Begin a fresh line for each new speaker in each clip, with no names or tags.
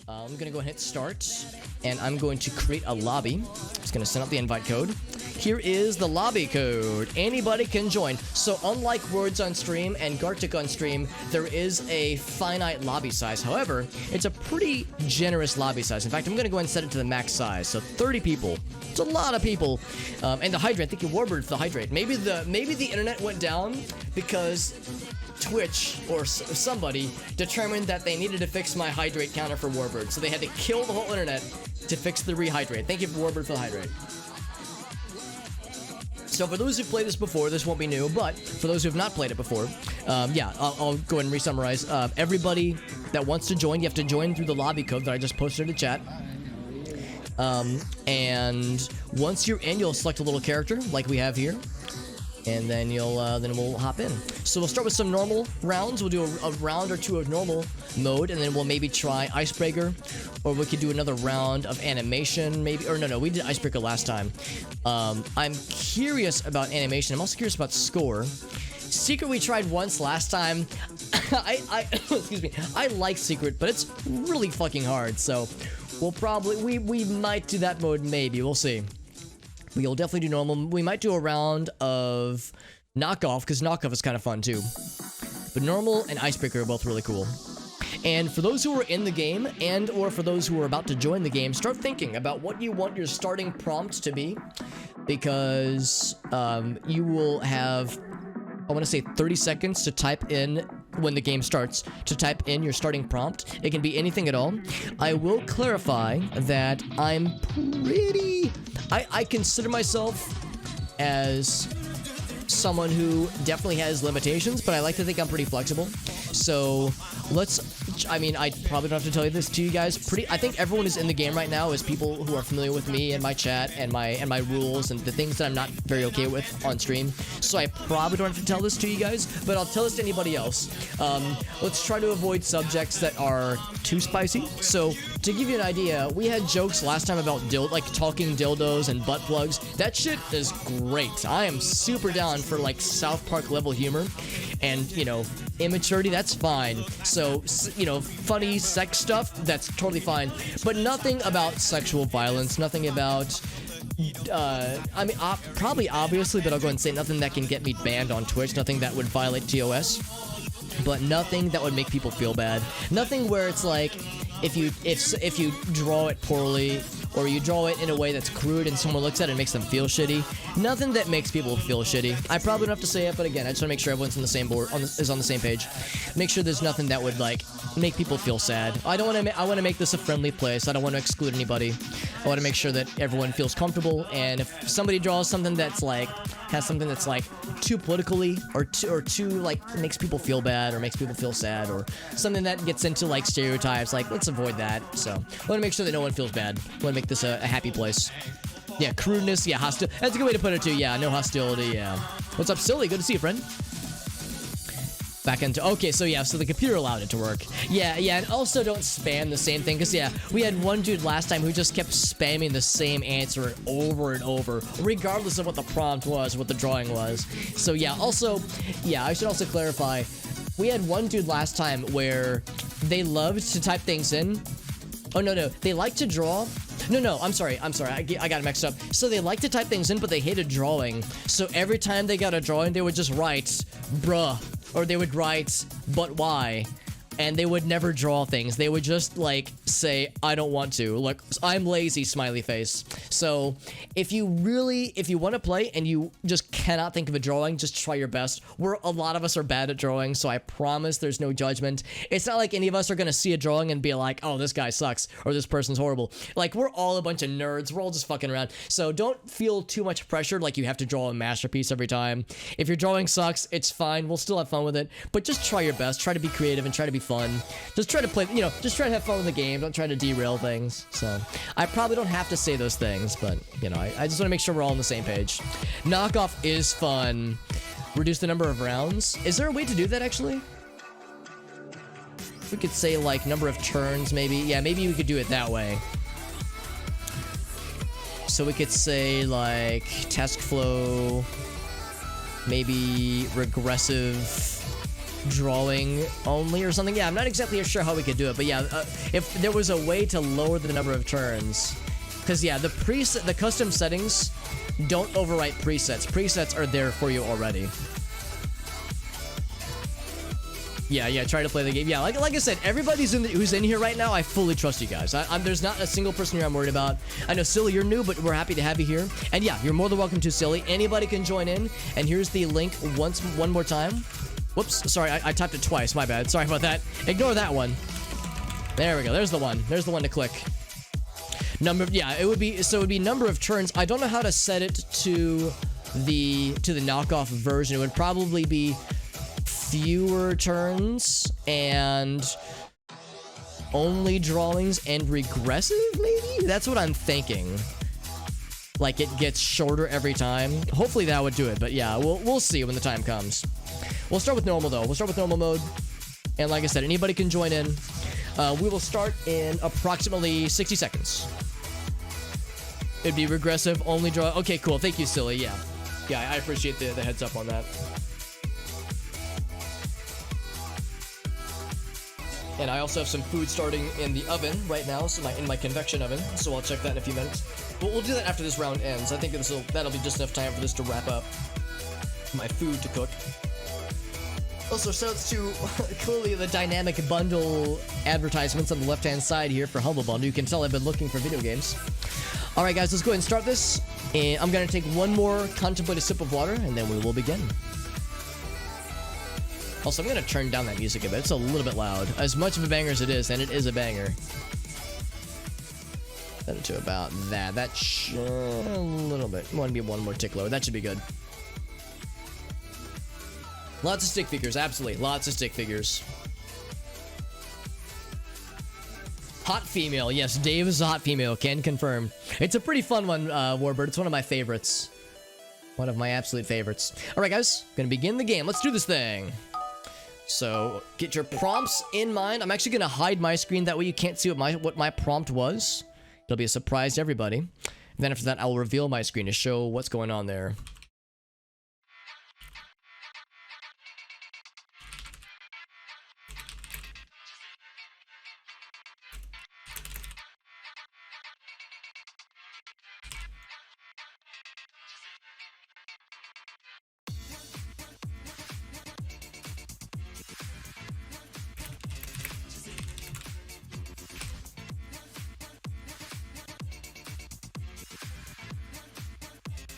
I'm gonna go ahead and hit start, and I'm going to create a lobby. Just gonna send out the invite code. Here is the lobby code. Anybody can join. So unlike Words on Stream and Gartic on Stream, there is a finite lobby size. However, it's a pretty generous lobby size. In fact, I'm gonna go ahead and set it to the max size. So 30 people. It's a lot of people. And the hydrate. Thank you, Warbird, for the hydrate. Maybe the internet went down because Twitch or somebody determined that they needed to fix my hydrate counter for Warbird, so they had to kill the whole internet to fix the rehydrate. Thank you, Warbird, for the hydrate. So for those who've played this before, this won't be new, but for those who have not played it before, yeah, I'll go ahead and re-summarize. Everybody that wants to join, you have to join through the lobby code that I just posted in the chat. And once you're in, you'll select a little character like we have here. And then then we'll hop in. So we'll start with some normal rounds. We'll do a round or two of normal mode, and then we'll maybe try Icebreaker, or we could do another round of animation, maybe. Or no, we did Icebreaker last time. I'm curious about animation. I'm also curious about score. Secret we tried once last time. Excuse me. I like Secret, but it's really fucking hard. So we might do that mode. Maybe we'll see. We'll definitely do normal. We might do a round of knockoff, because knockoff is kind of fun too. But normal and Icebreaker are both really cool. And for those who are in the game, and or for those who are about to join the game, start thinking about what you want your starting prompt to be, because you will have, I want to say 30 seconds to type in when the game starts, to type in your starting prompt. It can be anything at all. I will clarify that I'm pretty... I consider myself as someone who definitely has limitations, but I like to think I'm pretty flexible. So I mean, I probably don't have to tell you this to you guys. I think everyone who's in the game right now is people who are familiar with me and my chat and my rules and the things that I'm not very okay with on stream. So I probably don't have to tell this to you guys, but I'll tell this to anybody else. Let's try to avoid subjects that are too spicy. So to give you an idea, we had jokes last time about like talking dildos and butt plugs. That shit is great. I am super down for like South Park level humor, and you know, immaturity, that's fine. So, you know, funny sex stuff, that's totally fine. But nothing about sexual violence, nothing about, I mean, probably obviously, but I'll go ahead and say nothing that can get me banned on Twitch, nothing that would violate TOS, but nothing that would make people feel bad. Nothing where it's like, if you draw it poorly, or you draw it in a way that's crude and someone looks at it and makes them feel shitty. Nothing that makes people feel shitty. I probably don't have to say it, but again, I just want to make sure everyone's on the same board, is on the same page. Make sure there's nothing that would like make people feel sad. I want to make this a friendly place. I don't want to exclude anybody. I want to make sure that everyone feels comfortable, and if somebody draws something that's like has something that's like too politically or too like makes people feel bad or makes people feel sad, or something that gets into like stereotypes, like let's avoid that. So I want to make sure that no one feels bad. I want to make this a happy place. Yeah, crudeness, yeah, hostile. That's a good way to put it too. Yeah, no hostility, yeah. What's up, Silly? Good to see you, friend. Back into, okay, so yeah, so the computer allowed it to work. Yeah, and also don't spam the same thing, because yeah, we had one dude last time who just kept spamming the same answer over and over, regardless of what the prompt was, what the drawing was. So yeah, also, yeah, I should also clarify, we had one dude last time where they loved to type things in. Oh, no, they like to draw. No, I'm sorry, I got it mixed up. So they like to type things in, but they hated drawing. So every time they got a drawing, they would just write, bruh, or they would write, but why? And they would never draw things. They would just, like, say, I don't want to. Like, I'm lazy, smiley face. So, if you want to play and you just cannot think of a drawing, just try your best. A lot of us are bad at drawing, so I promise there's no judgment. It's not like any of us are gonna see a drawing and be like, oh, this guy sucks, or this person's horrible. Like, we're all a bunch of nerds. We're all just fucking around. So, don't feel too much pressure, like you have to draw a masterpiece every time. If your drawing sucks, it's fine. We'll still have fun with it. But just try your best. Try to be creative and try to be fun. Just try to play, you know, just try to have fun with the game. Don't try to derail things. So, I probably don't have to say those things, but, you know, I just want to make sure we're all on the same page. Knockoff is fun. Reduce the number of rounds. Is there a way to do that, actually? We could say, like, number of turns, maybe. Yeah, maybe we could do it that way. So we could say, like, task flow, maybe regressive drawing only or something. Yeah, I'm not exactly sure how we could do it, but yeah, if there was a way to lower the number of turns, because yeah, the custom settings don't overwrite presets. Presets are there for you already. Yeah, try to play the game. Yeah, like I said, everybody's who's in here right now, I fully trust you guys. There's not a single person here I'm worried about. I know, Silly, you're new, but we're happy to have you here. And yeah, you're more than welcome to, Silly. Anybody can join in. And here's the link one more time. Whoops, sorry, I typed it twice. My bad. Sorry about that. Ignore that one. There we go. There's the one. There's the one to click. It would be number of turns. I don't know how to set it to the knockoff version. It would probably be fewer turns and only drawings and regressive, maybe? That's what I'm thinking. Like it gets shorter every time. Hopefully that would do it, but yeah, we'll see when the time comes. We'll start with normal though. We'll start with normal mode. And like I said, anybody can join in. We will start in approximately 60 seconds. It'd be regressive, only draw. Okay, cool. Thank you, Silly. Yeah, I appreciate the heads up on that. And I also have some food starting in the oven right now, so in my convection oven. So I'll check that in a few minutes. But we'll do that after this round ends. I think that'll be just enough time for this to wrap up. My food to cook. Also, shouts to clearly the dynamic bundle advertisements on the left-hand side here for Humble Bundle. You can tell I've been looking for video games. All right, guys, let's go ahead and start this. And I'm gonna take one more contemplative sip of water, and then we will begin. Also, I'm gonna turn down that music a bit. It's a little bit loud. As much of a banger as it is, and it is a banger. Set to about that. That's a little bit. Want to be one more tick lower. That should be good. Lots of stick figures, absolutely. Lots of stick figures. Hot female. Yes, Dave is a hot female. Can confirm. It's a pretty fun one, Warbird. It's one of my favorites. One of my absolute favorites. All right, guys. Gonna begin the game. Let's do this thing. So, get your prompts in mind. I'm actually going to hide my screen. That way you can't see what my prompt was. It'll be a surprise to everybody. And then after that, I'll reveal my screen to show what's going on there.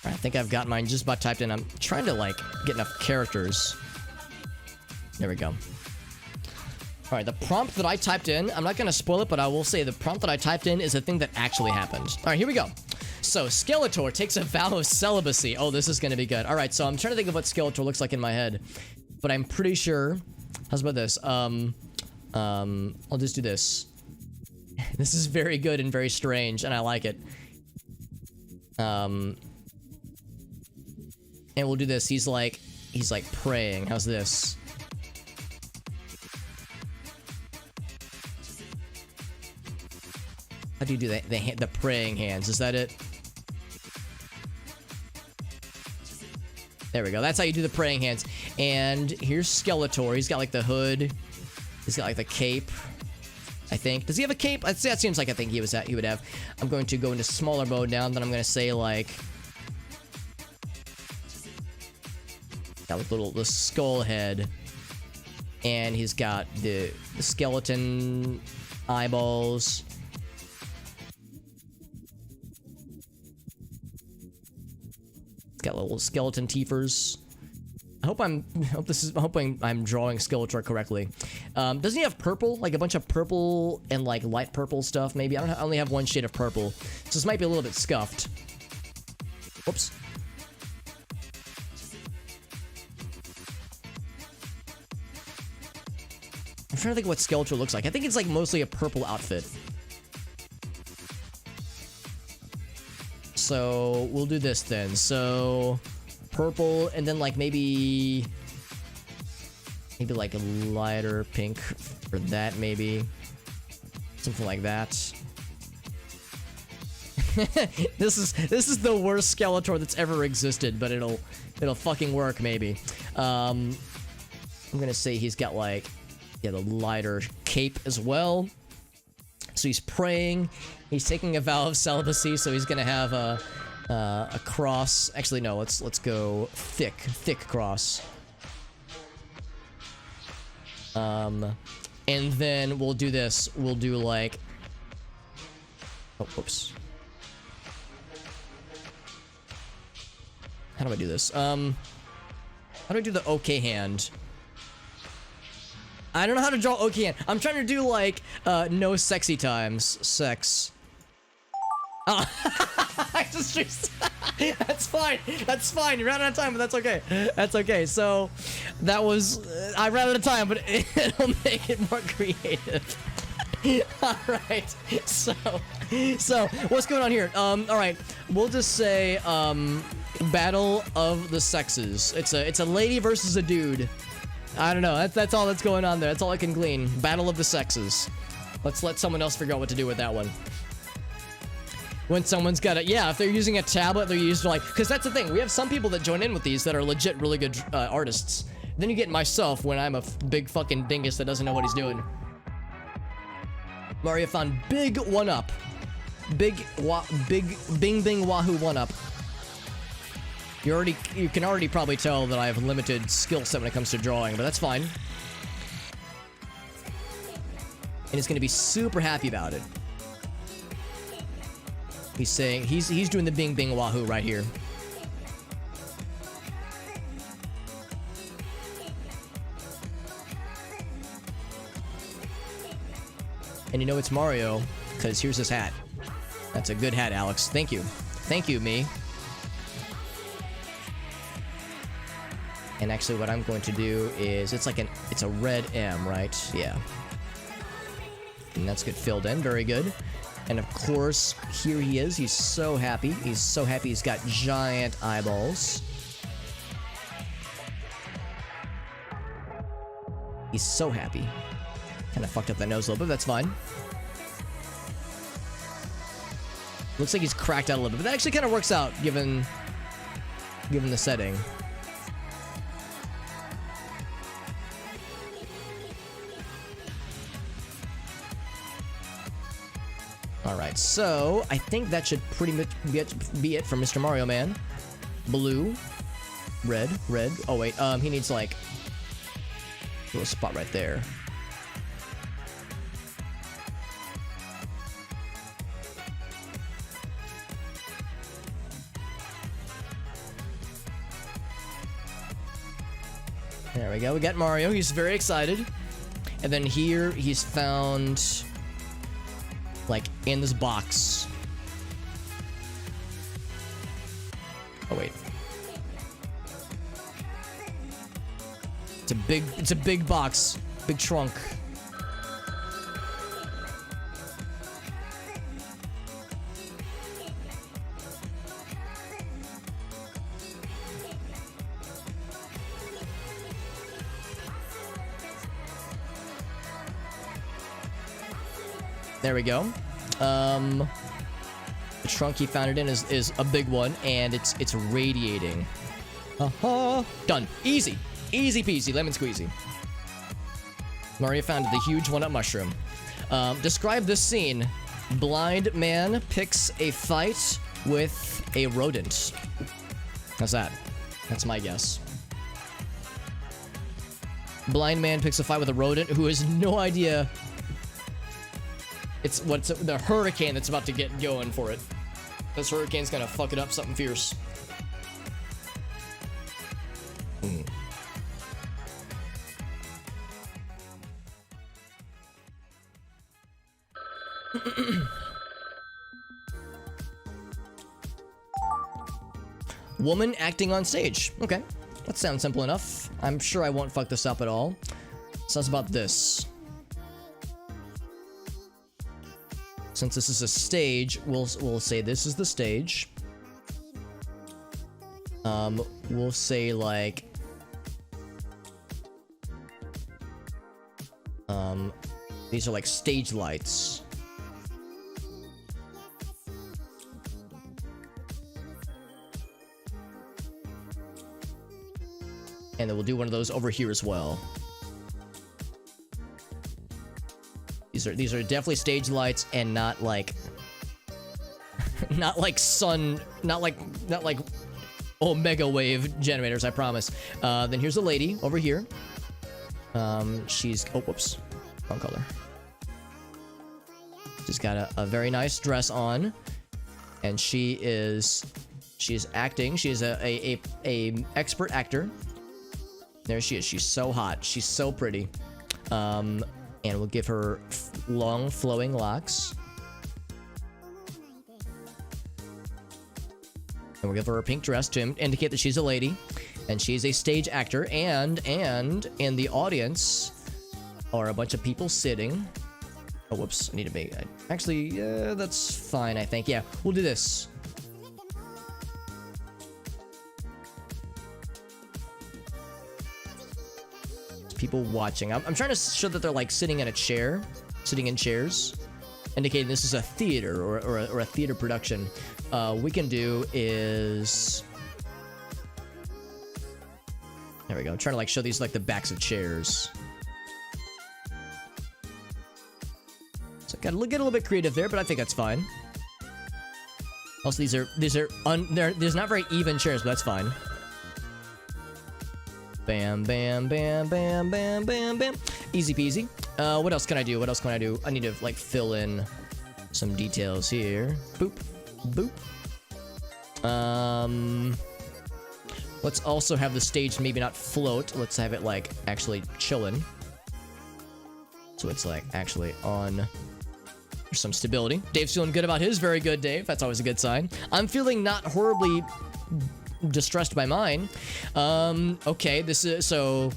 I think I've got mine just about typed in. I'm trying to like get enough characters. There we go. All right, the prompt that I typed in, I'm not going to spoil it, but I will say the prompt that I typed in is a thing that actually happened. All right, here we go. So Skeletor takes a vow of celibacy. Oh, this is going to be good. All right, so I'm trying to think of what Skeletor looks like in my head, but I'm pretty sure. How's about this? I'll just do this. This is very good and very strange, and I like it. And we'll do this. He's like praying. How's this? How do you do that? The praying hands. Is that it? There we go. That's how you do the praying hands. And here's Skeletor. He's got like the hood. He's got like the cape. I think. Does he have a cape? That seems like I think he would have. I'm going to go into smaller mode now. And then I'm going to say like. Got like the skull head, and he's got the skeleton eyeballs. It's got little skeleton teethers. I hope I'm drawing Skeletor correctly. Doesn't he have purple? Like a bunch of purple and like light purple stuff? Maybe I only have one shade of purple, so this might be a little bit scuffed. Whoops. I'm trying to think what Skeletor looks like. I think it's like mostly a purple outfit. So we'll do this then. So purple, and then like maybe like a lighter pink for that, maybe something like that. This is the worst Skeletor that's ever existed, but it'll fucking work maybe. I'm gonna say he's got like, yeah, the lighter cape as well. So he's praying. He's taking a vow of celibacy. So he's gonna have a cross. Actually, no. Let's go thick cross. And then we'll do this. We'll do like. Oh, whoops. How do I do this? How do I do the okay hand? I don't know how to draw okay hand. I'm trying to do like, no sexy times. Sex. Oh. That's fine. That's fine. You ran out of time, but that's okay. That's okay. So, that was... I ran out of time, but it'll make it more creative. Alright. So, what's going on here? Alright. We'll just say, Battle of the Sexes. It's a lady versus a dude. I don't know. That's all that's going on there. That's all I can glean. Battle of the Sexes. Let's let someone else figure out what to do with that one. When someone's got a... Yeah, if they're using a tablet, they're used to like... Because that's the thing. We have some people that join in with these that are legit really good artists. Then you get myself when I'm a big fucking dingus that doesn't know what he's doing. Mario found big one-up. Big bing bing wahoo one-up. You can already probably tell that I have limited skill set when it comes to drawing, but that's fine. And he's gonna be super happy about it. He's saying he's doing the bing bing wahoo right here. And you know it's Mario, because here's his hat. That's a good hat, Alex. Thank you. Thank you, me. And actually what I'm going to do is, it's a red M, right? Yeah. And that's good filled in, very good. And of course, here he is. He's so happy. He's so happy he's got giant eyeballs. He's so happy. Kind of fucked up that nose a little bit, but that's fine. Looks like he's cracked out a little bit, but that actually kind of works out given the setting. Alright, so I think that should pretty much be it for Mr. Mario Man. Blue. Red. Oh wait, he needs like a little spot right there. There we go, we got Mario, he's very excited. And then here, he's found... like, in this box. Oh, wait. It's a big box. Big trunk. There we go. The trunk he found it in is a big one, and it's radiating. Done. Easy. Easy peasy, lemon squeezy. Mario found the huge one-up mushroom. Describe this scene. Blind man picks a fight with a rodent. How's that? That's my guess. Blind man picks a fight with a rodent who has no idea... It's the hurricane that's about to get going for it. This hurricane's gonna fuck it up something fierce. Woman acting on stage. Okay, that sounds simple enough. I'm sure I won't fuck this up at all. So it's about this. Since this is a stage, we'll say this is the stage. We'll say like... these are like stage lights. And then we'll do one of those over here as well. These are definitely stage lights and not like not like Omega wave generators, I promise. Then here's a lady over here. She's oh whoops, wrong color. She's got a very nice dress on, and she's acting. She's a expert actor. There she is. She's so hot. She's so pretty. And we'll give her long flowing locks. And we'll give her a pink dress to indicate that she's a lady, and she's a stage actor. And in the audience are a bunch of people sitting. Oh, whoops! I need to make. Actually, that's fine. I think. Yeah, we'll do this. People watching. I'm trying to show that they're like sitting in a chair, sitting in chairs, indicating this is a theater or a theater production. We can do is there we go. I'm trying to like show these like the backs of chairs. So gotta get a little bit creative there, but I think that's fine. Also, there's not very even chairs, but that's fine. Bam, bam, bam, bam, bam, bam, bam. Easy peasy. What else can I do? What else can I do? I need to like fill in some details here. Boop, boop. Let's also have the stage maybe not float. Let's have it like actually chillin'. So it's like actually on. There's some stability. Dave's feeling good about his. Very good, Dave. That's always a good sign. I'm feeling not horribly distressed by mine. Okay, this is so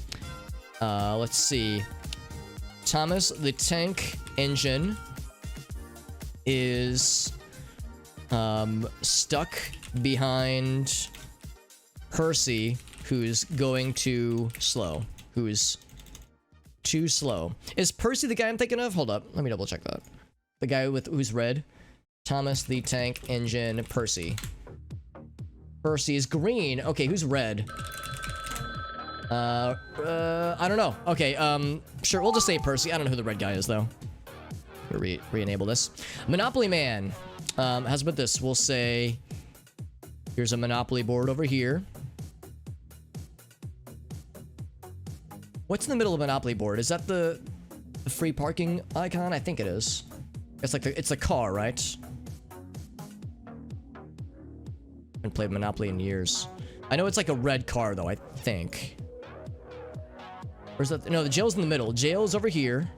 let's see. Thomas the Tank Engine is stuck behind Percy, who's going too slow. Who's too slow. Is Percy the guy I'm thinking of? Hold up, let me double check that. The guy who's red. Thomas the Tank Engine Percy. Percy is green. Okay, who's red? I don't know. Okay, sure, we'll just say Percy. I don't know who the red guy is, though. We'll re-enable this. Monopoly Man. How's about this? We'll say, here's a Monopoly board over here. What's in the middle of the Monopoly board? Is that the free parking icon? I think it is. It's like it's a car, right? Haven't played Monopoly in years. I know it's like a red car, though, I think. Where's that? No, the jail's in the middle. Jail's over here.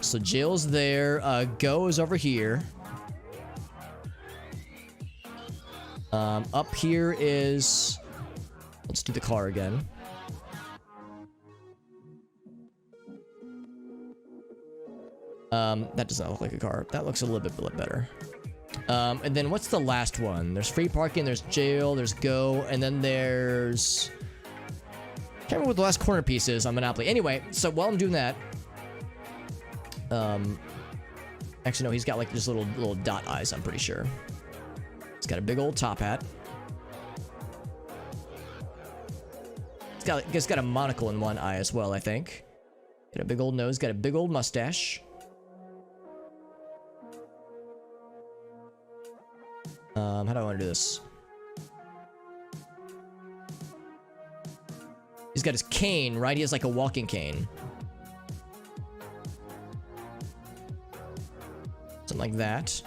So jail's there. Go is over here. Up here is... Let's do the car again. That does not look like a car. That looks a little bit better. And then what's the last one? There's free parking, there's jail, there's go, and then there's... Can't remember what the last corner piece is on Monopoly. Anyway, so while I'm doing that... Actually, no, he's got like just little dot eyes, I'm pretty sure. He's got a big old top hat. It's got a monocle in one eye as well, I think. Got a big old nose, got a big old mustache. How do I want to do this? He's got his cane, right? He has like a walking cane. Something like that.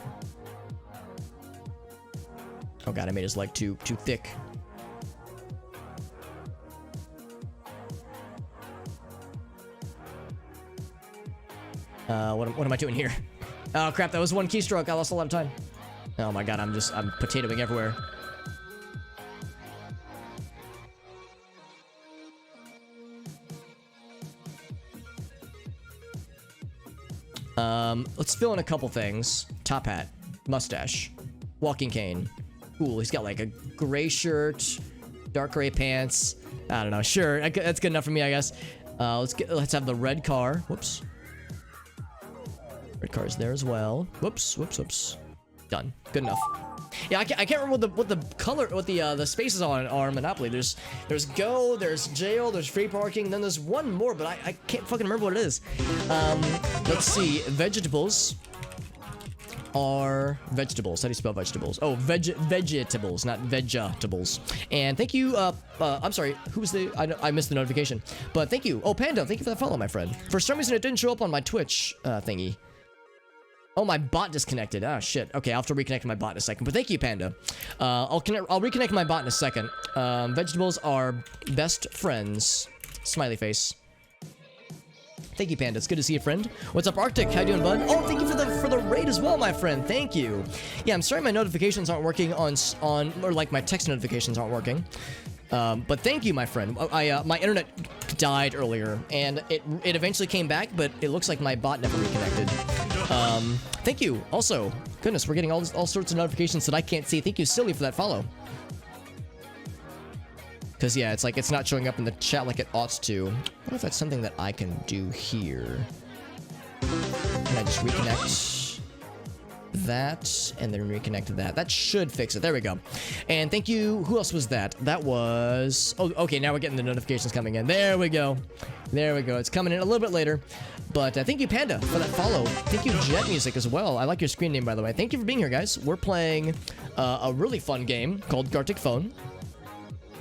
Oh god, I made his leg too thick. What am I doing here? Oh crap, that was one keystroke. I lost a lot of time. Oh my god, I'm potatoing everywhere. Let's fill in a couple things. Top hat, mustache, walking cane. Cool, he's got like a gray shirt, dark gray pants. I don't know, sure, that's good enough for me, I guess. Let's have the red car. Whoops. Red car's there as well. Whoops, whoops, whoops. Done. Good enough. Yeah, I can't remember what the spaces are in Monopoly. There's go, there's jail, there's free parking, then there's one more, but I can't fucking remember what it is. Let's see. Vegetables are vegetables. How do you spell vegetables? Oh, vegetables, not vegetables. And thank you. I'm sorry. Who's the? I missed the notification. But thank you. Oh, Panda. Thank you for that follow, my friend. For some reason, it didn't show up on my Twitch thingy. Oh, my bot disconnected. Ah, shit. Okay, I'll have to reconnect my bot in a second. But thank you, Panda. I'll reconnect my bot in a second. Vegetables are best friends. Smiley face. Thank you, Panda. It's good to see you, friend. What's up, Arctic? How you doing, bud? Oh, thank you for the raid as well, my friend. Thank you. Yeah, I'm sorry my notifications aren't working on or like my text notifications aren't working. But thank you, my friend. My internet died earlier, and it eventually came back, but it looks like my bot never reconnected. Thank you. Also, goodness, we're getting all sorts of notifications that I can't see. Thank you, Silly, for that follow. Because, yeah, it's like it's not showing up in the chat like it ought to. I wonder if that's something that I can do here. Can I just reconnect that and then reconnect that? That should fix it. There we go. And thank you. Who else was that? That was... Oh, okay, now we're getting the notifications coming in. There we go. There we go. It's coming in a little bit later. But thank you, Panda, for that follow. Thank you, Jet Music, as well. I like your screen name, by the way. Thank you for being here, guys. We're playing a really fun game called Gartic Phone.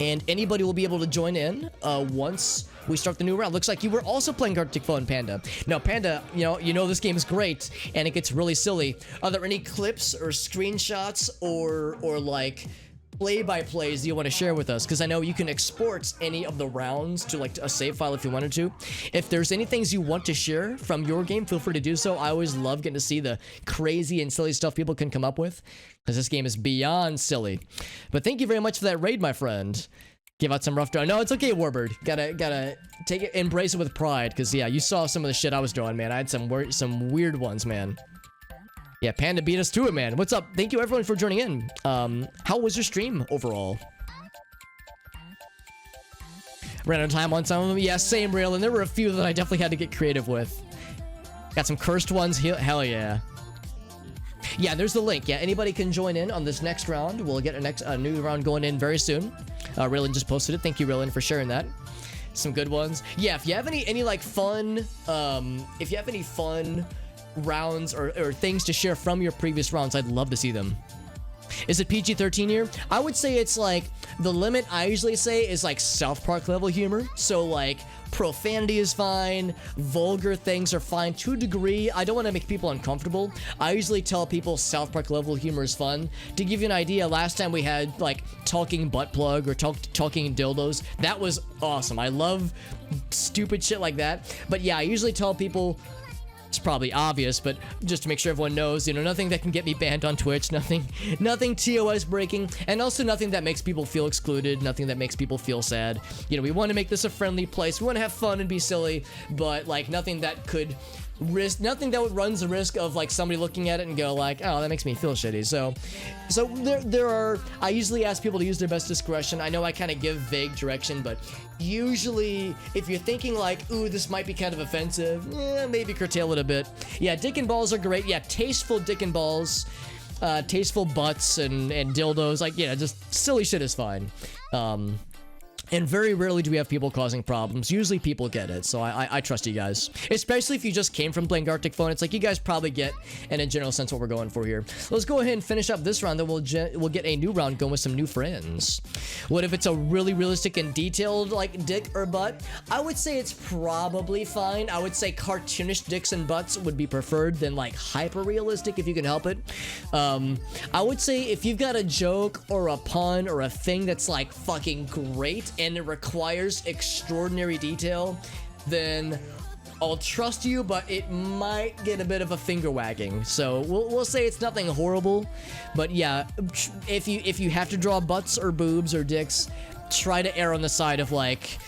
And anybody will be able to join in once we start the new round. Looks like you were also playing Gartic Phone, Panda. Now, Panda, you know this game is great, and it gets really silly. Are there any clips or screenshots or like play-by-plays you want to share with us? Because I know you can export any of the rounds to like a save file if you wanted to. If there's any things you want to share from your game, feel free to do so. I always love getting to see the crazy and silly stuff people can come up with, because this game is beyond silly. But thank you very much for that raid, my friend. Give out some rough draw. No, it's okay, Warbird. Gotta take it, embrace it with pride, because yeah, you saw some of the shit I was doing, man. I had some weird ones, man. Yeah, Panda beat us to it, man. What's up? Thank you, everyone, for joining in. How was your stream overall? Ran out of time on some of them. Yeah, same, real. And there were a few that I definitely had to get creative with. Got some cursed ones. Hell yeah. Yeah, there's the link. Yeah, anybody can join in on this next round. We'll get a new round going in very soon. Raylan just posted it. Thank you, Raylan, for sharing that. Some good ones. Yeah, if you have any like fun, if you have any fun rounds or things to share from your previous rounds, I'd love to see them. Is it PG-13 here? I would say it's like, the limit I usually say is like South Park level humor. So like, profanity is fine, vulgar things are fine to a degree. I don't want to make people uncomfortable. I usually tell people South Park level humor is fun. To give you an idea, last time we had like talking butt plug or talking dildos. That was awesome. I love stupid shit like that. But yeah, I usually tell people, it's probably obvious, but just to make sure everyone knows, nothing that can get me banned on Twitch, nothing TOS breaking, and also nothing that makes people feel excluded, nothing that makes people feel sad. We want to make this a friendly place. We want to have fun and be silly, but like nothing that would runs the risk of like somebody looking at it and go like, oh, that makes me feel shitty. So there are, I usually ask people to use their best discretion. I know I kind of give vague direction, but usually if you're thinking like, ooh, this might be kind of offensive, maybe curtail it a bit. Yeah, dick and balls are great. Yeah, tasteful dick and balls, tasteful butts and dildos, like, just silly shit is fine. And very rarely do we have people causing problems. Usually people get it, so I trust you guys. Especially if you just came from playing Gartic Phone. It's like you guys probably get, in a general sense, what we're going for here. Let's go ahead and finish up this round, then we'll get a new round going with some new friends. What if it's a really realistic and detailed, like, dick or butt? I would say it's probably fine. I would say cartoonish dicks and butts would be preferred than, like, hyper-realistic, if you can help it. I would say if you've got a joke or a pun or a thing that's, like, fucking great, and it requires extraordinary detail, then I'll trust you, but it might get a bit of a finger wagging. So we'll say it's nothing horrible, but yeah, if you have to draw butts or boobs or dicks, try to err on the side of like,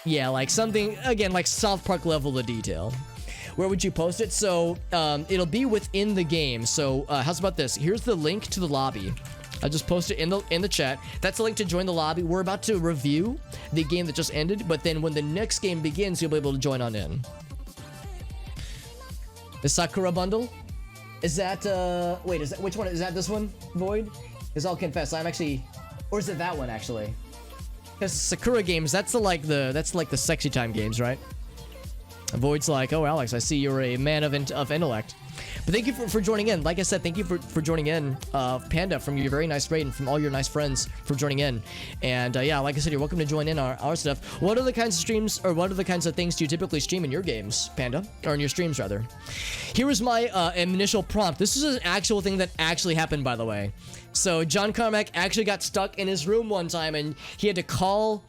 yeah, like something, again, like South Park level of detail. Where would you post it? So it'll be within the game. So how's about this? Here's the link to the lobby. I just posted in the chat. That's the link to join the lobby. We're about to review the game that just ended, but then when the next game begins, you'll be able to join on in. The Sakura bundle? Is that, wait, is that, which one? Is that this one, Void? Because I'll confess, I'm actually, or is it that one actually? Because Sakura games, that's like the sexy time games, right? Void's like, oh Alex, I see you're a man of intellect. But thank you for joining in. Like I said, thank you for joining in, Panda, from your very nice raid and from all your nice friends for joining in. And yeah, like I said, you're welcome to join in our stuff. What are the kinds of streams, or what are the kinds of things do you typically stream in your games, Panda? Or in your streams, rather. Here was my initial prompt. This is an actual thing that actually happened, by the way. So John Carmack actually got stuck in his room one time, and he had to call...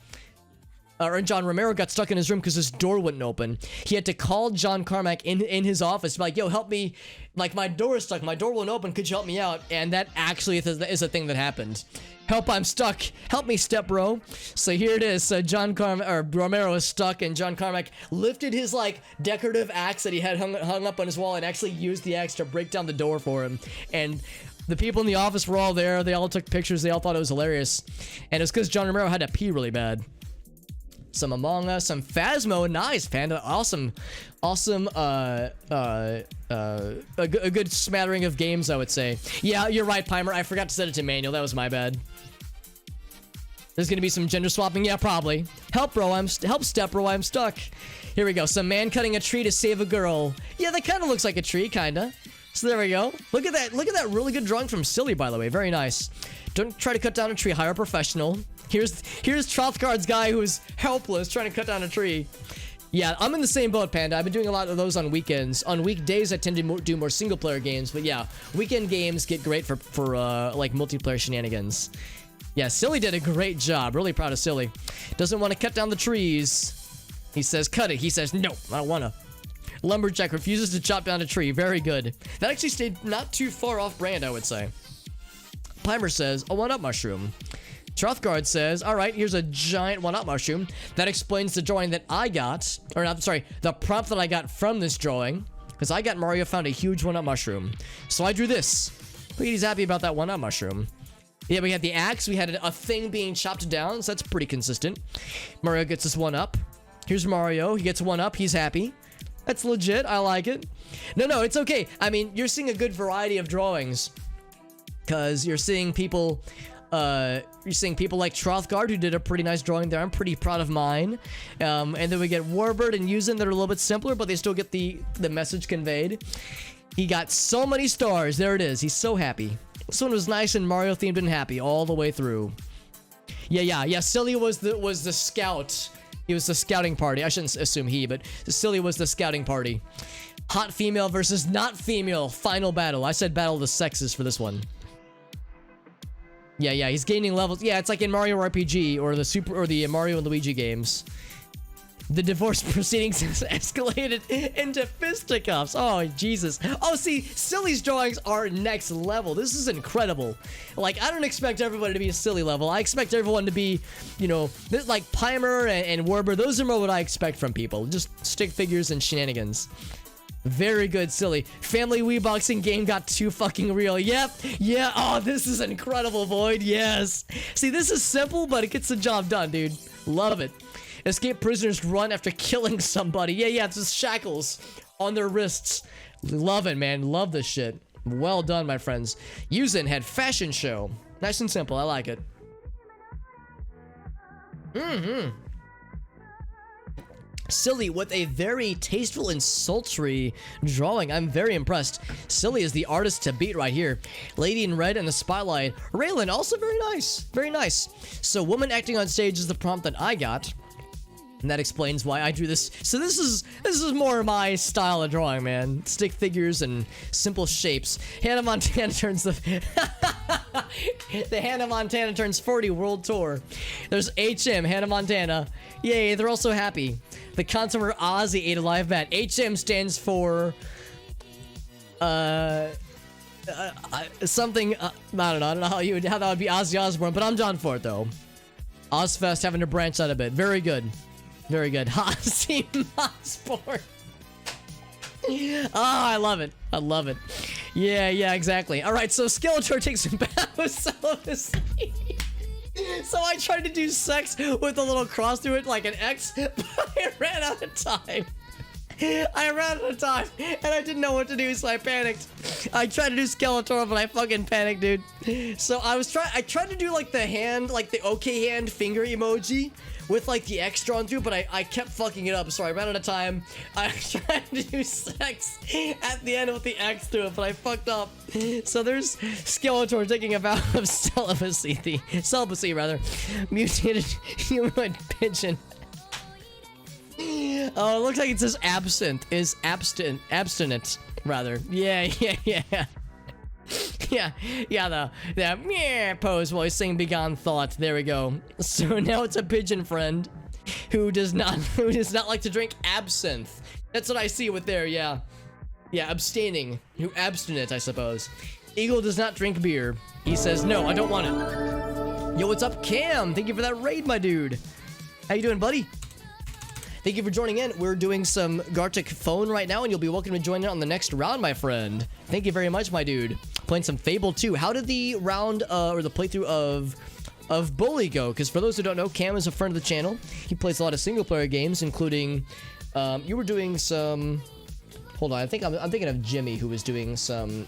or John Romero got stuck in his room because his door wouldn't open. He had to call John Carmack in his office, be like, yo, help me. Like, my door is stuck. My door won't open. Could you help me out? And that actually is a thing that happened. Help, I'm stuck. Help me, step bro. So here it is. So Romero is stuck, and John Carmack lifted his, like, decorative axe that he had hung up on his wall and actually used the axe to break down the door for him. And the people in the office were all there. They all took pictures. They all thought it was hilarious. And it's because John Romero had to pee really bad. Some Among Us, some Phasmo, nice, Panda, awesome, a good smattering of games, I would say. Yeah, you're right, Pimer, I forgot to set it to manual, that was my bad. There's gonna be some gender swapping, yeah, probably. Help, bro, help, step, bro, I'm stuck. Here we go, some man cutting a tree to save a girl. Yeah, that kind of looks like a tree, kinda. So there we go. Look at that really good drawing from Silly, by the way, very nice. Don't try to cut down a tree, hire a professional. Here's Trothguard's guy who's helpless trying to cut down a tree. Yeah, I'm in the same boat, Panda. I've been doing a lot of those on weekends. On weekdays, I tend to do more single-player games, but yeah, weekend games get great for like multiplayer shenanigans. Yeah, Silly did a great job. Really proud of Silly. Doesn't want to cut down the trees. He says, cut it. He says, no, I don't want to. Lumberjack refuses to chop down a tree. Very good. That actually stayed not too far off brand, I would say. Pimer says, a one-up mushroom. Trothguard says, all right, here's a giant one-up mushroom. That explains the drawing that I got, or not, sorry, the prompt that I got from this drawing, because I got Mario found a huge one-up mushroom. So I drew this. Look, he's happy about that one-up mushroom. Yeah, we had the axe, we had a thing being chopped down, so that's pretty consistent. Mario gets this one up. Here's Mario, he gets one up, he's happy. That's legit, I like it. No, it's okay. I mean, you're seeing a good variety of drawings, because you're seeing people like Trothguard, who did a pretty nice drawing there. I'm pretty proud of mine. And then we get Warbird and Yuzen that are a little bit simpler, but they still get the message conveyed. He got so many stars. There it is. He's so happy. This one was nice and Mario themed and happy all the way through. Yeah. Silly was the scout. He was the scouting party. I shouldn't assume he, but Silly was the scouting party. Hot female versus not female. Final battle. I said battle of the sexes for this one. Yeah, he's gaining levels. Yeah, it's like in Mario RPG or the Mario and Luigi games. The divorce proceedings has escalated into fisticuffs. Oh, Jesus. Oh, see, Silly's drawings are next level. This is incredible. Like, I don't expect everybody to be a Silly level. I expect everyone to be, you know, like Pimer and Werber. Those are more what I expect from people. Just stick figures and shenanigans. Very good, Silly. Family Wii boxing game got too fucking real. Yep. Yeah. Oh, this is incredible, Void. Yes. See, this is simple, but it gets the job done, dude. Love it. Escape prisoners run after killing somebody. Yeah. It's just shackles on their wrists. Love it, man. Love this shit. Well done, my friends. Yuzen had fashion show. Nice and simple. I like it. Silly with a very tasteful and sultry drawing. I'm very impressed. Silly is the artist to beat right here. Lady in red in the spotlight. Raylan, also very nice. Very nice. So woman acting on stage is the prompt that I got. And that explains why I drew this. So this is more my style of drawing, man. Stick figures and simple shapes. Hannah Montana turns the Hannah Montana turns 40 world tour. There's HM, Hannah Montana. Yay, they're also happy. The concert where Ozzy ate a live bat. HM stands for something. I don't know how that would be Ozzy Osbourne, but I'm down for it though. Ozfest having to branch out a bit. Very good. Very good. Ozzy Osbourne. Oh, I love it. I love it. Yeah, exactly. All right, so Skeletor takes him back with celibacy. So I tried to do sex with a little cross through it like an X, but I ran out of time. I ran out of time, and I didn't know what to do, so I panicked. I tried to do Skeletor, but I fucking panicked, dude. So I tried to do like the hand, like the okay hand finger emoji with like the X drawn through, but I kept fucking it up, so I ran out of time. I tried to do sex at the end with the X through it, but I fucked up. So there's Skeletor taking a vow of celibacy, mutated humanoid pigeon. Oh, it looks like it says absinthe is abstinent, rather. Yeah. The meh pose while he's saying begone thought. There we go. So now it's a pigeon friend who does not like to drink absinthe. That's what I see with there, yeah. Yeah, abstaining. Who abstinent, I suppose. Eagle does not drink beer. He says, no, I don't want it. Yo, what's up, Cam? Thank you for that raid, my dude. How you doing, buddy? Thank you for joining in. We're doing some Gartic Phone right now, and you'll be welcome to join in on the next round, my friend. Thank you very much, my dude. Playing some Fable 2. How did the round, or the playthrough of Bully go? Because for those who don't know, Cam is a friend of the channel. He plays a lot of single-player games, including, you were doing some... Hold on, I'm thinking of Jimmy, who was doing some,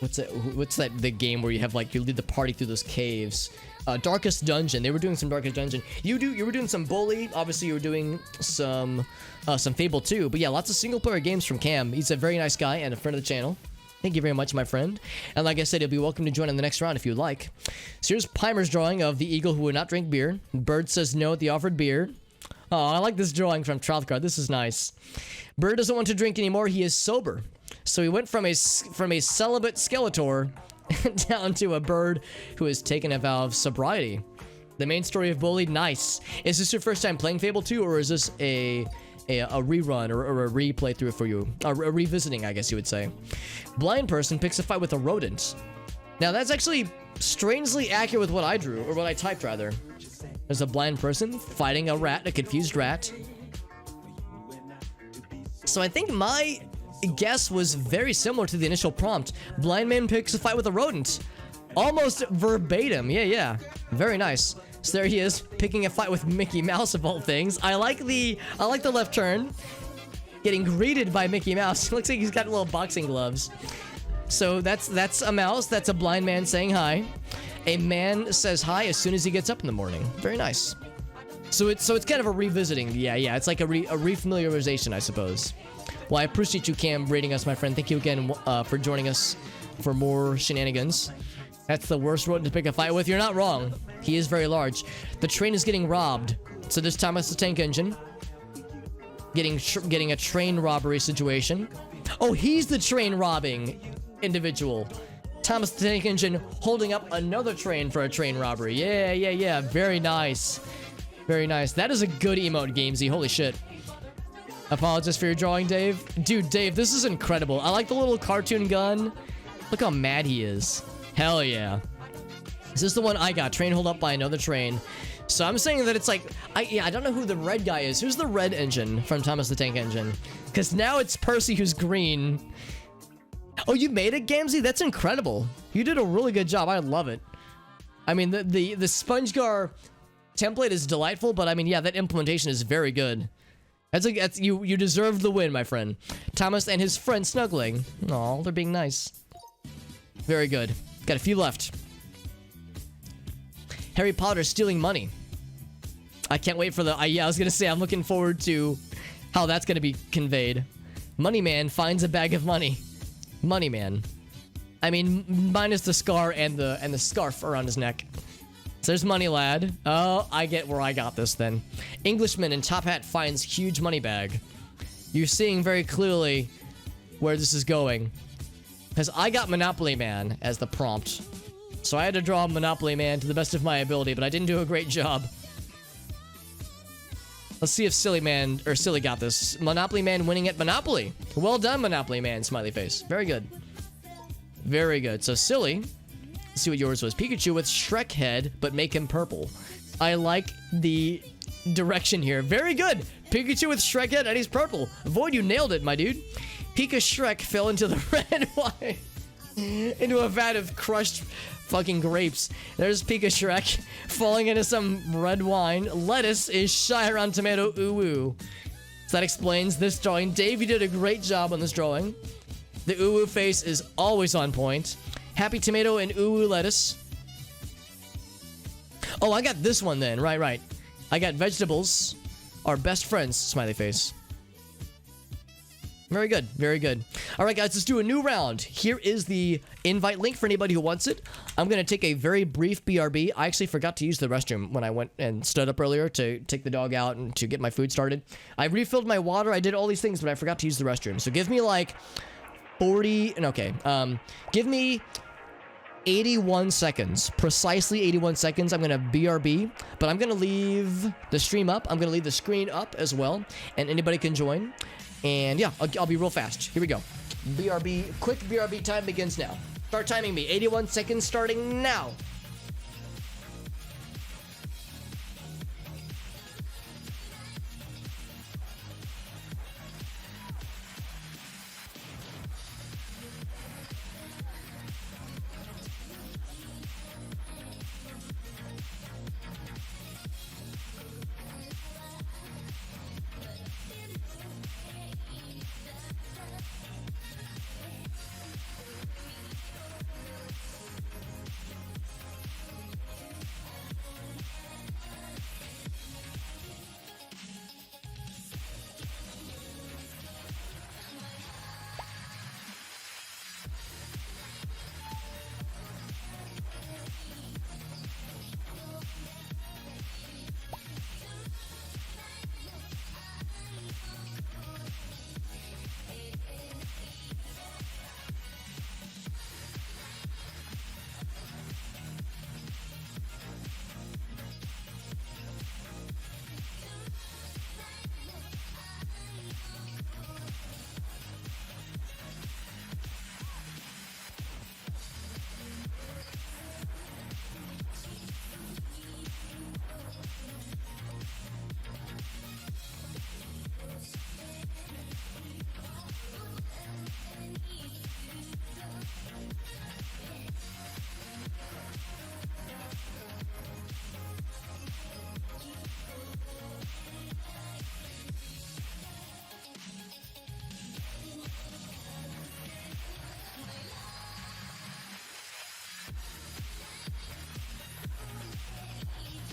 what's that, the game where you have, like, you lead the party through those caves? Darkest Dungeon. They were doing some Darkest Dungeon. You were doing some Bully. Obviously, you were doing some Fable 2. But yeah, lots of single-player games from Cam. He's a very nice guy and a friend of the channel. Thank you very much, my friend. And like I said, you'll be welcome to join in the next round if you'd like. So here's Pimer's drawing of the eagle who would not drink beer. Bird says no at the offered beer. Oh, I like this drawing from Trauthgar. This is nice. Bird doesn't want to drink anymore. He is sober. So he went from a celibate Skeletor down to a bird who has taken a vow of sobriety. The main story of Bully, nice. Is this your first time playing Fable 2, or is this a rerun or a replay through for you? A revisiting, I guess you would say. Blind person picks a fight with a rodent. Now that's actually strangely accurate with what I drew, or what I typed rather. There's a blind person fighting a rat, a confused rat. So I think my guess was very similar to the initial prompt. Blind man picks a fight with a rodent. Almost verbatim. Yeah. Very nice. So there he is, picking a fight with Mickey Mouse of all things. I like the left turn. Getting greeted by Mickey Mouse. Looks like he's got little boxing gloves. So that's a mouse. That's a blind man saying hi. A man says hi as soon as he gets up in the morning. Very nice. So it's kind of a revisiting. Yeah. It's like a refamiliarization, I suppose. Well, I appreciate you, Cam, rating us, my friend. Thank you again for joining us for more shenanigans. That's the worst rodent to pick a fight with. You're not wrong. He is very large. The train is getting robbed. So this time it's the tank engine. Getting a train robbery situation. Oh, he's the train robbing individual. Thomas the Tank Engine holding up another train for a train robbery. Yeah. Very nice. Very nice. That is a good emote, Gamesy. Holy shit. Apologies for your drawing, Dave. Dude, Dave, this is incredible. I like the little cartoon gun. Look how mad he is. Hell yeah. This is the one I got. Train hold up by another train. So I'm saying that it's like... I don't know who the red guy is. Who's the red engine from Thomas the Tank Engine? Because now it's Percy who's green. Oh, you made it, Gamsey? That's incredible. You did a really good job. I love it. I mean, the SpongeGar template is delightful, but I mean, yeah, that implementation is very good. That's you deserve the win, my friend. Thomas and his friend snuggling. Aw, they're being nice. Very good. Got a few left. Harry Potter stealing money. I can't wait for the... yeah, I was gonna say, I'm looking forward to how that's gonna be conveyed. Money Man finds a bag of money. Money Man. I mean, minus the scar and the scarf around his neck. So there's Money Lad. Oh, I get where I got this then. Englishman in top hat finds huge money bag. You're seeing very clearly where this is going. Because I got Monopoly Man as the prompt. So I had to draw Monopoly Man to the best of my ability, but I didn't do a great job. Let's see if Silly got this. Monopoly Man winning at Monopoly. Well done, Monopoly Man, smiley face. Very good. Very good. So Silly, let's see what yours was. Pikachu with Shrek head, but make him purple. I like the direction here. Very good. Pikachu with Shrek head and he's purple. Void, you nailed it, my dude. Pika Shrek fell into the red wine. Into a vat of crushed fucking grapes. There's Pika Shrek falling into some red wine. Lettuce is shy around tomato. Ooh, ooh. So that explains this drawing. Dave, you did a great job on this drawing. The uwu face is always on point. Happy tomato and uwu lettuce. Oh, I got this one then. Right. I got vegetables are best friends, smiley face. Very good, very good. All right, guys, let's do a new round. Here is the invite link for anybody who wants it. I'm going to take a very brief BRB. I actually forgot to use the restroom when I went and stood up earlier to take the dog out and to get my food started. I refilled my water. I did all these things, but I forgot to use the restroom. So give me like 40... Okay, give me 81 seconds. Precisely 81 seconds. I'm going to BRB, but I'm going to leave the stream up. I'm going to leave the screen up as well, and anybody can join. And yeah, I'll be real fast. Here we go. BRB, quick BRB time begins now. Start timing me. 81 seconds starting now.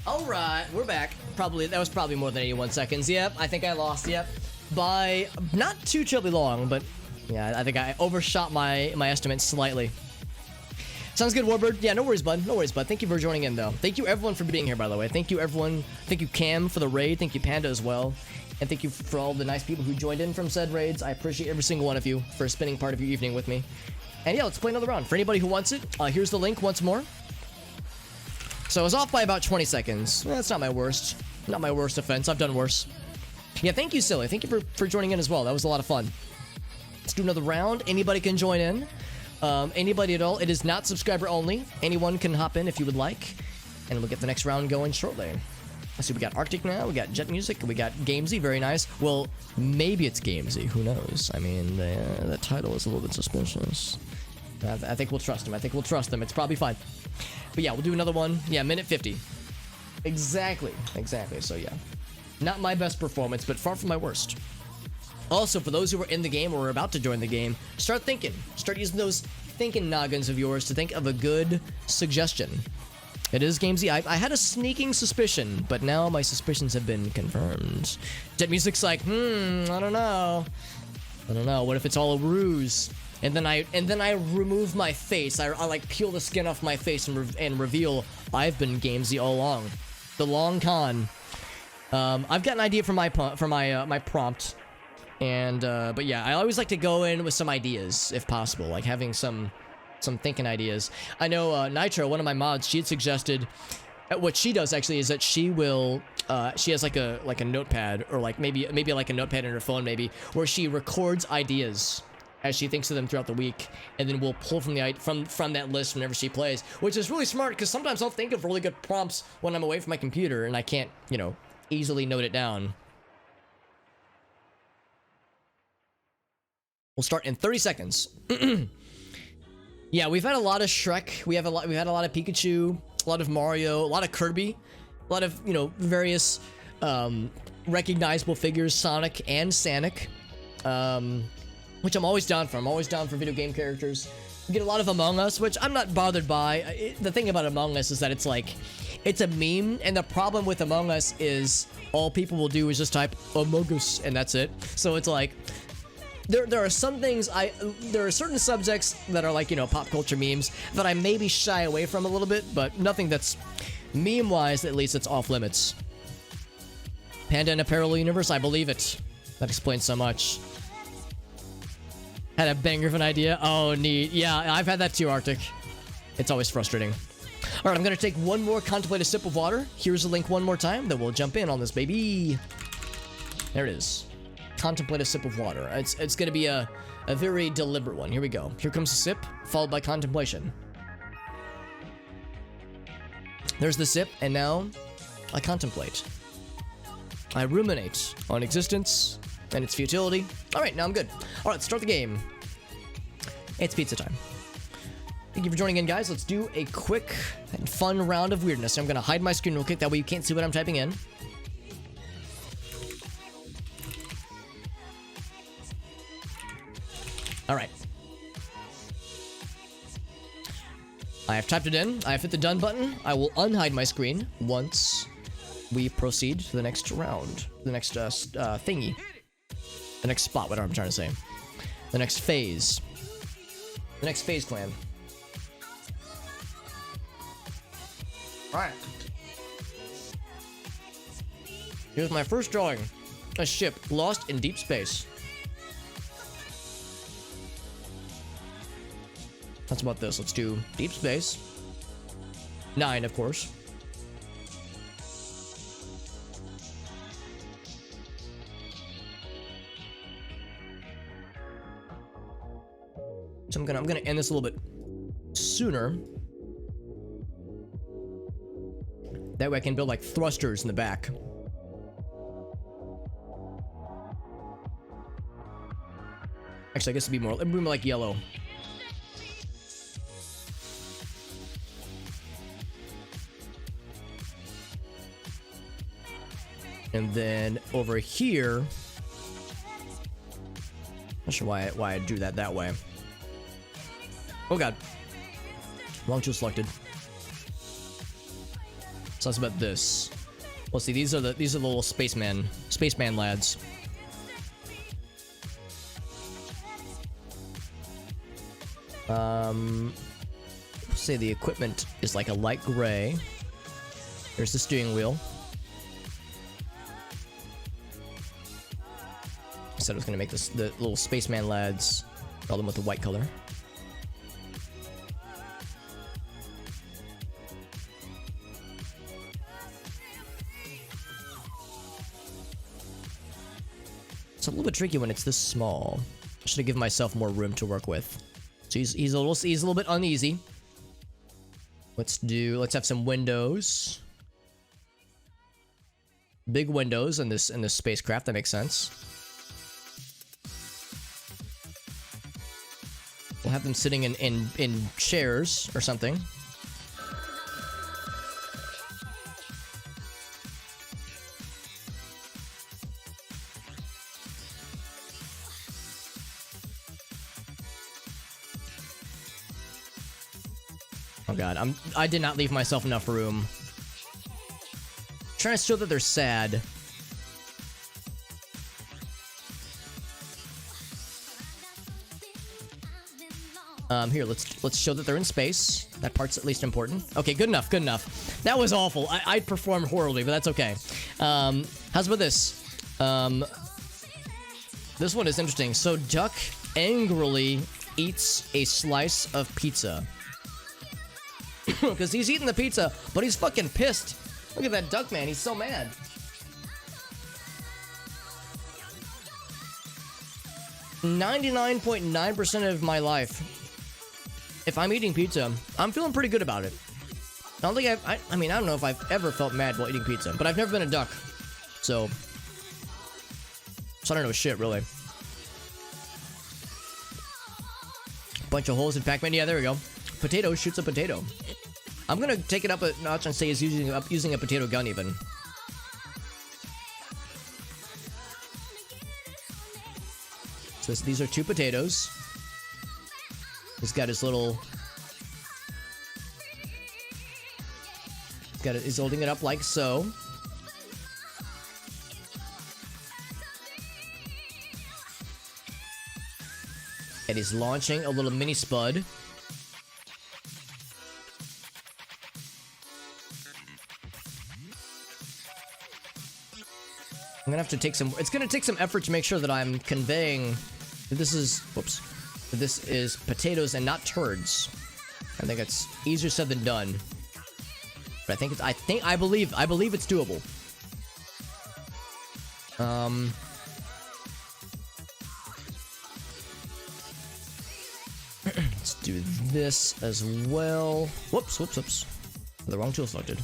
All right, we're back. That was probably more than 81 seconds. Yep, I think I lost. Yep, by not too terribly long, but yeah, I think I overshot my estimate slightly. Sounds good, Warbird. Yeah, no worries, bud. No worries, bud. Thank you for joining in, though. Thank you, everyone, for being here, by the way. Thank you, everyone. Thank you, Cam, for the raid. Thank you, Panda, as well. And thank you for all the nice people who joined in from said raids. I appreciate every single one of you for spending part of your evening with me. And yeah, let's play another round. For anybody who wants it, here's the link once more. So I was off by about 20 seconds. That's not my worst. Not my worst offense. I've done worse. Yeah, thank you, Silly. Thank you for joining in as well. That was a lot of fun. Let's do another round. Anybody can join in. Anybody at all. It is not subscriber only. Anyone can hop in if you would like. And we'll get the next round going shortly. Let's see, we got Arctic now. We got Jet Music. We got Gamesy. Very nice. Well, maybe it's Gamesy. Who knows? I mean, the title is a little bit suspicious. I think we'll trust him. I think we'll trust him. It's probably fine. But yeah, we'll do another one. Yeah, minute 50. Exactly. So yeah. Not my best performance, but far from my worst. Also, for those who are in the game or are about to join the game, start thinking. Start using those thinking noggins of yours to think of a good suggestion. It is Gamesy. I had a sneaking suspicion, but now my suspicions have been confirmed. Jet Music's like, I don't know. What if it's all a ruse? And then I remove my face. I like peel the skin off my face and reveal I've been Gamesy all along. The long con. I've got an idea for my prompt, and but yeah, I always like to go in with some ideas if possible, like having some thinking ideas. I know Nitro, one of my mods, she had suggested what she does actually is that she will she has like a notepad, or like maybe like a notepad in her phone, maybe, where she records ideas as she thinks of them throughout the week, and then we'll pull from that list whenever she plays, which is really smart because sometimes I'll think of really good prompts when I'm away from my computer and I can't, easily note it down. We'll start in 30 seconds. Yeah, we've had a lot of Shrek. We've had a lot of Pikachu, a lot of Mario, a lot of Kirby, a lot of various recognizable figures, Sonic and Sanic, which I'm always down for. I'm always down for video game characters. You get a lot of Among Us, which I'm not bothered by. The thing about Among Us is that it's like, it's a meme, and the problem with Among Us is all people will do is just type Among Us, and that's it. So it's like, there are some things there are certain subjects that are like, you know, pop culture memes that I maybe shy away from a little bit, but nothing that's meme-wise, at least, it's off limits. Panda in a parallel universe, I believe it. That explains so much. Had a banger of an idea. Oh, neat. Yeah, I've had that too, Arctic. It's always frustrating. All right, I'm gonna take one more contemplative sip of water. Here's the link one more time, then we'll jump in on this, baby. There it is. Contemplative sip of water. It's gonna be a very deliberate one. Here we go. Here comes the sip, followed by contemplation. There's the sip, and now I contemplate. I ruminate on existence and its futility. All right, now I'm good. All right, let's start the game. It's pizza time. Thank you for joining in, guys. Let's do a quick and fun round of weirdness. I'm gonna hide my screen real quick, that way you can't see what I'm typing in. All right. I have typed it in. I have hit the done button. I will unhide my screen once we proceed to the next round. The next thingy. The next spot, whatever I'm trying to say. The next phase. The next phase clan. Alright. Here's my first drawing. A ship lost in deep space. That's about this. Let's do deep space. 9, of course. So I'm gonna end this a little bit sooner. That way I can build like thrusters in the back. Actually, I guess it'd be more like yellow. And then over here, not sure why I drew that way. Oh god, wrong tool selected. So that's about this. Well, see, these are the little spaceman lads. Say the equipment is like a light gray. There's the steering wheel. I said I was gonna make this the little spaceman lads, draw them with the white color. It's a little bit tricky when it's this small. I should have given myself more room to work with. So he's a little bit uneasy. Let's have some windows. Big windows in this spacecraft, that makes sense. We'll have them sitting in chairs or something. Oh god, I did not leave myself enough room. Trying to show that they're sad. Here, let's show that they're in space. That part's at least important. Okay, good enough, good enough. That was awful. I performed horribly, but that's okay. How's about this? This one is interesting. So Duck angrily eats a slice of pizza. Because he's eating the pizza, but he's fucking pissed. Look at that duck, man. He's so mad. .9% of my life, if I'm eating pizza, I'm feeling pretty good about it. I don't think I mean, I don't know if I've ever felt mad while eating pizza, but I've never been a duck. So I don't know shit, really. Bunch of holes in Pac-Man. Yeah, there we go. Potato shoots a potato. I'm gonna take it up a notch and say he's using a potato gun even. So these are 2 potatoes. He's got his little... He's holding it up like so. And he's launching a little mini spud. I'm gonna have to take some... It's gonna take some effort to make sure that I'm conveying that this is... Whoops. That this is potatoes and not turds. I think it's easier said than done. But I believe it's doable. Let's do this as well. Whoops. The wrong tool selected.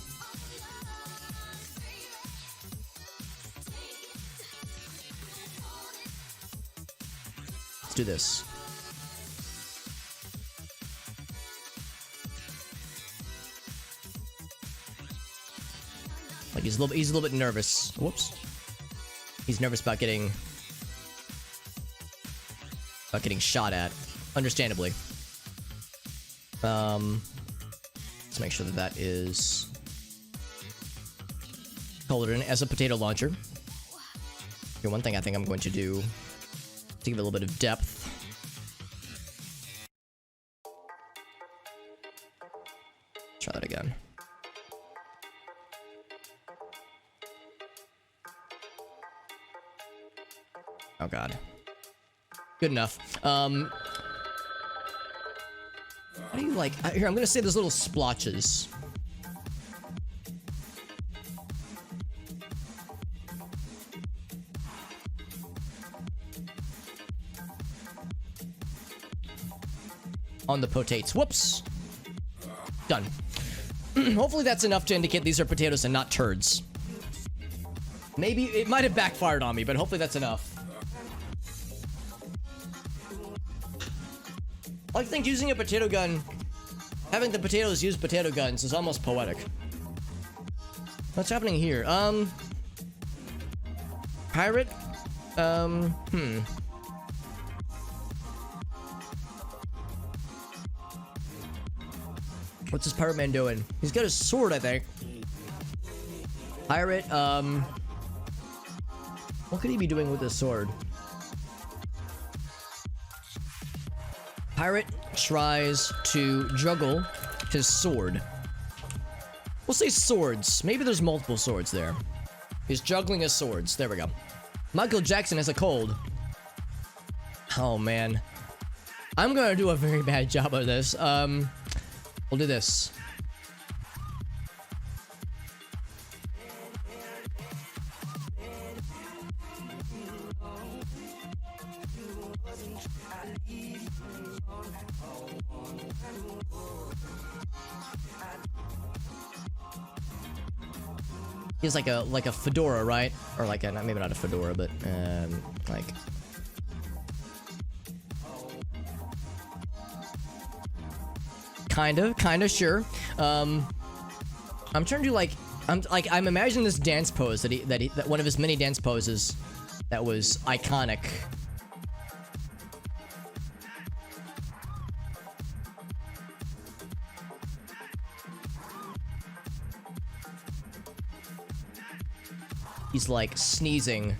Let's do this. Like he's a little bit nervous. Whoops. He's nervous about getting shot at. Understandably. Let's make sure that is colored in as a potato launcher. Here, one thing I think I'm going to do to give it a little bit of depth. Try that again. Oh god. Good enough. How do you like... Here, I'm gonna say there's little splotches. On the potates. Whoops! Done. Hopefully that's enough to indicate these are potatoes and not turds. Maybe it might have backfired on me, but hopefully that's enough. I think using a potato gun, having the potatoes use potato guns is almost poetic. What's happening here? Pirate? What's this pirate man doing? He's got his sword, I think. Pirate, what could he be doing with his sword? Pirate tries to juggle his sword. We'll say swords. Maybe there's multiple swords there. He's juggling his swords. There we go. Michael Jackson has a cold. Oh, man. I'm gonna do a very bad job of this. We'll do this. He has like a fedora, right? Or like a, maybe not a fedora, but like kinda sure. I'm trying to do like I'm imagining this dance pose that one of his many dance poses that was iconic. He's like sneezing.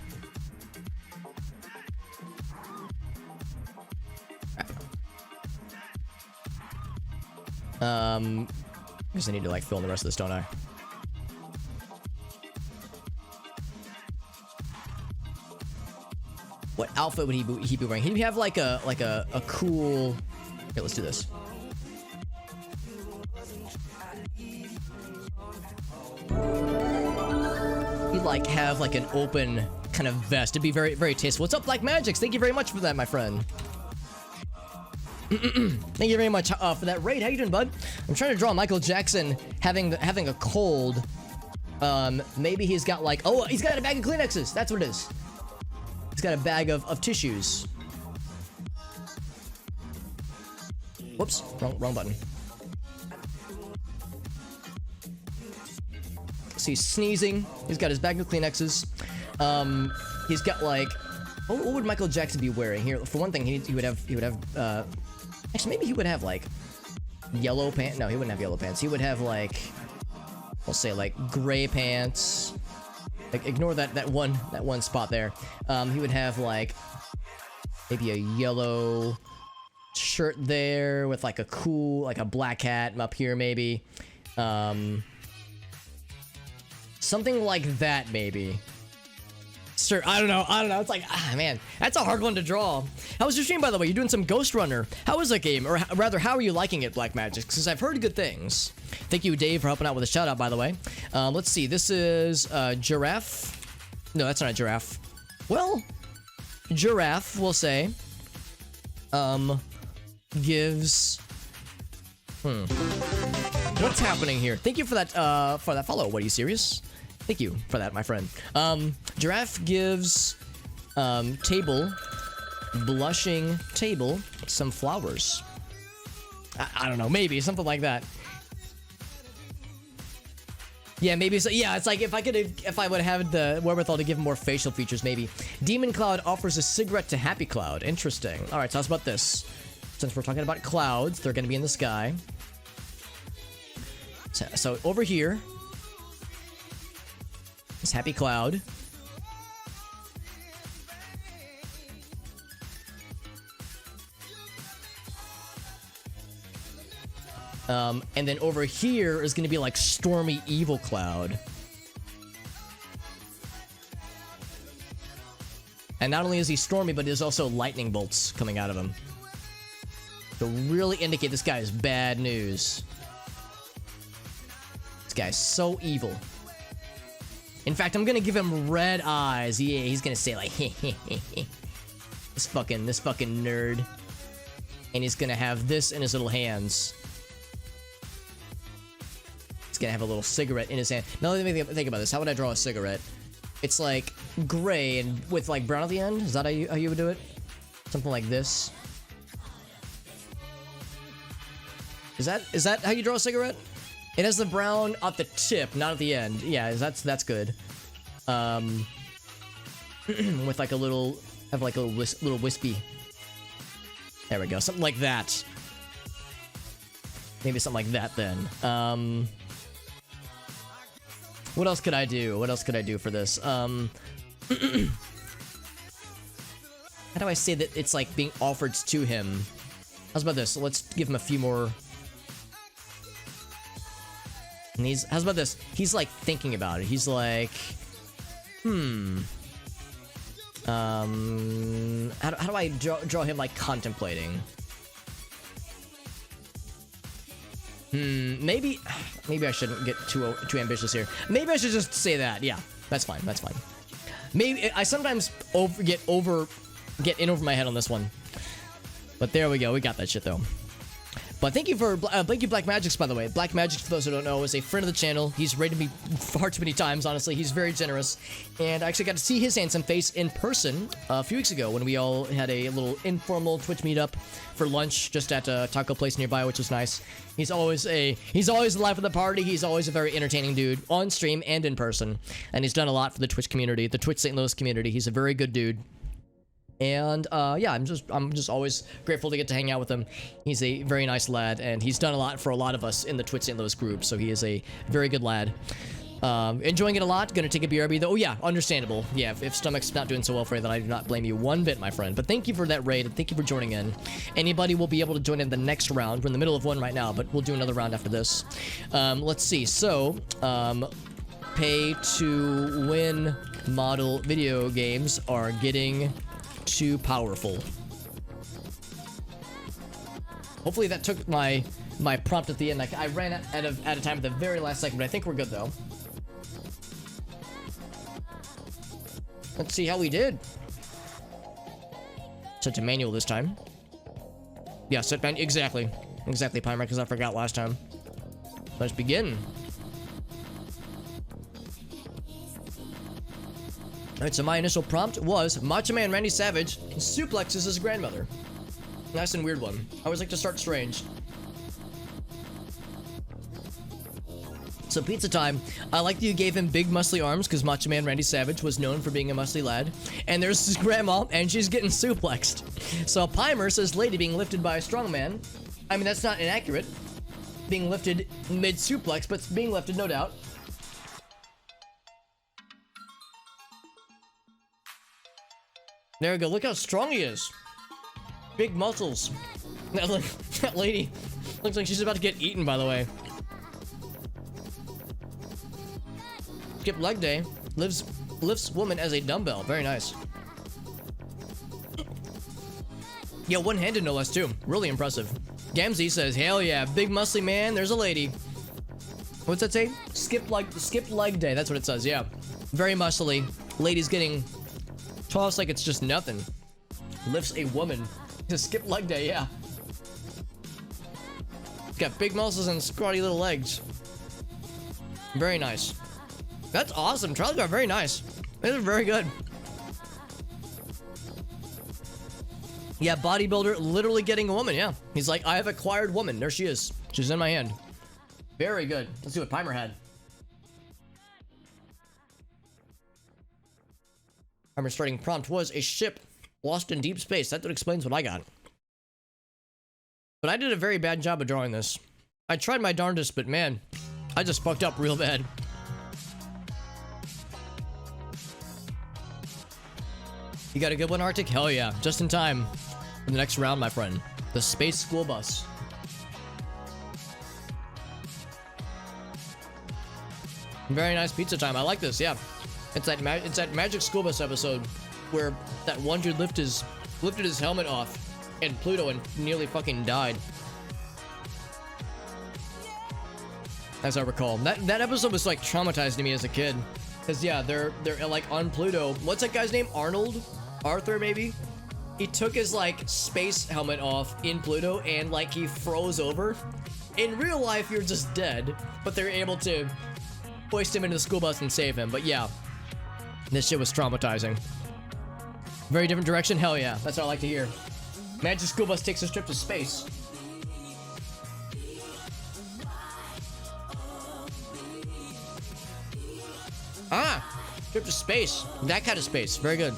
I guess I need to like fill in the rest of this, don't I? What outfit would he be wearing? He'd have like a cool... Okay, let's do this. He'd like have like an open kind of vest. It'd be very, very tasteful. What's up, Black Magics? Thank you very much for that, my friend. Thank you very much for that raid. How you doing, bud? I'm trying to draw Michael Jackson having a cold. Maybe he's got like... Oh, he's got a bag of Kleenexes. That's what it is. He's got a bag of tissues. Whoops. Wrong button. So he's sneezing. He's got his bag of Kleenexes. He's got like What would Michael Jackson be wearing here? For one thing, he would have actually maybe he would have like yellow pants. No, he wouldn't have yellow pants. He would have like, we'll say like gray pants. Like ignore that one spot there. He would have like maybe a yellow shirt there with like a cool, like a black hat up here maybe. Something like that maybe. Sure, I don't know. It's like, man, that's a hard one to draw. How was your stream, by the way? You're doing some Ghost Runner. How was that game? Or rather, how are you liking it, Black Magic? Because I've heard good things. Thank you, Dave, for helping out with a shout out, by the way. Let's see. This is Giraffe. No, that's not a giraffe. Well, Giraffe, we'll say, gives... What's happening here? Thank you for that follow. What, are you serious? Thank you for that, my friend. Giraffe gives Table, blushing Table, some flowers. I don't know, maybe something like that. Yeah, maybe so. Yeah, it's like if I would have the wherewithal to give him more facial features, maybe. Demon Cloud offers a cigarette to Happy Cloud. Interesting. All right, so how's about this? Since we're talking about clouds, they're gonna be in the sky. So over here is Happy Cloud. And then over here is going to be like Stormy Evil Cloud. And not only is he stormy, but there's also lightning bolts coming out of him. To really indicate this guy is bad news. This guy's so evil. In fact, I'm gonna give him red eyes. Yeah, he's gonna say like, this fucking nerd. And he's gonna have this in his little hands. He's gonna have a little cigarette in his hand. Now let me think about this. How would I draw a cigarette? It's like gray and with like brown at the end. Is that how you would do it? Something like this. Is that how you draw a cigarette? It has the brown at the tip, not at the end. Yeah, that's good. With like a little, have like a little wispy. There we go, something like that. Maybe something like that then. What else could I do? What else could I do for this? How do I say that it's like being offered to him? How's about this? Let's give him a few more. And how's about this? He's like thinking about it. He's like, how do I draw him like contemplating? Maybe I shouldn't get too ambitious here. Maybe I should just say that. Yeah, that's fine. That's fine. Maybe I sometimes get in over my head on this one. But there we go. We got that shit though. But thank you Black Magic's, by the way. Black Magic, for those who don't know, is a friend of the channel. He's rated me far too many times, honestly. He's very generous. And I actually got to see his handsome face in person a few weeks ago when we all had a little informal Twitch meetup for lunch just at a taco place nearby, which was nice. He's always the life of the party. He's always a very entertaining dude on stream and in person. And he's done a lot for the Twitch community, the Twitch St. Louis community. He's a very good dude. And yeah, I'm just always grateful to get to hang out with him. He's a very nice lad, and he's done a lot for a lot of us in the Twitch St. Louis group, so he is a very good lad. Enjoying it a lot. Gonna take a BRB though. Oh yeah, understandable. Yeah, if stomach's not doing so well for you, then I do not blame you one bit, my friend. But thank you for that raid, and thank you for joining in. Anybody will be able to join in the next round. We're in the middle of one right now, but we'll do another round after this. Let's see. So, pay to win model video games are getting too powerful. Hopefully that took my prompt at the end. I ran out of time at the very last second, but I think we're good though. Let's see how we did. Set to manual this time. Yeah, set manual. Exactly, Pimer, because I forgot last time. Let's begin. Alright, so my initial prompt was Macho Man Randy Savage suplexes his grandmother. Nice and weird one. I always like to start strange. So pizza time. I like that you gave him big muscly arms because Macho Man Randy Savage was known for being a muscly lad. And there's his grandma, and she's getting suplexed. So Pimer says lady being lifted by a strong man. I mean, that's not inaccurate. Being lifted mid-suplex, but being lifted, no doubt. There we go. Look how strong he is. Big muscles. That lady looks like she's about to get eaten, by the way. Skip leg day. Lifts woman as a dumbbell. Very nice. Yeah, one-handed no less too. Really impressive. Gamzee says, hell yeah, big muscly man, there's a lady. What's that say? Skip leg day. That's what it says, yeah. Very muscly. Lady's getting tossed like it's just nothing. Lifts a woman to skip leg day, yeah. Got big muscles and scrawny little legs. Very nice. That's awesome. Trials are very nice. These are very good. Yeah, bodybuilder literally getting a woman, yeah. He's like, I have acquired woman. There she is. She's in my hand. Very good. Let's see what Pimer had. Pimer's starting prompt was a ship lost in deep space. That explains what I got. But I did a very bad job of drawing this. I tried my darndest, but man, I just fucked up real bad. You got a good one, Arctic? Hell yeah. Just in time for the next round, my friend. The Space School Bus. Very nice pizza time. I like this, yeah. It's that Magic School Bus episode where that one dude lifted his helmet off in Pluto and nearly fucking died. As I recall. That episode was like traumatized to me as a kid. Cause yeah, they're like on Pluto. What's that guy's name? Arnold? Arthur, maybe? He took his like space helmet off in Pluto and like he froze over. In real life, you're just dead, but they're able to hoist him into the school bus and save him. But yeah, this shit was traumatizing. Very different direction? Hell yeah, that's what I like to hear. Magic School Bus takes a trip to space. Ah, trip to space. That kind of space. Very good.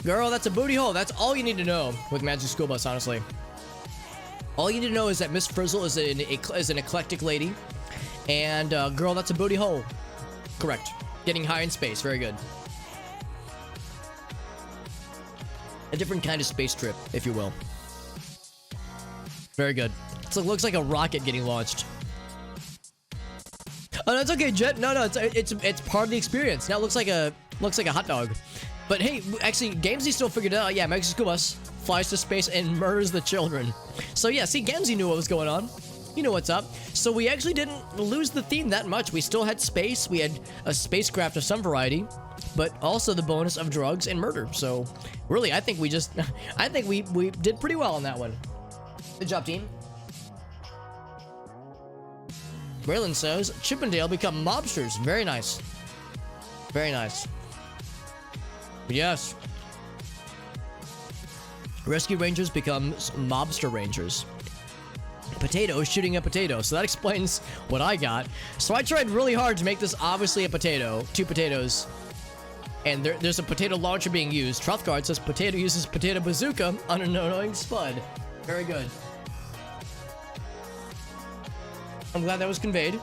Girl, that's a booty hole. That's all you need to know with Magic School Bus, honestly. All you need to know is that Miss Frizzle is an eclectic lady. And, girl, that's a booty hole. Correct. Getting high in space. Very good. A different kind of space trip, if you will. Very good. So it looks like a rocket getting launched. Oh, that's okay, Jet. No, it's part of the experience. Now it looks like a hot dog. But hey, actually, Gamzee still figured it out. Yeah, Magic School Bus flies to space and murders the children. So yeah, see, Gamzee knew what was going on. You know what's up. So we actually didn't lose the theme that much. We still had space. We had a spacecraft of some variety, but also the bonus of drugs and murder. So really, I think we did pretty well on that one. Good job, team. Braylon says, Chippendale become mobsters. Very nice. Very nice. Yes. Rescue Rangers becomes Mobster Rangers. Potato shooting a potato. So that explains what I got. So I tried really hard to make this obviously a potato. 2 potatoes. And there's a potato launcher being used. Truthguard says potato uses potato bazooka on an annoying spud. Very good. I'm glad that was conveyed.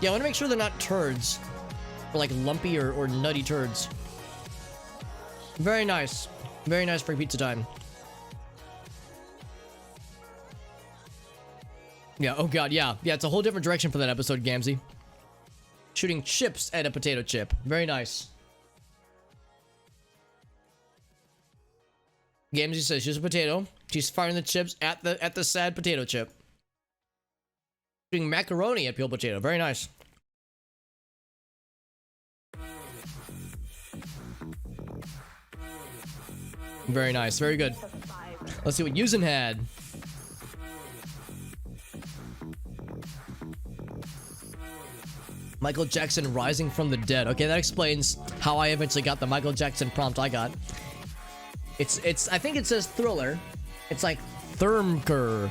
Yeah, I want to make sure they're not turds. Or like lumpy or nutty turds. Very nice. Very nice for pizza time. Yeah, oh god, yeah. Yeah, it's a whole different direction for that episode, Gamzee. Shooting chips at a potato chip. Very nice. Gamzee says she's a potato. She's firing the chips at the sad potato chip. Shooting macaroni at peeled potato. Very nice. Very nice. Very good. Let's see what Yuzen had. Michael Jackson rising from the dead. Okay, that explains how I eventually got the Michael Jackson prompt I got. I think it says thriller. It's like Thermker.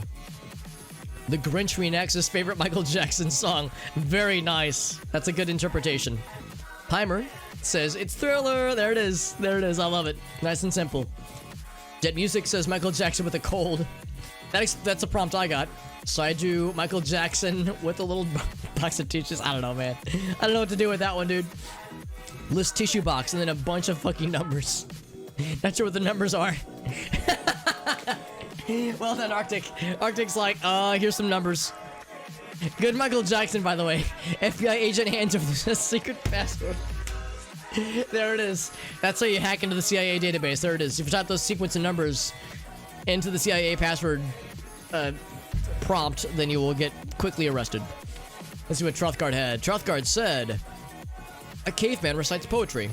The Grinch reenacts his favorite Michael Jackson song. Very nice. That's a good interpretation. Pimer says, it's Thriller. There it is. There it is. I love it. Nice and simple. Jet Music says Michael Jackson with a cold. That's a prompt I got. So I do Michael Jackson with a little box of tissues. I don't know, man. I don't know what to do with that one, dude. List tissue box and then a bunch of fucking numbers. Not sure what the numbers are. Well then, Arctic. Arctic's like, here's some numbers. Good Michael Jackson, by the way. FBI agent hands over the secret password. There it is. That's how you hack into the CIA database. There it is. If you type those sequence of numbers into the CIA password prompt, then you will get quickly arrested. Let's see what Trothgard had. Trothgard said, a caveman recites poetry.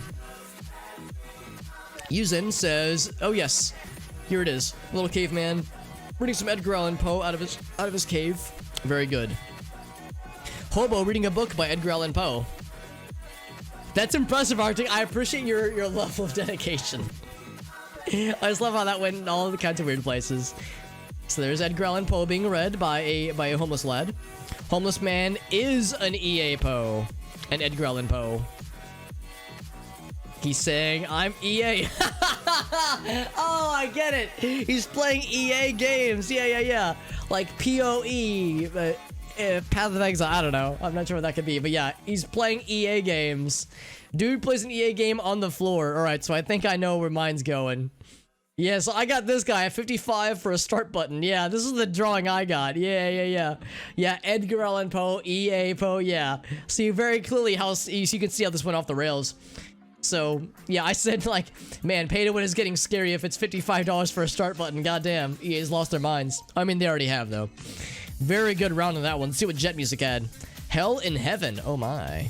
Yuzin says, oh yes, here it is. Little caveman reading some Edgar Allan Poe out of his cave. Very good. Hobo reading a book by Edgar Allan Poe. That's impressive, Arctic. I appreciate your level of dedication. I just love how that went in all the kinds of weird places. So there's Edgar Allan Poe being read by a homeless lad. Homeless man is an EA Poe. An Edgar Allan Poe. He's saying, I'm EA. Oh, I get it. He's playing EA games. Yeah. Like PoE, Path of Exile. I don't know. I'm not sure what that could be. But yeah, he's playing EA games. Dude plays an EA game on the floor. All right, so I think I know where mine's going. Yeah, so I got this guy at 55 for a start button. Yeah, this is the drawing I got. Yeah. Yeah, Edgar Allan Poe, EA Poe, yeah. See very clearly how, you can see how this went off the rails. So, yeah, I said, like, man, pay to win is getting scary if it's $55 for a start button. Goddamn, EA's lost their minds. I mean, they already have, though. Very good round on that one. Let's see what Jet Music had. Hell in Heaven. Oh, my.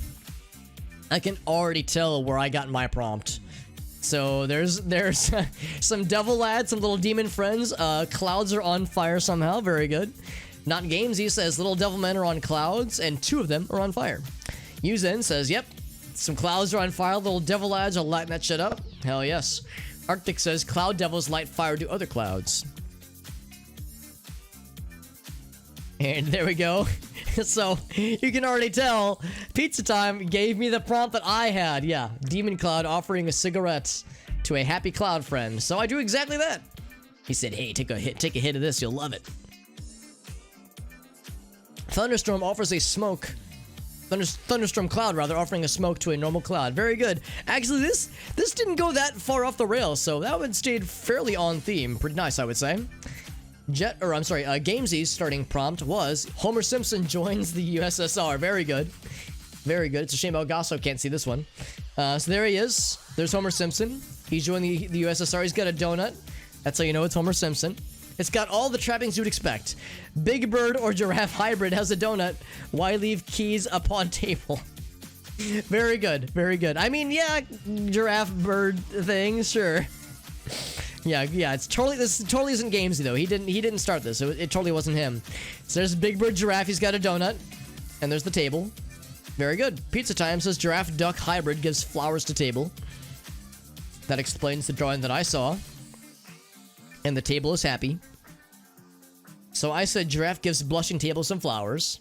I can already tell where I got my prompt. So, there's some devil lads, some little demon friends. Clouds are on fire somehow. Very good. Not Gamesy says little devil men are on clouds, and 2 of them are on fire. Yuzen says, yep. Some clouds are on fire. Little devil lads are lighting that shit up. Hell yes. Arctic says cloud devils light fire to other clouds. And there we go. So you can already tell Pizza Time gave me the prompt that I had. Yeah, Demon Cloud offering a cigarette to a happy cloud friend. So I do exactly that. He said, hey, take a hit of this, you'll love it. Thunderstorm offers a smoke. Thunderstorm Cloud, rather, offering a smoke to a normal cloud. Very good. Actually, this didn't go that far off the rails, so that one stayed fairly on theme. Pretty nice, I would say. Gamesy's starting prompt was Homer Simpson joins the USSR. Very good. Very good. It's a shame El Gasso can't see this one. So there he is. There's Homer Simpson. He's joined the USSR. He's got a donut. That's how you know it's Homer Simpson. It's got all the trappings you'd expect. Big bird or giraffe hybrid has a donut. Why leave keys upon table? Very good. Very good. I mean, yeah, giraffe bird thing, sure. Yeah, it's totally, this totally isn't Gamesy though. He didn't start this. It totally wasn't him. So there's Big Bird Giraffe, he's got a donut. And there's the table. Very good. Pizza Time says giraffe duck hybrid gives flowers to table. That explains the drawing that I saw. And the table is happy. So I said giraffe gives blushing table some flowers.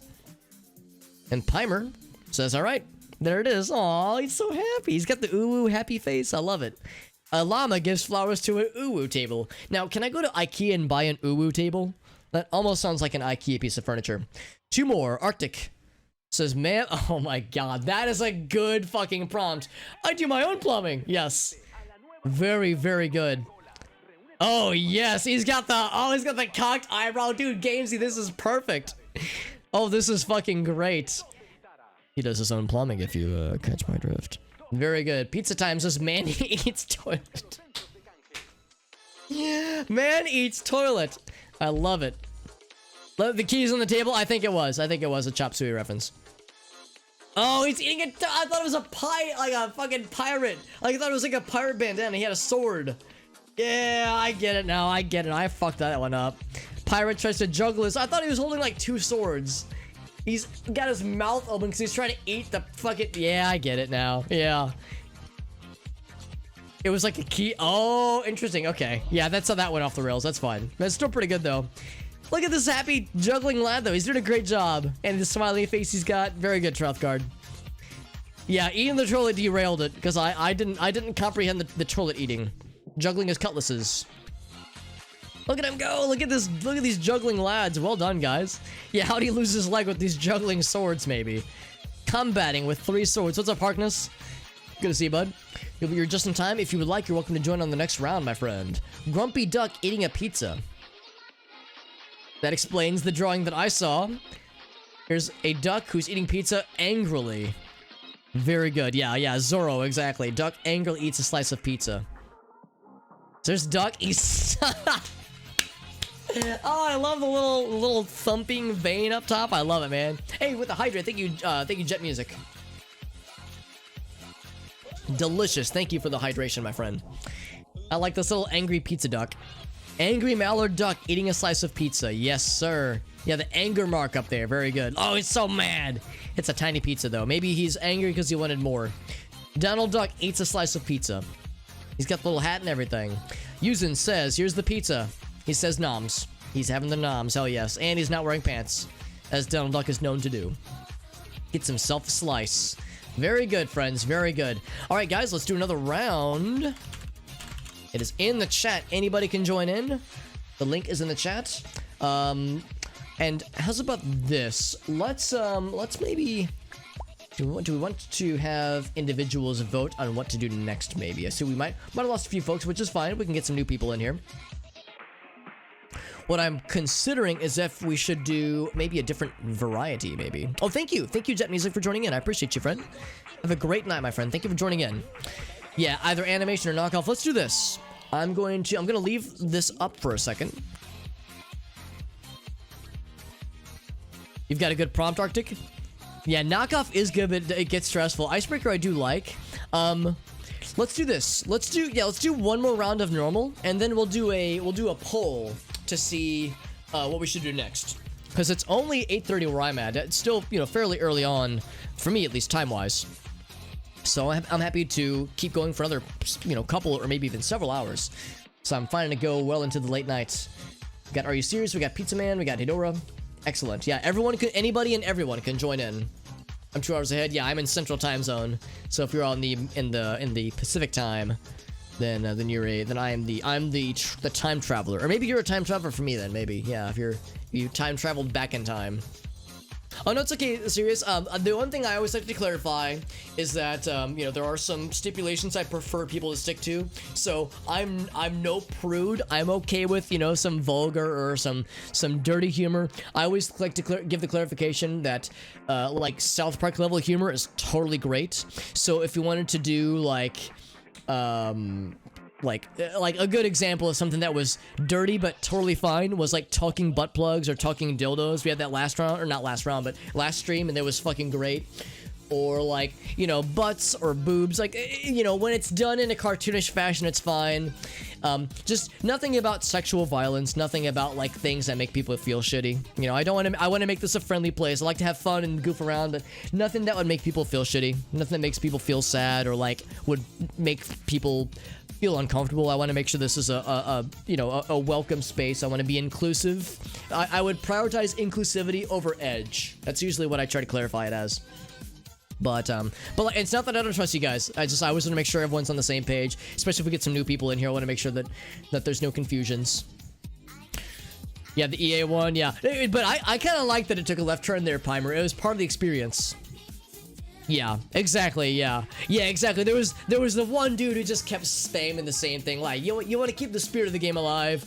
And Pimer says, alright, there it is. Aw, he's so happy. He's got the ooh happy face. I love it. A llama gives flowers to an uwu table. Now, can I go to IKEA and buy an uwu table? That almost sounds like an IKEA piece of furniture. 2 more. Arctic says, man, oh my god, that is a good fucking prompt. I do my own plumbing. Yes. Very, very good. Oh, yes. He's got the cocked eyebrow. Dude, Gamesy, this is perfect. Oh, this is fucking great. He does his own plumbing, if you catch my drift. Very good. Pizza Time says, man eats toilet. Man eats toilet. I love it. The keys on the table? I think it was a Chop Suey reference. Oh, he's eating it. I thought it was a like a fucking pirate. Like, I thought it was like a pirate bandana. He had a sword. Yeah, I get it now. I get it. I fucked that one up. Pirate tries to juggle his. I thought he was holding like 2 swords. He's got his mouth open because he's trying to eat the fucking. Yeah, I get it now. Yeah. It was like a key. Oh, interesting. Okay. Yeah, that's how that went off the rails. That's fine. That's still pretty good, though. Look at this happy juggling lad, though. He's doing a great job. And the smiley face he's got. Very good, Trouthguard. Yeah, eating the trollet derailed it because I didn't comprehend the trollet eating. Juggling his cutlasses. Look at him go! Look at this! Look at these juggling lads. Well done, guys. Yeah, how do you lose his leg with these juggling swords? Maybe combating with 3 swords. What's up, Harkness? Good to see you, bud. You're just in time. If you would like, you're welcome to join on the next round, my friend. Grumpy Duck eating a pizza. That explains the drawing that I saw. Here's a duck who's eating pizza angrily. Very good. Yeah, Zorro, exactly. Duck angrily eats a slice of pizza. There's Duck. He's... Oh, I love the little thumping vein up top. I love it, man. Hey, with the hydrate, thank you, Jet Music. Delicious. Thank you for the hydration, my friend. I like this little angry pizza duck. Angry mallard duck eating a slice of pizza. Yes, sir. Yeah, the anger mark up there. Very good. Oh, he's so mad. It's a tiny pizza, though. Maybe he's angry because he wanted more. Donald Duck eats a slice of pizza. He's got the little hat and everything. Yuzin says, here's the pizza. He says noms. He's having the noms, hell yes. And he's not wearing pants, as Donald Duck is known to do. Gets himself a slice. Very good, friends, very good. All right, guys, let's do another round. It is in the chat. Anybody can join in. The link is in the chat. And how's about this? Let's maybe... Do we want to have individuals vote on what to do next, maybe? So we might have lost a few folks, which is fine. We can get some new people in here. What I'm considering is if we should do maybe a different variety, maybe. Oh, thank you. Thank you, Jet Music, for joining in. I appreciate you, friend. Have a great night, my friend. Thank you for joining in. Yeah, either animation or knockoff. Let's do this. I'm gonna leave this up for a second. You've got a good prompt, Arctic? Yeah, knockoff is good, but it gets stressful. Icebreaker I do like. Let's do this. Let's do one more round of normal, and then we'll do a poll to see what we should do next. Because it's only 8:30 where I'm at. It's still, fairly early on, for me at least, time-wise. So I'm happy to keep going for another, couple or maybe even several hours. So I'm fine to go well into the late night. We got Are You Serious? We got Pizza Man. We got Hidora. Excellent. Yeah, anybody and everyone can join in. I'm 2 hours ahead. Yeah, I'm in Central Time Zone. So if you're in the Pacific Time, then I'm the time traveler. Or maybe you're a time traveler for me then. Maybe. Yeah, if you time traveled back in time. Oh no, it's okay, serious. The one thing I always like to clarify is that there are some stipulations I prefer people to stick to. So I'm no prude. I'm okay with some vulgar or some dirty humor. I always like to give the clarification that like South Park level humor is totally great. So if you wanted to do like a good example of something that was dirty but totally fine was like talking butt plugs or talking dildos. We had that last round, or not last round, but last stream, and it was fucking great. Or like, butts or boobs. Like, when it's done in a cartoonish fashion, it's fine. Just nothing about sexual violence, nothing about like things that make people feel shitty. I want to make this a friendly place. I like to have fun and goof around, but nothing that would make people feel shitty. Nothing that makes people feel sad or like would make people feel uncomfortable. I want to make sure this is a welcome space. I want to be inclusive. I would prioritize inclusivity over edge. That's usually what I try to clarify it as. But like, it's not that I don't trust you guys. I always want to make sure everyone's on the same page, especially if we get some new people in here. I want to make sure that there's no confusions. Yeah, the EA one, yeah. But I kind of like that it took a left turn there, Pimer. It was part of the experience. Yeah, exactly, yeah. Yeah, exactly. There was the one dude who just kept spamming the same thing. Like, you want to keep the spirit of the game alive.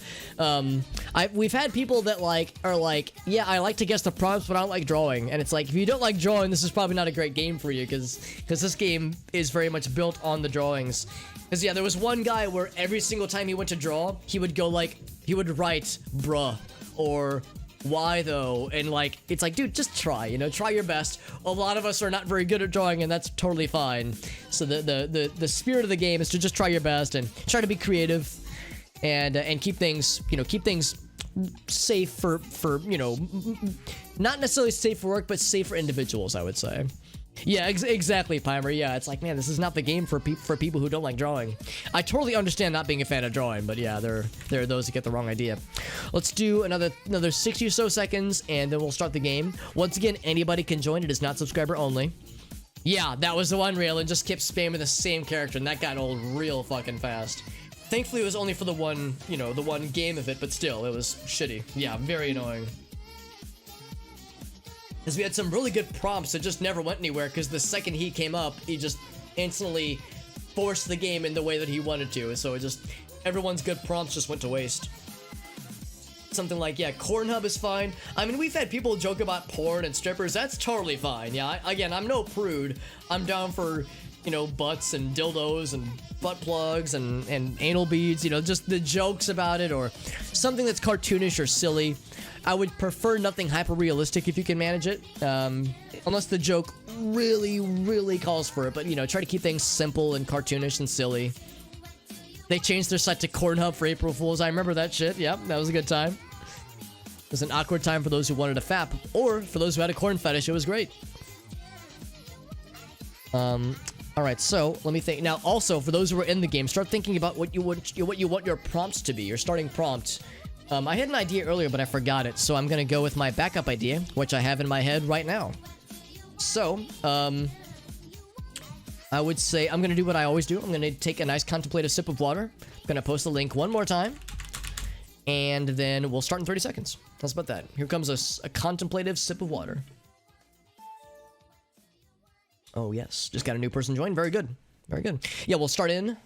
We've had people that are like, yeah, I like to guess the prompts, but I don't like drawing. And it's like, if you don't like drawing, this is probably not a great game for you, because this game is very much built on the drawings. Because, yeah, there was one guy where every single time he went to draw, he would write, bruh, or why though? And like, it's like, dude, just try, try your best. A lot of us are not very good at drawing, and that's totally fine. So the spirit of the game is to just try your best and try to be creative and keep things safe for you know, not necessarily safe for work, but safe for individuals, I would say. Yeah, exactly, Pimer. Yeah, it's like, man, this is not the game for people who don't like drawing. I totally understand not being a fan of drawing, but yeah, there are those who get the wrong idea. Let's do another 60 or so seconds, and then we'll start the game. Once again, anybody can join. It is not subscriber only. Yeah, that was the one reel, and just kept spamming the same character, and that got old real fucking fast. Thankfully, it was only for the one, you know, the one game of it, but still, it was shitty. Yeah, very annoying. Because we had some really good prompts that just never went anywhere, because the second he came up, he just instantly forced the game in the way that he wanted to, so it just, everyone's good prompts just went to waste. Something like, yeah, Cornhub is fine. I mean, we've had people joke about porn and strippers, that's totally fine. Yeah, again, I'm no prude. I'm down for, you know, butts and dildos and butt plugs and anal beads, you know, just the jokes about it, or something that's cartoonish or silly. I would prefer nothing hyper-realistic if you can manage it, unless the joke really calls for it, but, you know, try to keep things simple and cartoonish and silly. They changed their site to Cornhub for April Fools. I remember that shit. Yep, that was a good time. It was an awkward time for those who wanted a fap, or for those who had a corn fetish. It was great. Alright, so let me think. Now, also, for those who are in the game, start thinking about what you want your prompts to be, your starting prompt. I had an idea earlier, but I forgot it, so I'm gonna go with my backup idea, which I have in my head right now. So, I would say I'm gonna do what I always do. I'm gonna take a nice contemplative sip of water. I'm gonna post the link one more time, and then we'll start in 30 seconds. How's about that? Here comes a contemplative sip of water. Oh, yes. Just got a new person join. Very good. Very good. Yeah, we'll start in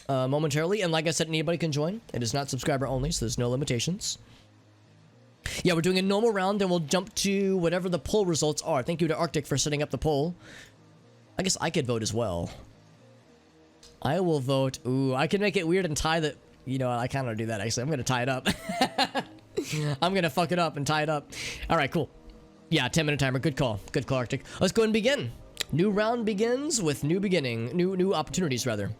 momentarily. And like I said, anybody can join. It is not subscriber only, so there's no limitations. Yeah, we're doing a normal round, then we'll jump to whatever the poll results are. Thank you to Arctic for setting up the poll. I guess I could vote as well. I will vote. Ooh, I can make it weird and tie the... You know, I kind of do that, actually. I'm going to tie it up. I'm going to fuck it up and tie it up. All right, cool. Yeah, 10-minute timer. Good call. Good call, Arctic. Let's go and begin. New round begins with new beginning. New opportunities, rather.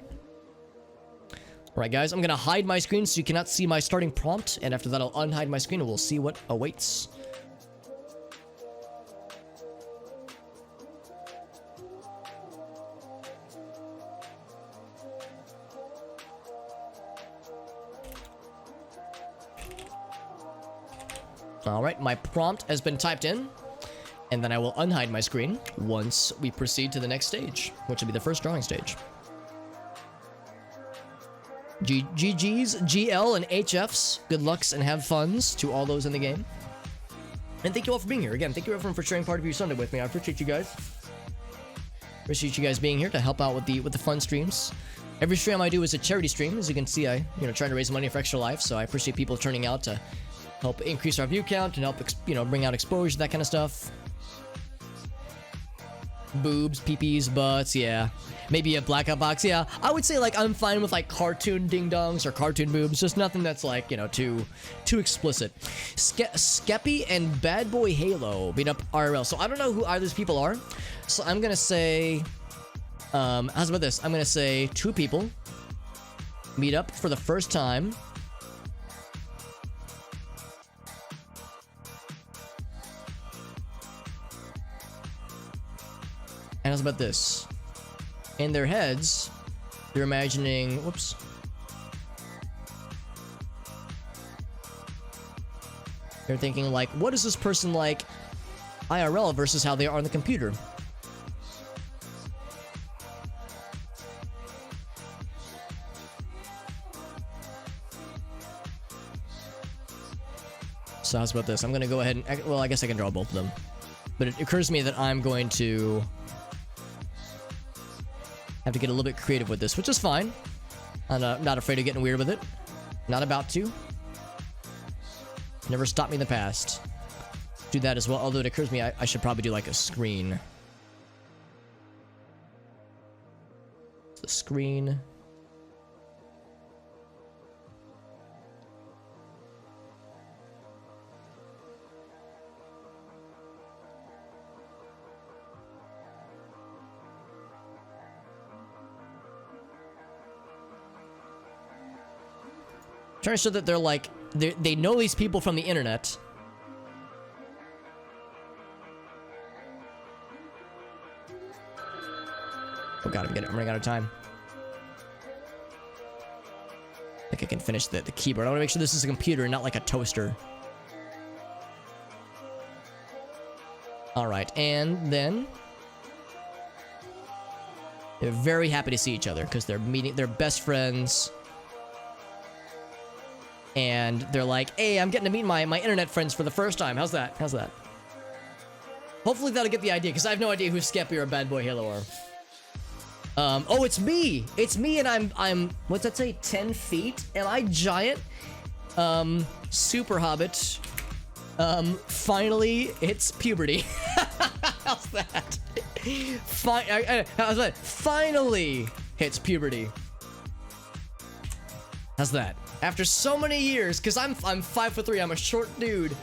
Alright, guys. I'm going to hide my screen so you cannot see my starting prompt. And after that, I'll unhide my screen and we'll see what awaits. Alright, my prompt has been typed in. And then I will unhide my screen once we proceed to the next stage, which will be the first drawing stage. GG's, GL, and HFs, good lucks and have funs to all those in the game. And thank you all for being here. Again, thank you everyone for sharing part of your Sunday with me. I appreciate you guys. Appreciate you guys being here to help out with the fun streams. Every stream I do is a charity stream. As you can see, I trying to raise money for Extra Life, so I appreciate people turning out to help increase our view count and help bring out exposure, that kind of stuff. Boobs, peepees, butts, yeah. Maybe a blackout box, yeah. I would say, like, I'm fine with, like, cartoon ding-dongs or cartoon boobs. Just nothing that's, like, too explicit. Skeppy and Bad Boy Halo beat up RL. So I don't know who either of these people are. So I'm gonna say... how's about this? I'm gonna say 2 people meet up for the first time. And how's about this? In their heads, they're imagining... Whoops. They're thinking, like, what is this person like IRL versus how they are on the computer? So how's about this? I'm going to go ahead and... Well, I guess I can draw both of them. But it occurs to me that I'm going to... have to get a little bit creative with this, which is fine. I'm not afraid of getting weird with it. Not about to. Never stopped me in the past. Do that as well, although it occurs to me I should probably do like a screen. It's a screen. Trying to show that they're like they know these people from the internet. Oh god, I'm running out of time. I think I can finish the keyboard. I want to make sure this is a computer and not like a toaster. Alright, and then they're very happy to see each other because they're best friends. And they're like, hey, I'm getting to meet my internet friends for the first time. How's that? How's that? Hopefully that'll get the idea, because I have no idea who Skeppy or Bad Boy Halo are. Oh, it's me! It's me, and I'm what's that say? 10 feet? Am I giant? Super Hobbit. Finally hits puberty. How's that? How's that? Finally hits puberty. How's that? After so many years, because I'm 5'3", I'm a short dude.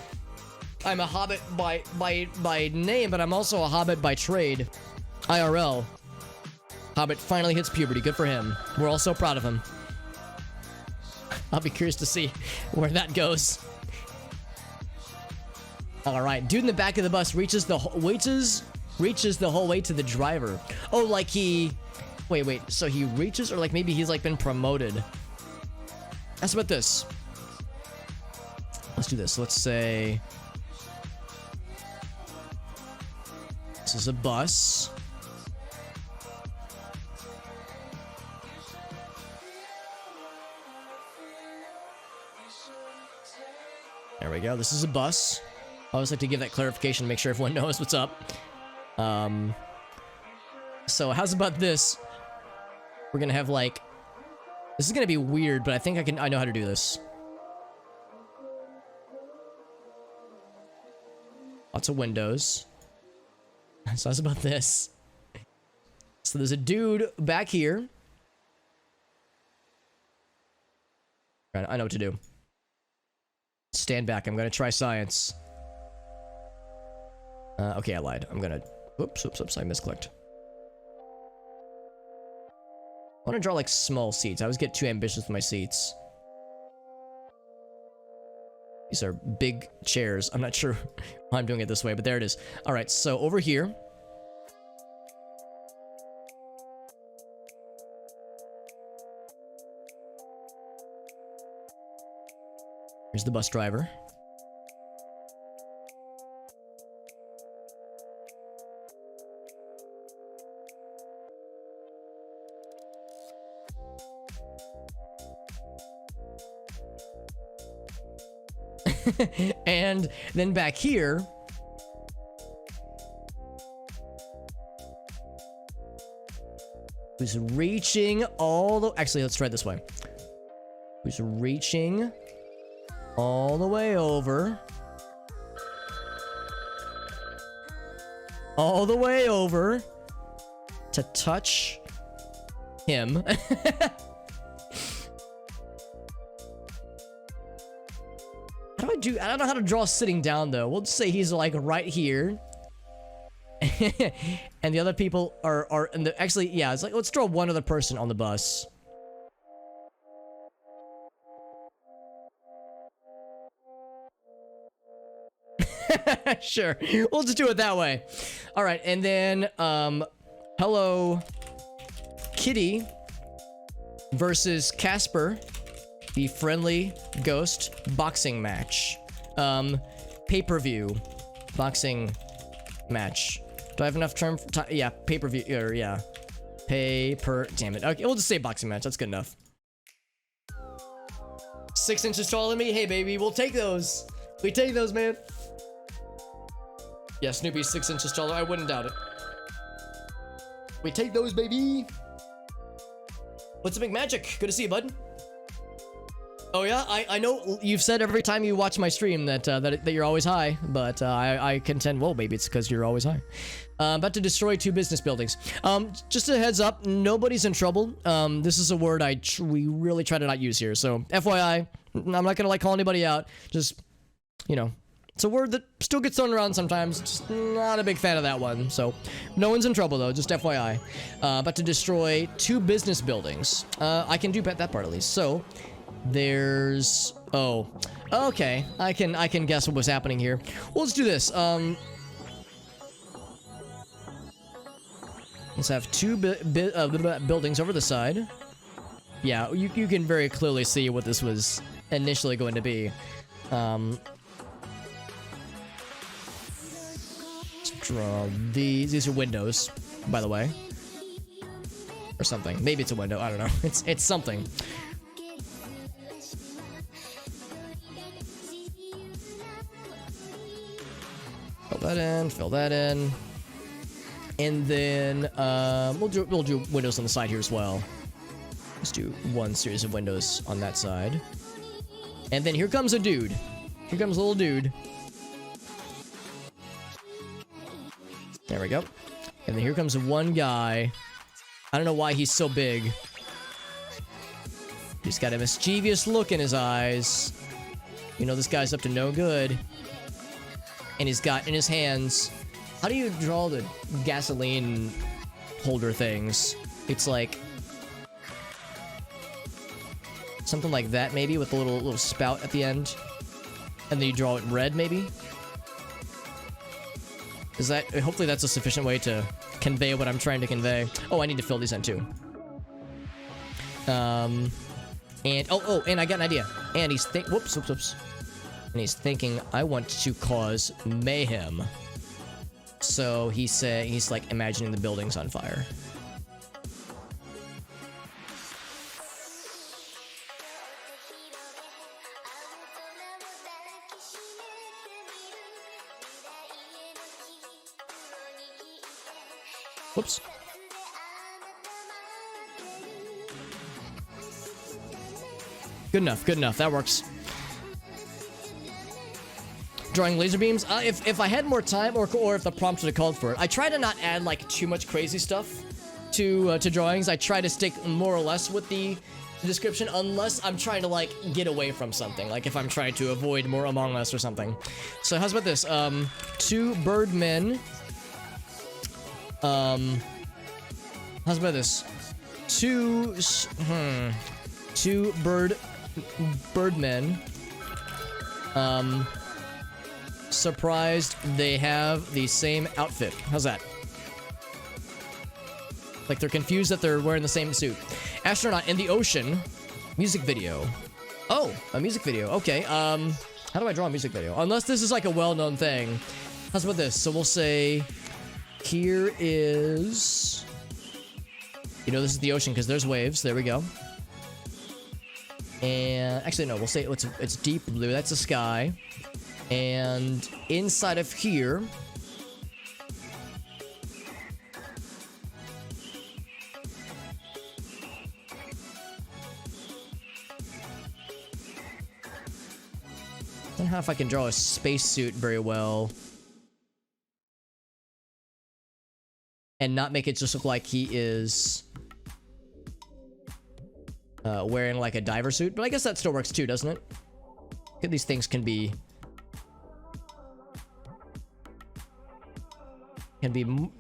I'm a hobbit by name, but I'm also a hobbit by trade. IRL. Hobbit finally hits puberty. Good for him. We're all so proud of him. I'll be curious to see where that goes. All right, dude in the back of the bus reaches the whole way to the driver. Oh, like he... Wait. So he reaches, or like maybe he's like been promoted. That's about this. Let's do this. Let's say this is a bus. There we go. This is a bus. I always like to give that clarification to make sure everyone knows what's up. So how's about this? We're gonna have like... This is gonna be weird, but I think I know how to do this. Lots of windows. So how's about this? So there's a dude back here. I know what to do. Stand back. I'm gonna try science. Okay, I lied. I'm gonna... Oops, I misclicked. I want to draw like small seats. I always get too ambitious with my seats. These are big chairs. I'm not sure why I'm doing it this way, but there it is. All right, so over here. Here's the bus driver. And then back here, who's reaching all the... Actually, let's try it this way. Who's reaching all the way over. All the way over to touch him. I don't know how to draw sitting down though. We'll just say he's like right here. And the other people are in the... Actually, yeah, it's like, let's draw one other person on the bus. Sure, we'll just do it that way. All right, and then Hello Kitty versus Casper, the friendly ghost boxing match. Pay-per-view boxing match. Do I have enough term? Yeah, pay-per-view, or yeah, damn it. Okay, we'll just say boxing match. That's good enough. 6 inches taller than me. Hey, baby, we'll take those. We take those, man. Yeah, Snoopy's 6 inches taller. I wouldn't doubt it. We take those, baby. What's a big magic? Good to see you, bud. Oh yeah, I know you've said every time you watch my stream that that you're always high, but I contend, well, maybe it's because you're always high. About to destroy 2 business buildings. Just a heads up, nobody's in trouble. This is a word we really try to not use here. So FYI, I'm not gonna like call anybody out. Just, you know, it's a word that still gets thrown around sometimes. Just not a big fan of that one. So no one's in trouble though. Just FYI. About to destroy 2 business buildings. I can do that part at least. So. There's... Oh. Okay, I can guess what was happening here. Well, let's do this. Let's have two buildings over the side. Yeah, you can very clearly see what this was initially going to be. Let's draw these. These are windows, by the way, or something. Maybe it's a window. I don't know. It's something. Fill that in. Fill that in. And then we'll do windows on the side here as well. Let's do one series of windows on that side. And then here comes a dude. Here comes a little dude. There we go. And then here comes one guy. I don't know why he's so big. He's got a mischievous look in his eyes. You know this guy's up to no good. And he's got in his hands... How do you draw the gasoline holder things? It's like... something like that, maybe, with a little spout at the end. And then you draw it in red, maybe? Is that... hopefully that's a sufficient way to convey what I'm trying to convey. Oh, I need to fill these in, too. And... Oh, and I got an idea. And he's whoops. And he's thinking, I want to cause mayhem. So he's like imagining the buildings on fire. Whoops. Good enough. That works. Drawing laser beams? If I had more time, or if the prompt would have called for it. I try to not add, like, too much crazy stuff to drawings. I try to stick more or less with the description, unless I'm trying to, like, get away from something. Like, if I'm trying to avoid more Among Us or something. So, how's about this? 2 birdmen. How's about this? 2 birdmen. Surprised they have the same outfit. How's that? Like they're confused that they're wearing the same suit. Astronaut in the ocean. Music video. Oh, a music video. Okay, how do I draw a music video? Unless this is like a well-known thing. How's about this? So we'll say... here is... you know, this is the ocean because there's waves. There we go. And... actually, no. We'll say it's deep blue. That's the sky. And inside of here... I don't know if I can draw a spacesuit very well. And not make it just look like he is... wearing like a diver suit. But I guess that still works too, doesn't it? These things can be...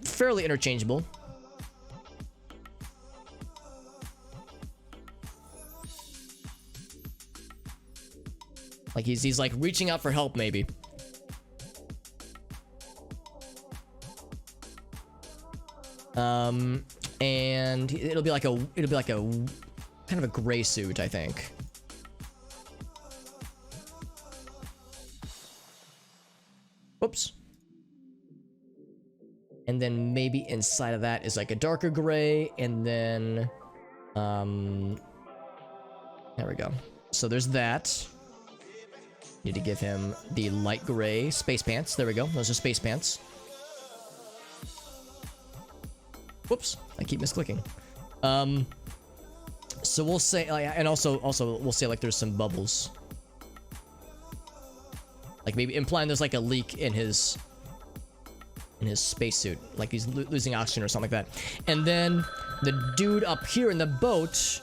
fairly interchangeable. Like he's like reaching out for help, maybe. And it'll be like a kind of a gray suit, I think. Whoops. And then maybe inside of that is like a darker gray, and then there we go. So there's that. Need to give him the light gray space pants. There we go. Those are space pants. Whoops, I keep misclicking. So we'll say, and also we'll say like there's some bubbles. Like maybe implying there's like a leak in his spacesuit, like he's losing oxygen or something like that. And then the dude up here in the boat,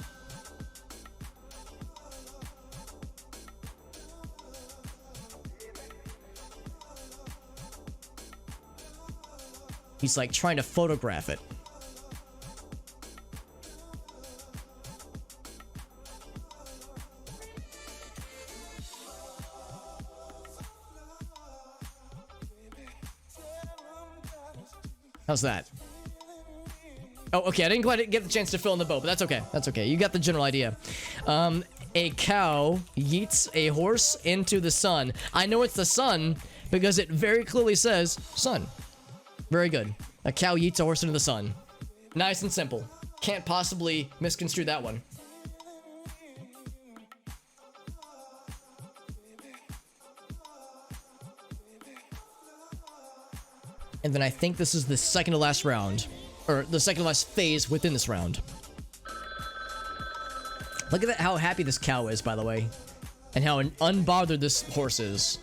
he's like trying to photograph it. How's that? Oh, okay. I didn't quite get the chance to fill in the boat, but that's okay. That's okay. You got the general idea. A cow yeets a horse into the sun. I know it's the sun because it very clearly says sun. Very good. A cow yeets a horse into the sun. Nice and simple. Can't possibly misconstrue that one. And then I think this is the second to last round. Or the second to last phase within this round. Look at that, how happy this cow is, by the way. And how unbothered this horse is.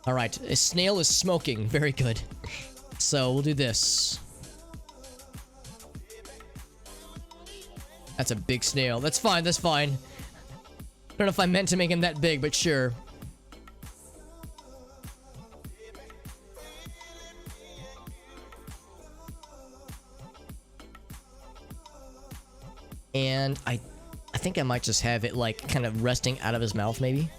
Alright, a snail is smoking. Very good. So we'll do this. That's a big snail. That's fine, that's fine. I don't know if I meant to make him that big, but sure. And I think I might just have it like kind of resting out of his mouth, maybe.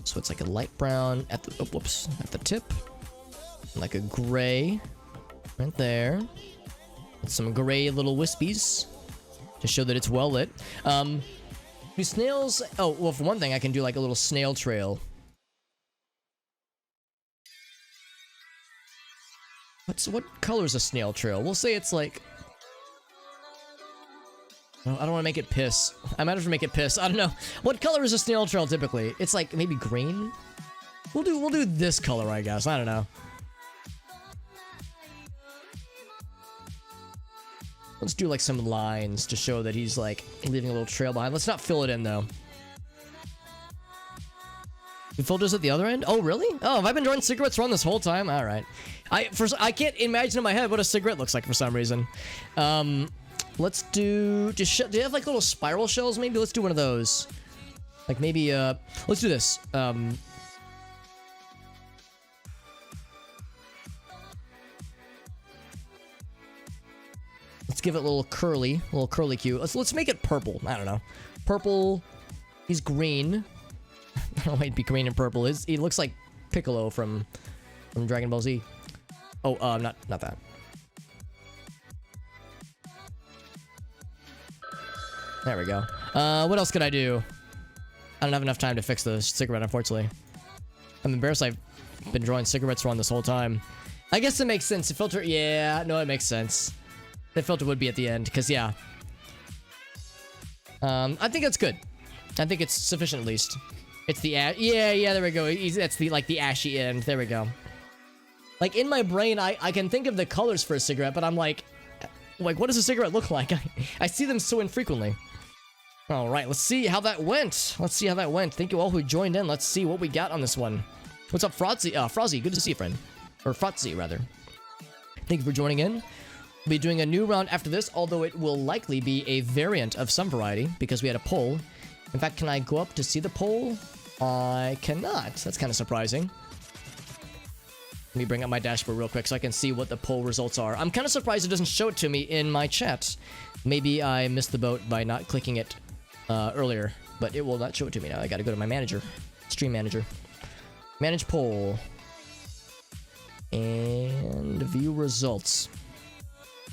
So it's like a light brown at the at the tip, like a gray right there, with some gray little wispies to show that it's well lit. Do snails? Oh, well, for one thing, I can do like a little snail trail. What color is a snail trail? We'll say it's like... Oh, I don't want to make it piss. I might have to make it piss. I don't know. What color is a snail trail typically? It's like maybe green? We'll do this color, I guess. I don't know. Let's do like some lines to show that he's like leaving a little trail behind. Let's not fill it in though. The filter's at the other end? Oh, really? Oh, have I been drawing cigarettes wrong this whole time? All right. I can't imagine in my head what a cigarette looks like for some reason. Let's do... do you have like little spiral shells maybe? Let's do one of those. Like maybe, let's do this. Let's give it a little curly cue. Let's make it purple. I don't know. Purple. He's green. I don't know why he'd be green and purple. He looks like Piccolo from Dragon Ball Z. Oh, not that. There we go. What else could I do? I don't have enough time to fix the cigarette, unfortunately. I'm embarrassed I've been drawing cigarettes wrong this whole time. I guess it makes sense. The filter, yeah, no, it makes sense. The filter would be at the end, because, yeah. I think that's good. I think it's sufficient, at least. It's the yeah, there we go. That's the, like, the ashy end. There we go. Like, in my brain, I can think of the colors for a cigarette, but I'm like, what does a cigarette look like? I see them so infrequently. All right, let's see how that went. Thank you all who joined in. Let's see what we got on this one. What's up, Frozzy? Frozzy, good to see you, friend. Or Frotzy, rather. Thank you for joining in. We'll be doing a new round after this, although it will likely be a variant of some variety, because we had a poll. In fact, can I go up to see the poll? I cannot. That's kind of surprising. Let me bring up my dashboard real quick so I can see what the poll results are. I'm kind of surprised it doesn't show it to me in my chat. Maybe I missed the boat by not clicking it earlier, but it will not show it to me now. I gotta go to my manager. Stream manager. Manage poll. And view results.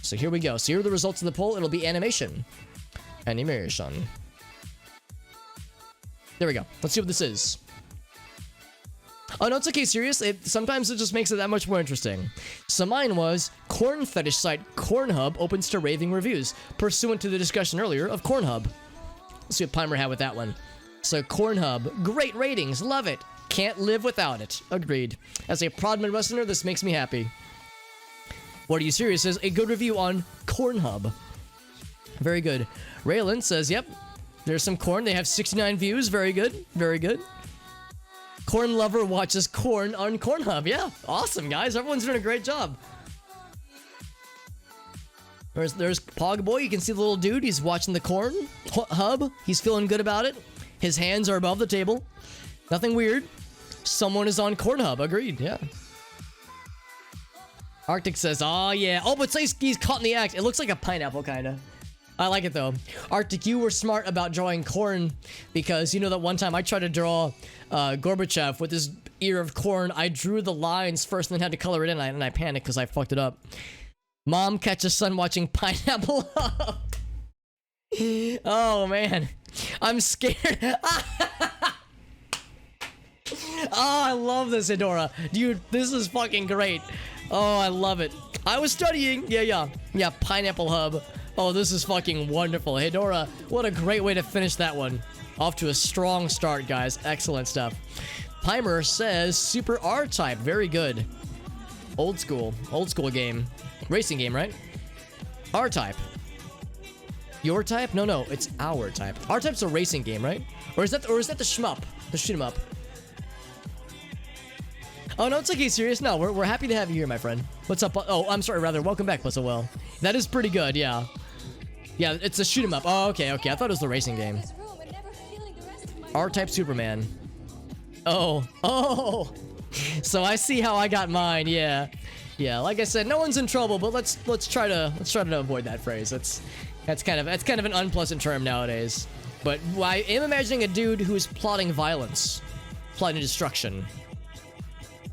So here we go. So here are the results of the poll. It'll be animation. Animation. There we go. Let's see what this is. Oh, no, it's okay, serious. Sometimes it just makes it that much more interesting. So mine was, corn fetish site Cornhub opens to raving reviews, pursuant to the discussion earlier of Cornhub. Let's see what Pimer had with that one. So Cornhub, great ratings, love it. Can't live without it. Agreed. As a proud Midwesterner, this makes me happy. What Are You Serious says, a good review on Cornhub. Very good. Raylan says, yep, there's some corn. They have 69 views. Very good. Very good. Corn Lover watches corn on Cornhub. Yeah, awesome, guys. Everyone's doing a great job. There's Pogboy. You can see the little dude. He's watching the corn hub. He's feeling good about it. His hands are above the table. Nothing weird. Someone is on Cornhub. Agreed. Yeah. Arctic says, oh, yeah. Oh, but he's caught in the act. It looks like a pineapple, kind of. I like it though. Arctic, you were smart about drawing corn because you know that one time I tried to draw Gorbachev with his ear of corn. I drew the lines first and then had to color it in, and I panicked because I fucked it up. Mom catches son watching Pineapple Hub. Oh man, I'm scared. Oh, I love this, Hedora. Dude, this is fucking great. Oh, I love it. I was studying. Yeah, Pineapple Hub. Oh, this is fucking wonderful. Hedora, what a great way to finish that one. Off to a strong start, guys. Excellent stuff. Pimer says Super R-Type. Very good. Old school game. Racing game, right? R-Type. Your type? No, it's our type. R-Type's a racing game, right? Or is that the shmup? The shoot 'em up. Oh, no, it's okay, serious. No, we're happy to have you here, my friend. What's up? Oh, I'm sorry, rather. Welcome back, Well. That is pretty good, yeah. Yeah, it's a shoot 'em up. Oh, okay. I thought it was the racing game. R-Type Superman. Oh. So I see how I got mine, yeah. Yeah, like I said, no one's in trouble, but let's try to avoid that phrase. That's kind of an unpleasant term nowadays. But I am imagining a dude who's plotting violence, plotting destruction.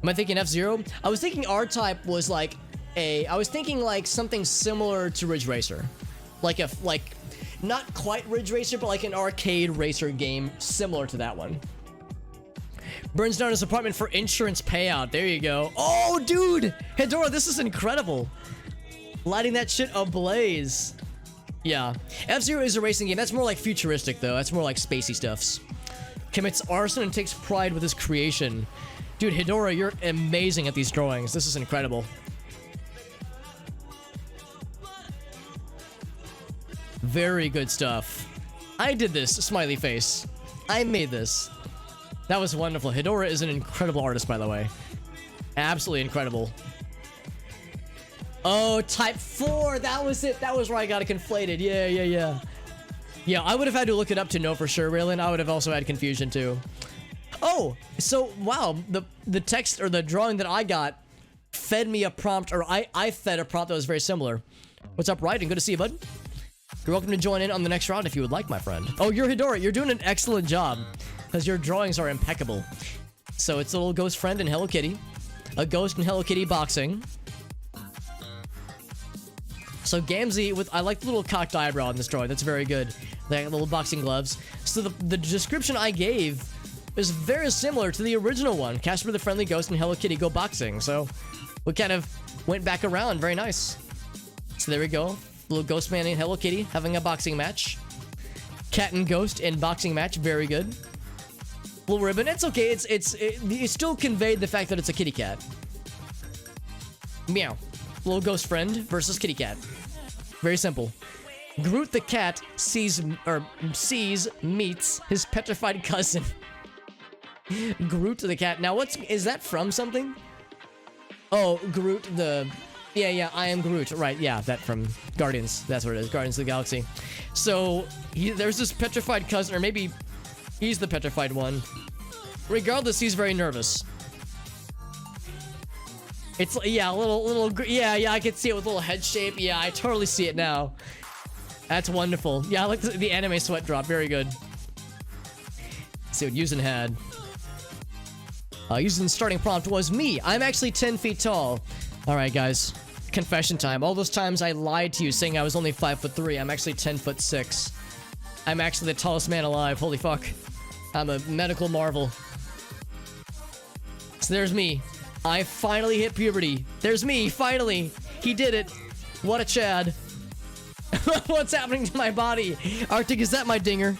Am I thinking F-Zero? I was thinking R-Type was like I was thinking like something similar to Ridge Racer. Like not quite Ridge Racer, but like an arcade racer game similar to that one. Burns down his apartment for insurance payout. There you go. Oh, dude! Hedora, this is incredible. Lighting that shit ablaze. Yeah. F-Zero is a racing game. That's more like futuristic, though. That's more like spacey stuffs. Commits arson and takes pride with his creation. Dude, Hedora, you're amazing at these drawings. This is incredible. Very good stuff. I did this, smiley face. I made this. That was wonderful. Hedora is an incredible artist, by the way. Absolutely incredible. Oh, type 4. That was it. That was where I got it conflated. Yeah. Yeah, I would have had to look it up to know for sure, Raylan. I would have also had confusion, too. Oh, so, wow. The text or the drawing that I got fed me a prompt, or I fed a prompt that was very similar. What's up, Ryden? Good to see you, bud. You're welcome to join in on the next round if you would like, my friend. Oh, you're Hedora. You're doing an excellent job. Because your drawings are impeccable. So it's a little ghost friend and Hello Kitty. A ghost and Hello Kitty boxing. So Gamzee I like the little cocked eyebrow in this drawing. That's very good. Like little boxing gloves. So the description I gave is very similar to the original one. Casper the Friendly Ghost and Hello Kitty go boxing. So we kind of went back around. Very nice. So there we go. Little ghost man and Hello Kitty having a boxing match. Cat and ghost in boxing match. Very good. Little ribbon. It's okay. It still conveyed the fact that it's a kitty cat. Meow. Little ghost friend versus kitty cat. Very simple. Groot the cat meets his petrified cousin. Groot the cat. Now is that from something? Oh, Groot yeah, I am Groot. Right, yeah, that from Guardians. That's what it is. Guardians of the Galaxy. So, there's this petrified cousin, or maybe he's the petrified one. Regardless, he's very nervous. It's, yeah, yeah, I can see it with a little head shape. Yeah, I totally see it now. That's wonderful. Yeah, I like the anime sweat drop. Very good. Let's see what Yuzen had. Yuzen's starting prompt was me. I'm actually 10 feet tall. Alright, guys. Confession time. All those times I lied to you saying I was only 5'3". I'm actually 10'6". I'm actually the tallest man alive. Holy fuck. I'm a medical marvel. So there's me. I finally hit puberty. There's me, finally. He did it. What a Chad. What's happening to my body? Arctic, is that my dinger?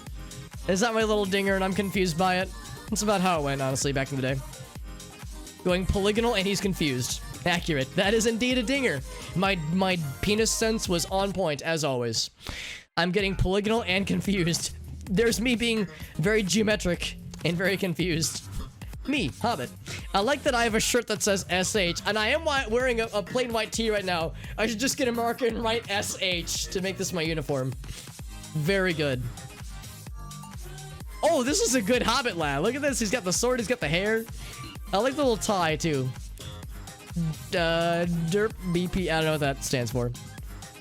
Is that my little dinger and I'm confused by it? That's about how it went, honestly, back in the day. Going polygonal and he's confused. Accurate. That is indeed a dinger. My penis sense was on point, as always. I'm getting polygonal and confused. There's me being very geometric and very confused. Me, Hobbit. I like that I have a shirt that says SH, and I am wearing a plain white tee right now. I should just get a marker and write SH to make this my uniform. Very good. Oh, this is a good Hobbit lad. Look at this. He's got the sword. He's got the hair. I like the little tie, too. Derp BP. I don't know what that stands for.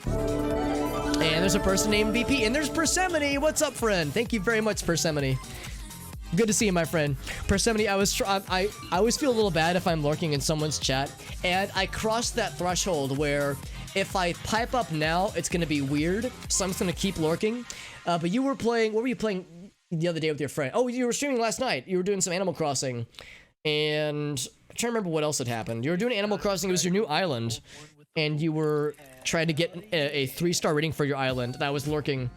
And there's a person named BP, and there's Persephone. What's up, friend? Thank you very much, Persephone. Good to see you, my friend. Persephone, I always feel a little bad if I'm lurking in someone's chat, and I crossed that threshold where if I pipe up now, it's gonna be weird, so I'm just gonna keep lurking. But you were playing, what were you playing the other day with your friend? Oh, you were streaming last night. You were doing some Animal Crossing, and I'm trying to remember what else had happened. You were doing Animal Crossing, it was your new island, and you were trying to get a 3-star rating for your island, and I was lurking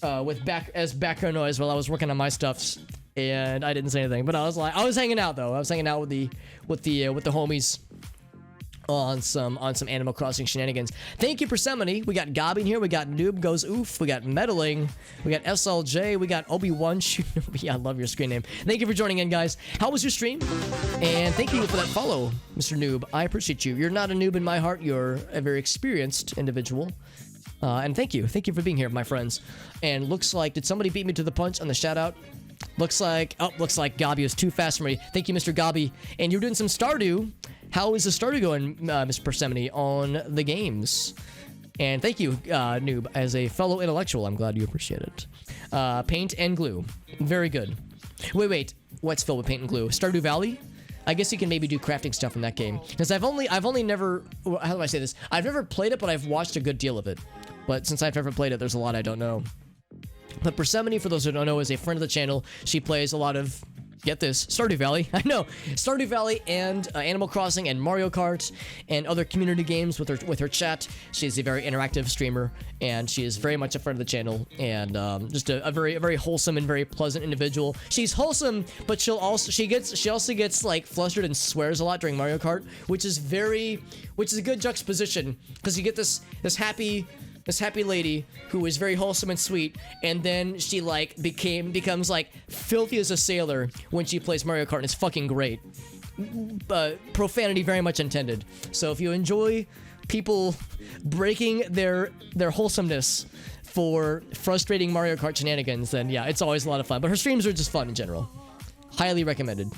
with background noise while I was working on my stuffs. And I didn't say anything, but I was hanging out though. I was hanging out with the homies on some Animal Crossing shenanigans. Thank you, Persephone. We got Gobby in here. We got Noob Goes Oof. We got Meddling. We got SLJ. We got Obi-Wan Shoonobi. I love your screen name. Thank you for joining in, guys. How was your stream? And thank you for that follow, Mr. Noob. I appreciate you. You're not a noob in my heart. You're a very experienced individual. And thank you. Thank you for being here, my friends. And looks like, did somebody beat me to the punch on the shout out? Looks like Gobby was too fast for me. Thank you, Mr. Gobby. And you're doing some Stardew. How is the Stardew going, Mr. Persephone, on the games? And thank you, Noob, as a fellow intellectual. I'm glad you appreciate it. Paint and glue. Very good. Wait. What's filled with paint and glue? Stardew Valley? I guess you can maybe do crafting stuff in that game. Because I've only never, how do I say this? I've never played it, but I've watched a good deal of it. But since I've never played it, there's a lot I don't know. But Persephone, for those who don't know, is a friend of the channel. She plays a lot of, get this, Stardew Valley. I know, Stardew Valley and Animal Crossing and Mario Kart and other community games with her chat. She's a very interactive streamer, and she is very much a friend of the channel, and just a very wholesome and very pleasant individual. She's wholesome, but she also gets like flustered and swears a lot during Mario Kart, which is a good juxtaposition, because you get this happy lady who is very wholesome and sweet, and then she like becomes like filthy as a sailor when she plays Mario Kart, and it's fucking great. Profanity very much intended. So if you enjoy people breaking their wholesomeness for frustrating Mario Kart shenanigans, then yeah, it's always a lot of fun. But her streams are just fun in general. Highly recommended.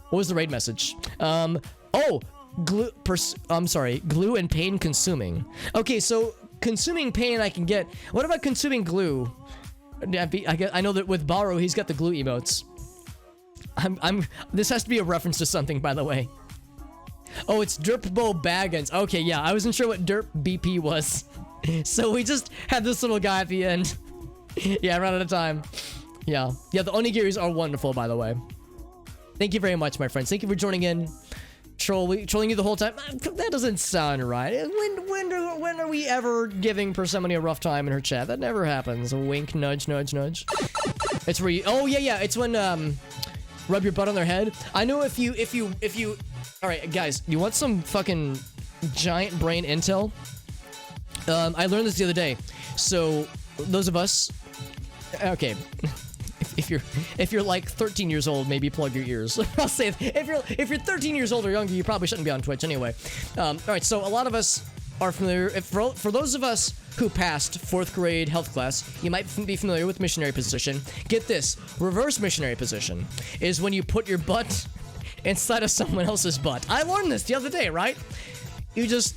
What was the raid message? Glue and pain consuming. Okay, so consuming pain I can get. What about consuming glue? I know that with Borrow, he's got the glue emotes. This has to be a reference to something, by the way. Oh, it's Derpbo Baggins. Okay, yeah, I wasn't sure what Derp BP was. So we just had this little guy at the end. Yeah, I ran out of time. Yeah, the onigiris are wonderful, by the way. Thank you very much, my friends. Thank you for joining in. Trolling you the whole time? That doesn't sound right. When are we ever giving Persephone a rough time in her chat? That never happens. A wink, nudge, nudge, nudge. It's where you, oh yeah, it's when rub your butt on their head. I know if you all right, guys, you want some fucking giant brain intel? I learned this the other day. So those of us, okay. If you're like 13 years old, maybe plug your ears. I'll say if you're 13 years old or younger, you probably shouldn't be on Twitch anyway. All right, so a lot of us are familiar. For those of us who passed 4th grade health class, you might be familiar with missionary position. Get this: reverse missionary position is when you put your butt inside of someone else's butt. I learned this the other day, right? You just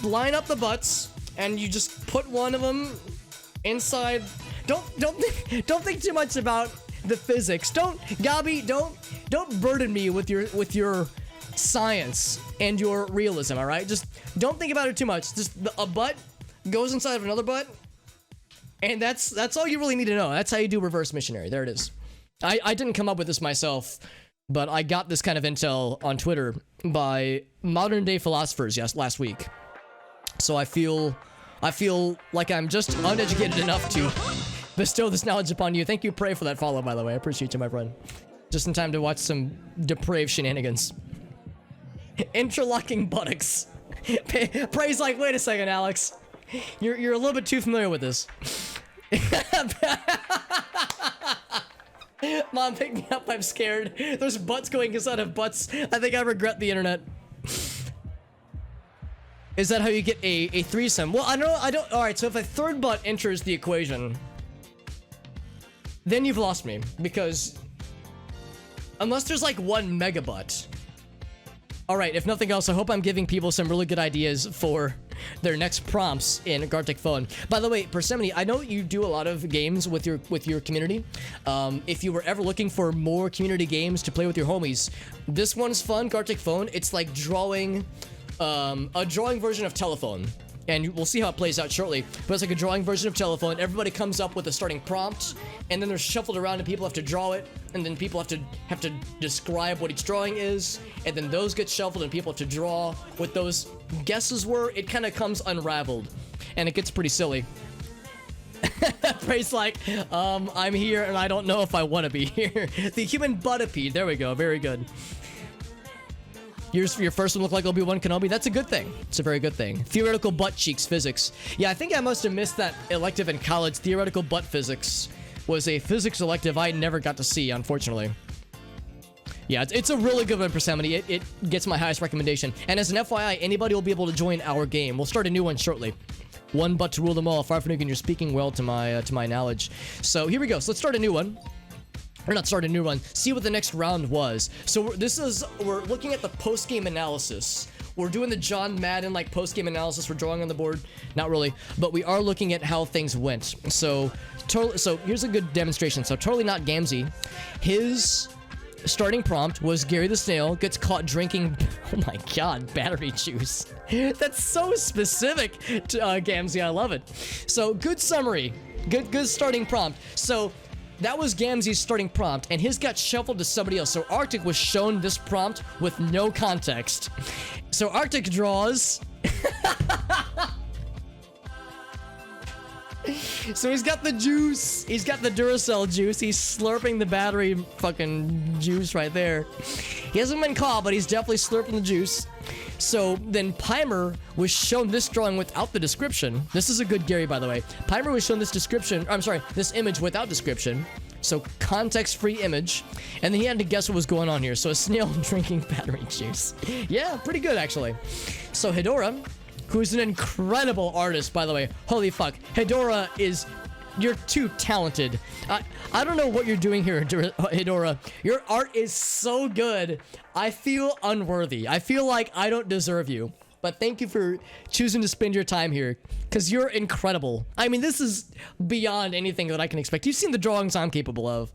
line up the butts and you just put one of them inside. Don't think too much about the physics. Gobby, don't burden me with your science and your realism, all right? Just don't think about it too much. Just a butt goes inside of another butt, and that's all you really need to know. That's how you do reverse missionary. There it is. I didn't come up with this myself, but I got this kind of intel on Twitter by modern day philosophers last week. So I feel like I'm just uneducated enough to bestow this knowledge upon you. Thank you, Prey, for that follow, by the way. I appreciate you, my friend. Just in time to watch some depraved shenanigans. Interlocking buttocks. Prey's like, wait a second, Alex. You're a little bit too familiar with this. Mom, pick me up, I'm scared. There's butts going inside of butts. I think I regret the internet. Is that how you get a threesome? Well, I don't, alright, so if a third butt enters the equation, then you've lost me, because unless there's like one mega butt. Alright, if nothing else, I hope I'm giving people some really good ideas for their next prompts in Gartic Phone. By the way, Persemony, I know you do a lot of games with your community. If you were ever looking for more community games to play with your homies, this one's fun, Gartic Phone. It's like drawing, a drawing version of Telephone. And we'll see how it plays out shortly. But it's like a drawing version of Telephone. Everybody comes up with a starting prompt, and then they're shuffled around, and people have to draw it, and then people have to describe what each drawing is, and then those get shuffled, and people have to draw what those guesses were. It kind of comes unraveled, and it gets pretty silly. Praise like, I'm here, and I don't know if I want to be here. The human buttipede. There we go. Very good. Your first one looked like Obi-Wan Kenobi. That's a good thing. It's a very good thing. Theoretical butt cheeks physics. Yeah, I think I must have missed that elective in college. Theoretical butt physics was a physics elective I never got to see, unfortunately. Yeah, it's a really good one, Persemony. It gets my highest recommendation. And as an FYI, anybody will be able to join our game. We'll start a new one shortly. One butt to rule them all. Far from Nuke, and you're speaking well to my knowledge. So here we go. So let's start a new one. Or not start a new run, see what the next round was. So we're looking at the post-game analysis. We're doing the John Madden like post-game analysis. We're drawing on the board. Not really, but we are looking at how things went. So here's a good demonstration. So totally not Gamzee. His starting prompt was Gary the Snail gets caught drinking, oh my god, battery juice. That's so specific to Gamzee. I love it. So good summary. Good starting prompt. So that was Gamzee's starting prompt, and his got shuffled to somebody else. So Arctic was shown this prompt with no context. So Arctic draws. So he's got the juice. He's got the Duracell juice. He's slurping the battery fucking juice right there. He hasn't been caught, but he's definitely slurping the juice. So then Pimer was shown this drawing without the description. This is a good Gary, by the way. Pimer was shown this this image without description. So context-free image. And then he had to guess what was going on here. So a snail drinking battery juice. Yeah, pretty good, actually. So Hedora, who's an incredible artist, by the way. Holy fuck. Hedora is... You're too talented. I don't know what you're doing here, Hedora. Your art is so good. I feel unworthy. I feel like I don't deserve you. But thank you for choosing to spend your time here, because you're incredible. I mean, this is beyond anything that I can expect. You've seen the drawings I'm capable of.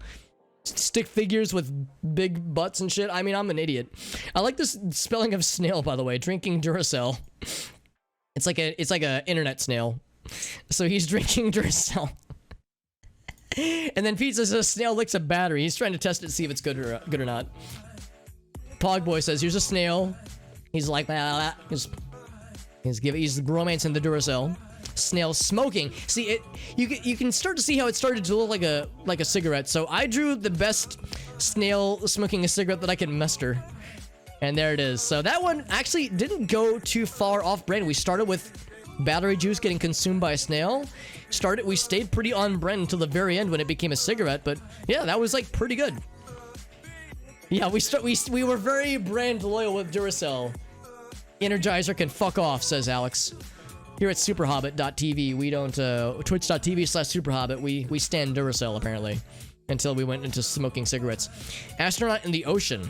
Stick figures with big butts and shit. I mean, I'm an idiot. I like this spelling of snail, by the way. Drinking Duracell. It's like a internet snail. So he's drinking Duracell. And then Pete says a snail licks a battery. He's trying to test it to see if it's good or not. Pogboy says, here's a snail. He's like, he's romancing the Duracell. Snail smoking. See, you can start to see how it started to look like a cigarette. So I drew the best snail smoking a cigarette that I could muster. And there it is. So that one actually didn't go too far off brand. We started with battery juice getting consumed by a snail. We stayed pretty on brand until the very end when it became a cigarette, but yeah, that was like pretty good. Yeah, we were very brand loyal with Duracell. Energizer can fuck off, says Alex. Here at superhobbit.tv, we don't twitch.tv/superhobbit, we stand Duracell apparently until we went into smoking cigarettes. Astronaut in the ocean.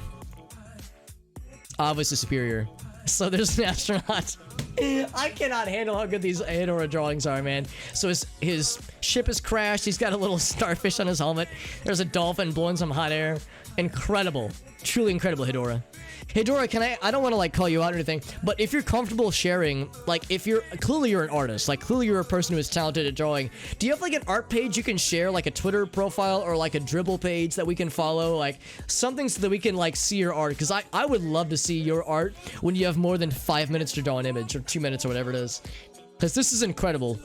Obviously superior. So there's an astronaut. I cannot handle how good these Hedora drawings are, man. So his ship has crashed. He's got a little starfish on his helmet. There's a dolphin blowing some hot air. Incredible. Truly incredible, Hedora. Hedora, I don't want to like call you out or anything, but if you're comfortable sharing, like if clearly you're an artist, like clearly you're a person who is talented at drawing, do you have like an art page you can share, like a Twitter profile or like a Dribble page that we can follow, like something so that we can like see your art? Because I would love to see your art when you have more than 5 minutes to draw an image or 2 minutes or whatever it is, because this is incredible.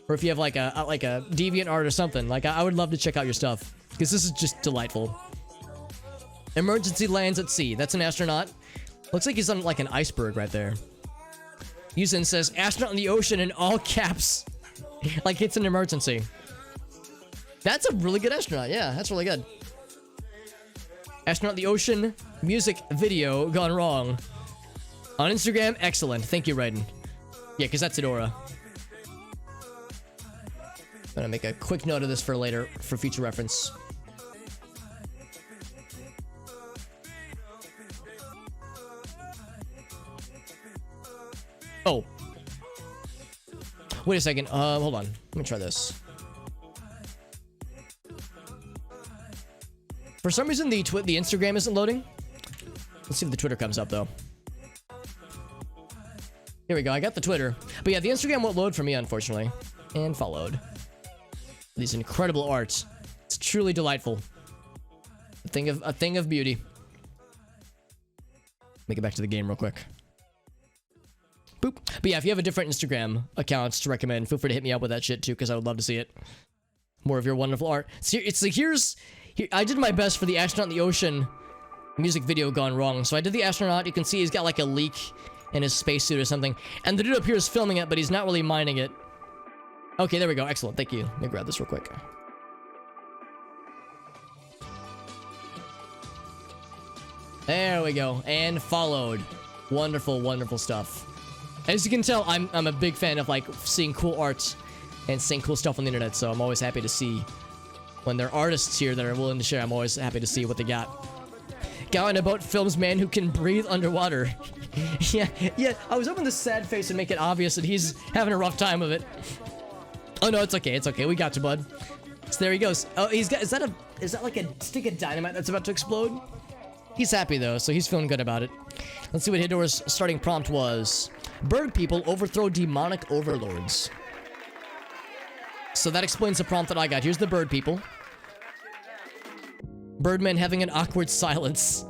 Or if you have like a deviant art or something, like I would love to check out your stuff because this is just delightful. Emergency lands at sea. That's an astronaut. Looks like he's on like an iceberg right there. Yusin says, astronaut in the ocean in all caps. Like it's an emergency. That's a really good astronaut. Yeah, that's really good. Astronaut in the ocean. Music video gone wrong. On Instagram, excellent. Thank you, Raiden. Yeah, because that's Hedora. I'm gonna make a quick note of this for later, for future reference. Oh, Wait a second. Hold on. Let me try this. For some reason, the Instagram isn't loading. Let's see if the Twitter comes up, though. Here we go. I got the Twitter. But yeah, the Instagram won't load for me, unfortunately. And followed. These incredible arts. It's truly delightful. A thing of beauty. Make it back to the game real quick. Boop. But yeah, if you have a different Instagram accounts to recommend, feel free to hit me up with that shit too, because I would love to see it. More of your wonderful art. So it's like here, I did my best for the astronaut in the ocean music video gone wrong. So I did the astronaut. You can see he's got like a leak in his spacesuit or something. And the dude up here is filming it, but he's not really minding it. Okay, there we go. Excellent. Thank you. Let me grab this real quick. There we go. And followed. Wonderful, wonderful stuff. As you can tell, I'm a big fan of like seeing cool art and seeing cool stuff on the internet, so I'm always happy to see when there are artists here that are willing to share. I'm always happy to see what they got. Guy on a boat films man who can breathe underwater. yeah, I was hoping the sad face would make it obvious that he's having a rough time of it. Oh no, it's okay, we got you, bud. So there he goes. Oh, he's got, is that like a stick of dynamite that's about to explode? He's happy though, so he's feeling good about it. Let's see what Hidor's starting prompt was. Bird people overthrow demonic overlords. So that explains the prompt that I got. Here's the bird people. Birdman having an awkward silence.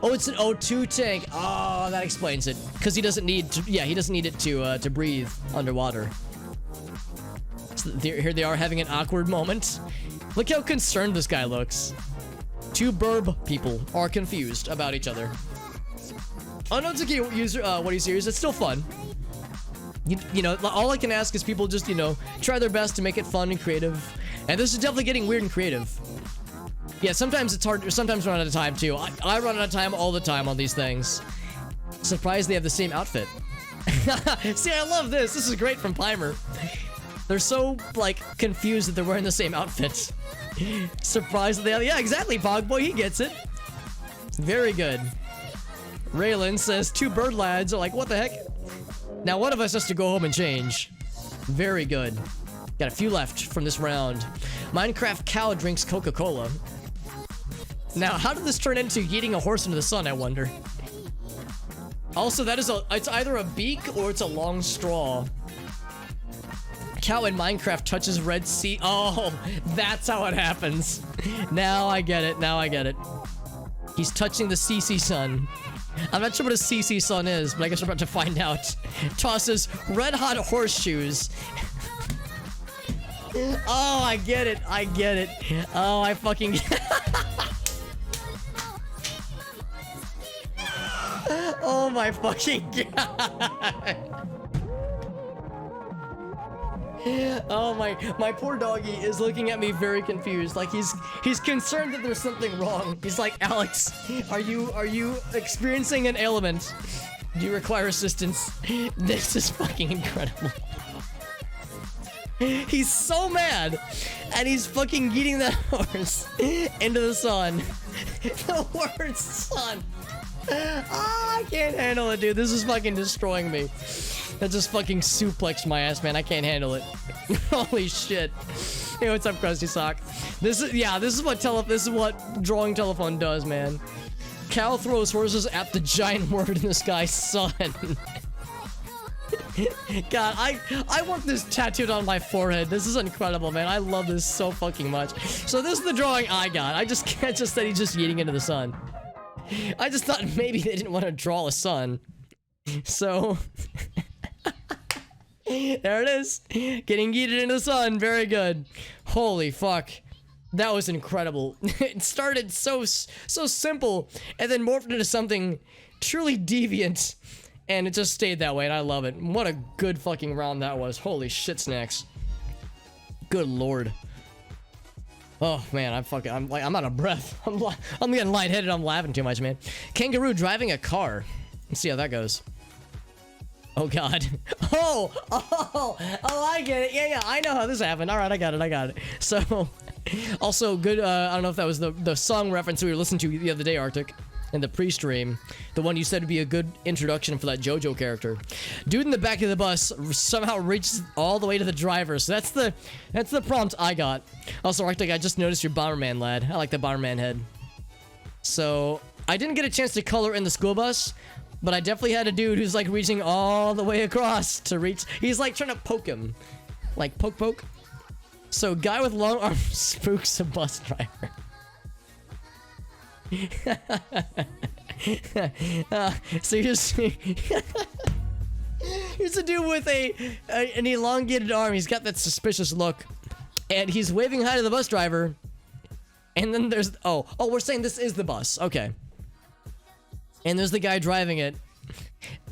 Oh, it's an O2 tank. Oh, that explains it. Because he doesn't need to, yeah, he doesn't need it to breathe underwater. So here they are having an awkward moment. Look how concerned this guy looks. Two burb people are confused about each other. Oh no, it's okay, user, what do you serious? It's still fun. You know, all I can ask is people just, you know, try their best to make it fun and creative. And this is definitely getting weird and creative. Yeah, sometimes it's hard, sometimes run out of time too. I run out of time all the time on these things. Surprised they have the same outfit. See, I love this. This is great from Pimer. They're so, like, confused that they're wearing the same outfit. Surprised that they have, yeah, exactly, Pogboy, he gets it. Very good. Raylan says, two bird lads are like, what the heck? Now one of us has to go home and change. Very good. Got a few left from this round. Minecraft cow drinks Coca-Cola. Now, how did this turn into eating a horse into the sun, I wonder? Also, that is it's either a beak or it's a long straw. Cow in Minecraft touches red sea. Oh, that's how it happens. Now I get it. Now I get it. He's touching the CC sun. I'm not sure what a CC sun is, but I guess we're about to find out. Tosses red hot horseshoes. Oh, I get it. I get it. Oh, I fucking oh my fucking god. Oh my poor doggy is looking at me very confused. Like he's concerned that there's something wrong. He's like, Alex, are you experiencing an ailment? Do you require assistance? This is fucking incredible. He's so mad, and he's fucking eating that horse into the sun. The word sun. Oh, I can't handle it, dude. This is fucking destroying me. That just fucking suplexed my ass, man. I can't handle it. Holy shit. Hey, what's up, Krusty Sock? This is what drawing telephone does, man. Cow throws horses at the giant word in the sky, sun. God, I want this tattooed on my forehead. This is incredible, man. I love this so fucking much. So this is the drawing I got. I just can't just say he's just eating into the sun. I just thought maybe they didn't want to draw a sun. So there it is. Getting yeeted into the sun. Very good. Holy fuck. That was incredible. It started so simple and then morphed into something truly deviant. And it just stayed that way, and I love it. What a good fucking round that was. Holy shit snacks. Good lord. Oh man, I'm out of breath. I'm getting lightheaded. I'm laughing too much, man. Kangaroo driving a car. Let's see how that goes. Oh god. Oh, I get it. Yeah, I know how this happened. All right, I got it. So, also good. I don't know if that was the song reference we were listening to the other day, Arctic. in the pre-stream, the one you said would be a good introduction for that JoJo character. Dude in the back of the bus somehow reaches all the way to the driver, so that's the prompt I got. Also, Arctic, I just noticed your Bomberman, lad. I like the Bomberman head. So, I didn't get a chance to color in the school bus, but I definitely had a dude who's like reaching all the way across to reach. He's like trying to poke him. Like poke. So, guy with long arms spooks a bus driver. So here's a dude with an elongated arm. He's got that suspicious look, and he's waving hi to the bus driver. And then there's oh, we're saying this is the bus, okay? And there's the guy driving it,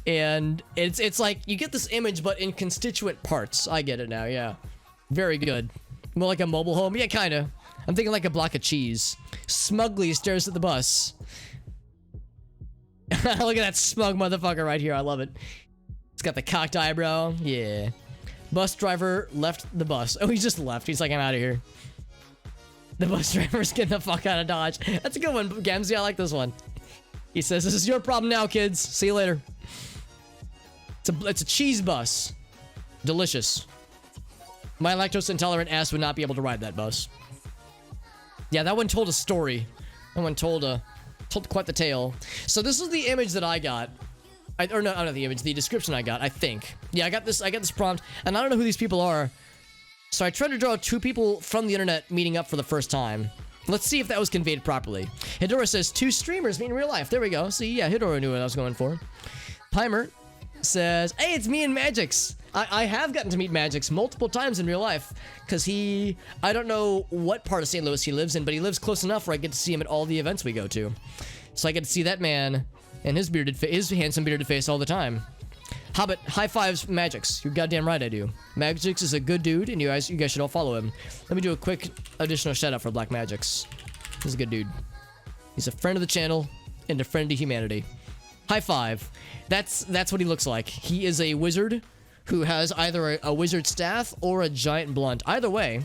and it's like you get this image, but in constituent parts. I get it now, yeah. Very good. More like a mobile home, yeah, kinda. I'm thinking like a block of cheese. Smugly stares at the bus. Look at that smug motherfucker right here. I love it. It's got the cocked eyebrow. Yeah. Bus driver left the bus. Oh, he just left. He's like, I'm out of here. The bus driver's getting the fuck out of Dodge. That's a good one, Gamzee. I like this one. He says, this is your problem now, kids. See you later. It's a cheese bus. Delicious. My lactose intolerant ass would not be able to ride that bus. Yeah, that one told a story. That one told quite the tale. So this is the image that I got. Or no, not the image, the description I got, I think. Yeah, I got this prompt, and I don't know who these people are. So I tried to draw two people from the internet meeting up for the first time. Let's see if that was conveyed properly. Hidora says, two streamers meet in real life. There we go. See, yeah, Hidora knew what I was going for. Pimer says, hey, it's me and Magix. I have gotten to meet Magix multiple times in real life, because I don't know what part of St. Louis he lives in, but he lives close enough where I get to see him at all the events we go to. So I get to see that man and his handsome bearded face all the time. Hobbit, high fives, Magix. You're goddamn right I do. Magix is a good dude, and you guys should all follow him. Let me do a quick additional shout out for Black Magix. He's a good dude. He's a friend of the channel and a friend to humanity. High five. That's what he looks like. He is a wizard who has either a wizard staff or a giant blunt. Either way,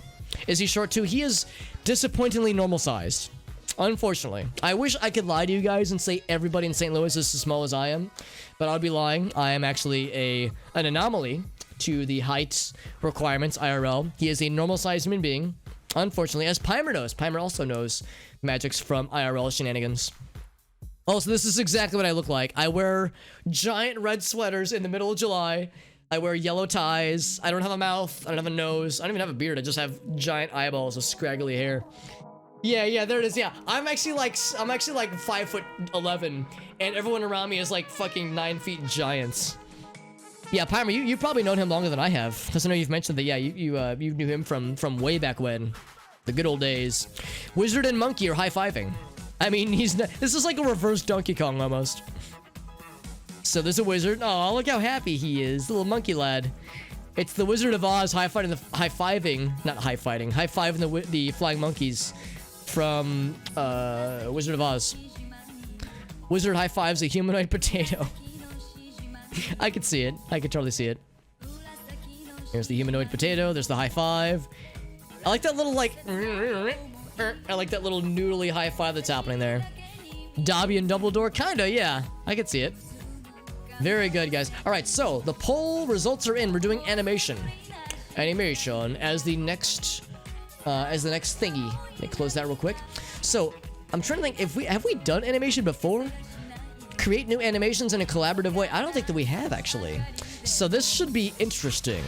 is he short too? He is disappointingly normal sized. Unfortunately. I wish I could lie to you guys and say everybody in St. Louis is as small as I am, but I'd be lying. I am actually an anomaly to the height requirements IRL. He is a normal sized human being. Unfortunately, as Pimer knows. Pimer also knows Magix from IRL shenanigans. Also, this is exactly what I look like. I wear giant red sweaters in the middle of July. I wear yellow ties. I don't have a mouth. I don't have a nose. I don't even have a beard. I just have giant eyeballs of scraggly hair. Yeah, there it is. Yeah, I'm actually like 5'11", and everyone around me is like fucking 9 feet giants. Yeah, Pimer, you've probably known him longer than I have, because I know you've mentioned that. Yeah, you knew him from way back when, the good old days. Wizard and Monkey are high-fiving. I mean, this is like a reverse Donkey Kong almost. So there's a wizard. Oh, look how happy he is, little monkey lad. It's the Wizard of Oz high-fiving the flying monkeys from Wizard of Oz. Wizard high fives a humanoid potato. I could see it. I could totally see it. Here's the humanoid potato. There's the high five. I like that little I like that little noodly high five that's happening there. Dobby and Dumbledore, kinda, yeah. I could see it. Very good, guys. All right, so the poll results are in. We're doing animation as the next thingy. Let me close that real quick. So I'm trying to think if have we done animation before? Create new animations in a collaborative way. I don't think that we have actually. So this should be interesting.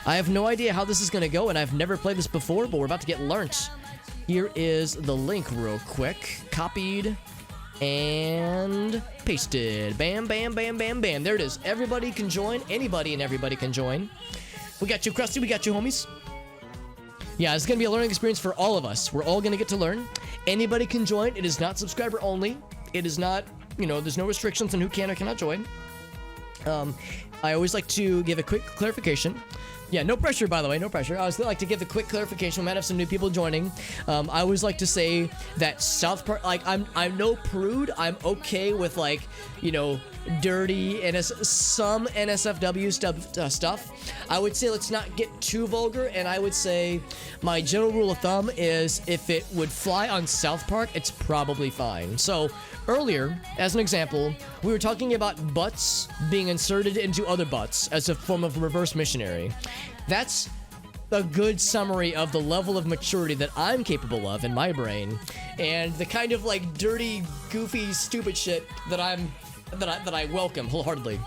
I have no idea how this is gonna go, and I've never played this before, but we're about to get learnt. Here is the link real quick. Copied and pasted. Bam, bam, bam, bam, bam. There it is. Everybody can join. Anybody and everybody can join. We got you, Krusty. We got you, homies. Yeah, it's going to be a learning experience for all of us. We're all going to get to learn. Anybody can join. It is not subscriber only. It is not, there's no restrictions on who can or cannot join. I always like to give a quick clarification. Yeah, no pressure, by the way, no pressure. I always like to give a quick clarification. We might have some new people joining. I always like to say that South Park, like, I'm no prude. I'm okay with, like, you know, dirty and some NSFW stuff. I would say let's not get too vulgar, and I would say my general rule of thumb is if it would fly on South Park, it's probably fine. So earlier, as an example, we were talking about butts being inserted into other butts as a form of reverse missionary. That's a good summary of the level of maturity that I'm capable of in my brain, and the kind of like dirty, goofy, stupid shit that I welcome wholeheartedly.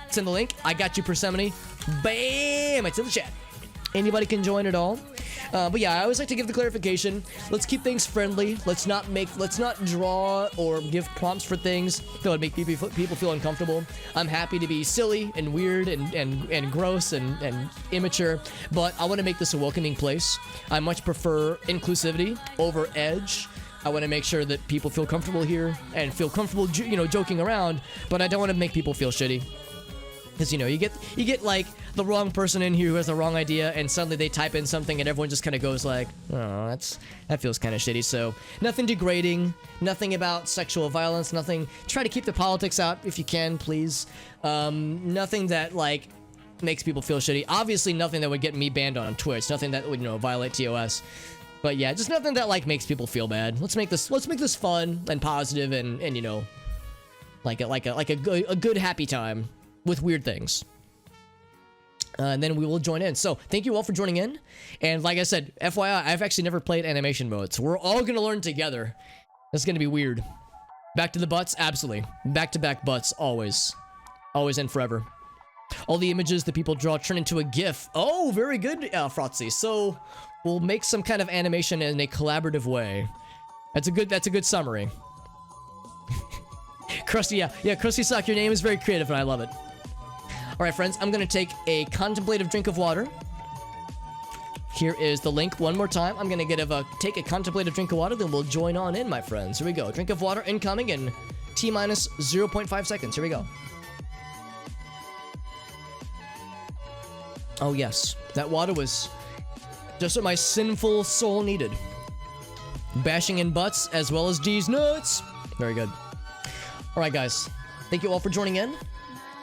It's in the link. I got you, Persephone. Bam! It's in the chat. Anybody can join at all. But yeah, I always like to give the clarification. Let's keep things friendly. Let's not draw or give prompts for things that would make people feel uncomfortable. I'm happy to be silly and weird and gross and immature, but I want to make this a welcoming place. I much prefer inclusivity over edge. I want to make sure that people feel comfortable here and feel comfortable, you know, joking around, but I don't want to make people feel shitty. Because, you know, you get like the wrong person in here who has the wrong idea, and suddenly they type in something and everyone just kind of goes like, oh, that feels kind of shitty. So nothing degrading, nothing about sexual violence, nothing. Try to keep the politics out if you can, please. Nothing that like makes people feel shitty. Obviously nothing that would get me banned on Twitch, nothing that would, you know, violate TOS. But yeah, just nothing that like makes people feel bad. Let's make this fun and positive and you know, like a good happy time with weird things. And then we will join in. So thank you all for joining in. And like I said, FYI, I've actually never played animation mode, so we're all gonna learn together. It's gonna be weird. Back to the butts, absolutely. Back-to-back butts, always and forever. All the images that people draw turn into a GIF. Oh, very good, Frotzy. So we'll make some kind of animation in a collaborative way. That's a good summary. Krusty, yeah, Krusty Sock, your name is very creative and I love it. All right, friends, I'm gonna take a contemplative drink of water. Here is the link one more time. I'm gonna take a contemplative drink of water, then we'll join on in, my friends. Here we go. Drink of water incoming in T-minus 0.5 seconds. Here we go. Oh yes, that water was just what my sinful soul needed. Bashing in butts as well as D's nuts. Very good. All right, guys. Thank you all for joining in.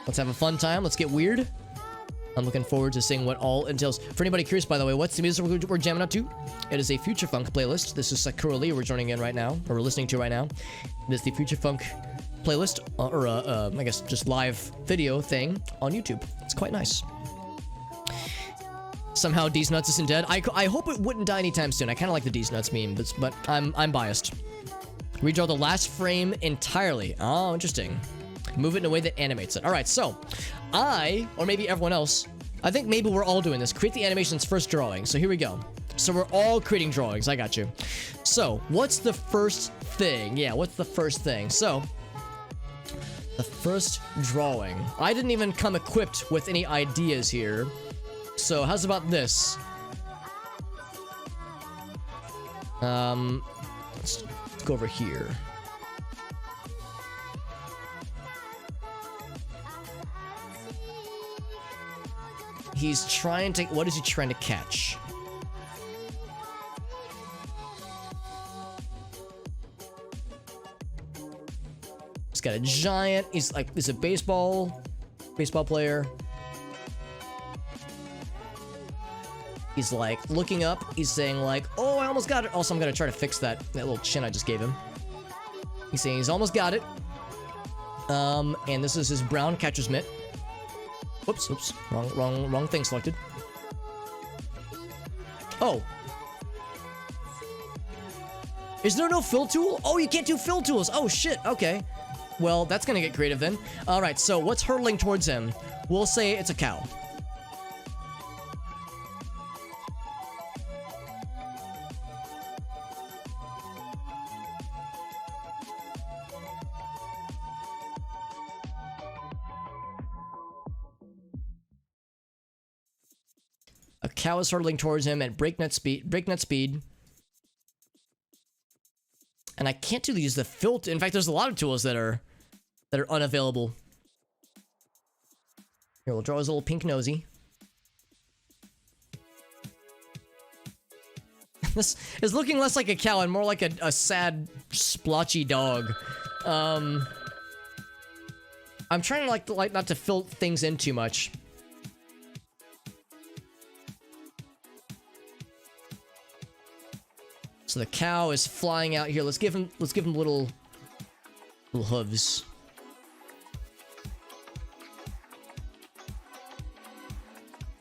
Let's have a fun time. Let's get weird. I'm looking forward to seeing what all entails. For anybody curious, by the way, what's the music we're jamming out to? It is a Future Funk playlist. This is Sakura Lee we're joining in right now, or we're listening to right now. It is the Future Funk playlist, or I guess just live video thing on YouTube. It's quite nice. Somehow D's Nuts isn't dead. I hope it wouldn't die anytime soon. I kind of like the D's Nuts meme, but I'm biased. Redraw the last frame entirely. Oh, interesting. Move it in a way that animates it. All right, so or maybe everyone else, I think maybe we're all doing this. Create the animation's first drawing. So here we go. So we're all creating drawings. I got you. So what's the first thing? Yeah, what's the first thing? So the first drawing. I didn't even come equipped with any ideas here. So how's about this? Let's go over here. He's trying to... What is he trying to catch? He's got a giant... He's a baseball player. He's like looking up. He's saying like, oh, I almost got it. Also, I'm gonna try to fix that little chin I just gave him. He's saying he's almost got it. And this is his brown catcher's mitt. Whoops, wrong thing selected. Oh. Is there no fill tool? Oh, you can't do fill tools. Oh, shit. Okay. Well, that's gonna get creative then. All right, so what's hurtling towards him? We'll say it's a cow. A cow is hurtling towards him at breakneck speed. And I can't use the filter. In fact, there's a lot of tools that are unavailable. Here, we'll draw his little pink nosy. This is looking less like a cow and more like a sad, splotchy dog. I'm trying to like not to fill things in too much. So the cow is flying out here. Let's give him little hooves.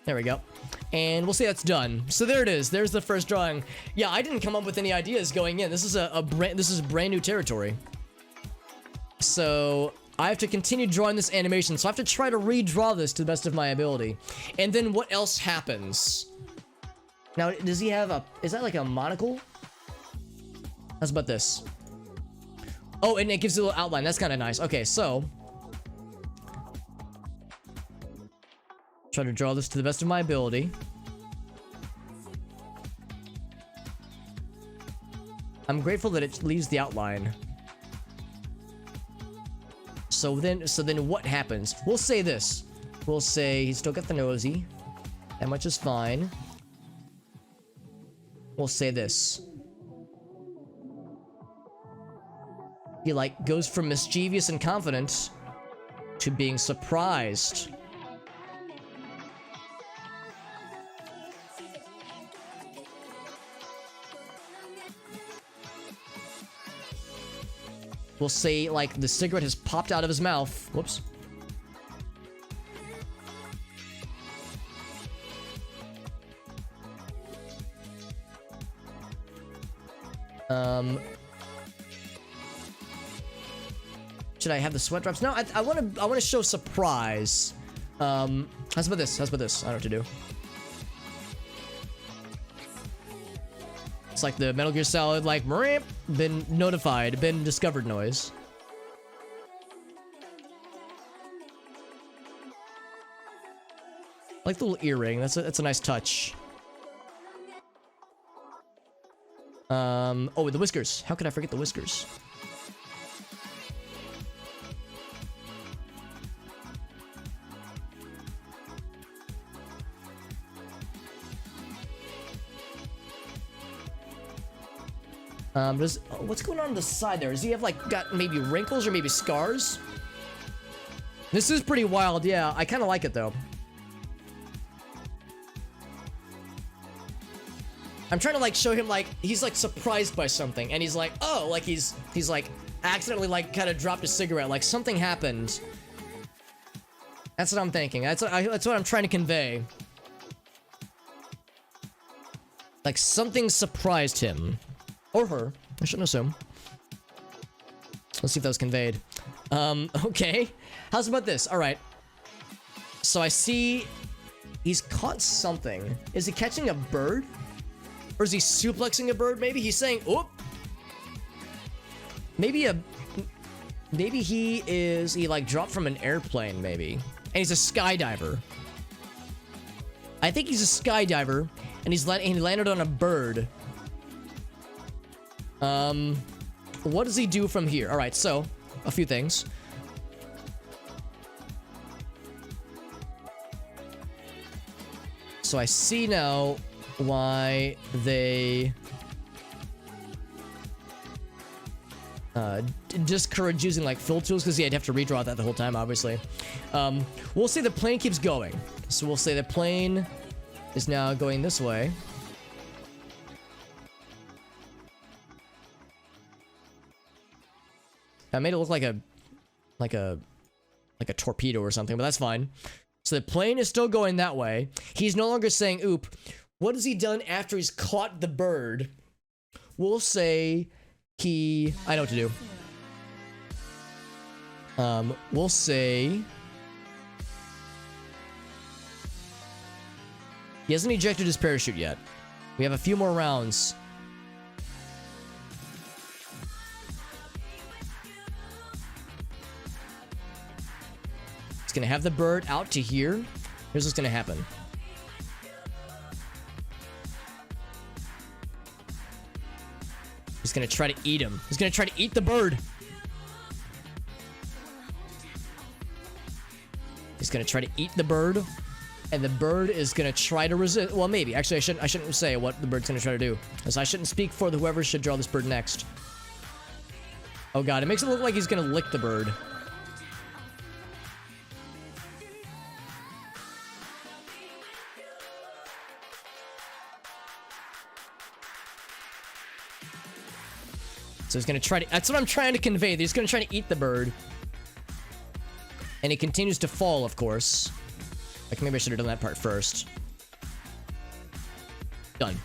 There we go. And we'll say that's done. So there it is. There's the first drawing. Yeah, I didn't come up with any ideas going in. This is brand new territory. So I have to continue drawing this animation. So I have to try to redraw this to the best of my ability. And then what else happens? Now, does he have is that like a monocle? How's about this? Oh, and it gives a little outline. That's kind of nice. Okay, so try to draw this to the best of my ability. I'm grateful that it leaves the outline. So then what happens? We'll say this. We'll say he's still got the nosy. That much is fine. We'll say this. He like goes from mischievous and confident to being surprised. We'll say like the cigarette has popped out of his mouth. Whoops. Should I have the sweat drops? No, I want to show surprise. How's about this? I don't know what to do. It's like the Metal Gear Solid, like, been notified, been discovered noise. I like the little earring. That's a nice touch. Oh, the whiskers. How could I forget the whiskers? What's going on the side there? Does he have like got maybe wrinkles or maybe scars? This is pretty wild, yeah. I kind of like it though. I'm trying to like show him like he's like surprised by something and he's like, oh, like he's like accidentally like kind of dropped a cigarette, like something happened. That's what I'm thinking. That's what I'm trying to convey. Like something surprised him. Or her. I shouldn't assume. Let's see if that was conveyed. Okay. How's about this? Alright. So I see he's caught something. Is he catching a bird? Or is he suplexing a bird? Maybe he's saying, oop. Maybe he like dropped from an airplane, maybe. And he's a skydiver. I think he's a skydiver. And he landed on a bird. What does he do from here? All right, so a few things. So I see now why they discourage using like fill tools, because yeah, I'd have to redraw that the whole time, obviously. We'll say the plane keeps going. So we'll say the plane is now going this way. I made it look like a torpedo or something, but that's fine. So the plane is still going that way. He's no longer saying oop. What has he done after he's caught the bird? We'll say I know what to do. We'll say he hasn't ejected his parachute yet. We have a few more rounds. It's gonna have the bird out to here. Here's what's gonna happen. He's gonna try to eat him. He's gonna try to eat the bird. gonna try to eat the bird, and the bird is gonna try to resist. Well, maybe. Actually, I shouldn't say what the bird's gonna try to do, because I shouldn't speak for whoever should draw this bird next. Oh god, it makes it look like he's gonna lick the bird. So he's gonna try to, that's what I'm trying to convey. He's gonna try to eat the bird. And he continues to fall, of course. Like, maybe I should have done that part first. Done.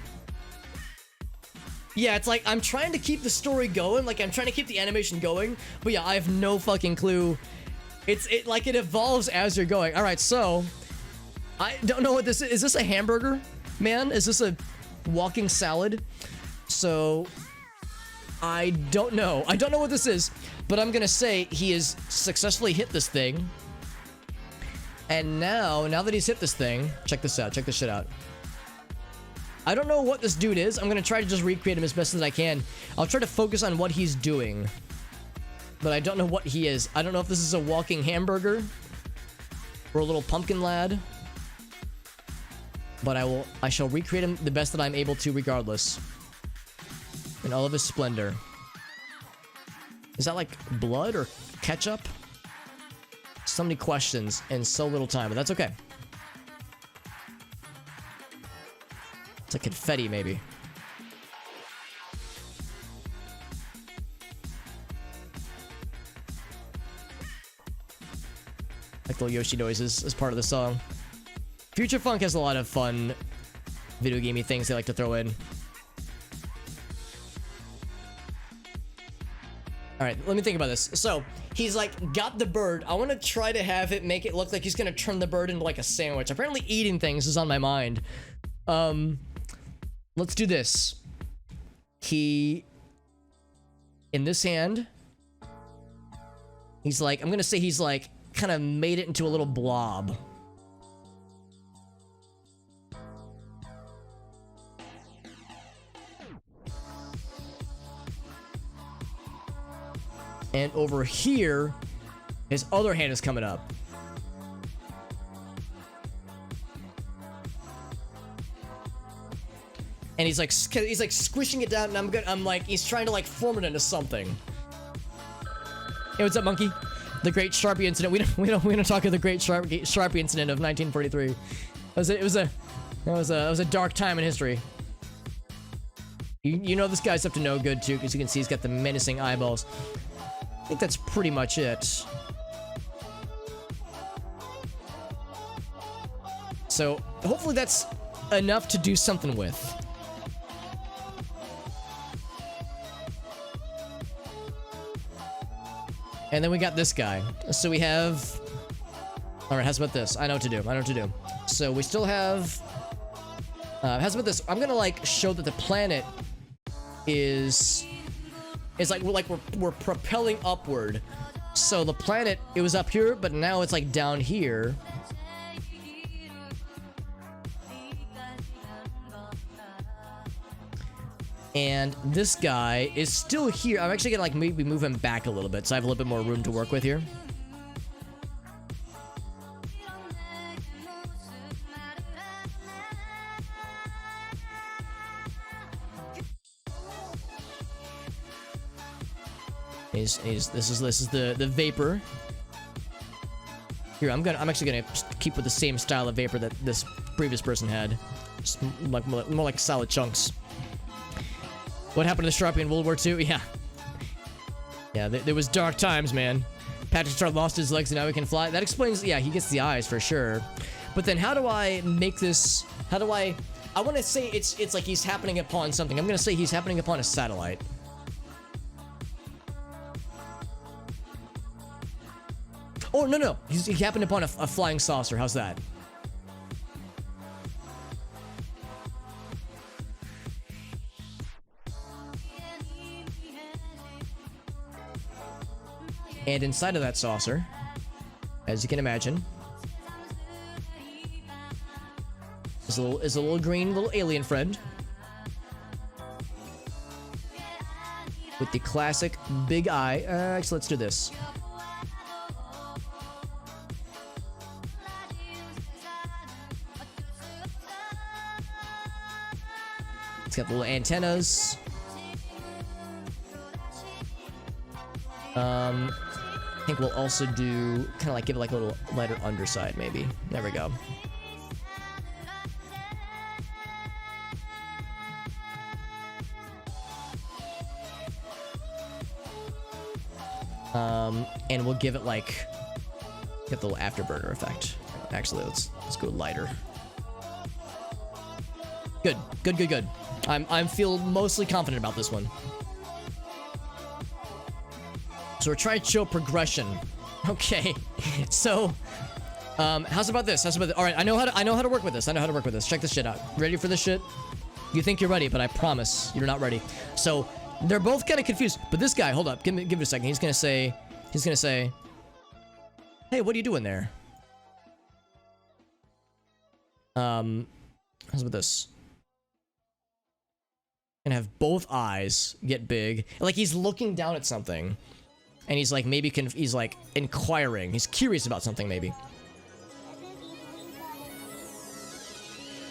Yeah, it's like, I'm trying to keep the story going. Like, I'm trying to keep the animation going. But yeah, I have no fucking clue. Like, it evolves as you're going. Alright, so... I don't know what this is. Is this a hamburger, man? Is this a walking salad? So... I don't know. I don't know what this is, but I'm gonna say he has successfully hit this thing. And now that he's hit this thing, check this out. Check this shit out. I don't know what this dude is. I'm gonna try to just recreate him as best as I can. I'll try to focus on what he's doing, but I don't know what he is. I don't know if this is a walking hamburger or a little pumpkin lad, but I shall recreate him the best that I'm able to regardless. In all of his splendor. Is that like blood or ketchup? So many questions and so little time, but that's okay. It's like confetti, maybe. Like little Yoshi noises as part of the song. Future Funk has a lot of fun video gamey things they like to throw in. Alright, let me think about this. So, he's like, got the bird. I want to try to have it make it look like he's gonna turn the bird into like a sandwich. Apparently eating things is on my mind. Let's do this. In this hand, he's like, I'm gonna say he's like, kind of made it into a little blob. And over here, his other hand is coming up. And he's like squishing it down, and I'm like, he's trying to like form it into something. Hey, what's up, monkey? The Great Sharpie Incident. We don't talk of the Great Sharpie Incident of 1943. It was a dark time in history. You know this guy's up to no good too, because you can see he's got the menacing eyeballs. I think that's pretty much it. So, hopefully that's enough to do something with. And then we got this guy. So we have... Alright, how's about this? I know what to do. So we still have... how's about this? I'm gonna like show that the planet is... It's like we're propelling upward. So the planet, it was up here, but now it's like down here. And this guy is still here. I'm actually gonna like maybe move him back a little bit so I have a little bit more room to work with here. This is the vapor. Here, I'm actually gonna keep with the same style of vapor that this previous person had. Just like more like solid chunks. What happened to the Sharpie in World War II? Yeah. Yeah, there was dark times, man. Patrick Star lost his legs and now he can fly. That explains, yeah, he gets the eyes for sure. But then how do I make this, I want to say it's like he's happening upon something. I'm gonna say he's happening upon a satellite. Oh, no. He happened upon a flying saucer. How's that? And inside of that saucer, as you can imagine, is a little green little alien friend. With the classic big eye. Actually, let's do this. It's got the little antennas. I think we'll also do kind of like give it like a little lighter underside, maybe. There we go. And we'll give it like get the little afterburner effect. Actually, let's go lighter. Good, good, good, good. I'm feel mostly confident about this one. So we're trying to show progression. Okay, so how's about this? How's about this? All right, I know how to work with this. I know how to work with this. Check this shit out. Ready for this shit? You think you're ready, but I promise you're not ready. So they're both kind of confused. But this guy, hold up, give it a second. He's gonna say, hey, what are you doing there? How's about this? And have both eyes get big, like he's looking down at something, and he's like maybe he's like inquiring. He's curious about something maybe,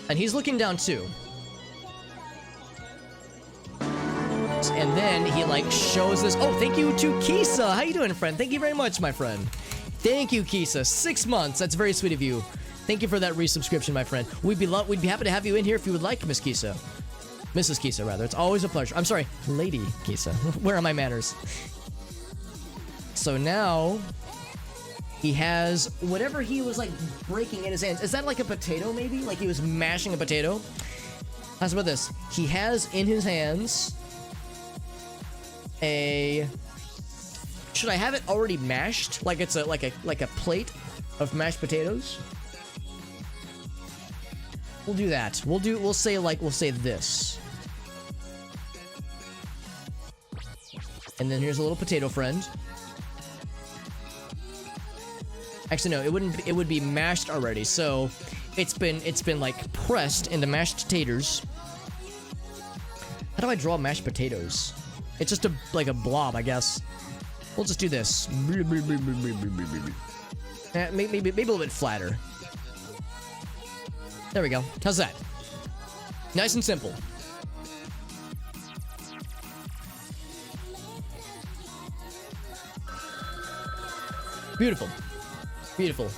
and he's looking down too. And then he like shows this. Oh, thank you to Kisa. How you doing, friend? Thank you very much, my friend. Thank you, Kisa. 6 months. That's very sweet of you. Thank you for that resubscription, my friend. We'd be happy to have you in here if you would like, Miss Kisa. Mrs. Kisa, rather. It's always a pleasure. I'm sorry, Lady Kisa. Where are my manners? So now he has whatever he was like breaking in his hands. Is that like a potato, maybe? Like he was mashing a potato? How's about this? He has in his hands a... Should I have it already mashed? Like it's like a plate of mashed potatoes? We'll do that. We'll say this. And then here's a little potato friend. Actually, no, it would be mashed already. So it's been like pressed into mashed taters. How do I draw mashed potatoes? It's just like a blob, I guess. We'll just do this. Maybe a little bit flatter. There we go. How's that? Nice and simple. Beautiful. Beautiful.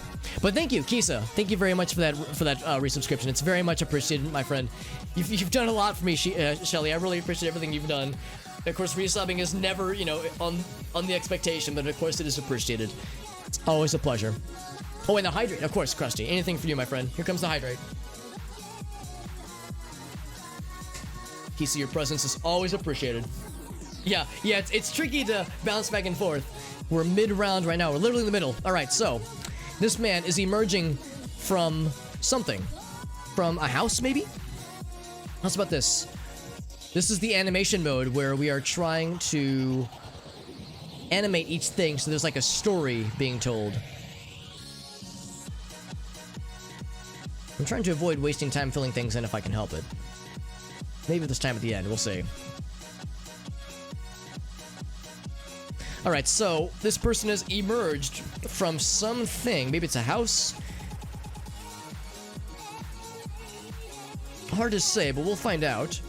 But thank you, Kisa. Thank you very much for that resubscription. It's very much appreciated, my friend. You've done a lot for me, Shelly. I really appreciate everything you've done. Of course, resubbing is never, you know, on the expectation, but of course it is appreciated. It's always a pleasure. Oh, and the hydrate, of course, Krusty. Anything for you, my friend. Here comes the hydrate. Kisa, your presence is always appreciated. Yeah, it's tricky to bounce back and forth. We're mid-round right now. We're literally in the middle. All right, so this man is emerging from something. From a house, maybe? How's about this? This is the animation mode where we are trying to animate each thing so there's like a story being told. I'm trying to avoid wasting time filling things in if I can help it. Maybe this time at the end, we'll see. Alright, so this person has emerged from something. Maybe it's a house? Hard to say, but we'll find out.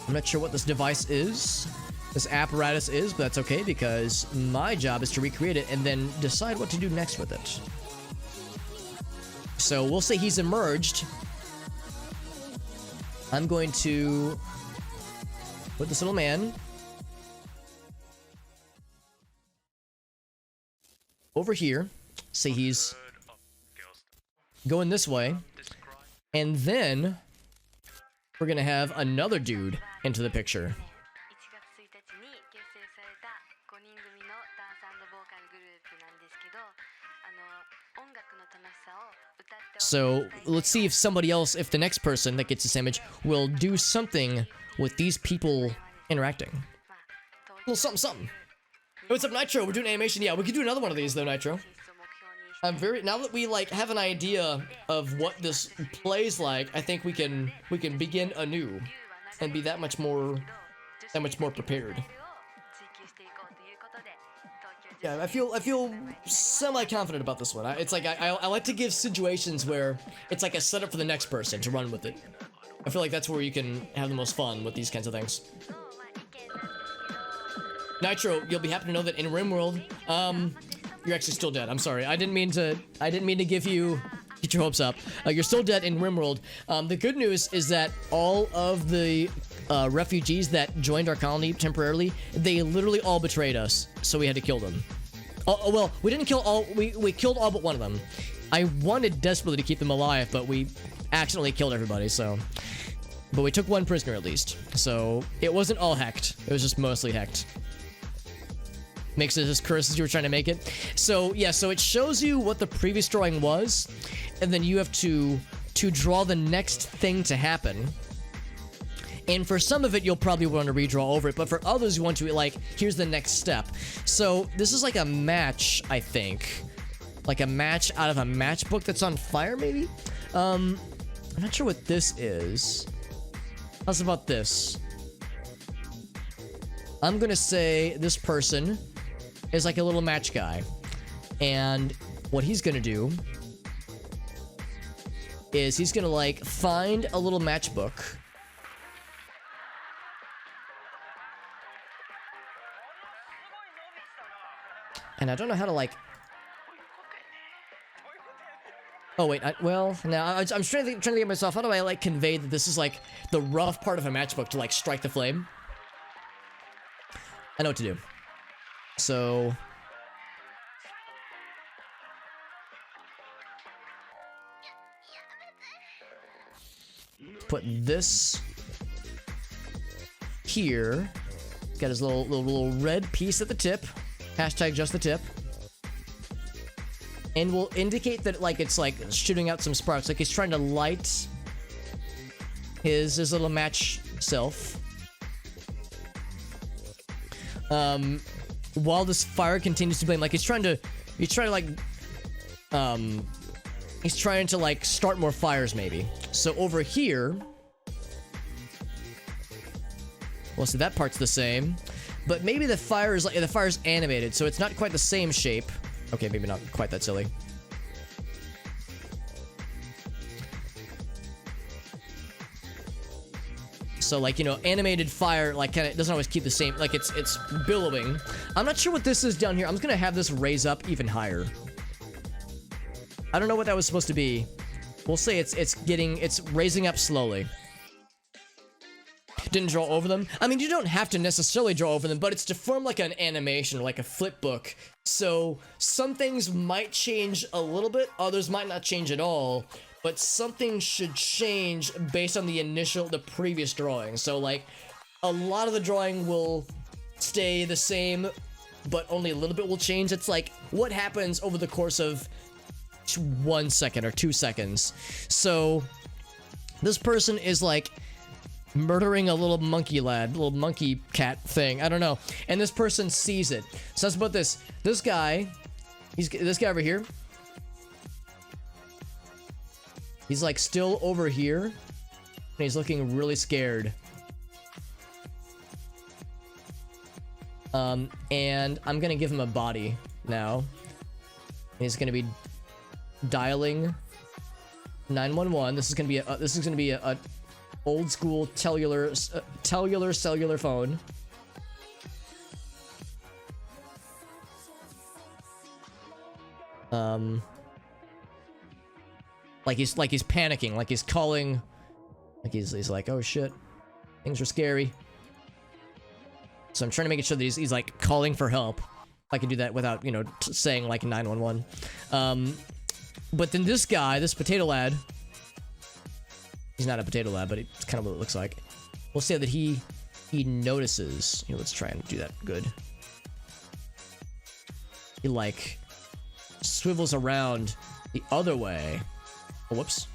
I'm not sure what this device is, this apparatus is, but that's okay because my job is to recreate it and then decide what to do next with it. So we'll say he's emerged. I'm going to put this little man over here. Say he's going this way. And then we're gonna have another dude into the picture. So let's see if somebody else, if the next person that gets this image will do something with these people interacting. A little something, something. Hey, what's up, Nitro? We're doing animation. Yeah, we could do another one of these though, Nitro. I'm very, now that we like have an idea of what this plays like, I think we can begin anew and be that much more prepared. Yeah, I feel semi-confident about this one. It's like I like to give situations where it's like a setup for the next person to run with it. I feel like that's where you can have the most fun with these kinds of things. Nitro, you'll be happy to know that in RimWorld, you're actually still dead. I'm sorry. I didn't mean to get your hopes up. You're still dead in RimWorld. The good news is that all of the refugees that joined our colony temporarily, they literally all betrayed us, so we had to kill them. Oh, well, we didn't kill all, we killed all but one of them. I wanted desperately to keep them alive, but we accidentally killed everybody, so. But we took one prisoner at least, so it wasn't all hecked. It was just mostly hecked. Makes it as cursed as you were trying to make it. So, yeah, so it shows you what the previous drawing was, and then you have to draw the next thing to happen. And for some of it, you'll probably want to redraw over it, but for others, you want to, like, here's the next step. So, this is like a match, I think. Like a match out of a matchbook that's on fire, maybe? I'm not sure what this is. How's about this? I'm gonna say this person is like a little match guy. And what he's gonna do is he's gonna, like, find a little matchbook. And I don't know how to, like... Oh, wait, well, now, I'm trying to get myself, how do I, like, convey that this is, like, the rough part of a matchbook to, like, strike the flame? I know what to do. So... Put this... here. Got his little red piece at the tip. Hashtag just the tip. And we'll indicate that, like, it's like shooting out some sparks. Like he's trying to light his little match self. While this fire continues to blame, like he's trying to like start more fires maybe. So over here, well, so that part's the same. But maybe the fire is like, the fire's animated, so it's not quite the same shape. Okay, maybe not quite that silly. So, like, you know, animated fire, like, kind of doesn't always keep the same, like, it's billowing. I'm not sure what this is down here. I'm just gonna have this raise up even higher. I don't know what that was supposed to be. We'll say it's raising up slowly. Didn't draw over them. I mean, you don't have to necessarily draw over them, but it's to form like an animation, like a flip book. So some things might change a little bit, others might not change at all, but something should change based on the previous drawing. So like a lot of the drawing will stay the same, but only a little bit will change. It's like what happens over the course of 1 second or 2 seconds. So this person is like murdering a little monkey lad, little monkey cat thing, I don't know, and this person sees it. So that's about this guy, this guy over here, he's like still over here and he's looking really scared. And I'm gonna give him a body now. He's gonna be dialing 911. This is gonna be a old school cellular phone. Like he's panicking, like he's calling, like he's like, oh shit, things are scary. So I'm trying to make sure that he's like calling for help. I can do that without, you know, saying like 911. But then this guy, this potato lad, he's not a potato lad, but it's kind of what it looks like. We'll say that he notices. Here, let's try and do that good. He like swivels around the other way. Oh, whoops.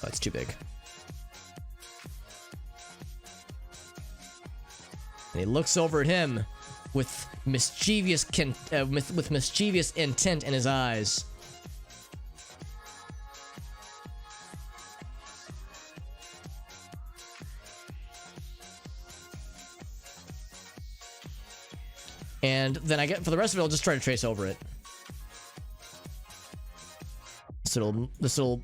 Oh, it's too big. And he looks over at him with mischievous intent in his eyes. And then for the rest of it, I'll just try to trace over it. This little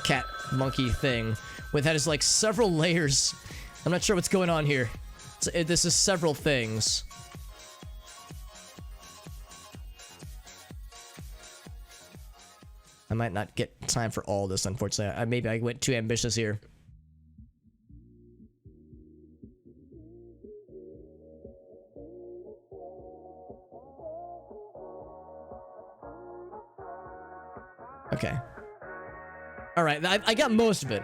cat monkey thing with that is like several layers. I'm not sure what's going on here. This is several things. I might not get time for all this, unfortunately. Maybe I went too ambitious here. Okay. Alright, I got most of it.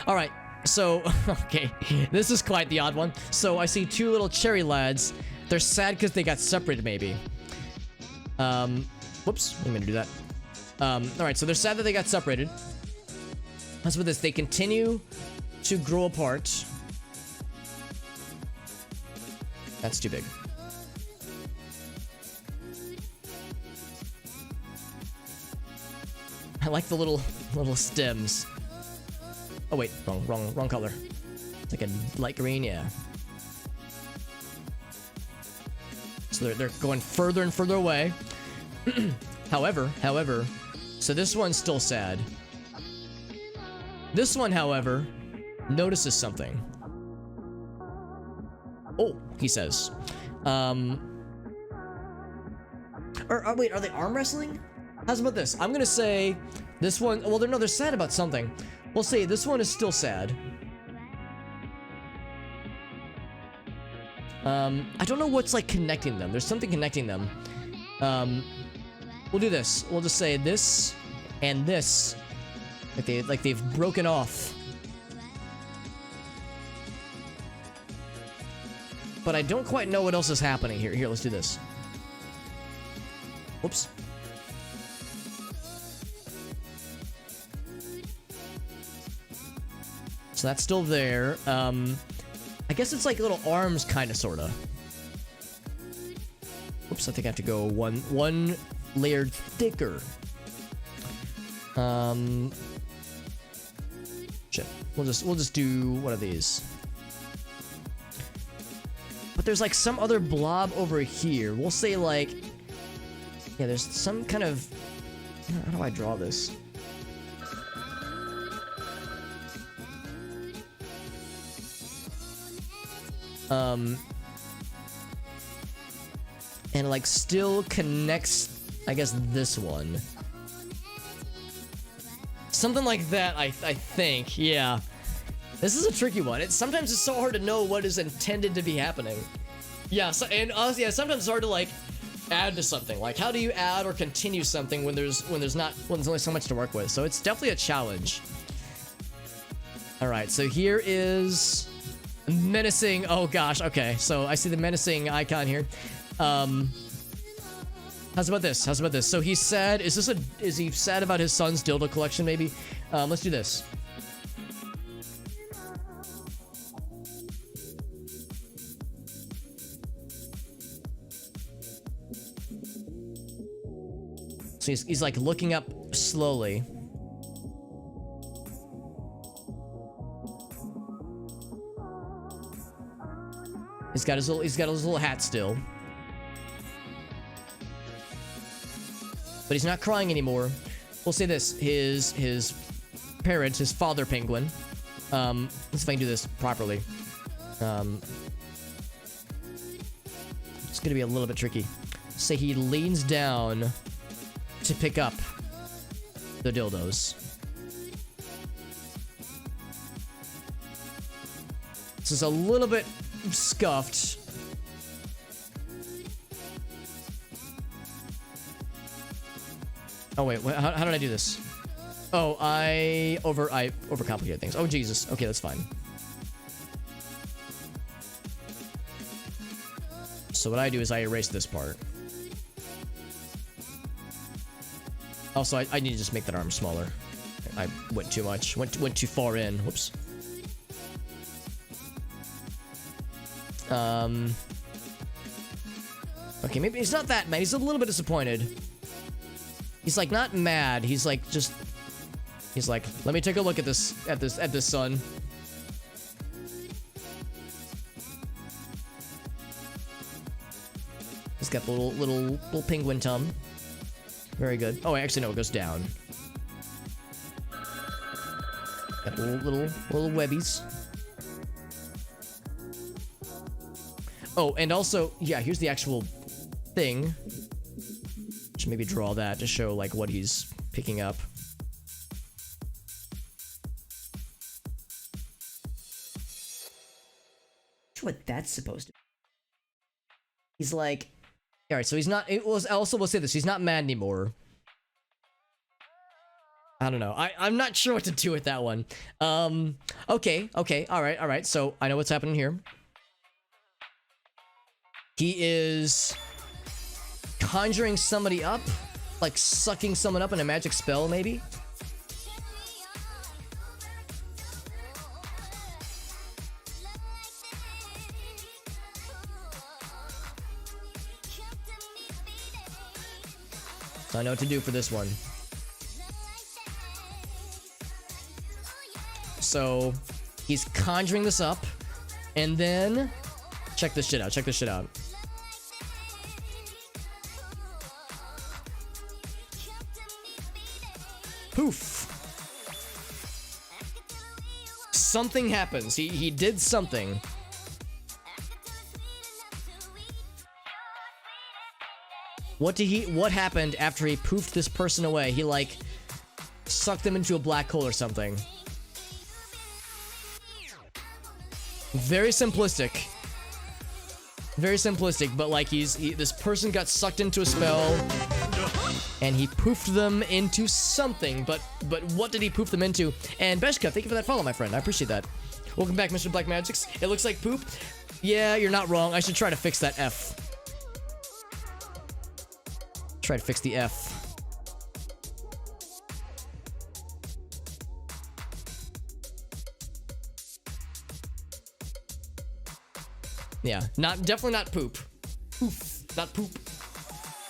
Alright, so, okay. This is quite the odd one. So, I see two little cherry lads. They're sad because they got separated, maybe. Whoops. I didn't mean to do that. Alright, so they're sad that they got separated. That's with this. They continue to grow apart. That's too big. I like the little stems. Oh wait, wrong color. It's like a light green, yeah. So they're going further and further away. However, so this one's still sad. This one, however, notices something. Oh, he says. Wait, are they arm wrestling? How's about this? I'm gonna say this one. Well, they're sad about something. We'll say this one is still sad. I don't know what's like connecting them. There's something connecting them. We'll do this. We'll just say this and this, like they've broken off. But I don't quite know what else is happening here. Here, let's do this. Whoops. So that's still there. I guess it's like little arms, kind of, sorta. Oops, I think I have to go one layered thicker. Shit. We'll just do one of these. But there's like some other blob over here. We'll say like, yeah, there's some kind of. How do I draw this? And like still connects, I guess, this one. Something like that, I think, yeah. This is a tricky one. Sometimes it's so hard to know what is intended to be happening. Yeah, and yeah, sometimes it's hard to like add to something. Like, how do you add or continue something when there's only so much to work with? So it's definitely a challenge. All right, so here is menacing. Oh gosh, okay. So I see the menacing icon here. How's about this? So he's sad. Is he sad about his son's dildo collection, maybe? Let's do this. So he's like looking up slowly. He's got his little hat still. But he's not crying anymore. We'll say this. His parent, his father penguin. Let's see if I can do this properly. It's gonna be a little bit tricky. Say he leans down to pick up the dildos. This is a little bit scuffed. Oh wait, how did I do this? Oh, I overcomplicated things. Oh Jesus. Okay, that's fine. So what I do is I erase this part. Also, I need to just make that arm smaller. I went too much. Went too far in. Whoops. Okay, maybe he's not that mad. He's a little bit disappointed. He's like not mad. He's like just. He's like, let me take a look at this son. He's got the little penguin tum. Very good. Oh, actually no, it goes down. Got the little webbies. Oh, and also, yeah, here's the actual thing. Should maybe draw that to show like what he's picking up. What that's supposed to be. He's like, all right, so he's not. It was. I also will say this: he's not mad anymore. I don't know. I'm not sure what to do with that one. Okay, all right. So I know what's happening here. He is conjuring somebody up, like sucking someone up in a magic spell, maybe. So I know what to do for this one. So he's conjuring this up, and then check this shit out. Check this shit out. Poof. Something happens. He did something. What happened after he poofed this person away? He like sucked them into a black hole or something. Very simplistic. Very simplistic, but like this person got sucked into a spell and he poofed them into something, but what did he poof them into? And Beshka, thank you for that follow, my friend. I appreciate that. Welcome back, Mr. Black Magics. It looks like poop. Yeah, you're not wrong. I should try to fix that F. Try to fix the F. Yeah, definitely not poop. Oof, not poop.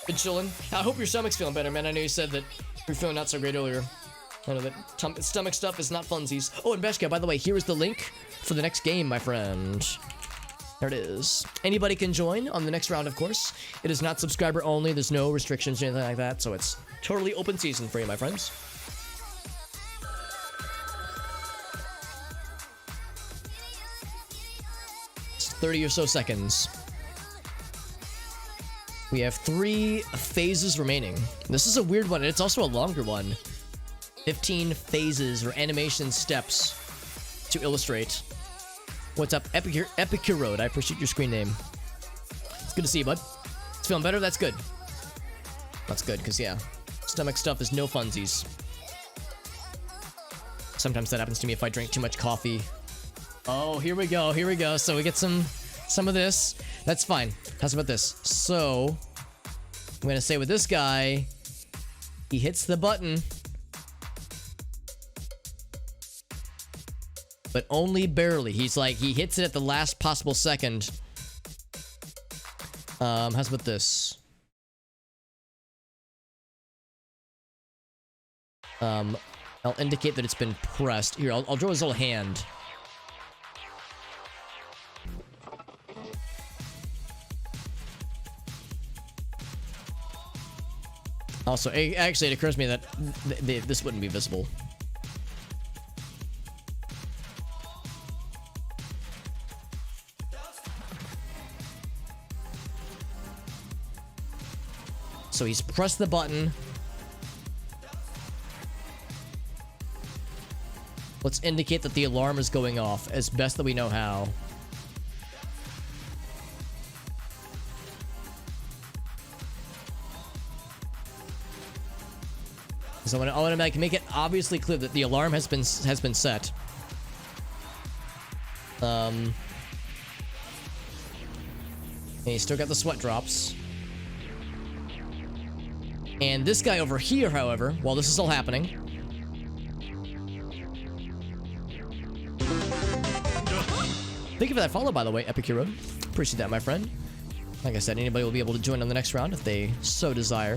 Been chillin'. I hope your stomach's feeling better, man. I know you said that you're feeling not so great earlier. I know that stomach stuff is not funsies. Oh, and Beshka, by the way, here is the link for the next game, my friend. There it is. Anybody can join on the next round, of course. It is not subscriber only. There's no restrictions or anything like that, so it's totally open season for you, my friends. It's 30 or so seconds. We have 3 phases remaining. This is a weird one, and it's also a longer one. 15 phases or animation steps to illustrate. What's up, Epicurode? I appreciate your screen name. It's good to see you, bud. It's feeling better? That's good. That's good, because, yeah, stomach stuff is no funsies. Sometimes that happens to me if I drink too much coffee. Oh, here we go, here we go. So we get some of this. That's fine. How's about this? So, I'm gonna say with this guy, he hits the button, but only barely. He's like, he hits it at the last possible second. How's about this? I'll indicate that it's been pressed. Here, I'll draw his little hand. Also, actually, it occurs to me that this wouldn't be visible. So he's pressed the button. Let's indicate that the alarm is going off as best that we know how. So I want to make it obviously clear that the alarm has been set. And he's still got the sweat drops. And this guy over here, however, while this is all happening, thank you for that follow, by the way, Epicuro. Appreciate that, my friend. Like I said, anybody will be able to join on the next round if they so desire.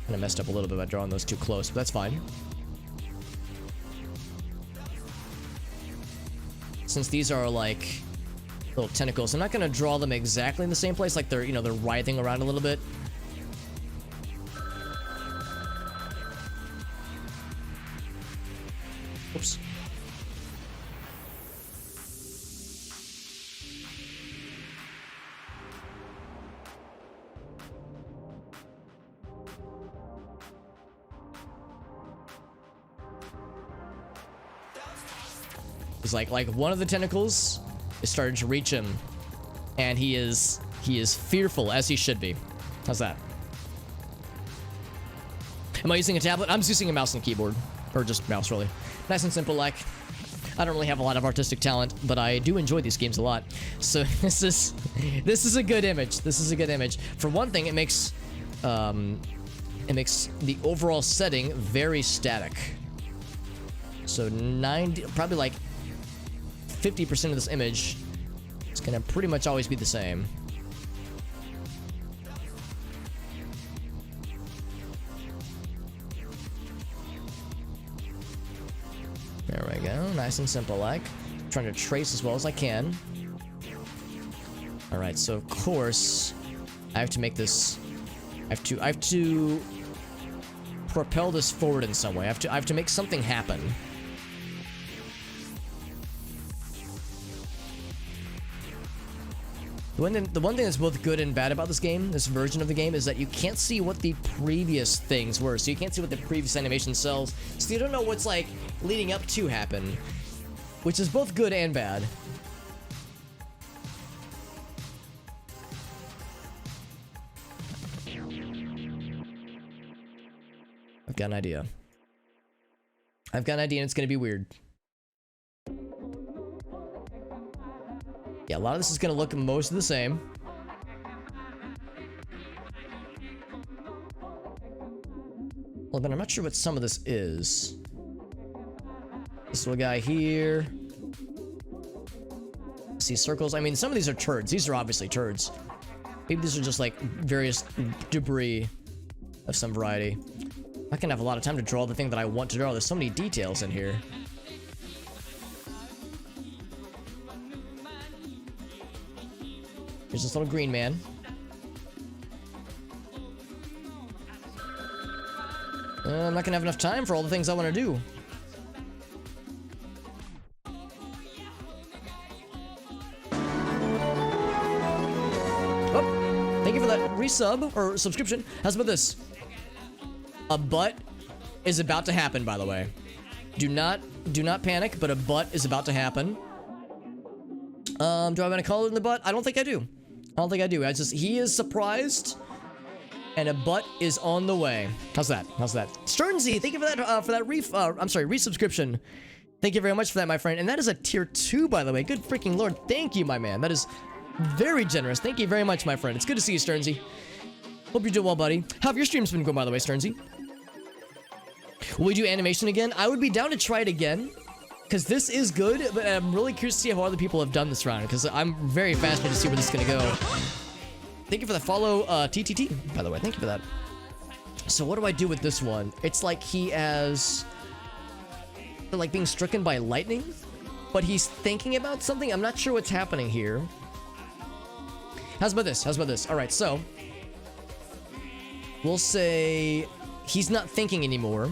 Kind of messed up a little bit by drawing those too close, but that's fine. Since these are like little tentacles. I'm not gonna draw them exactly in the same place, like they're, you know, they're writhing around a little bit. Oops. It's like one of the tentacles is starting to reach him, and he is fearful, as he should be. How's that? Am I using a tablet? I'm just using a mouse and keyboard, or just mouse, really. Nice and simple. Like, I don't really have a lot of artistic talent, but I do enjoy these games a lot. So this is a good image. This is a good image. For one thing, it makes the overall setting very static. So 90, probably like 50% of this image is gonna pretty much always be the same. There we go, nice and simple like. Trying to trace as well as I can. Alright, so of course, I have to make this, I have to propel this forward in some way. I have to make something happen. The one thing that's both good and bad about this game, this version of the game, is that you can't see what the previous things were. So you can't see what the previous animation sells. So you don't know what's like leading up to happen, which is both good and bad. I've got an idea. I've got an idea and it's gonna be weird. Yeah, a lot of this is gonna look most of the same. Well, but I'm not sure what some of this is. This little guy here. See circles? I mean, some of these are turds. These are obviously turds. Maybe these are just like various debris of some variety. I can have a lot of time to draw the thing that I want to draw. There's so many details in here. Here's this little green man. I'm not gonna have enough time for all the things I want to do. Oh, thank you for that resub or subscription. How's about this? A butt is about to happen, by the way. Do not panic, but a butt is about to happen. Do I want to color in the butt? I don't think I do. I don't think I do. I just, he is surprised, and a butt is on the way. How's that? How's that? Sternsy, thank you for that resubscription. Thank you very much for that, my friend. And that is a tier 2, by the way. Good freaking lord. Thank you, my man. That is very generous. Thank you very much, my friend. It's good to see you, Sternsy. Hope you're doing well, buddy. How have your streams been going, by the way, Sternsy? Will we do animation again? I would be down to try it again, because this is good, but I'm really curious to see how other people have done this round, because I'm very fascinated to see where this is going to go. Thank you for the follow, TTT, by the way. Thank you for that. So what do I do with this one? It's like he has... They're like being stricken by lightning, but he's thinking about something. I'm not sure what's happening here. How's about this? How's about this? All right, so... We'll say... He's not thinking anymore.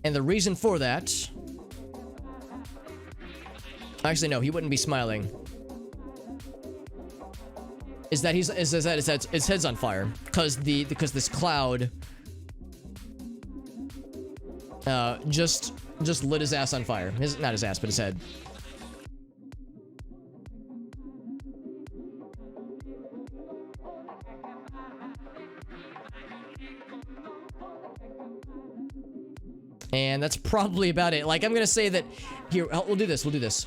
And the reason for that... Actually, no, he wouldn't be smiling. Is that his head's on fire. Because this cloud... just lit his ass on fire. Not his ass, but his head. And that's probably about it. Like, I'm gonna say that... Here, we'll do this. We'll do this.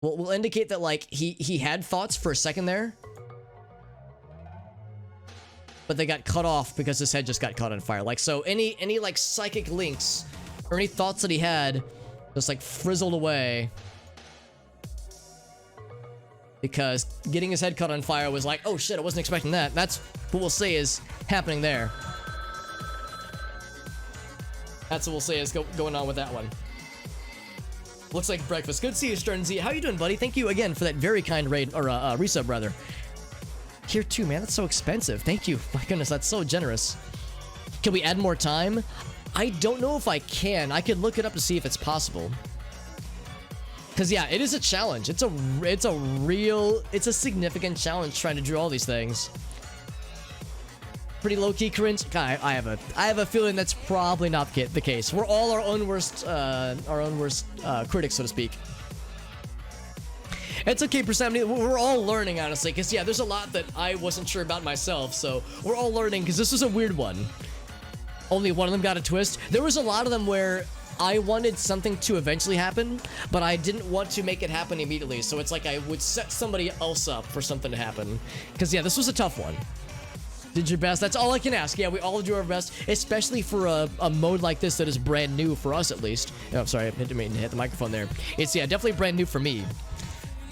We'll indicate that, like, he had thoughts for a second there. But they got cut off because his head just got caught on fire. Like, so any like, psychic links or any thoughts that he had just, like, frizzled away. because getting his head caught on fire was like, oh shit, I wasn't expecting that. That's what we'll say is happening there. That's what we'll say is going on with that one. Looks like breakfast. Good to see you, Stern Z. How you doing, buddy? Thank you again for that very kind raid, or resub, rather. Here too, man. That's so expensive. Thank you. My goodness, that's so generous. Can we add more time? I don't know if I can. I could look it up to see if it's possible. Because, yeah, it is a challenge. It's a significant challenge trying to do all these things. Pretty low-key cringe. I have a feeling that's probably not the case. We're all our own worst critics, so to speak. It's okay, Persephone. We're all learning, honestly, because yeah, there's a lot that I wasn't sure about myself. So we're all learning because this was a weird one. Only one of them got a twist. There was a lot of them where I wanted something to eventually happen, but I didn't want to make it happen immediately. So it's like I would set somebody else up for something to happen. Because yeah, this was a tough one. Did your best. That's all I can ask. Yeah, we all do our best, especially for a mode like this that is brand new for us, at least. Oh, sorry, I didn't mean to hit the microphone there. It's, yeah, definitely brand new for me.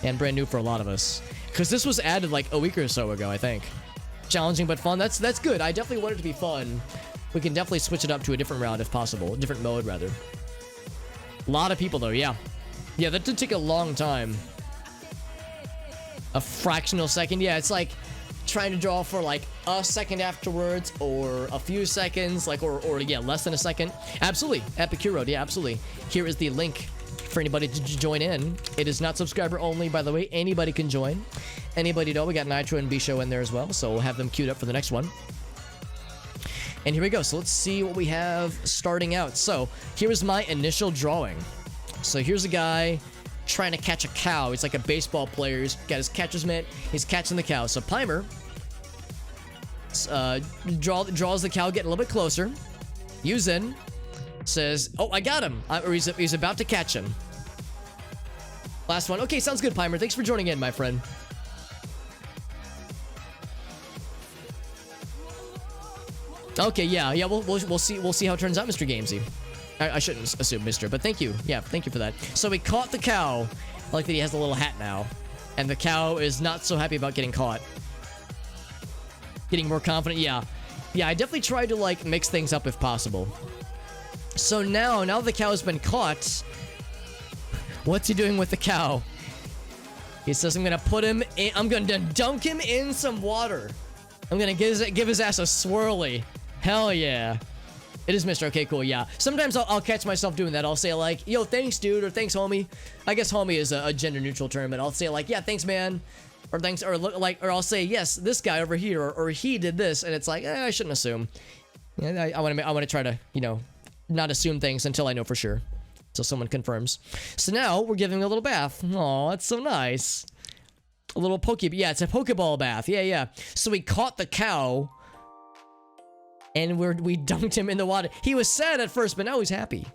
And brand new for a lot of us. Because this was added like a week or so ago, I think. Challenging but fun. That's good. I definitely want it to be fun. We can definitely switch it up to a different round if possible. A different mode, rather. A lot of people, though, yeah. Yeah, that did take a long time. A fractional second. Yeah, it's like trying to draw for like a second afterwards or a few seconds, like, or yeah, less than a second. Absolutely. Epicure Road, yeah, absolutely. Here is the link for anybody to join in. It is not subscriber only, by the way. Anybody can join. Anybody know? We got Nitro and B-Show in there as well, so we'll have them queued up for the next one. And here we go. So let's see what we have starting out. So here is my initial drawing. So here's a guy trying to catch a cow. He's like a baseball player. He's got his catcher's mitt. He's catching the cow. So Pimer draws the cow, getting a little bit closer. Yuzin says, oh, I got him. Or he's about to catch him. Last one. Okay, sounds good, Pimer. Thanks for joining in, my friend. Okay, yeah, we'll see how it turns out, Mr. Gamesy. I shouldn't assume Mr., but thank you. Yeah, thank you for that. So we caught the cow. I like that he has a little hat now. And the cow is not so happy about getting caught. Getting more confident, yeah. Yeah, I definitely tried to, like, mix things up if possible. So now the cow has been caught, what's he doing with the cow? He says, I'm gonna put him in, I'm gonna dunk him in some water. I'm gonna give his ass a swirly. Hell yeah. It is Mr. Okay, cool, yeah. Sometimes I'll catch myself doing that. I'll say like, yo, thanks, dude, or thanks, homie. I guess homie is a gender-neutral term, but I'll say like, yeah, thanks, man. Or thanks, or like, or I'll say, yes, this guy over here, or he did this, and it's like, I shouldn't assume. Yeah, I want to try to, you know, not assume things until I know for sure. So someone confirms. So now we're giving him a little bath. Oh, that's so nice. A little yeah, it's a Pokeball bath. Yeah. So we caught the cow. And we dunked him in the water. He was sad at first, but now he's happy.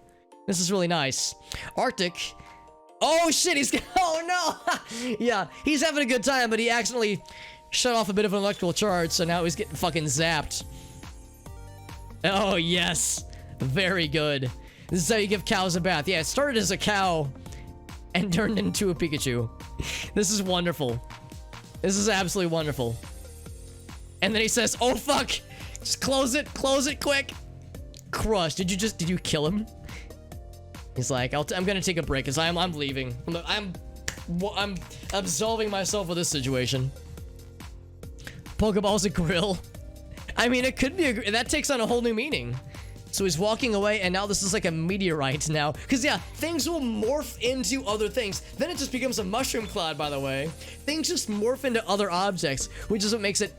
This is really nice. Arctic. Oh shit, oh no! Yeah, he's having a good time, but he accidentally shut off a bit of an electrical charge, so now he's getting fucking zapped. Oh yes, very good. This is how you give cows a bath. Yeah, it started as a cow and turned into a Pikachu. This is wonderful. This is absolutely wonderful. And then he says, oh fuck! Just close it quick. Crush, did you kill him? He's like, I'm gonna take a break because I'm leaving. I'm absolving myself of this situation. Pokeball's a grill. I mean, it could be that takes on a whole new meaning. So he's walking away, and now this is like a meteorite now. Because, yeah, things will morph into other things. Then it just becomes a mushroom cloud, by the way. Things just morph into other objects, which is what makes it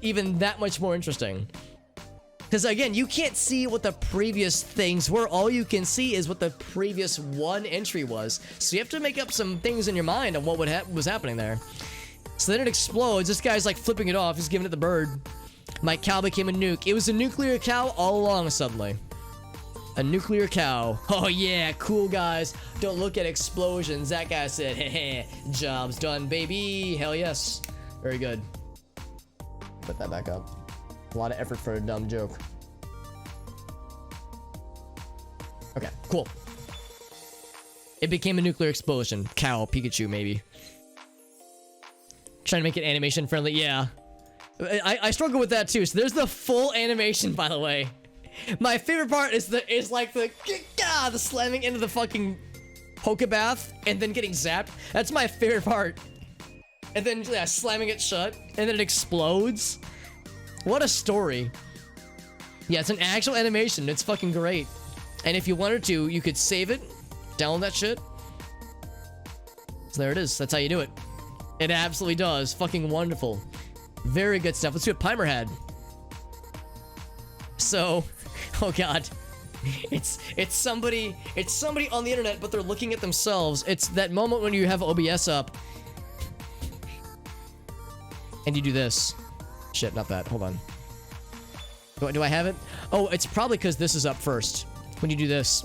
even that much more interesting. Because, again, you can't see what the previous things were. All you can see is what the previous one entry was. So you have to make up some things in your mind on what was happening there. So then it explodes. This guy's, like, flipping it off. He's giving it the bird. My cow became a nuke. It was a nuclear cow all along, suddenly. A nuclear cow. Oh, yeah. Cool, guys. Don't look at explosions. That guy said, heh, job's done, baby. Hell yes. Very good. Put that back up. A lot of effort for a dumb joke. Okay, cool. It became a nuclear explosion. Cow, Pikachu, maybe. Trying to make it animation friendly. Yeah. I struggle with that too. So there's the full animation, by the way. My favorite part is like the slamming into the fucking poke bath and then getting zapped. That's my favorite part. And then yeah, slamming it shut and then it explodes. What a story. Yeah, it's an actual animation. It's fucking great. And if you wanted to, you could save it, download that shit. So there it is. That's how you do it. It absolutely does. Fucking wonderful. Very good stuff. Let's see what Pimer had. So, oh god. It's somebody on the internet, but they're looking at themselves. It's that moment when you have OBS up and you do this. Shit, not that. Hold on. Do I have it? Oh, it's probably because this is up first. When you do this.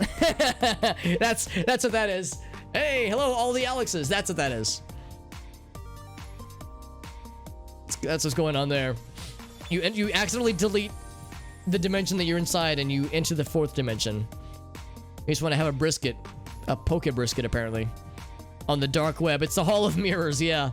That's what that is. Hey, hello, all the Alexes. That's what that is. That's what's going on there. You accidentally delete the dimension that you're inside and you enter the 4th dimension. You just want to have a brisket. A poke brisket, apparently. On the dark web. It's the Hall of Mirrors, yeah.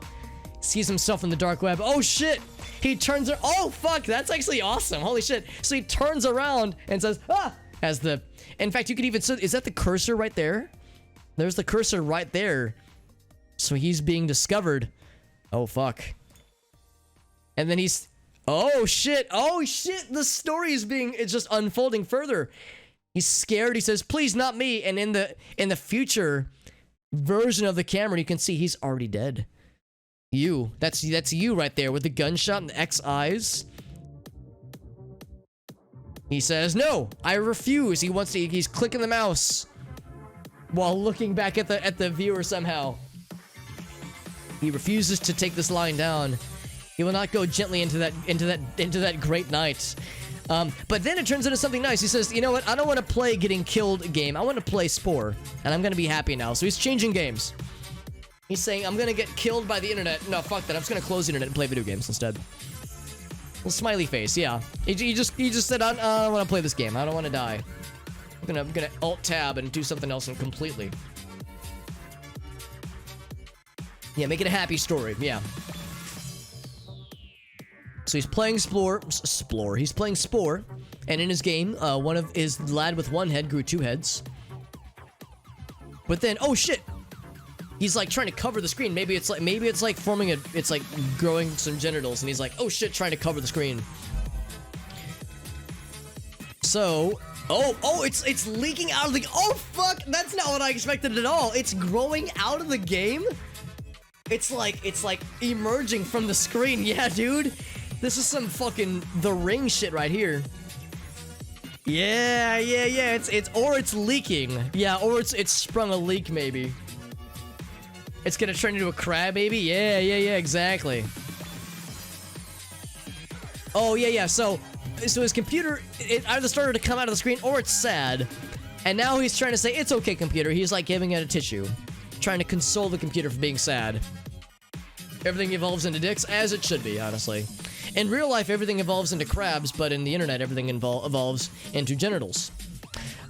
Sees himself in the dark web. Oh, shit! He turns... Oh, fuck! That's actually awesome. Holy shit. So he turns around and says, ah! As the... In fact, you could even... Is that the cursor right there? There's the cursor right there. So he's being discovered. Oh, fuck. And then he's... Oh, shit! Oh, shit! The story is being... It's just unfolding further. He's scared. He says, please, not me. And in the future version of the camera, you can see he's already dead. You. That's you right there with the gunshot and the X eyes. He says, no, I refuse. He's clicking the mouse while looking back at the viewer somehow. He refuses to take this line down. He will not go gently into that great night. But then it turns into something nice. He says, you know what? I don't want to play getting killed game. I want to play Spore, and I'm going to be happy now. So he's changing games. He's saying, I'm going to get killed by the internet. No, fuck that. I'm just going to close the internet and play video games instead. Well, smiley face, yeah. He just said, I don't want to play this game. I don't want to die. I'm gonna alt-tab and do something else completely. Yeah, make it a happy story, yeah. So he's playing Spore. He's playing Spore, and in his game, one of his lad with one head grew 2 heads. But then, oh shit! He's like trying to cover the screen. Maybe it's like forming it's like growing some genitals, and he's like, oh shit, trying to cover the screen. So, oh, it's leaking out of the. Oh fuck, that's not what I expected at all. It's growing out of the game. It's like emerging from the screen. Yeah, dude. This is some fucking The Ring shit right here. Yeah. It's leaking. Yeah, or it's sprung a leak maybe. It's gonna turn into a crab maybe. Yeah, exactly. Oh yeah. So his computer it either started to come out of the screen or it's sad, and now he's trying to say it's okay, computer. He's like giving it a tissue, trying to console the computer for being sad. Everything evolves into dicks, as it should be, honestly. In real life, everything evolves into crabs, but in the internet, everything evolves into genitals.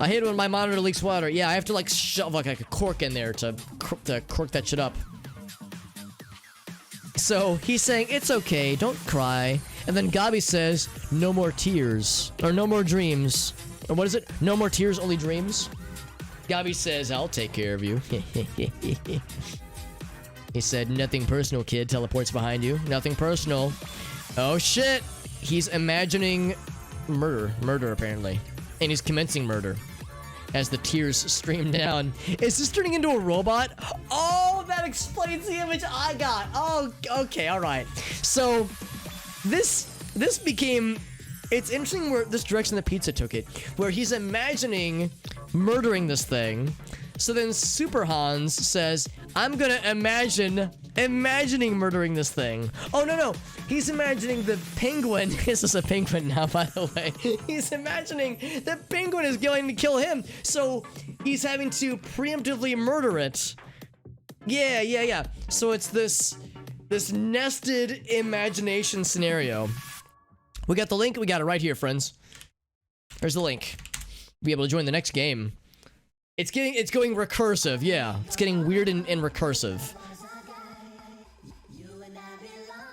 I hate it when my monitor leaks water. Yeah, I have to like shove like a cork in there to cork that shit up. So he's saying, it's okay, don't cry. And then Gabi says, no more tears. Or no more dreams. Or what is it? No more tears, only dreams? Gabi says, I'll take care of you. He said, nothing personal, kid. Teleports behind you. Nothing personal. Oh shit! He's imagining murder apparently. And he's commencing murder. As the tears stream down. Is this turning into a robot? Oh, that explains the image I got. Oh, okay, alright. So, this became... It's interesting where this direction the pizza took it. Where he's imagining murdering this thing. So then Super Hans says, I'm gonna imagining murdering this thing. Oh, no. He's imagining the penguin. This is a penguin now, by the way. He's imagining the penguin is going to kill him. So he's having to preemptively murder it. Yeah. So it's this nested imagination scenario. We got the link. We got it right here, friends. There's the link. Be able to join the next game. It's going recursive, yeah. It's getting weird and recursive.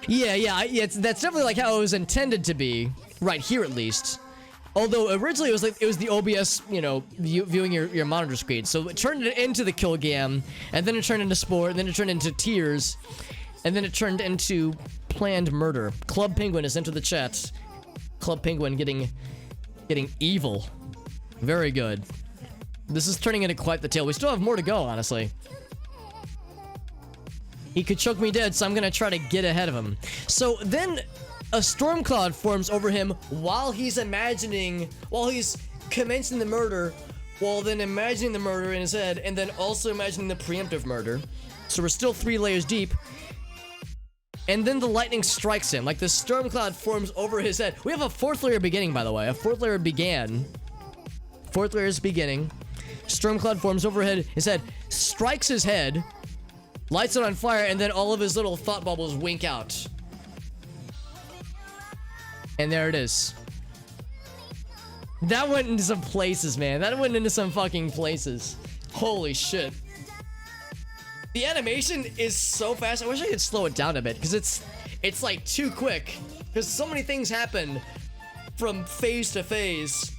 That's definitely like how it was intended to be, right here at least. Although originally it was the OBS, you know, viewing your monitor screen. So it turned it into the kill gam, and then it turned into sport, and then it turned into tears, and then it turned into planned murder. Club Penguin has entered the chat. Club Penguin getting evil. Very good. This is turning into quite the tale. We still have more to go, honestly. He could choke me dead, so I'm gonna try to get ahead of him. So then a storm cloud forms over him while he's commencing the murder, while then imagining the murder in his head, and then also imagining the preemptive murder. So we're still 3 layers deep. And then the lightning strikes him, like the storm cloud forms over his head. We have a 4th layer beginning, by the way. A 4th layer began. 4th layer is beginning. Storm cloud forms overhead, his head, strikes his head, lights it on fire, and then all of his little thought bubbles wink out. And there it is. That went into some places, man. That went into some fucking places. Holy shit. The animation is so fast. I wish I could slow it down a bit, because it's like too quick. Because so many things happen from phase to phase.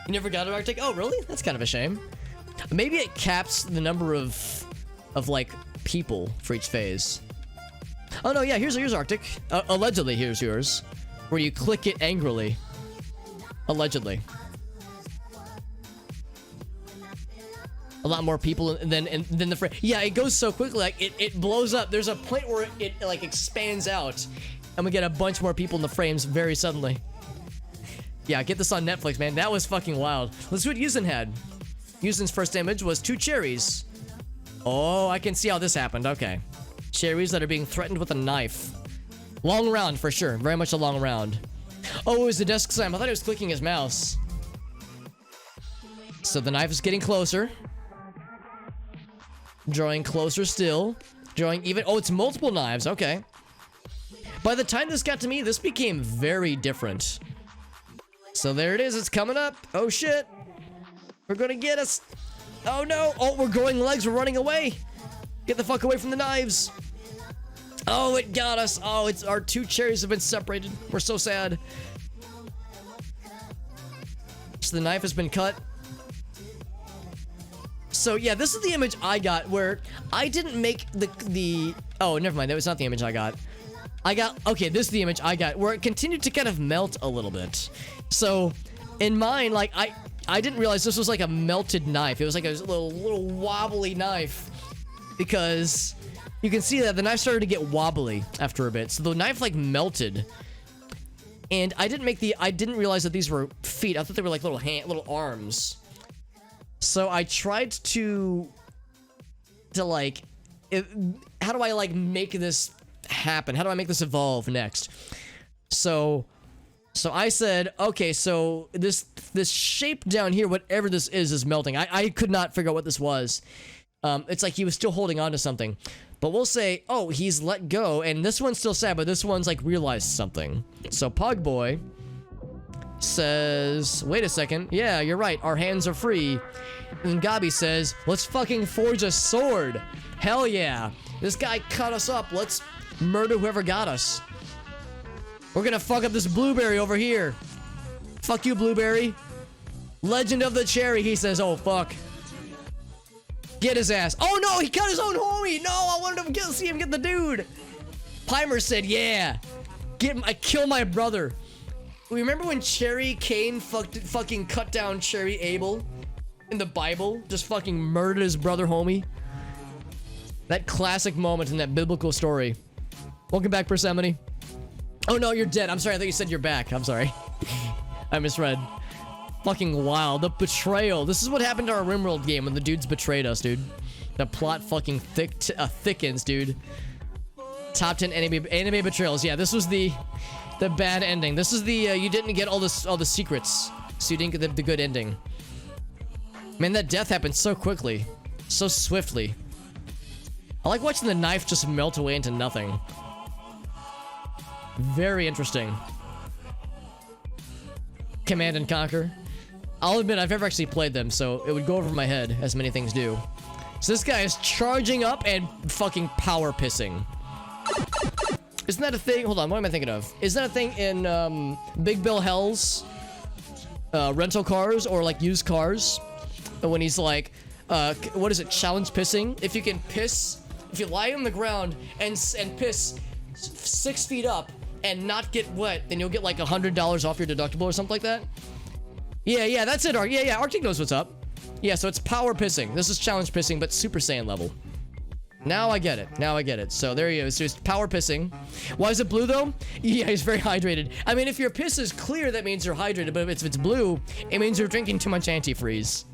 You never got it, Arctic? Oh, really? That's kind of a shame. Maybe it caps the number of like people for each phase. Oh no, yeah, here's Arctic. Allegedly, here's yours, where you click it angrily. Allegedly. A lot more people than the frame. Yeah, it goes so quickly, like it blows up. There's a point where it like expands out, and we get a bunch more people in the frames very suddenly. Yeah, get this on Netflix, man. That was fucking wild. Let's see what Yuzin had. Yuzin's first image was 2 cherries. Oh, I can see how this happened. Okay. Cherries that are being threatened with a knife. Long round, for sure. Very much a long round. Oh, it was the desk slam. I thought he was clicking his mouse. So the knife is getting closer. Drawing closer still. Drawing even... Oh, it's multiple knives. Okay. By the time this got to me, this became very different. So there it is. It's coming up. Oh, shit. We're gonna get us. Oh, no. Oh, we're growing legs. We're running away. Get the fuck away from the knives. Oh, it got us. Oh, it's our 2 cherries have been separated. We're so sad. So the knife has been cut. So yeah, this is the image I got where I didn't make the oh, never mind. That was not the image I got. Okay, this is the image I got where it continued to kind of melt a little bit. So in mine, like I didn't realize this was like a melted knife. It was like a little wobbly knife, because you can see that the knife started to get wobbly after a bit. So the knife like melted. And I didn't realize that these were feet. I thought they were like little arms. So I tried to like, how do I like make this happen? How do I make this evolve next? So I said, okay, so this shape down here, whatever this is melting. I could not figure out what this was. It's like he was still holding on to something. But we'll say, oh, he's let go, and this one's still sad, but this one's like realized something. So Pogboy says, wait a second, yeah, you're right, our hands are free. And Gabi says, let's fucking forge a sword. Hell yeah. This guy cut us up, let's murder whoever got us. We're gonna fuck up this blueberry over here. Fuck you, blueberry. Legend of the cherry, he says, oh fuck. Get his ass. Oh no, he cut his own homie. No, I wanted to see him get the dude. Pimer said, yeah. Get him, I kill my brother. Remember when Cherry Cain fucking cut down Cherry Abel in the Bible? Just fucking murdered his brother homie? That classic moment in that biblical story. Welcome back, Persephone. Oh no, you're dead. I'm sorry, I thought you said you're back. I'm sorry. I misread. Fucking wild. The betrayal. This is what happened to our RimWorld game when the dudes betrayed us, dude. The plot fucking thickens, dude. Top 10 anime betrayals. Yeah, this was the bad ending. This is the you didn't get all the secrets, so you didn't get the good ending. Man, that death happened so quickly, so swiftly. I like watching the knife just melt away into nothing. Very interesting. Command and Conquer. I'll admit I've never actually played them, so it would go over my head, as many things do. So this guy is charging up and fucking power pissing. Isn't that a thing? Hold on, what am I thinking of? Isn't that a thing in Big Bill Hell's rental cars or like used cars? When he's like, what is it? Challenge pissing. If you can piss, if you lie on the ground and piss 6 feet up and not get wet, then you'll get like $100 off your deductible or something like that. Yeah, that's it. Yeah, Arctic knows what's up. Yeah, so it's power pissing. This is challenge pissing, but Super Saiyan level. Now I get it. So there he is. So it's power pissing. Why is it blue though? Yeah, he's very hydrated. I mean, if your piss is clear, that means you're hydrated. But if it's blue, it means you're drinking too much antifreeze.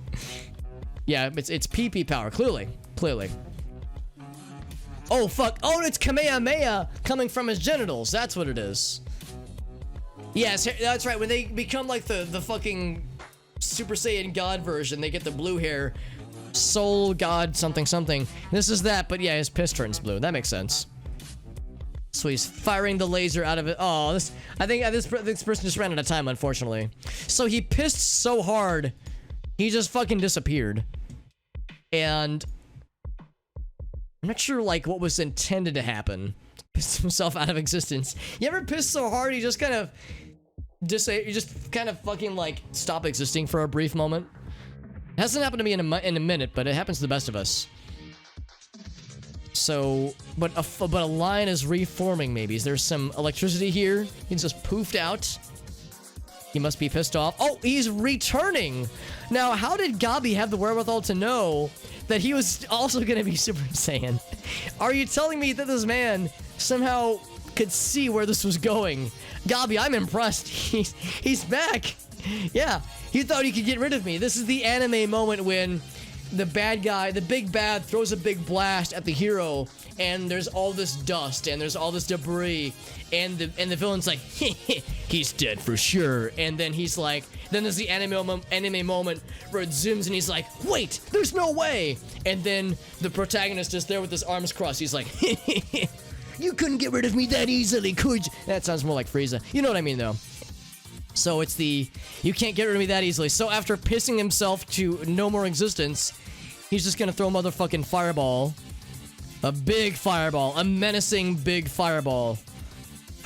Yeah, it's PP power. Clearly. Oh fuck! Oh, it's Kamehameha coming from his genitals. That's what it is. Yes, that's right. When they become like the fucking Super Saiyan God version, they get the blue hair. Soul God something. This is that, but yeah, his piss turns blue. That makes sense. So he's firing the laser out of it. Oh, I think this person just ran out of time, unfortunately. So he pissed so hard, he just fucking disappeared. And I'm not sure like what was intended to happen. Pissed himself out of existence. You ever piss so hard you just kind of fucking like stop existing for a brief moment? It hasn't happened to me in a minute, but it happens to the best of us. So, but a line is reforming maybe. Is there some electricity here? He's just poofed out. He must be pissed off. Oh, he's returning! Now, how did Gabi have the wherewithal to know that he was also gonna be Super Saiyan? Are you telling me that this man somehow could see where this was going? Gabi, I'm impressed. He's back! Yeah, he thought he could get rid of me. This is the anime moment when the bad guy, the big bad, throws a big blast at the hero, and there's all this dust, and there's all this debris, and the villain's like, he's dead for sure. And then he's like, then there's the anime moment where it zooms, and he's like, wait, there's no way. And then the protagonist is there with his arms crossed. He's like, you couldn't get rid of me that easily, could you? That sounds more like Frieza. You know what I mean, though. So it's the, you can't get rid of me that easily. So after pissing himself to no more existence, he's just gonna throw a motherfucking fireball. A big fireball. A menacing big fireball.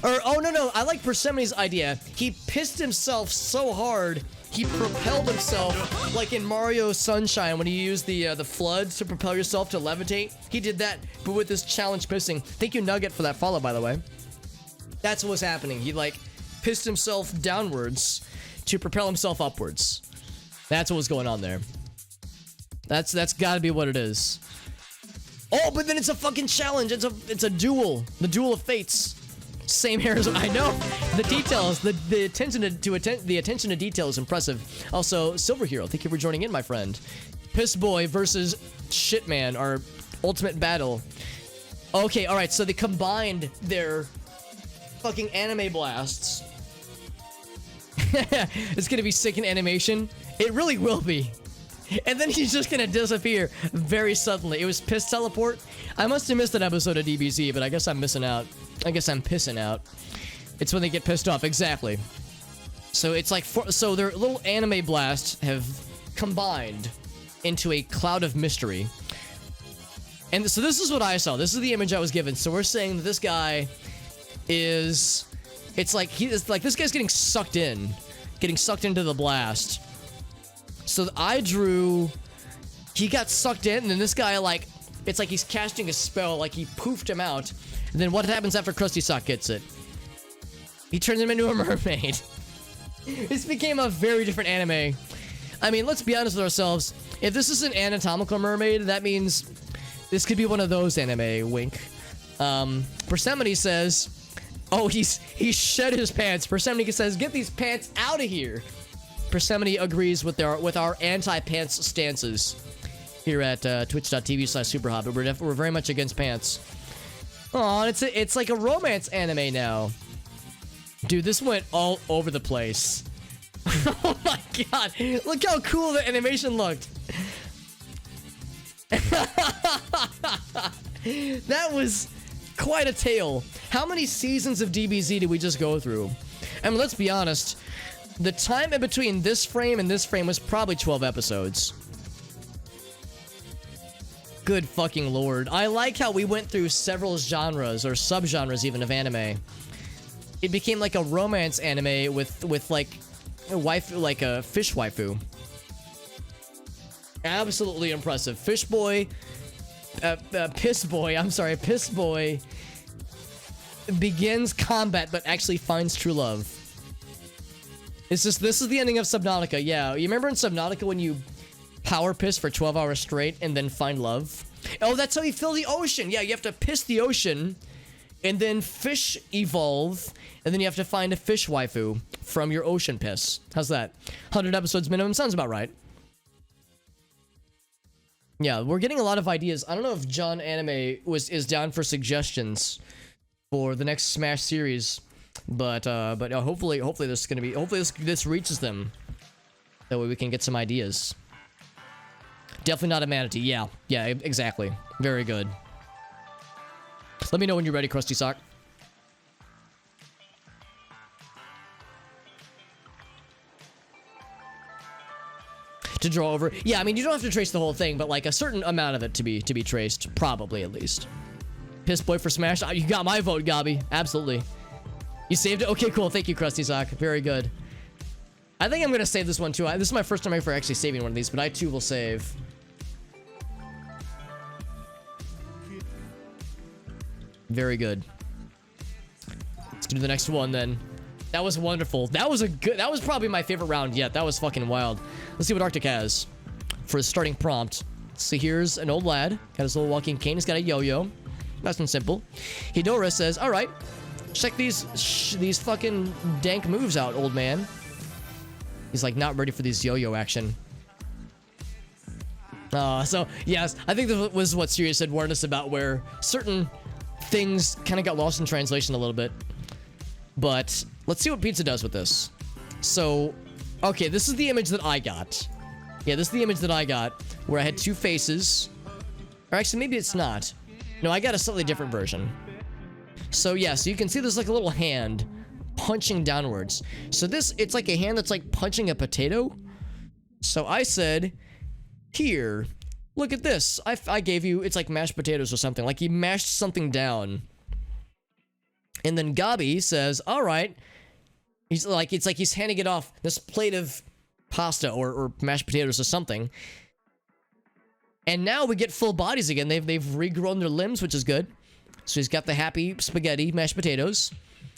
Or, oh no, I like Persemine's idea. He pissed himself so hard, he propelled himself, like in Mario Sunshine when you use the floods to propel yourself to levitate. He did that, but with this challenge pissing. Thank you, Nugget, for that follow, by the way. That's what was happening. He, like, pissed himself downwards to propel himself upwards. That's what was going on there. That's gotta be what it is. Oh, but then it's a fucking challenge. It's a duel. The duel of fates. Same hair as I know. The details, the attention to detail is impressive. Also, Silver Hero, thank you for joining in, my friend. Piss Boy versus Shitman, our ultimate battle. Okay, all right. So they combined their fucking anime blasts. It's gonna be sick in animation. It really will be. And then he's just gonna disappear very suddenly. It was piss teleport. I must have missed an episode of DBZ, but I guess I'm missing out. I guess I'm pissing out. It's when they get pissed off, exactly. So it's like, so their little anime blasts have combined into a cloud of mystery. And so this is what I saw. This is the image I was given. So we're saying that this guy is, it's like this guy's getting sucked into the blast. So I drew, he got sucked in, and then this guy, like, it's like he's casting a spell, like he poofed him out. And then what happens after Krusty Sock gets it? He turns him into a mermaid. This became a very different anime. I mean, let's be honest with ourselves. If this is an anatomical mermaid, that means this could be one of those anime, wink. Persemone says, oh, he shed his pants. Persemone says, get these pants out of here. Persemone agrees with our anti-pants stances here at twitch.tv/superhobbit. We're very much against pants. Aw, it's like a romance anime now. Dude, this went all over the place. Oh my god, look how cool the animation looked. That was quite a tale. How many seasons of DBZ did we just go through? I mean, let's be honest. The time in between this frame and this frame was probably 12 episodes. Good fucking lord. I like how we went through several genres, or subgenres even, of anime. It became like a romance anime with like a waifu, like a fish waifu. Absolutely impressive. Fish boy, piss boy, I'm sorry, piss boy begins combat but actually finds true love. This is the ending of Subnautica. Yeah, you remember in Subnautica when you power piss for 12 hours straight and then find love? Oh, that's how you fill the ocean. Yeah, you have to piss the ocean and then fish evolve, and then you have to find a fish waifu from your ocean piss. How's that? 100 episodes minimum. Sounds about right. Yeah, we're getting a lot of ideas. I don't know if John Anime is down for suggestions for the next Smash series, but hopefully this is gonna be, this reaches them. That way we can get some ideas. Definitely not a manatee. Yeah, exactly. Very good. Let me know when you're ready, Krusty Sock. To draw over. Yeah, I mean, you don't have to trace the whole thing, but like a certain amount of it to be traced, probably at least. Piss boy for Smash. Oh, you got my vote, Gabi. Absolutely. You saved it? Okay, cool. Thank you, Krusty Sock. Very good. I think I'm gonna save this one too. This is my first time ever actually saving one of these, but I too will save. Very good. Let's do the next one then. That was wonderful. That was probably my favorite round yet. That was fucking wild. Let's see what Arctic has for his starting prompt. So here's an old lad. Got his little walking cane. He's got a yo-yo. Nice and simple. Hedora says, all right, check these fucking dank moves out, old man. He's like not ready for these yo-yo action. So yes, I think this was what Sirius had warned us about, where certain things kind of got lost in translation a little bit. But let's see what Pizza does with this. So, okay, this is the image that I got. Yeah, this is the image that I got, where I had two faces. Or actually, maybe it's not. No, I got a slightly different version. So yeah, so you can see there's like a little hand punching downwards. So this, it's like a hand that's like punching a potato. So I said, here, look at this. I gave you, it's like mashed potatoes or something. Like he mashed something down. And then Gabi says, all right. He's like, it's like he's handing it off this plate of pasta or mashed potatoes or something. And now we get full bodies again. They've regrown their limbs, which is good. So he's got the happy spaghetti mashed potatoes.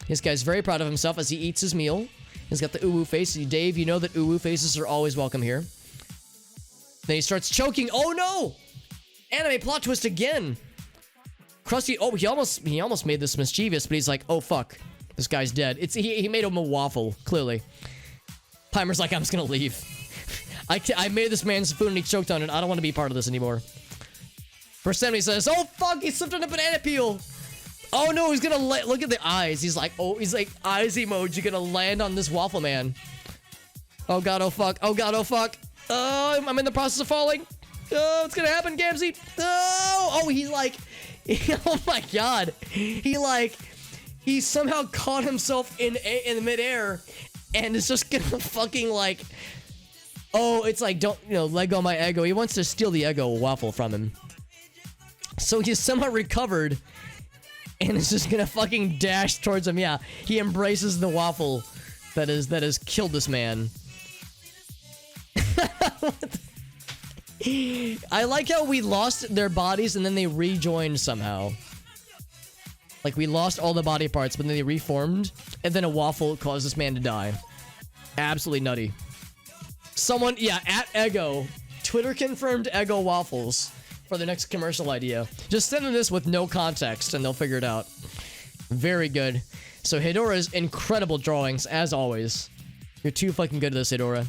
This guy's very proud of himself as he eats his meal. He's got the uwu face. Dave, you know that uwu faces are always welcome here. Then he starts choking. Oh no! Anime plot twist again. Krusty, oh, he almost made this mischievous, but he's like, oh fuck, this guy's dead. He made him a waffle, clearly. Pimer's like, I'm just gonna leave. I made this man's food and he choked on it. I don't want to be part of this anymore. Persephone says, oh fuck, he slipped on a banana peel. Oh no, he's gonna look at the eyes. He's like, eyes emoji, gonna land on this waffle man. Oh god, oh fuck, oh god, oh fuck. Oh, I'm in the process of falling. Oh, it's gonna happen, Gamzee. Oh, he's like, oh my god. He somehow caught himself in midair and is just gonna fucking like, oh, it's like, don't, let go of my ego. He wants to steal the ego waffle from him. So he's somehow recovered and is just gonna fucking dash towards him. Yeah, he embraces the waffle that has killed this man. I like how we lost their bodies and then they rejoined somehow. Like we lost all the body parts, but then they reformed, and then a waffle caused this man to die. Absolutely nutty. Someone, yeah, at Ego, Twitter confirmed Ego waffles for the next commercial idea. Just send them this with no context and they'll figure it out. Very good. So Hedora's incredible drawings, as always. You're too fucking good at this, Hedora.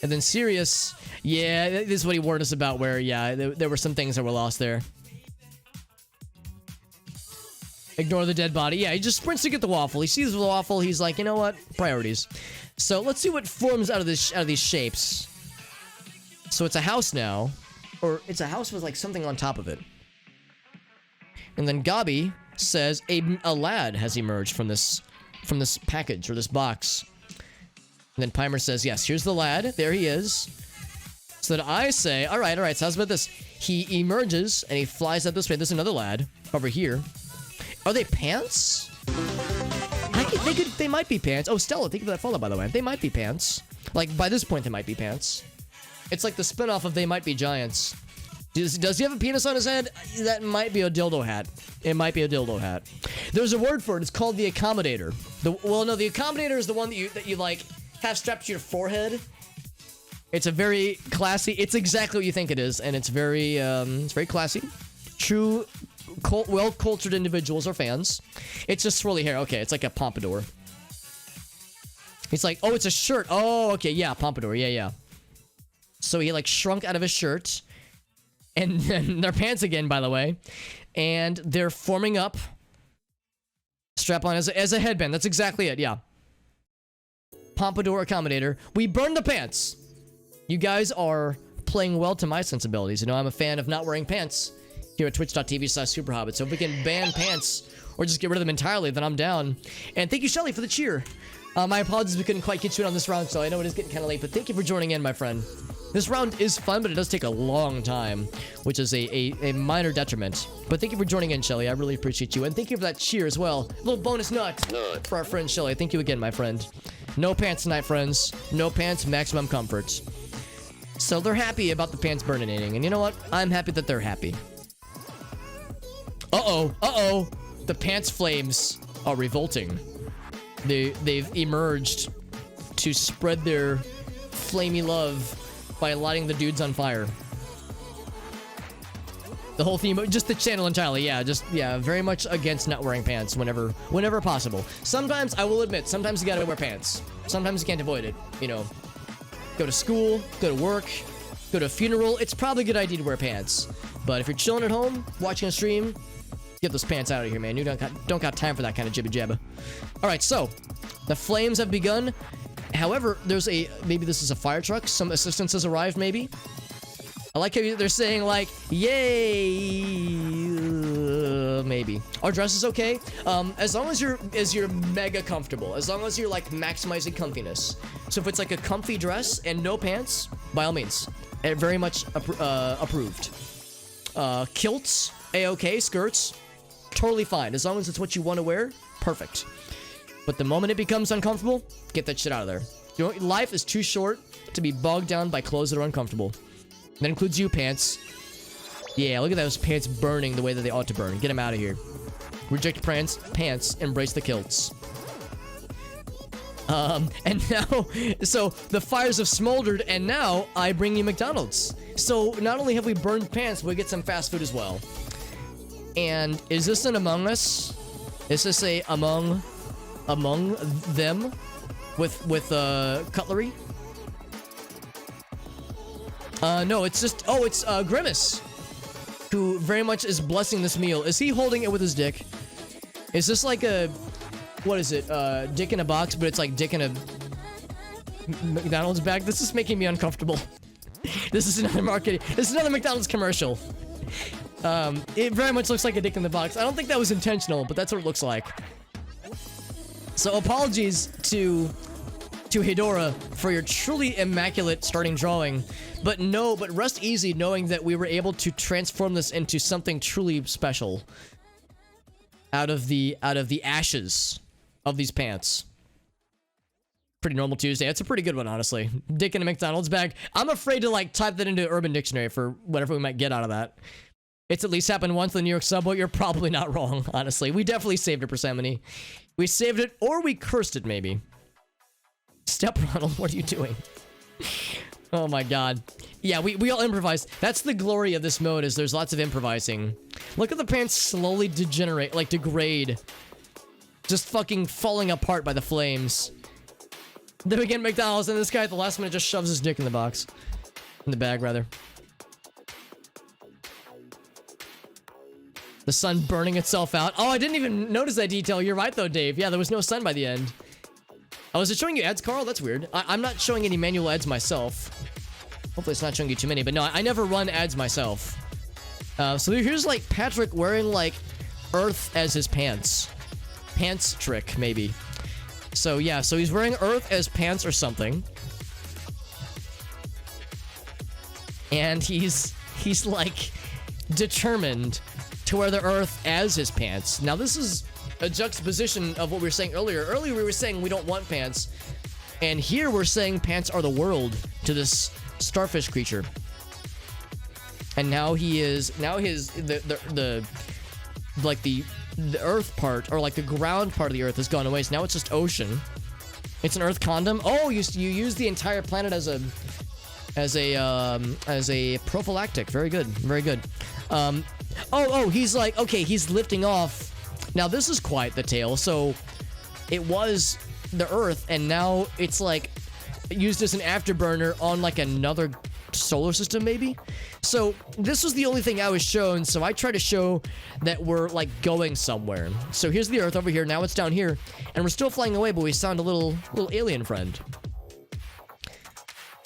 And then Sirius, yeah, this is what he warned us about, where, yeah, there were some things that were lost there. Ignore the dead body. Yeah, he just sprints to get the waffle. He sees the waffle. He's like, you know what? Priorities. So let's see what forms out of these shapes. So it's a house now. Or it's a house with like something on top of it. And then Gabi says a lad has emerged from this package or this box. And then Pimer says, yes, here's the lad. There he is. So that I say, all right, so how's about this? He emerges and he flies up this way. There's another lad over here. Are they pants? They might be pants. Oh, Stella, thank you for that follow, by the way. They might be pants. Like, by this point, they might be pants. It's like the spinoff of They Might Be Giants. Does he have a penis on his head? That might be a dildo hat. It might be a dildo hat. There's a word for it. It's called the accommodator. Well, no, the accommodator is the one that you like have strapped to your forehead. It's a very classy. It's exactly what you think it is, and it's very classy. True, well-cultured individuals are fans. It's just swirly hair. Okay, it's like a pompadour. He's like, oh, it's a shirt. Oh, okay, yeah, pompadour. Yeah. So he like shrunk out of his shirt, and then their pants again, by the way, and they're forming up. Strap on as a headband. That's exactly it. Yeah. Pompadour accommodator. We burned the pants. You guys are playing well to my sensibilities. You know, I'm a fan of not wearing pants here at twitch.tv/superhobbit. So if we can ban pants or just get rid of them entirely, then I'm down. And thank you, Shelly, for the cheer. My apologies we couldn't quite get you in on this round, so I know it is getting kind of late, but thank you for joining in, my friend. This round is fun, but it does take a long time, which is a minor detriment. But thank you for joining in, Shelly. I really appreciate you. And thank you for that cheer as well. A little bonus nut for our friend Shelly. Thank you again, my friend. No pants tonight, friends. No pants, maximum comfort. So they're happy about the pants burninating. And you know what? I'm happy that they're happy. Uh-oh. The pants flames are revolting. They've emerged to spread their flamey love by lighting the dudes on fire. The whole theme, just the channel entirely, yeah, very much against not wearing pants whenever possible. Sometimes, I will admit, sometimes you gotta wear pants. Sometimes you can't avoid it, you know. Go to school, go to work, go to a funeral, it's probably a good idea to wear pants. But if you're chilling at home, watching a stream, get those pants out of here, man. You don't got time for that kind of jibba-jabba. Alright, so, the flames have begun. However, maybe this is a fire truck. Some assistance has arrived, maybe. I like how they're saying, like, yay, maybe. Our dress is okay. As long as you're mega comfortable. As long as you're, like, maximizing comfiness. So if it's, like, a comfy dress and no pants, by all means. Very much approved. Kilts, A-okay, skirts, totally fine. As long as it's what you want to wear, perfect. But the moment it becomes uncomfortable, get that shit out of there. You know, life is too short to be bogged down by clothes that are uncomfortable. That includes you, pants. Yeah, look at those pants burning the way that they ought to burn. Get them out of here. Reject pants, embrace the kilts. And now, so the fires have smoldered, and now I bring you McDonald's. So not only have we burned pants, but we get some fast food as well. And is this an Among Us? Is this a among them with cutlery? No, it's just, it's Grimace, who very much is blessing this meal. Is he holding it with his dick? Is this like a, what is it, dick in a box, but it's like dick in a McDonald's bag? This is making me uncomfortable. This is another McDonald's commercial. It very much looks like a dick in the box. I don't think that was intentional, but that's what it looks like. So apologies to Hedora for your truly immaculate starting drawing, but rest easy knowing that we were able to transform this into something truly special out of the ashes of these pants. Pretty normal Tuesday. It's a pretty good one, honestly. Dick in a McDonald's bag. I'm afraid to like type that into Urban Dictionary for whatever we might get out of that. It's at least happened once in the New York subway. You're probably not wrong, honestly. We definitely saved it, Persephone. We saved it, or we cursed it, maybe. Step Ronald, what are you doing? Oh my god. Yeah, we all improvise. That's the glory of this mode, is there's lots of improvising. Look at the pants slowly degrade. Just fucking falling apart by the flames. Then we get McDonald's, and this guy at the last minute just shoves his dick in the box. In the bag, rather. The sun burning itself out. Oh, I didn't even notice that detail. You're right, though, Dave. Yeah, there was no sun by the end. Oh, is it showing you ads, Carl? That's weird. I'm not showing any manual ads myself. Hopefully it's not showing you too many, but no, I never run ads myself. So here's, like, Patrick wearing, like, Earth as his pants. Pants trick, maybe. So, yeah, so he's wearing Earth as pants or something. and he's like determined to wear the earth as his pants. Now this is a juxtaposition of what we were saying earlier. Earlier we were saying we don't want pants, and here we're saying pants are the world to this starfish creature. And now the earth part, or like the ground part of the earth, has gone away. So now it's just ocean. It's an earth condom. Oh, you use the entire planet as a prophylactic. Very good, very good. He's like, okay, he's lifting off. Now this is quite the tale. So it was the earth, and now it's like used as an afterburner on like another solar system, maybe. So this was the only thing I was shown, so I try to show that we're like going somewhere. So here's the earth over here, now it's down here, and we're still flying away, but we found a little alien friend.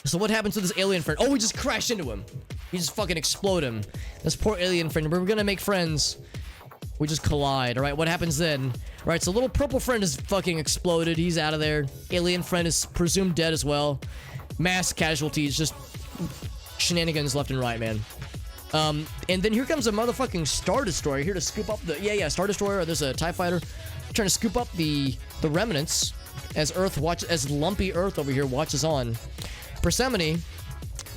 So what happens with this alien friend? Oh, we just crashed into him. We just fucking explode him. This poor alien friend. We're gonna make friends. We just collide. Alright, what happens then? Alright, so little purple friend is fucking exploded. He's out of there. Alien friend is presumed dead as well. Mass casualties, just shenanigans left and right, man. And then here comes a motherfucking Star Destroyer here to scoop up the... Yeah, Star Destroyer. There's a TIE Fighter trying to scoop up the remnants as Lumpy Earth over here watches on. Persephone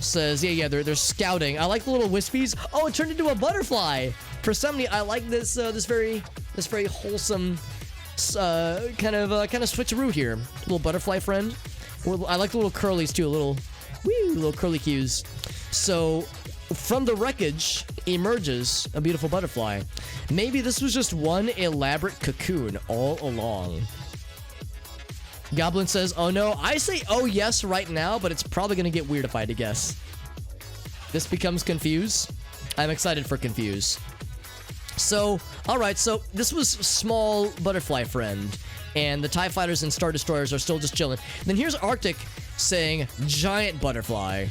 says, they're scouting. I like the little wispies. Oh, it turned into a butterfly. Persephone, I like this this very wholesome kind of switcheroo here. Little butterfly friend. I like the little curlies too. Little curly cues. So from the wreckage emerges a beautiful butterfly. Maybe this was just one elaborate cocoon all along. Goblin says, oh no. I say oh yes right now, but it's probably gonna get weird if I had to guess. This becomes Confuse. I'm excited for Confuse. So, alright, so this was small butterfly friend, and the TIE Fighters and Star Destroyers are still just chilling. Then here's Arctic saying giant butterfly,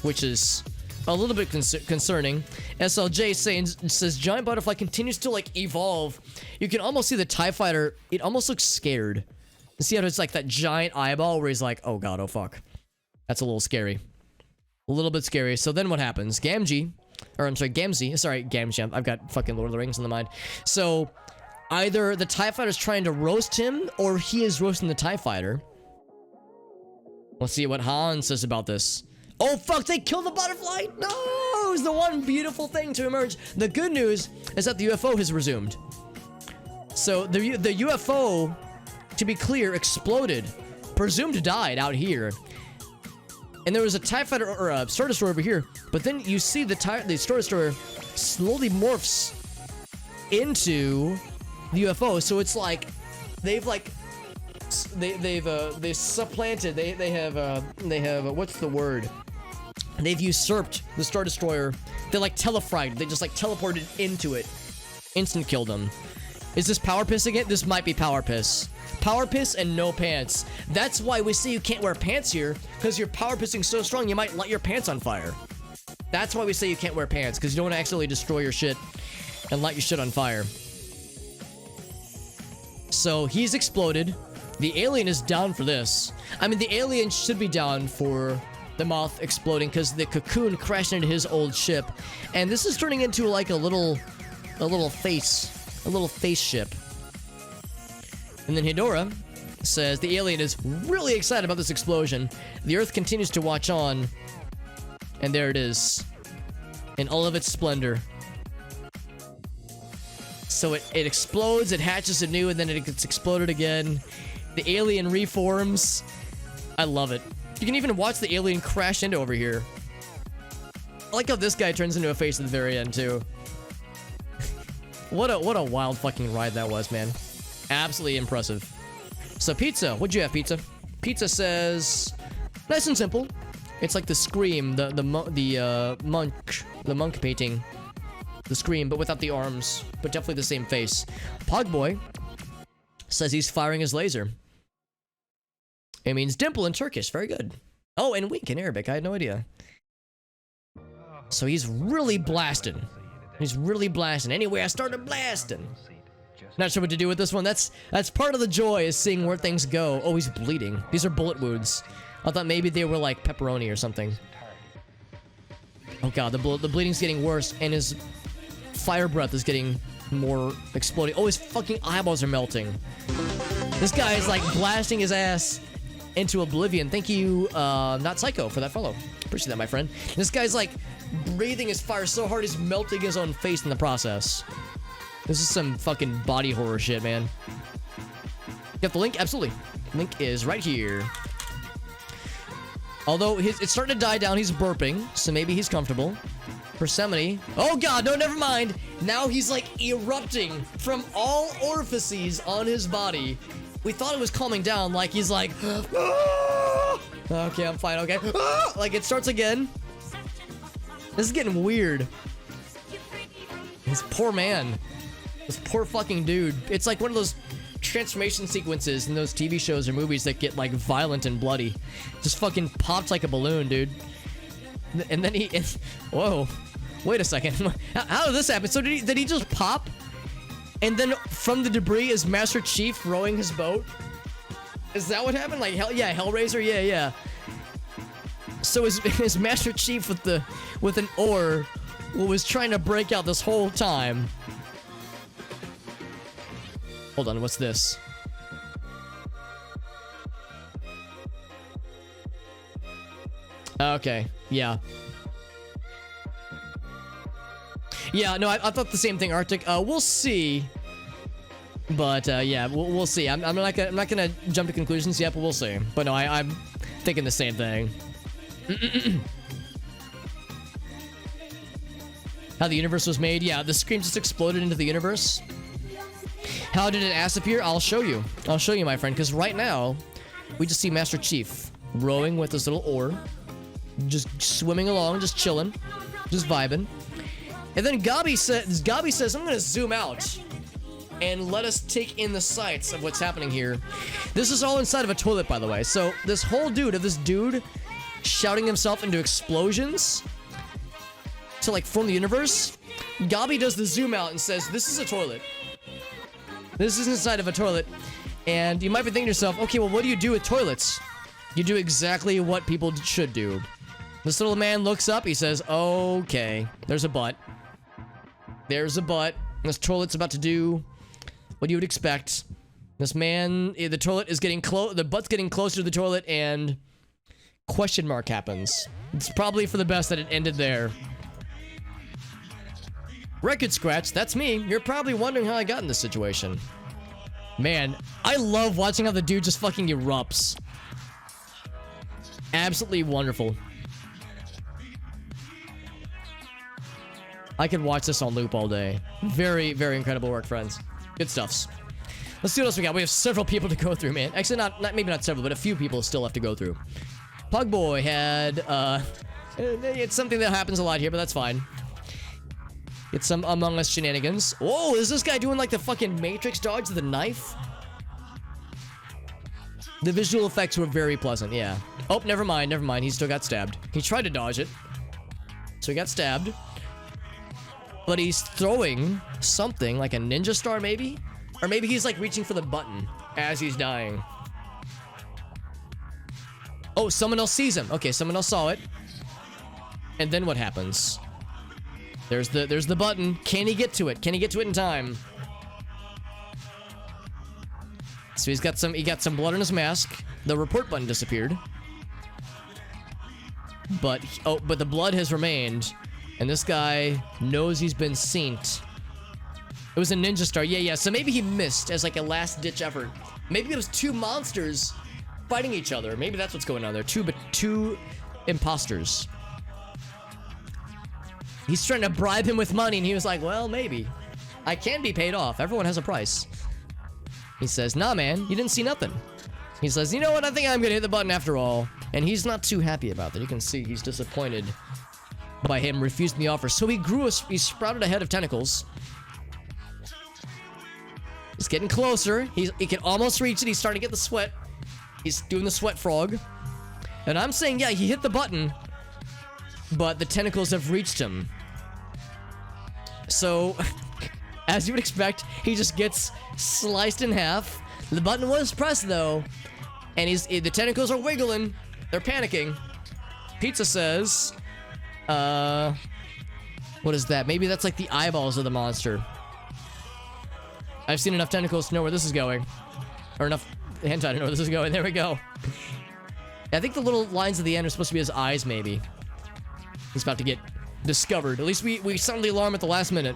which is a little bit concerning. SLJ says giant butterfly continues to like evolve. You can almost see the TIE Fighter, it almost looks scared. You see how it's like that giant eyeball where he's like, oh god, oh fuck. That's a little scary. A little bit scary. So then what happens? Gamgee, I've got fucking Lord of the Rings in the mind. So either the TIE Fighter's trying to roast him, or he is roasting the TIE Fighter. Let's see what Han says about this. Oh fuck, they killed the butterfly! No! It was the one beautiful thing to emerge. The good news is that the UFO has resumed. So the UFO, to be clear, exploded. Presumed died out here. And there was a TIE Fighter or a Star Destroyer over here, but then you see the Star Destroyer slowly morphs into the UFO. So it's like they've supplanted. They have what's the word? They've usurped the Star Destroyer. They like telefragged. They just like teleported into it. Instant killed them. Is this Power Piss again? This might be Power Piss. Power Piss and no pants. That's why we say you can't wear pants here, because you're power pissing so strong you might light your pants on fire. That's why we say you can't wear pants, because you don't want to accidentally destroy your shit and light your shit on fire. So he's exploded. The alien is down for this. I mean, the alien should be down for the moth exploding because the cocoon crashed into his old ship, and this is turning into like a little face ship. And then Hedora says the alien is really excited about this explosion. The Earth continues to watch on, and there it is in all of its splendor. So it explodes, it hatches anew, and then it gets exploded again. The alien reforms. I love it. You can even watch the alien crash into over here. I like how this guy turns into a face at the very end too. What a wild fucking ride that was, man. Absolutely impressive. So Pizza, what'd you have, Pizza? Pizza says, nice and simple. It's like the Scream, the monk painting, the Scream, but without the arms, but definitely the same face. Pogboy says he's firing his laser. It means dimple in Turkish. Very good. Oh, and wink in Arabic. I had no idea. So he's really blasting. He's really blasting. Anyway, I started blasting. Not sure what to do with this one. That's part of the joy, is seeing where things go. Oh, he's bleeding. These are bullet wounds. I thought maybe they were like pepperoni or something. Oh god, the bleeding's getting worse, and his fire breath is getting more exploding. Oh, his fucking eyeballs are melting. This guy is like blasting his ass into oblivion. Thank you, Not Psycho, for that follow. Appreciate that, my friend. This guy's like breathing his fire so hard he's melting his own face in the process. This is some fucking body horror shit, man. Got the link? Absolutely. Link is right here. Although it's starting to die down, he's burping, so maybe he's comfortable. Persephone. Oh god, no, never mind. Now he's like erupting from all orifices on his body. We thought it was calming down, like he's like, ah! Okay, I'm fine, okay. Ah! Like it starts again. This is getting weird. This poor man. This poor fucking dude. It's like one of those transformation sequences in those TV shows or movies that get like violent and bloody. Just fucking popped like a balloon, dude. And then whoa, wait a second. How did this happen? So did he just pop? And then from the debris is Master Chief rowing his boat? Is that what happened? Like yeah, Hellraiser, yeah. So is Master Chief with an oar who was trying to break out this whole time? Hold on, what's this? Okay, yeah. Yeah, no, I thought the same thing, Arctic. We'll see. But, yeah, we'll see. I'm not gonna jump to conclusions yet, but we'll see. But no, I'm thinking the same thing. How the universe was made? Yeah, the scream just exploded into the universe. How did an ass appear? I'll show you. I'll show you, my friend, because right now, we just see Master Chief rowing with his little oar. Just swimming along, just chilling, just vibing. And then Gabi says, I'm gonna zoom out and let us take in the sights of what's happening here. This is all inside of a toilet, by the way. So this whole dude shouting himself into explosions to like form the universe. Gabi does the zoom out and says, this is a toilet. This is inside of a toilet. And you might be thinking to yourself, okay, well, what do you do with toilets? You do exactly what people should do. This little man looks up, he says, okay, there's a butt. There's a butt. This toilet's about to do what you would expect. This man, the toilet is getting the butt's getting closer to the toilet, and question mark happens. It's probably for the best that it ended there. Record scratch, that's me. You're probably wondering how I got in this situation. Man, I love watching how the dude just fucking erupts. Absolutely wonderful. I could watch this on loop all day. Very, very incredible work, friends. Good stuffs. Let's see what else we got. We have several people to go through, man. Actually, maybe not several, but a few people still have to go through. Pugboy had, it's something that happens a lot here, but that's fine. It's some Among Us shenanigans. Whoa, is this guy doing like the fucking Matrix dodge with a knife? The visual effects were very pleasant, yeah. Oh, never mind. He still got stabbed. He tried to dodge it. So he got stabbed. But he's throwing something, like a ninja star maybe? Or maybe he's like reaching for the button as he's dying. Oh, someone else sees him. Okay, someone else saw it. And then what happens? There's the button. Can he get to it? Can he get to it in time? So he got some blood on his mask. The report button disappeared. But the blood has remained. And this guy knows he's been synced. It was a ninja star. Yeah. So maybe he missed as like a last ditch effort. Maybe it was two monsters fighting each other. Maybe that's what's going on there. Two imposters. He's trying to bribe him with money, and he was like, well, maybe. I can be paid off. Everyone has a price. He says, nah, man, you didn't see nothing. He says, you know what? I think I'm gonna hit the button after all. And he's not too happy about that. You can see he's disappointed by him refusing the offer. So he sprouted a head of tentacles. He's getting closer. He can almost reach it. He's starting to get the sweat. He's doing the sweat frog. And I'm saying, yeah, he hit the button, but the tentacles have reached him. So, as you would expect, he just gets sliced in half. The button was pressed, though, and the tentacles are wiggling. They're panicking. Pizza says, What is that? Maybe that's like the eyeballs of the monster. I've seen enough tentacles to know where this is going. Or enough hentai to know where this is going. There we go. I think the little lines at the end are supposed to be his eyes, maybe. He's about to get discovered. At least we sounded the alarm at the last minute.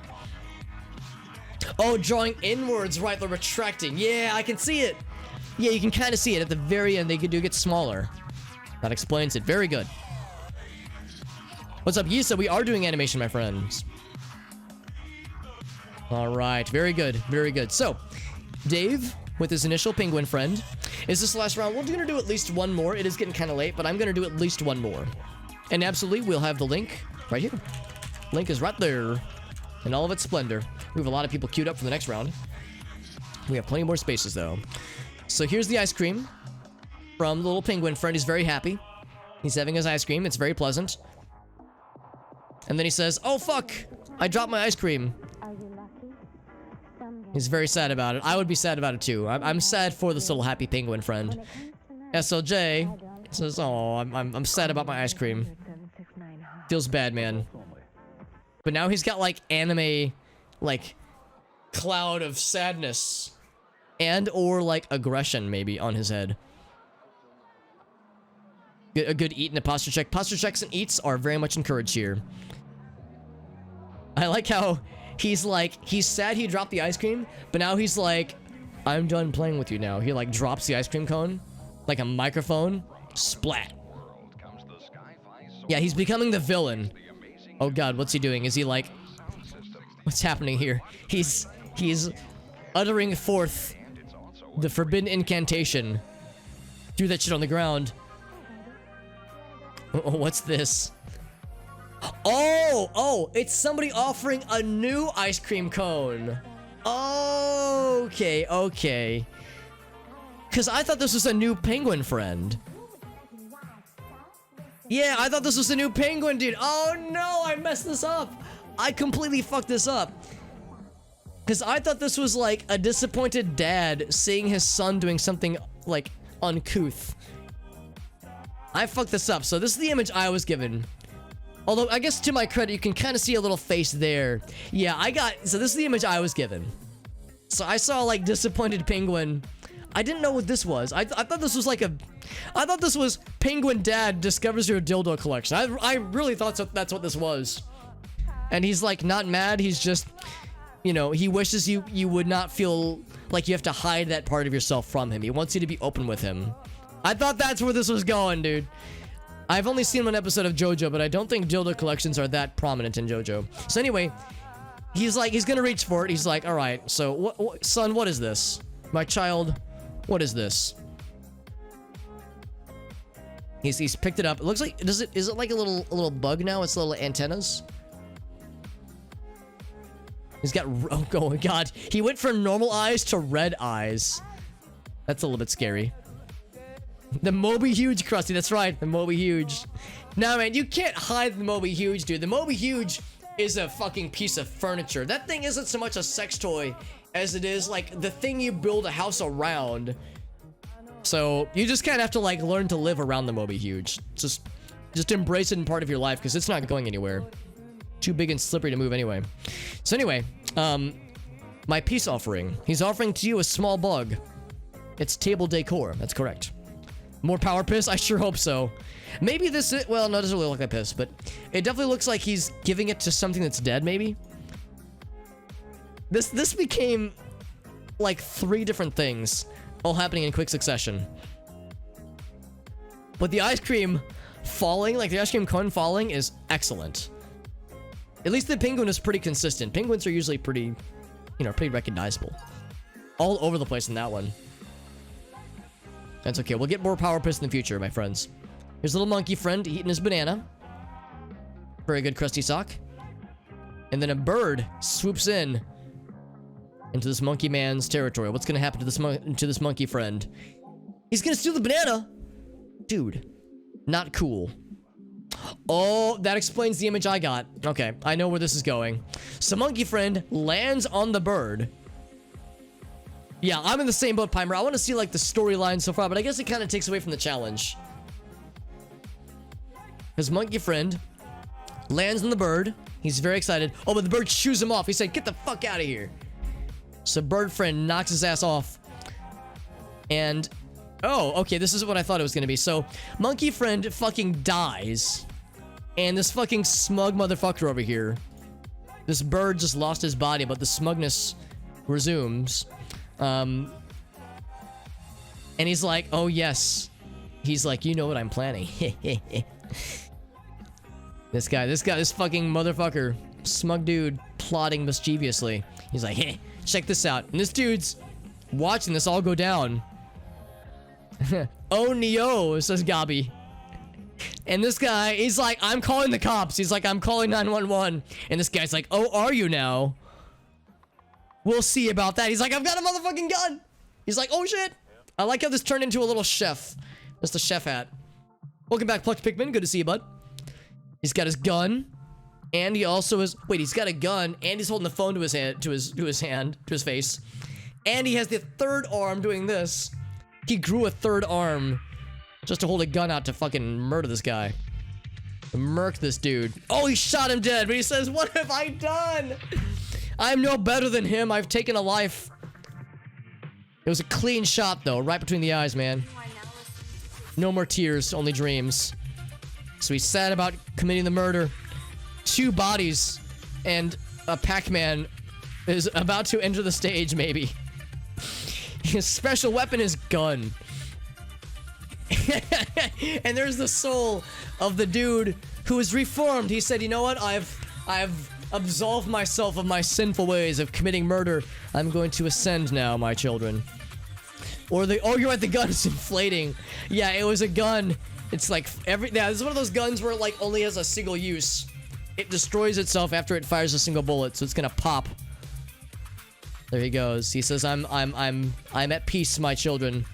Oh, drawing inwards, right? They're retracting. Yeah, I can see it. Yeah, you can kind of see it. At the very end, they do get smaller. That explains it. Very good. What's up, Yisa? We are doing animation, my friends. All right. Very good. Very good. So, Dave, with his initial penguin friend, is this the last round? We're going to do at least one more. It is getting kind of late, but I'm going to do at least one more. And absolutely, we'll have the link right here. Link is right there in all of its splendor. We have a lot of people queued up for the next round. We have plenty more spaces, though. So here's the ice cream from the little penguin friend. He's very happy. He's having his ice cream. It's very pleasant. And then he says, oh, fuck. I dropped my ice cream. He's very sad about it. I would be sad about it, too. I'm sad for this little happy penguin friend. SLJ says, oh, I'm sad about my ice cream. Feels bad, man. But now he's got, like, anime, like, cloud of sadness. And or, like, aggression, maybe, on his head. A good eat and a posture check. Posture checks and eats are very much encouraged here. I like how he's like, he's sad he dropped the ice cream, but now he's like, I'm done playing with you now. He, like, drops the ice cream cone, like a microphone. Splat. Yeah, he's becoming the villain. Oh god, what's he doing? Is he like... What's happening here? He's uttering forth the forbidden incantation. Threw that shit on the ground. Oh, what's this? Oh, it's somebody offering a new ice cream cone. Okay. Because I thought this was a new penguin friend. Yeah, I thought this was a new penguin, dude. Oh no, I messed this up. I completely fucked this up. Because I thought this was like a disappointed dad seeing his son doing something like uncouth. I fucked this up. So this is the image I was given. Although, I guess to my credit, you can kind of see a little face there. Yeah, so this is the image I was given. So I saw like disappointed penguin. I didn't know what this was. I thought this was like I thought this was penguin dad discovers your dildo collection. I really thought that's what this was. And he's like not mad. He's just, you know, he wishes you would not feel like you have to hide that part of yourself from him. He wants you to be open with him. I thought that's where this was going, dude. I've only seen one episode of JoJo, but I don't think dildo collections are that prominent in JoJo. So anyway, he's gonna reach for it. He's like, all right, so son, what is this? My child, what is this? He's picked it up. It looks like, is it like a little bug now? It's little antennas. He's got, oh god, he went from normal eyes to red eyes. That's a little bit scary. The Moby Huge, Krusty, that's right, the Moby Huge. Now, man, you can't hide the Moby Huge, dude. The Moby Huge is a fucking piece of furniture. That thing isn't so much a sex toy as it is, like, the thing you build a house around. So, you just kind of have to, like, learn to live around the Moby Huge. Just embrace it in part of your life, because it's not going anywhere. Too big and slippery to move anyway. So anyway, my peace offering. He's offering to you a small bug. It's table decor, that's correct. More power piss? I sure hope so. Maybe this is, well, no, it doesn't really look like piss, but it definitely looks like he's giving it to something that's dead, maybe. This became like 3 different things all happening in quick succession. But the ice cream falling, like the ice cream cone falling, is excellent. At least the penguin is pretty consistent. Penguins are usually pretty, you know, pretty recognizable. All over the place in that one. That's okay. We'll get more power piss in the future, my friends. Here's a little monkey friend eating his banana. Very good, Krusty Sock. And then a bird swoops in into this monkey man's territory. What's gonna happen to this monkey friend? He's gonna steal the banana! Dude, not cool. Oh, that explains the image I got. Okay, I know where this is going. So monkey friend lands on the bird. Yeah, I'm in the same boat, Pimer. I want to see, like, the storyline so far, but I guess it kind of takes away from the challenge. His monkey friend lands on the bird. He's very excited. Oh, but the bird shoos him off. He said, get the fuck out of here. So bird friend knocks his ass off. And, oh, okay, this is what I thought it was gonna be. So, monkey friend fucking dies. And this fucking smug motherfucker over here, this bird just lost his body, but the smugness resumes. And he's like, oh yes. He's like, you know what I'm planning. This fucking motherfucker, smug dude, plotting mischievously. He's like, hey, check this out. And this dude's watching this all go down. Oh no, says Gabi. And this guy, he's like, I'm calling the cops. He's like, I'm calling 911. And this guy's like, oh, are you now? We'll see about that. He's like, I've got a motherfucking gun. He's like, oh shit. I like how this turned into a little chef. Just a chef hat. Welcome back, Plucked Pikmin. Good to see you, bud. He's got his gun. And he also is, wait, he's got a gun and he's holding the phone to his hand, to his face. And he has the third arm doing this. He grew a third arm just to hold a gun out to fucking murder this guy. Murk this dude. Oh, he shot him dead, but he says, what have I done? I'm no better than him. I've taken a life. It was a clean shot, though, right between the eyes, man. No more tears, only dreams. So he's sad about committing the murder. 2 bodies, and a Pac-Man is about to enter the stage, maybe. His special weapon is gun. And there's the soul of the dude who is reformed. He said, you know what? I've absolved myself of my sinful ways of committing murder. I'm going to ascend now, my children. Or oh, you're right, the gun is inflating. Yeah, it was a gun. It's like yeah, this is one of those guns where it like only has a single use. It destroys itself after it fires a single bullet, so it's gonna pop. There he goes. He says, I'm at peace, my children.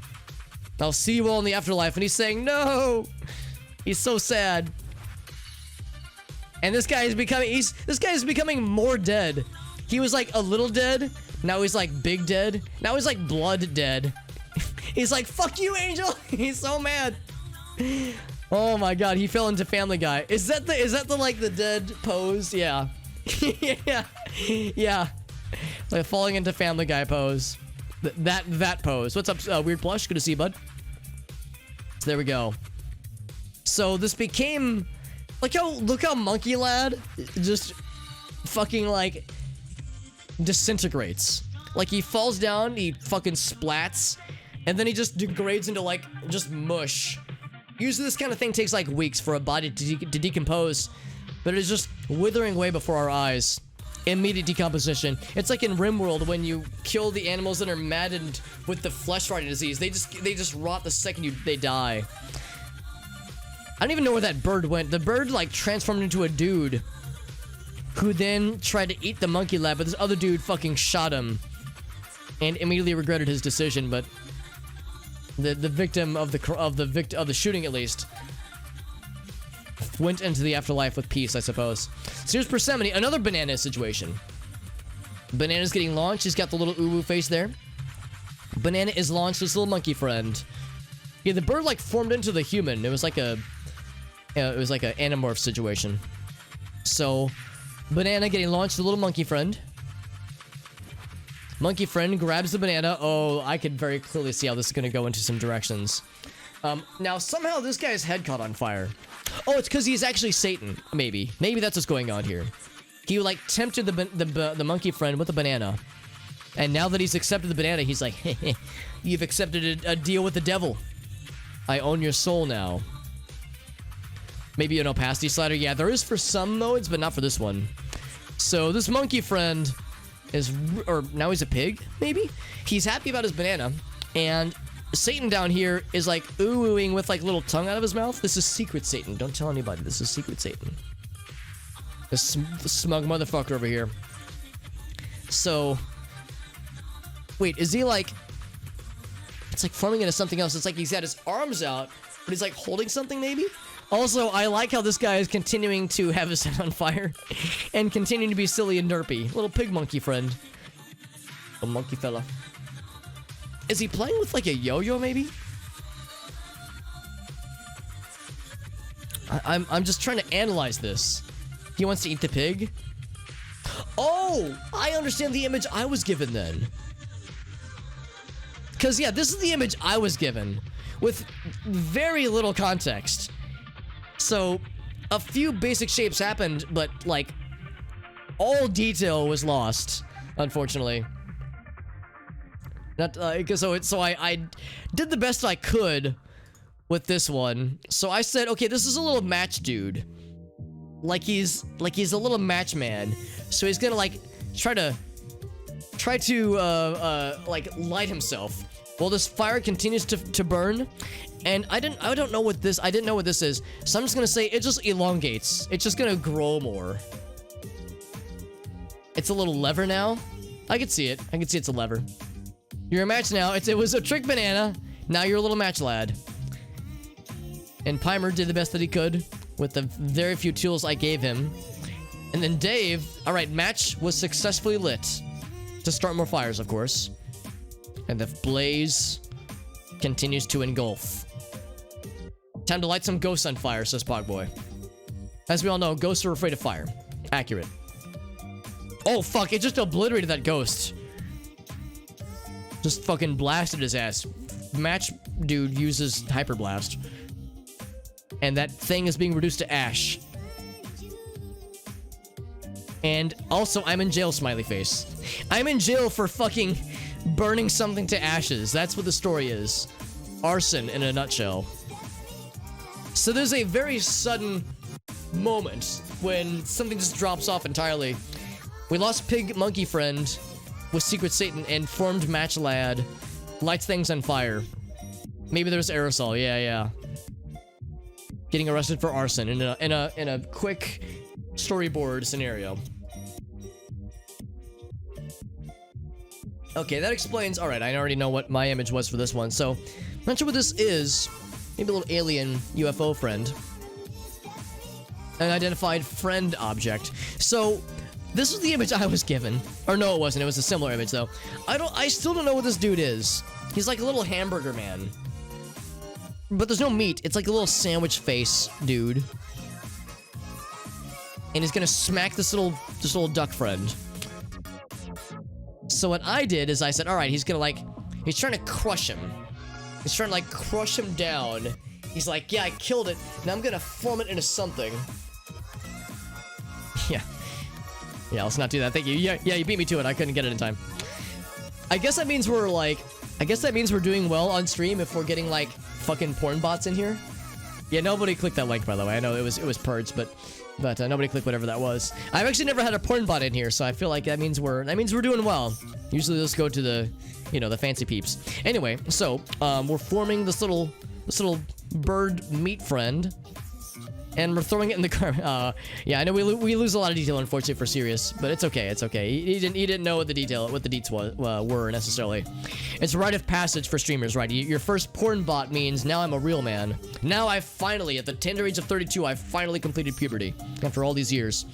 I'll see you all in the afterlife. And he's saying, no! He's so sad. And this guy is becoming more dead. He was like a little dead. Now he's like big dead. Now he's like blood dead. He's like, fuck you, Angel! He's so mad. Oh my god, he fell into Family Guy. Is that the like the dead pose? Yeah. Yeah. Yeah. Like falling into Family Guy pose. That pose. What's up, Weird Plush? Good to see you, bud. So there we go. So this became like, look how Monkey Lad just fucking like disintegrates. Like he falls down, he fucking splats, and then he just degrades into like just mush. Usually this kind of thing takes like weeks for a body to decompose, but it is just withering away before our eyes. Immediate decomposition. It's like in RimWorld when you kill the animals that are maddened with the flesh rotting disease. They just rot the second they die. I don't even know where that bird went. The bird like transformed into a dude who then tried to eat the monkey lad, but this other dude fucking shot him and immediately regretted his decision. But the victim of the shooting, at least, went into the afterlife with peace, I suppose. So here's Persephone, another banana situation. Banana's getting launched. He's got the little uwu face there. Banana is launched, his little monkey friend. Yeah, the bird like formed into the human. It was like an anamorph situation. So, Banana getting launched, the little monkey friend. Monkey friend grabs the banana. Oh, I could very clearly see how this is going to go into some directions. Now, somehow this guy's head caught on fire. Oh, it's because he's actually Satan. Maybe that's what's going on here. He like tempted the monkey friend with a banana, and now that he's accepted the banana, he's like, hey, you've accepted a deal with the devil. I own your soul now. Maybe an opacity slider. Yeah, there is for some modes, but not for this one. So this monkey friend or now he's a pig. Maybe he's happy about his banana, and Satan down here is like oohing with like little tongue out of his mouth. This is secret Satan. Don't tell anybody. This is secret Satan. The smug motherfucker over here. So, wait, is he like... It's like forming into something else. It's like he's got his arms out, but he's like holding something maybe? Also, I like how this guy is continuing to have his head on fire and continuing to be silly and derpy. Little pig monkey friend. A monkey fella. Is he playing with like a yo-yo maybe? I'm just trying to analyze this. He wants to eat the pig? Oh, I understand the image I was given then. Because, yeah, this is the image I was given with very little context. So, a few basic shapes happened, but, like, all detail was lost, unfortunately. Not, so I did the best I could with this one. So I said, okay, this is a little match dude. Like he's a little match man. So he's gonna like try to like light himself while this fire continues to burn. And I didn't know what this is. So I'm just gonna say it just elongates. It's just gonna grow more. It's a little lever now. I can see it. I can see it's a lever. You're a match now. It was a trick banana. Now you're a little match lad. And Pimer did the best that he could with the very few tools I gave him. And then Dave, all right, match was successfully lit to start more fires, of course. And the blaze continues to engulf. Time to light some ghosts on fire, says Pogboy. As we all know, ghosts are afraid of fire. Accurate. Oh, fuck, it just obliterated that ghost. Just fucking blasted his ass. Match dude uses Hyper Blast. And that thing is being reduced to ash. And also, I'm in jail, smiley face. I'm in jail for fucking burning something to ashes. That's what the story is. Arson in a nutshell. So there's a very sudden moment when something just drops off entirely. We lost Pig Monkey Friend with Secret Satan and formed Match Lad. Lights things on fire. Maybe there's aerosol. Yeah. Getting arrested for arson in a quick storyboard scenario. Okay, that explains. All right, I already know what my image was for this one. So, not sure what this is. Maybe a little alien UFO friend. An identified friend object. So, this was the image I was given. Or no, it wasn't. It was a similar image though. I still don't know what this dude is. He's like a little hamburger man. But there's no meat. It's like a little sandwich face dude. And he's gonna smack this little duck friend. So what I did is I said, all right, he's trying to crush him. He's trying to like crush him down. He's like, yeah, I killed it. Now I'm gonna form it into something. Yeah, let's not do that. Thank you. Yeah, you beat me to it. I couldn't get it in time. I guess that means we're doing well on stream if we're getting like fucking porn bots in here. Yeah, nobody clicked that link, by the way. I know it was purged, but nobody clicked whatever that was. I've actually never had a porn bot in here, so I feel like that means we're doing well. Usually let's go to the, the fancy peeps. Anyway, so we're forming this little bird meat friend. And we're throwing it in the car. Yeah, I know we lose a lot of detail, unfortunately, for Sirius, but it's okay. It's okay. He didn't know what the deets were necessarily. It's a rite of passage for streamers, right? Your first porn bot means now I'm a real man. Now I finally, at the tender age of 32, I finally completed puberty after all these years.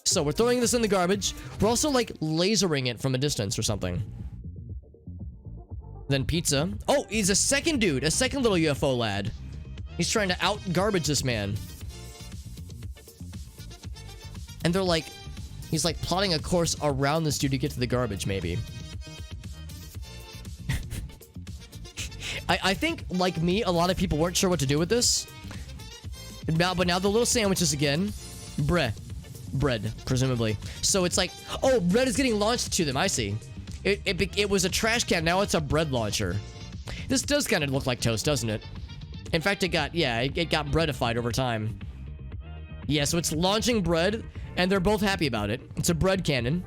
So we're throwing this in the garbage. We're also like lasering it from a distance or something. Then pizza. Oh, he's a second dude, a second little UFO lad. He's trying to out garbage this man. And they're like, he's like plotting a course around this dude to get to the garbage, maybe. I think, like me, a lot of people weren't sure what to do with this. But now the little sandwiches again. Bread, presumably. So it's like, oh, bread is getting launched to them, I see. It was a trash can, now it's a bread launcher. This does kind of look like toast, doesn't it? In fact, it got breadified over time. Yeah, so it's launching bread, and they're both happy about it. It's a bread cannon.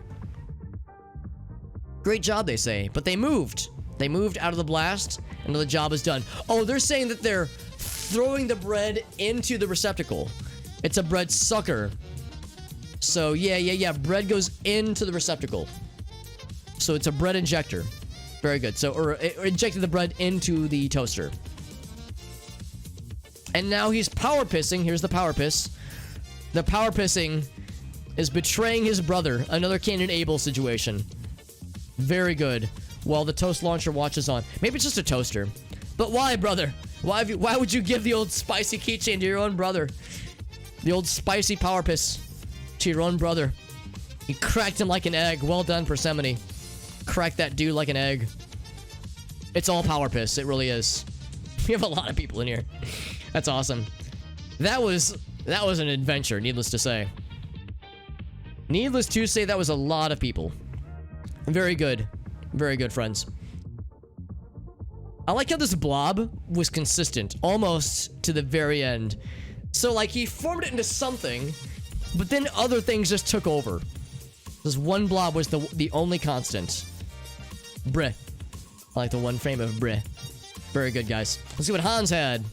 Great job, they say. But they moved. They moved out of the blast, and the job is done. Oh, they're saying that they're throwing the bread into the receptacle. It's a bread sucker. So, yeah. Bread goes into the receptacle. So it's a bread injector. Very good. So, or injecting the bread into the toaster. And now he's power pissing. Here's the power piss. The power pissing is betraying his brother. Another Cain and Abel situation. Very good. While the toast launcher watches on. Maybe it's just a toaster. But why, brother? Why would you give the old spicy keychain to your own brother? The old spicy power piss to your own brother. You cracked him like an egg. Well done, Persephone. Crack that dude like an egg. It's all power piss. It really is. We have a lot of people in here. That's awesome. That was an adventure, needless to say. Needless to say, that was a lot of people. Very good. Very good, friends. I like how this blob was consistent, almost to the very end. So, like, he formed it into something, but then other things just took over. This one blob was the only constant. Breh. I like the one frame of breh. Very good, guys. Let's see what Hans had.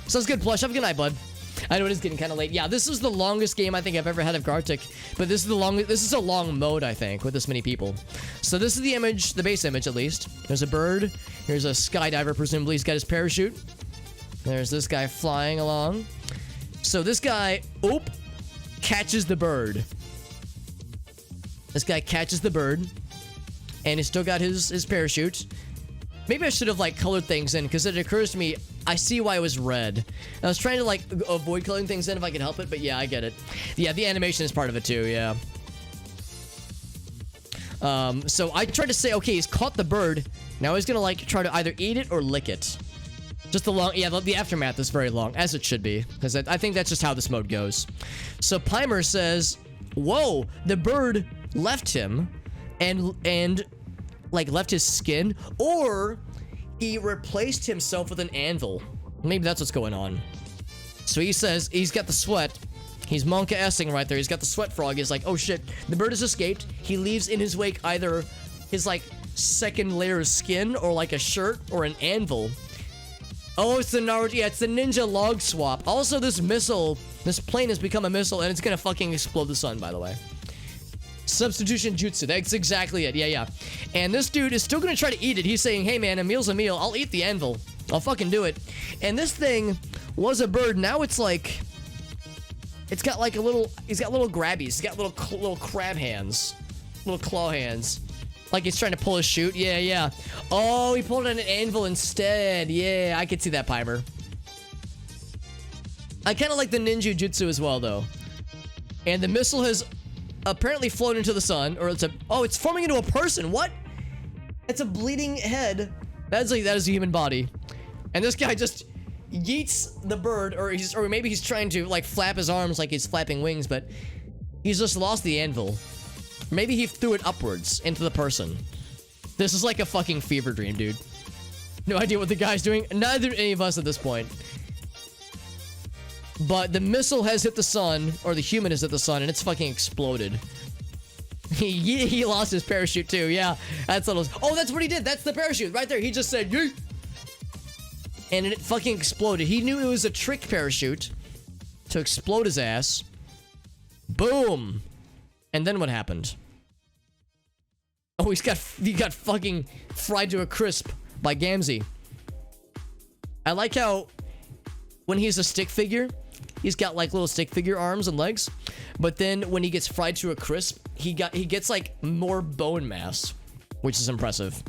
Sounds good, Plush. Have a good night, bud. I know it is getting kind of late. Yeah, this is the longest game I think I've ever had of Gartic, but this is a long mode, I think, with this many people. So this is the image, the base image at least. There's a bird. Here's a skydiver, presumably. He's got his parachute. There's this guy flying along. So this guy, catches the bird. This guy catches the bird, and he's still got his parachute. Maybe I should have, like, colored things in, because it occurs to me, I see why it was red. I was trying to, like, avoid coloring things in if I could help it, but yeah, I get it. Yeah, the animation is part of it too, yeah. So I tried to say, okay, he's caught the bird. Now he's gonna, like, try to either eat it or lick it. Just the aftermath is very long, as it should be, because I think that's just how this mode goes. So Pimer says, whoa, the bird left him, and like, left his skin, or he replaced himself with an anvil. Maybe that's what's going on. So he says he's got the sweat. He's Monka-essing right there. He's got the sweat frog. He's like, oh shit, the bird has escaped. He leaves in his wake either his, like, second layer of skin, or like a shirt, or an anvil. Oh, it's the Naruto. Yeah, it's the ninja log swap. Also, this plane has become a missile, and it's gonna fucking explode the sun, by the way. Substitution jutsu. That's exactly it. Yeah. And this dude is still gonna try to eat it. He's saying, hey man, a meal's a meal. I'll eat the anvil. I'll fucking do it. And this thing was a bird. Now it's like, it's got like he's got little grabbies. He's got little crab hands. Little claw hands. Like he's trying to pull his chute. Yeah. Oh, he pulled an anvil instead. Yeah, I could see that, Pimer. I kind of like the ninja jutsu as well, though. And the missile has apparently flown into the sun, or it's forming into a person. What? It's a bleeding head. That is a human body. And this guy just yeets the bird, or maybe he's trying to, like, flap his arms like he's flapping wings, but he's just lost the anvil. Maybe he threw it upwards into the person. This is like a fucking fever dream, dude. No idea what the guy's doing. Neither any of us at this point. But the missile has hit the sun, or the human has hit the sun, and it's fucking exploded. He lost his parachute too. Yeah, that's what it was. Oh, that's what he did. That's the parachute right there. He just said yeet, and it fucking exploded. He knew it was a trick parachute to explode his ass. Boom. And then what happened? Oh, he got fucking fried to a crisp by Gamzee. I like how when he's a stick figure, he's got like little stick figure arms and legs, but then when he gets fried to a crisp, he gets like more bone mass, which is impressive.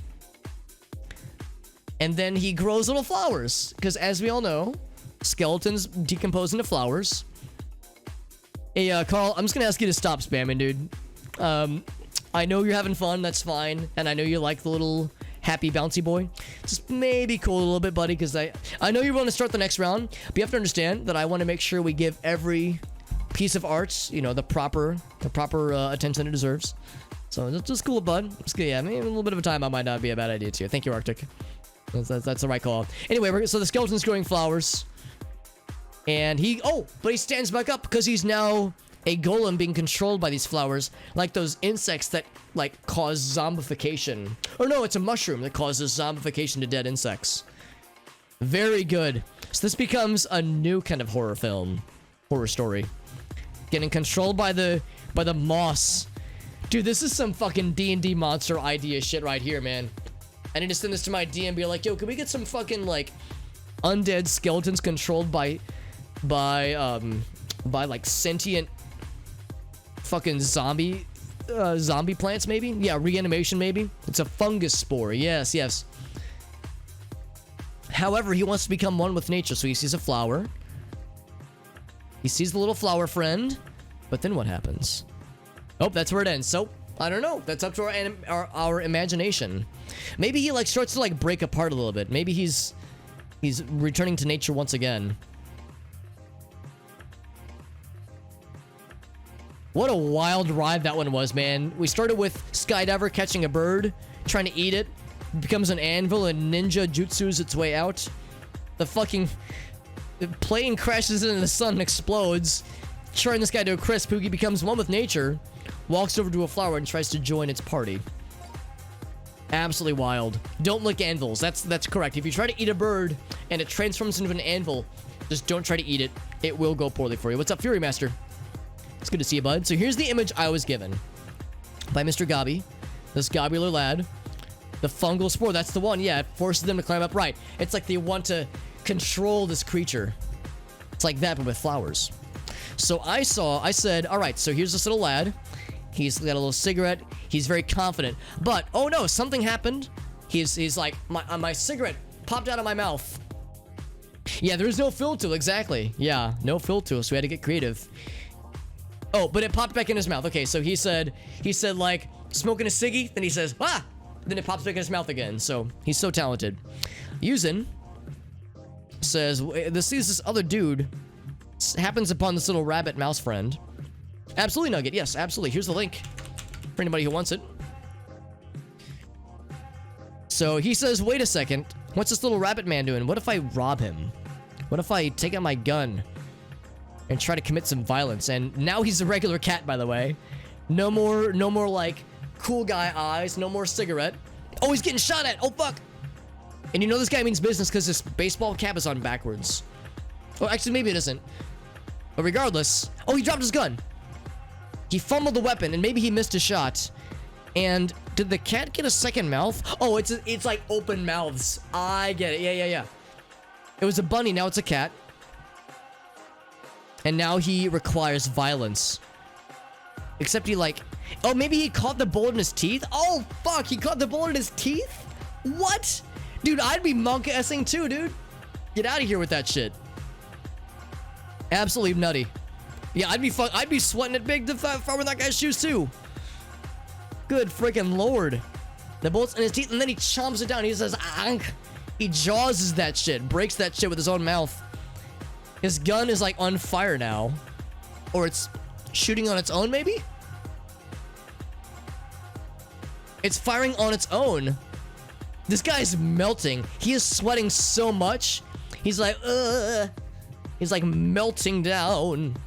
And then he grows little flowers, because as we all know, skeletons decompose into flowers. Hey, Carl, I'm just gonna ask you to stop spamming, dude. I know you're having fun, that's fine, and I know you like the little happy bouncy boy. Just maybe cool a little bit, buddy, because I know you want to start the next round, but you have to understand that I want to make sure we give every piece of art, you know, the proper attention it deserves. So just cool, bud. Yeah, maybe a little bit of a timeout might not be a bad idea too. Thank you, Arctic. That's the right call. Anyway, so the skeleton's growing flowers, and but he stands back up because he's now a golem being controlled by these flowers, like those insects that, like, cause zombification. Or no, it's a mushroom that causes zombification to dead insects. Very good. So this becomes a new kind of horror story. Getting controlled by the moss. Dude, this is some fucking D&D monster idea shit right here, man. I need to send this to my DM and be like, yo, can we get some fucking, like, undead skeletons controlled by like sentient fucking zombie plants, maybe? Yeah, reanimation, maybe? It's a fungus spore. Yes. However, he wants to become one with nature, so he sees a flower. He sees the little flower friend, But then what happens? Oh, that's where it ends. So, I don't know. That's up to our imagination. Maybe he like starts to like break apart a little bit. Maybe he's returning to nature once again. What a wild ride that one was, man. We started with Skydiver catching a bird, trying to eat it. Becomes an anvil and ninja jutsus its way out. The fucking plane crashes into the sun and explodes. Charring this guy to a crisp. Pookie becomes one with nature. Walks over to a flower and tries to join its party. Absolutely wild. Don't lick anvils. That's correct. If you try to eat a bird and it transforms into an anvil, just don't try to eat it. It will go poorly for you. What's up, Fury Master? It's good to see you, bud. So here's the image I was given by Mr. Gobby. This gobular lad. The fungal spore. That's the one. Yeah, it forces them to climb up. Right. It's like they want to control this creature. It's like that, but with flowers. So I said, all right, so here's this little lad. He's got a little cigarette. He's very confident. But, oh no, something happened. He's like, my cigarette popped out of my mouth. Yeah, there's no fill tool, exactly. Yeah, no fill tool, so we had to get creative. Oh, but it popped back in his mouth. Okay, so he said like, smoking a ciggy, then he says, ah! Then it pops back in his mouth again, so he's so talented. Yuzen says, this other dude happens upon this little rabbit mouse friend. Absolutely, Nugget. Yes, absolutely. Here's the link for anybody who wants it. So he says, wait a second. What's this little rabbit man doing? What if I rob him? What if I take out my gun and try to commit some violence? And now he's a regular cat, by the way. No more like cool guy eyes. No more cigarette. Oh, he's getting shot at. Oh, fuck. And you know this guy means business because this baseball cap is on backwards. Oh, actually, maybe it isn't. But regardless. Oh, he dropped his gun. He fumbled the weapon, and maybe he missed a shot. And did the cat get a second mouth? Oh, it's like open mouths. I get it. Yeah. It was a bunny, now it's a cat. And now he requires violence. Except he like... Oh, maybe he caught the bullet in his teeth? Oh, fuck, he caught the bullet in his teeth? What? Dude, I'd be monk-essing too, dude. Get out of here with that shit. Absolutely nutty. Yeah, I'd be sweating it big if I were in that guy's shoes too. Good freaking lord. The bullet's in his teeth, and then he chomps it down. He says, "Ank." He jawses that shit, breaks that shit with his own mouth. His gun is like on fire now. Or it's shooting on its own, maybe? It's firing on its own. This guy's melting. He is sweating so much. He's like, ugh. He's like melting down.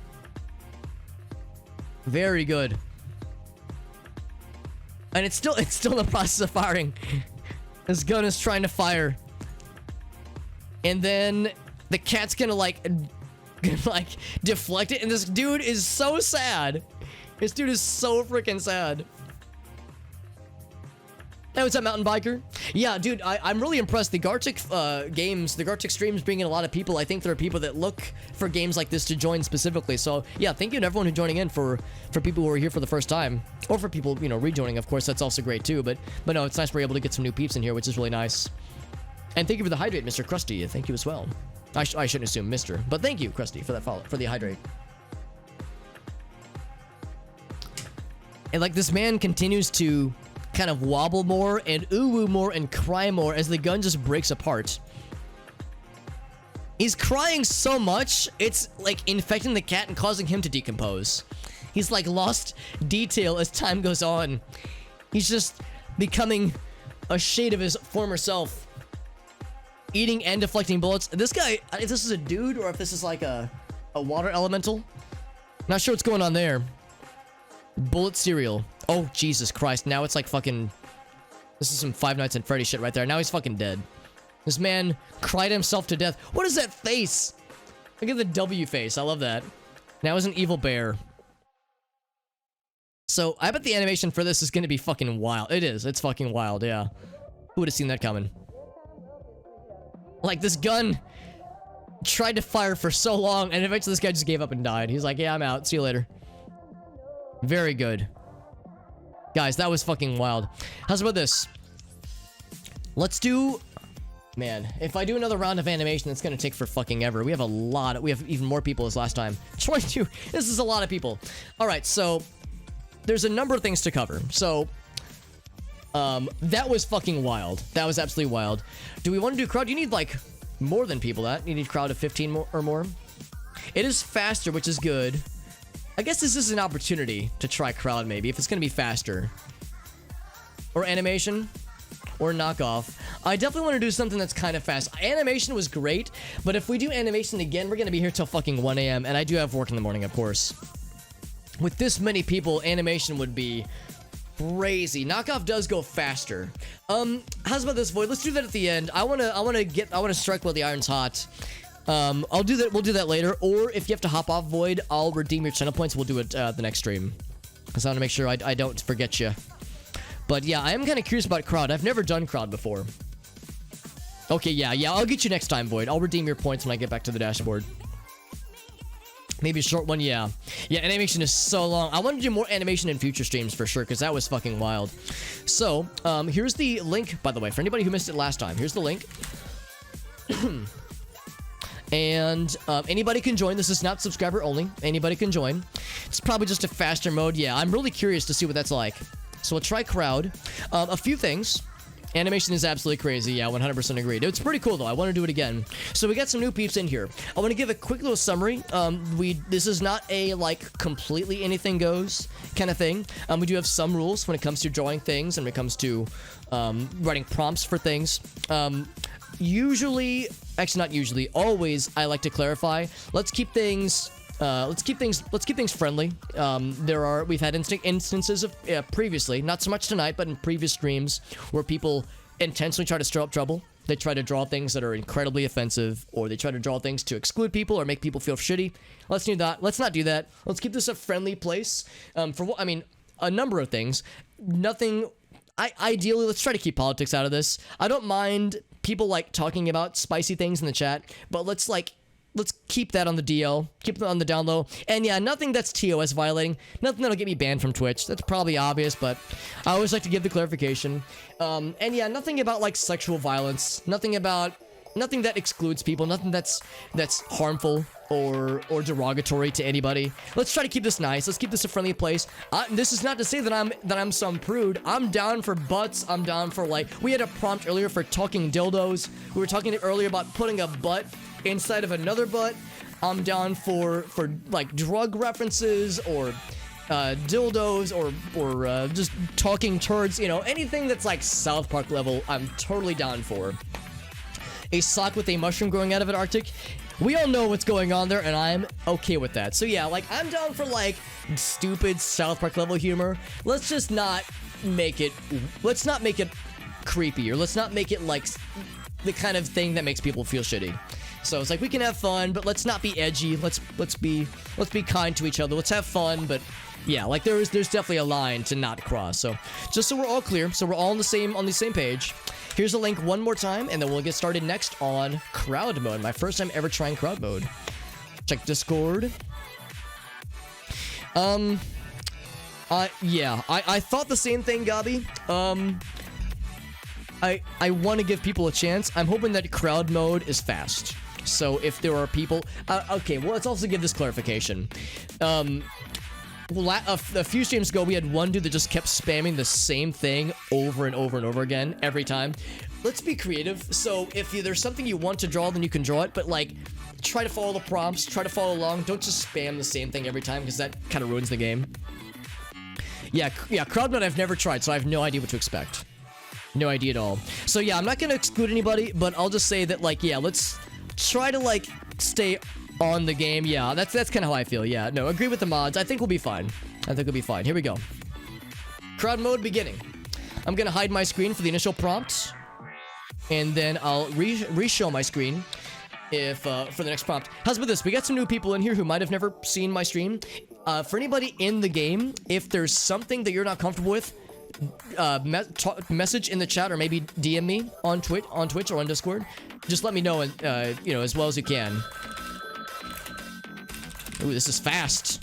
Very good. And it's still in the process of firing. His gun is trying to fire. And then the cat's gonna like deflect it, and this dude is so sad. This dude is so freaking sad. Hey, what's up, mountain biker? Yeah, dude, I'm really impressed. The Gartic games, the Gartic streams bring in a lot of people. I think there are people that look for games like this to join specifically. So, yeah, thank you to everyone who's joining in for people who are here for the first time. Or for people, you know, rejoining, of course. That's also great, too. But no, it's nice we're able to get some new peeps in here, which is really nice. And thank you for the hydrate, Mr. Krusty. Thank you as well. I shouldn't assume Mr. But thank you, Krusty, for that follow, for the hydrate. And, like, this man continues to kind of wobble more and ooh-woo more and cry more as the gun just breaks apart. He's crying so much, it's like infecting the cat and causing him to decompose. He's like lost detail as time goes on. He's just becoming a shade of his former self. Eating and deflecting bullets. This guy, if this is a dude or if this is like a water elemental. Not sure what's going on there. Bullet cereal. Oh, Jesus Christ. Now it's like fucking... This is some Five Nights at Freddy's shit right there. Now he's fucking dead. This man cried himself to death. What is that face? Look at the W face. I love that. Now he's an evil bear. So, I bet the animation for this is gonna be fucking wild. It is. It's fucking wild, yeah. Who would have seen that coming? Like, this gun tried to fire for so long, and eventually this guy just gave up and died. He's like, yeah, I'm out. See you later. Very good. Guys, that was fucking wild. How's about this? Let's do Man, if I do another round of animation, it's gonna take for fucking ever. We have even more people as last time. 22, this is a lot of people. Alright, so, there's a number of things to cover. So, that was fucking wild. That was absolutely wild. Do we want to do crowd? You need, like, more than people that. You need a crowd of 15 or more. It is faster, which is good. I guess this is an opportunity to try crowd, maybe, if it's gonna be faster. Or animation. Or knockoff. I definitely want to do something that's kind of fast. Animation was great, but if we do animation again, we're going to be here till fucking 1 a.m. And I do have work in the morning, of course. With this many people, animation would be crazy. Knockoff does go faster. How's about this, Void? Let's do that at the end. I want to strike while the iron's hot. I'll do that. We'll do that later. Or if you have to hop off, Void, I'll redeem your channel points. We'll do it the next stream. Because I want to make sure I don't forget you. But yeah, I am kind of curious about crowd. I've never done crowd before. Okay, yeah, I'll get you next time, Void. I'll redeem your points when I get back to the dashboard. Maybe a short one, yeah. Yeah, animation is so long. I want to do more animation in future streams for sure, because that was fucking wild. So, here's the link, by the way, for anybody who missed it last time. Here's the link. And anybody can join. This is not subscriber only. Anybody can join. It's probably just a faster mode. Yeah, I'm really curious to see what that's like. So we'll try crowd. A few things. Animation is absolutely crazy. Yeah, 100% agreed. It's pretty cool though. I want to do it again. So we got some new peeps in here. I want to give a quick little summary. This is not a like completely anything goes kind of thing. We do have some rules when it comes to drawing things and when it comes to writing prompts for things. Usually, actually not usually, always I like to clarify. Let's keep things friendly. We've had instances of previously, not so much tonight, but in previous streams where people intentionally try to stir up trouble. They try to draw things that are incredibly offensive, or they try to draw things to exclude people or make people feel shitty. Let's do that. Let's not do that. Let's keep this a friendly place. A number of things. Nothing. Ideally, let's try to keep politics out of this. I don't mind people like talking about spicy things in the chat, but let's keep that on the DL, keep it on the down low. And yeah, nothing that's TOS violating, nothing that'll get me banned from Twitch. That's probably obvious, but I always like to give the clarification. And yeah, nothing about like sexual violence, nothing that excludes people, nothing that's harmful or derogatory to anybody. Let's try to keep this nice. Let's keep this a friendly place. This is not to say that I'm some prude. I'm down for butts. I'm down for like, we had a prompt earlier for talking dildos. We were talking earlier about putting a butt inside of another butt. I'm down for like drug references or dildos or just talking turds, you know, anything that's like South Park level, I'm totally down for. A sock with a mushroom growing out of it, Arctic. We all know what's going on there, and I'm okay with that. So yeah, like, I'm down for like stupid South Park level humor. Let's just not make it creepy, or let's not make it like the kind of thing that makes people feel shitty. So it's like, we can have fun, but let's not be edgy. Let's be kind to each other. Let's have fun, but yeah, like there's definitely a line to not cross. So just so we're all clear, so we're all on the same page. Here's the link one more time, and then we'll get started next on crowd mode. My first time ever trying crowd mode. Check Discord. Yeah, I thought the same thing, Gabi. I want to give people a chance. I'm hoping that crowd mode is fast. So if there are people, okay, well, let's also give this clarification. A few streams ago, we had one dude that just kept spamming the same thing over and over and over again every time. Let's be creative. So if there's something you want to draw, then you can draw it. But like, try to follow the prompts. Try to follow along. Don't just spam the same thing every time, because that kind of ruins the game. Yeah, crowd mode I've never tried, so I have no idea what to expect. No idea at all. So yeah, I'm not gonna exclude anybody, but I'll just say that like, yeah, let's try to like stay on the game. Yeah, that's kind of how I feel. Yeah, no, agree with the mods. I think we'll be fine. I think we'll be fine. Here we go. Crowd mode beginning. I'm gonna hide my screen for the initial prompt, and then I'll re-show my screen if for the next prompt. How's about this? We got some new people in here who might have never seen my stream. For anybody in the game, if there's something that you're not comfortable with, message in the chat or maybe DM me on Twitch or on Discord. Just let me know, and you know, as well as you can. Ooh, this is fast.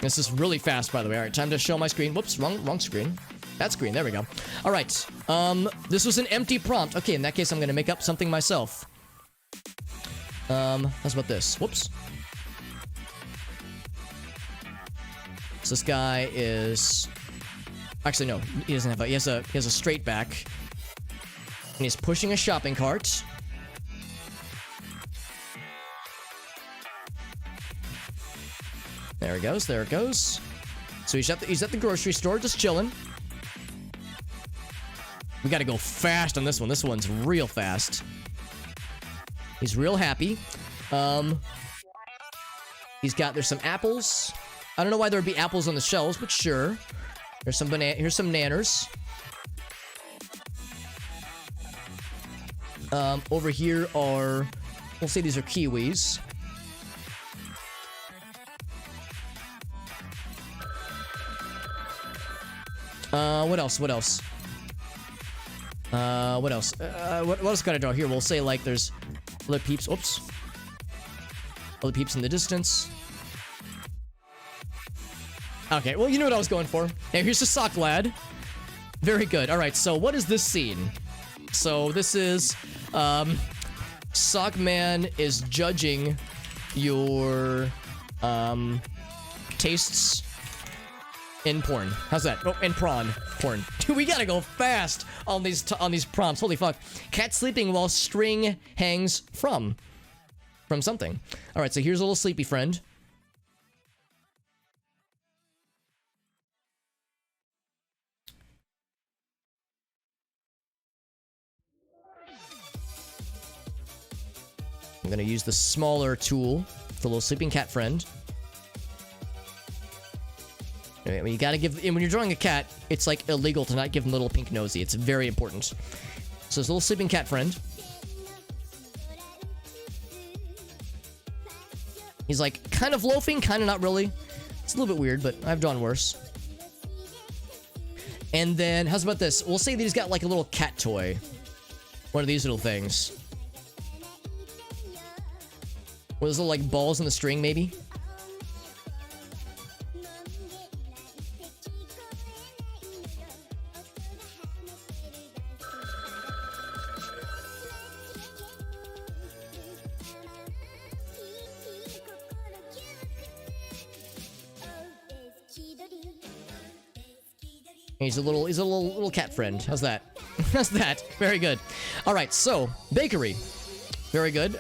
This is really fast, by the way. All right, time to show my screen. Whoops, wrong screen. That's green. There we go. All right. This was an empty prompt. Okay, in that case, I'm gonna make up something myself. How's about this? Whoops. So this guy is... Actually, no. He doesn't have a... He has a straight back. And he's pushing a shopping cart. There it goes. There it goes. So he's at the grocery store, just chilling. We gotta go fast on this one. This one's real fast. He's real happy. There's some apples. I don't know why there'd be apples on the shelves, but sure. Here's some nanners. Over here are, we'll say these are kiwis. What else? What else can I draw here? We'll say, like, there's other peeps. Oops. Other peeps in the distance. Okay, well, you know what I was going for. Now, here's the sock lad. Very good. All right, so what is this scene? So this is, Sock Man is judging your, tastes in porn. How's that? Oh, in porn. Dude, we gotta go fast on these prompts. Holy fuck. Cat sleeping while string hangs from something. All right, so here's a little sleepy friend. I'm gonna use the smaller tool, the little sleeping cat friend. You gotta give, and when you're drawing a cat, it's like illegal to not give him little pink nosy. It's very important. So this little sleeping cat friend. He's like kind of loafing, kind of not really. It's a little bit weird, but I've drawn worse. And then, how's about this? We'll say that he's got like a little cat toy. One of these little things. With those little like balls in the string, maybe? He's a little cat friend. How's that? How's that? Very good. All right, so bakery. Very good.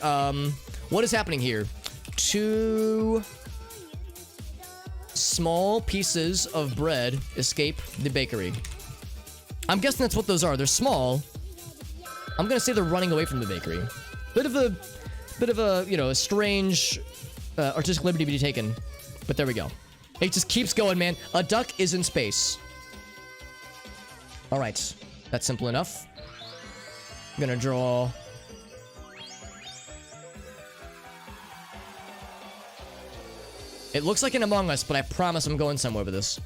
What is happening here? 2 small pieces of bread escape the bakery. I'm guessing that's what those are. They're small. I'm gonna say they're running away from the bakery. Bit of a you know, a strange artistic liberty to be taken, but there we go. It just keeps going, man. A duck is in space. All right, that's simple enough. I'm gonna draw. It looks like an Among Us, but I promise I'm going somewhere with this.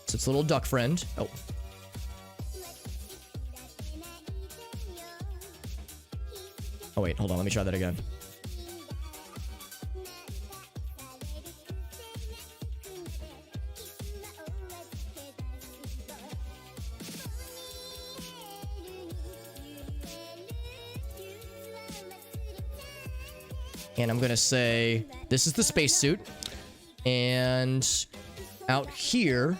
So it's a little duck friend. Oh. Oh wait, hold on, let me try that again. And I'm gonna say, this is the spacesuit. And out here...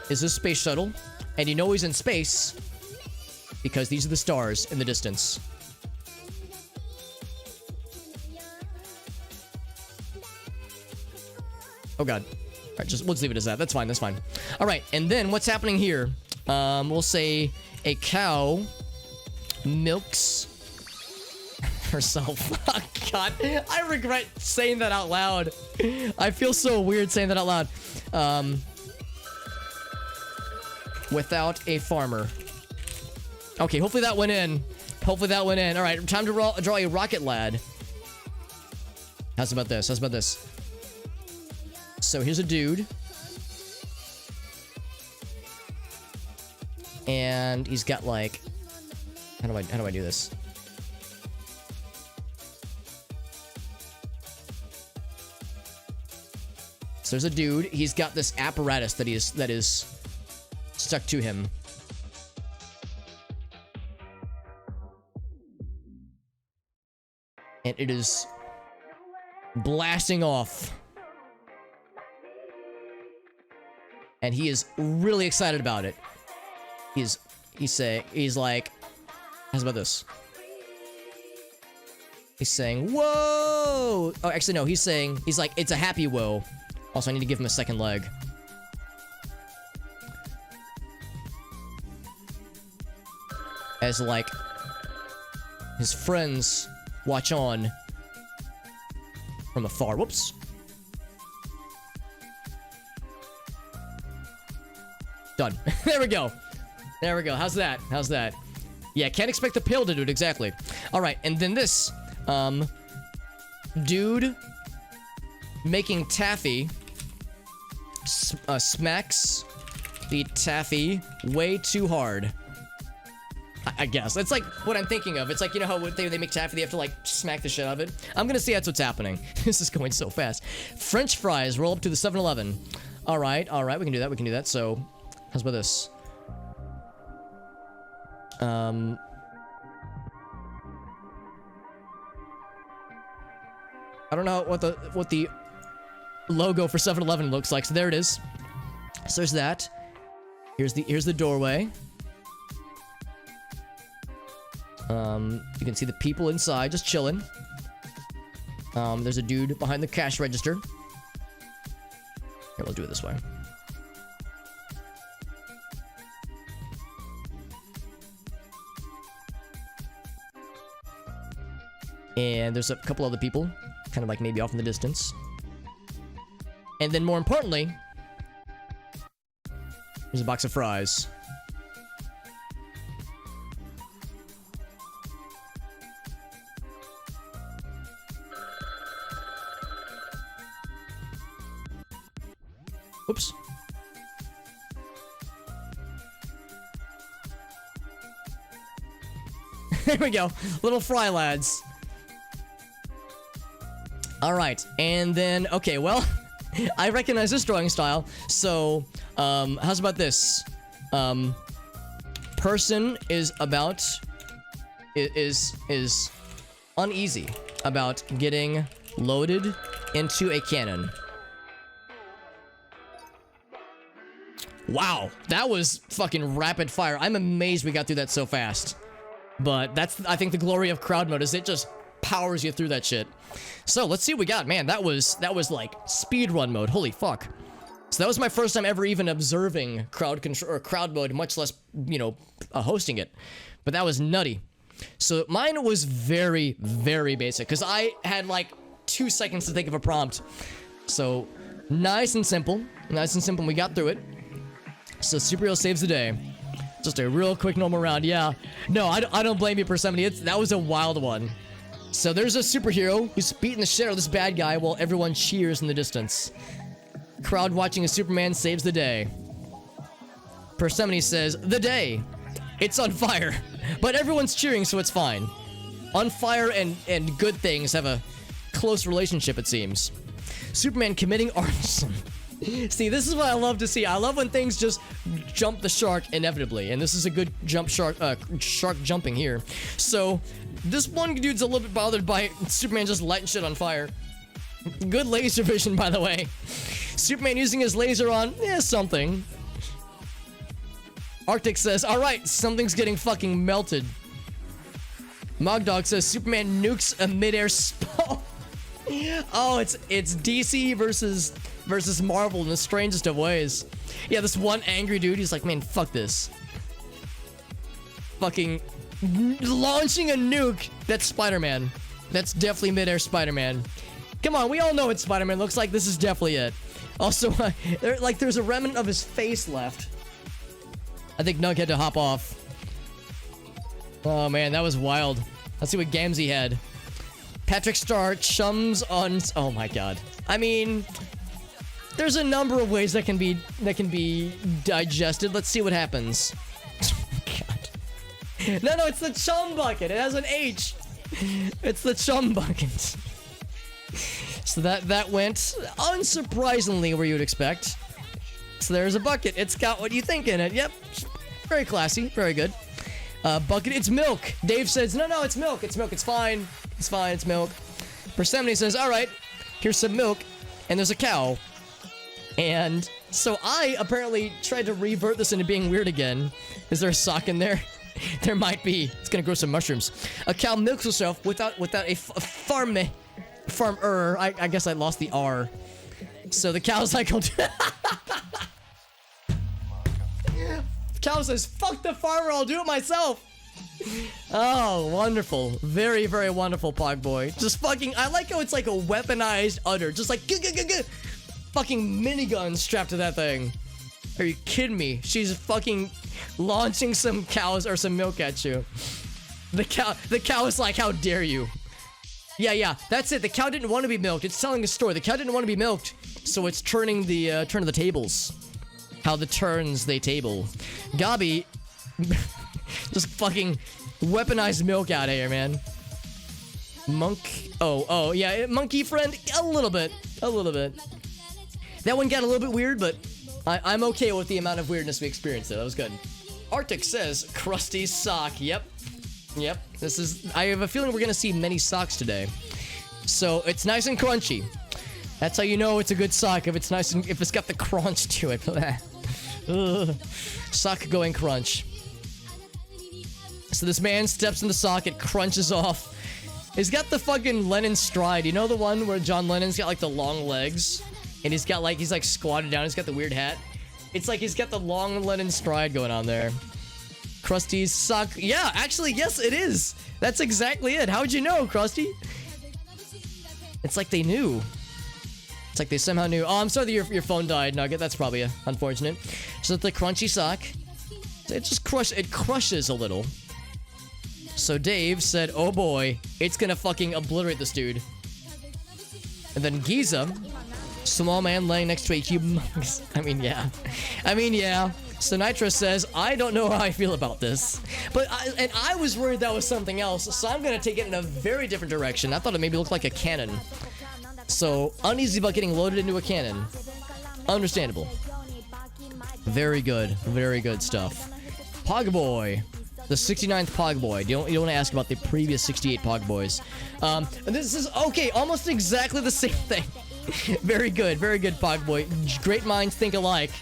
is this space shuttle. And you know he's in space because these are the stars in the distance. Oh god. Alright, just let's leave it as that. That's fine, that's fine. Alright, and then what's happening here? We'll say a cow milks herself. Oh god, I regret saying that out loud. I feel so weird saying that out loud. Without a farmer. Okay, hopefully that went in. Hopefully that went in. Alright, time to draw a rocket lad. How's about this? How's about this? So here's a dude. And he's got like... How do I do this? So there's a dude. He's got this apparatus that is stuck to him. And it is blasting off. And he is really excited about it. He's like, how's about this? He's saying, whoa! Oh, actually, no, he's like, it's a happy whoa. Also, I need to give him a second leg. As, like, his friends watch on from afar. Whoops. Done. There we go. There we go. How's that? How's that? Yeah, can't expect the pill to do it exactly. All right, and then this, dude making taffy smacks the taffy way too hard. I guess it's like what I'm thinking of. It's like, you know how they make taffy, they have to like smack the shit out of it. I'm gonna see that's what's happening. This is going so fast. French fries roll up to the 7-Eleven. All right, we can do that. We can do that. So, how's about this? I don't know what the logo for 7-Eleven looks like. So there it is. So there's that. Here's the doorway. You can see the people inside just chilling. There's a dude behind the cash register. Here, we'll do it this way. And there's a couple other people, kind of like maybe off in the distance. And then more importantly, there's a box of fries. Oops. There we go. Little fry lads. Alright, and then, okay, well, I recognize this drawing style, so, how's about this? Person is uneasy about getting loaded into a cannon. Wow, that was fucking rapid fire. I'm amazed we got through that so fast. But that's, I think, the glory of crowd mode, is it just powers you through that shit. So let's see what we got. Man, that was like speedrun mode. Holy fuck. So that was my first time ever even observing crowd control or crowd mode, much less, you know, hosting it. But that was nutty. So mine was very, very basic because I had like 2 seconds to think of a prompt. So nice and simple. Nice and simple. We got through it. So superhero saves the day. Just a real quick normal round. Yeah. No, I don't blame you, Persephone. That was a wild one. So there's a superhero who's beating the shit out of this bad guy while everyone cheers in the distance. Crowd watching as Superman saves the day. Persephone says, the day. It's on fire. But everyone's cheering, so it's fine. On fire and good things have a close relationship, it seems. Superman committing arson. See, this is what I love to see. I love when things just jump the shark inevitably. And this is a good shark jumping here. So, this one dude's a little bit bothered by Superman just lighting shit on fire. Good laser vision, by the way. Superman using his laser on, something. Arctic says, alright, something's getting fucking melted. Mogdog says, Superman nukes a midair spawn. Oh, it's DC versus Marvel in the strangest of ways. Yeah, this one angry dude, he's like, man, fuck this. Fucking launching a nuke. That's Spider-Man. That's definitely midair Spider-Man. Come on, we all know what Spider-Man looks like. This is definitely it. Also, there's a remnant of his face left. I think Nug had to hop off. Oh man, that was wild. Let's see what games he had. Patrick Star chums on. Oh my god. I mean, there's a number of ways that can be digested. Let's see what happens. God. No, it's the chum bucket. It has an H. It's the chum bucket. So that went unsurprisingly where you would expect. So there's a bucket. It's got what you think in it. Yep. Very classy. Very good. Bucket, it's milk. Dave says, no, it's milk. It's milk. It's fine. It's fine. It's milk. Persephone says, all right, here's some milk. And there's a cow. And so I apparently tried to revert this into being weird again. Is there a sock in there? There might be. It's gonna grow some mushrooms. A cow milks herself without a farmer. I guess I lost the R. So the cow's like, cow says, fuck the farmer, I'll do it myself. Oh, wonderful. Very, very wonderful, Pog Boy. Just fucking, I like how it's like a weaponized udder. Just like, fucking minigun strapped to that thing. Are you kidding me? She's fucking launching some cows or some milk at you. The cow is like, how dare you? Yeah, that's it. The cow didn't want to be milked. It's telling a story. The cow didn't want to be milked, so it's turning the turn of the tables. How the turns they table. Gabi, just fucking weaponized milk out of here, man. Monk. Oh, yeah, monkey friend. A little bit. That one got a little bit weird, but I'm okay with the amount of weirdness we experienced there. That was good. Arctic says, crusty sock. Yep. This is, I have a feeling we're gonna see many socks today. So it's nice and crunchy. That's how you know it's a good sock, if it's nice and, if it's got the crunch to it. Sock going crunch. So this man steps in the sock, it crunches off. He's got the fucking Lennon stride. You know the one where John Lennon's got like the long legs? And he's got like, he's like squatted down, he's got the weird hat. It's like he's got the long Lennon stride going on there. Krusty's sock. Yeah, actually, yes, it is. That's exactly it. How'd you know, Krusty? It's like they knew. It's like they somehow knew. Oh, I'm sorry that your phone died, Nugget. That's probably unfortunate. So the crunchy sock. It just crushes a little. So Dave said, oh boy, it's gonna fucking obliterate this dude. And then Giza, small man laying next to a humongous. I mean, yeah. So Nitro says, I don't know how I feel about this. But I was worried that was something else, so I'm gonna take it in a very different direction. I thought it maybe looked like a cannon. So, uneasy about getting loaded into a cannon. Understandable. Very good stuff. Pogboy. The 69th Pogboy. You don't want to ask about the previous 68 Pogboys. And this is, okay, almost exactly the same thing. Very good Pogboy. Great minds think alike.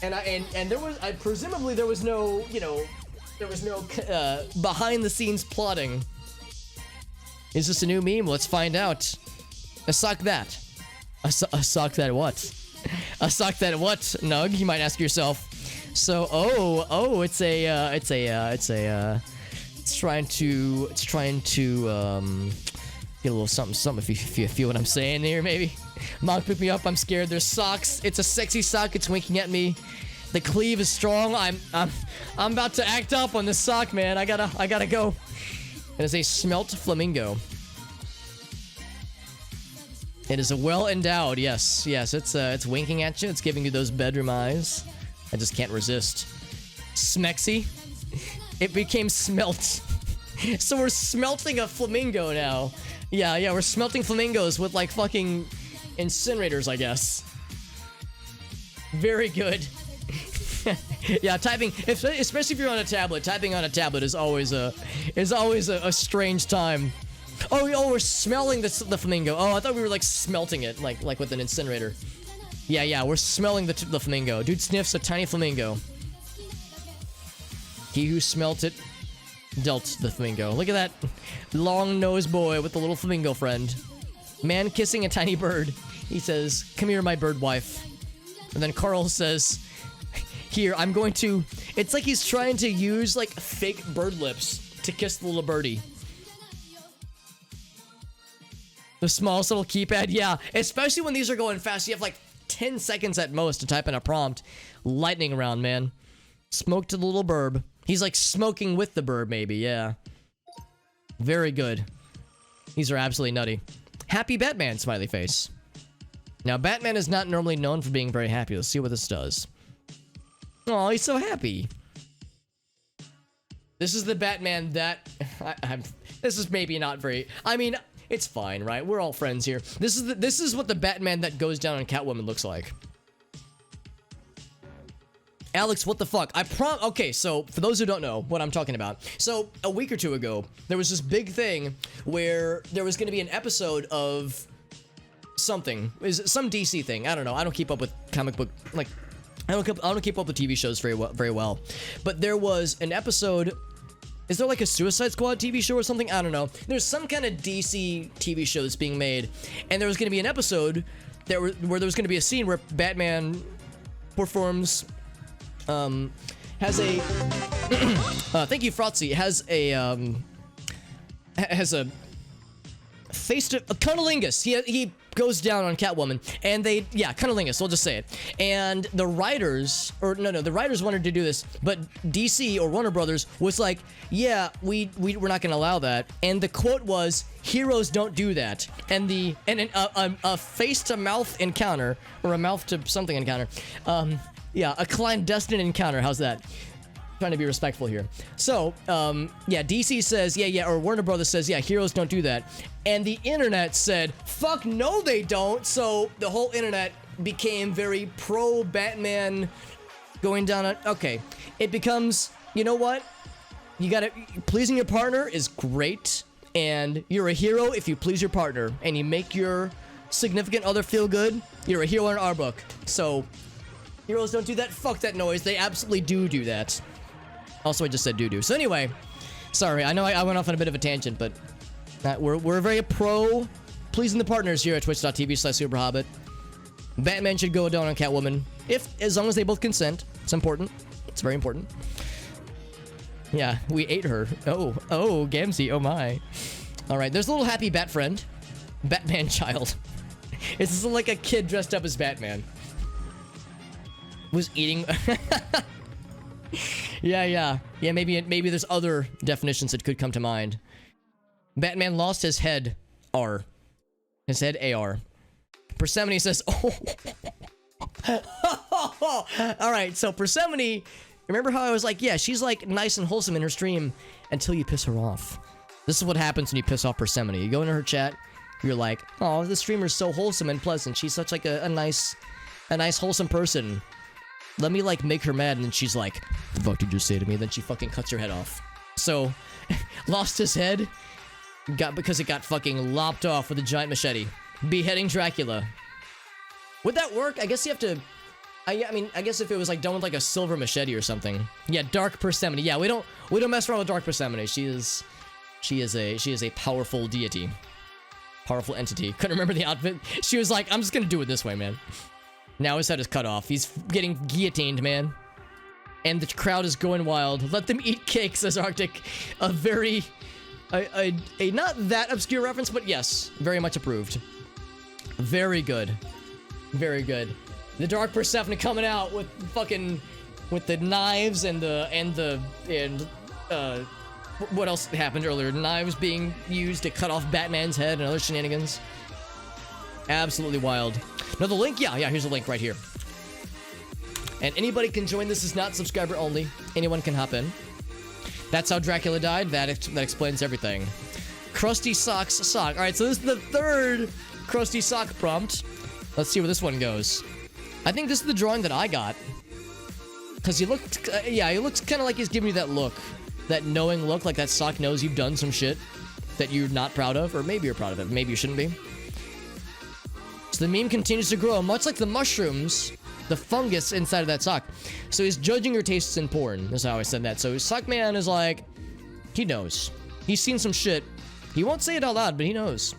And there was, presumably there was no, behind the scenes plotting. Is this a new meme? Let's find out. A sock that. A sock that what? A sock that what, Nug? You might ask yourself. So, it's trying to get a little something if you feel what I'm saying here, maybe. Mom, pick me up, I'm scared. There's socks. It's a sexy sock, it's winking at me. The cleave is strong. I'm about to act up on this sock, man. I gotta go. It is a smelt flamingo. It is a well-endowed, yes, it's winking at you, it's giving you those bedroom eyes. I just can't resist. Smexy. It became smelt. So we're smelting a flamingo now. Yeah, we're smelting flamingos with like fucking incinerators, I guess. Very good. Yeah, typing, especially if you're on a tablet, typing on a tablet is always a strange time. Oh, we're smelling the flamingo. Oh, I thought we were like smelting it, like with an incinerator. Yeah, we're smelling the flamingo. Dude sniffs a tiny flamingo. He who smelt it dealt the flamingo. Look at that long-nosed boy with the little flamingo friend. Man kissing a tiny bird. He says, come here, my bird wife. And then Carl says, here, I'm going to... It's like he's trying to use, like, fake bird lips to kiss the little birdie. The smallest little keypad, yeah. Especially when these are going fast. You have, like, 10 seconds at most to type in a prompt. Lightning round, man. Smoke to the little burb. He's, like, smoking with the burb, maybe, yeah. Very good. These are absolutely nutty. Happy Batman, smiley face. Now, Batman is not normally known for being very happy. Let's see what this does. Oh, he's so happy. This is the Batman that... this is maybe not very... I mean, It's fine, right? We're all friends here. This is what the Batman that goes down on Catwoman looks like. Alex, what the fuck? Okay, so for those who don't know what I'm talking about, so a week or two ago, there was this big thing where there was going to be an episode of something, is some DC thing. I don't know. I don't keep up with comic book, like, I don't keep up with TV shows very well. But there was an episode. Is there like a Suicide Squad TV show or something? I don't know. There's some kind of DC TV show that's being made, and there was going to be an episode where there was going to be a scene where Batman performs. Has a thank you, Frotzy, has a face to a cunnilingus. He goes down on Catwoman, and cunnilingus, we'll just say it. And the writers, the writers wanted to do this, but DC or Warner Brothers was like, yeah, we're not gonna allow that. And the quote was, "Heroes don't do that." And a face to mouth encounter, or a mouth to something encounter, yeah, a clandestine encounter. How's that? Trying to be respectful here. So, DC says, or Warner Brothers says, yeah, heroes don't do that. And the internet said, fuck no, they don't. So the whole internet became very pro-Batman going down on, okay. It becomes, you know what? You gotta, pleasing your partner is great. And you're a hero if you please your partner and you make your significant other feel good. You're a hero in our book. So, heroes don't do that? Fuck that noise. They absolutely do that. Also, I just said doo-doo. So anyway, sorry, I know I went off on a bit of a tangent, but we're very pro pleasing the partners here at twitch.tv/superhobbit. Batman should go down on Catwoman, as long as they both consent. It's important. It's very important. Yeah, we ate her. Oh, Gamzee, oh my. Alright, there's a little happy bat friend. Batman child. It's like a kid dressed up as Batman. Was eating... Yeah, maybe there's other definitions that could come to mind. Batman lost his head, R. His head, AR. Persephone says, oh. Alright, so Persephone, remember how I was like, yeah, she's like nice and wholesome in her stream until you piss her off. This is what happens when you piss off Persephone. You go into her chat, you're like, oh, this streamer's so wholesome and pleasant. She's such like a nice wholesome person. Let me like make her mad, and then she's like, what the fuck did you say to me? Then she fucking cuts her head off. So, lost his head, because it got fucking lopped off with a giant machete. Beheading Dracula. Would that work? I guess you have to, I guess if it was like done with like a silver machete or something. Yeah, Dark Persephone. Yeah, we don't mess around with Dark Persephone. She is a powerful deity. Powerful entity. Couldn't remember the outfit. She was like, I'm just gonna do it this way, man. Now his head is cut off. He's getting guillotined, man. And the crowd is going wild. Let them eat cake, says Arctic. A very... A not that obscure reference, but yes. Very much approved. Very good. Very good. The Dark Persephone coming out with fucking... With the knives and what else happened earlier? Knives being used to cut off Batman's head and other shenanigans. Absolutely wild. No, the link? Yeah, here's the link right here. And anybody can join. This is not subscriber only. Anyone can hop in. That's how Dracula died. That explains everything. Krusty Socks sock. Alright, so this is the third Krusty Sock prompt. Let's see where this one goes. I think this is the drawing that I got. Because he looked, he looks kind of like he's giving you that look. That knowing look, like that sock knows you've done some shit that you're not proud of. Or maybe you're proud of it. Maybe you shouldn't be. So the meme continues to grow, much like the mushrooms, the fungus inside of that sock. So he's judging your tastes in porn. That's how I said that. So Sockman is like, he knows. He's seen some shit. He won't say it out loud, but he knows.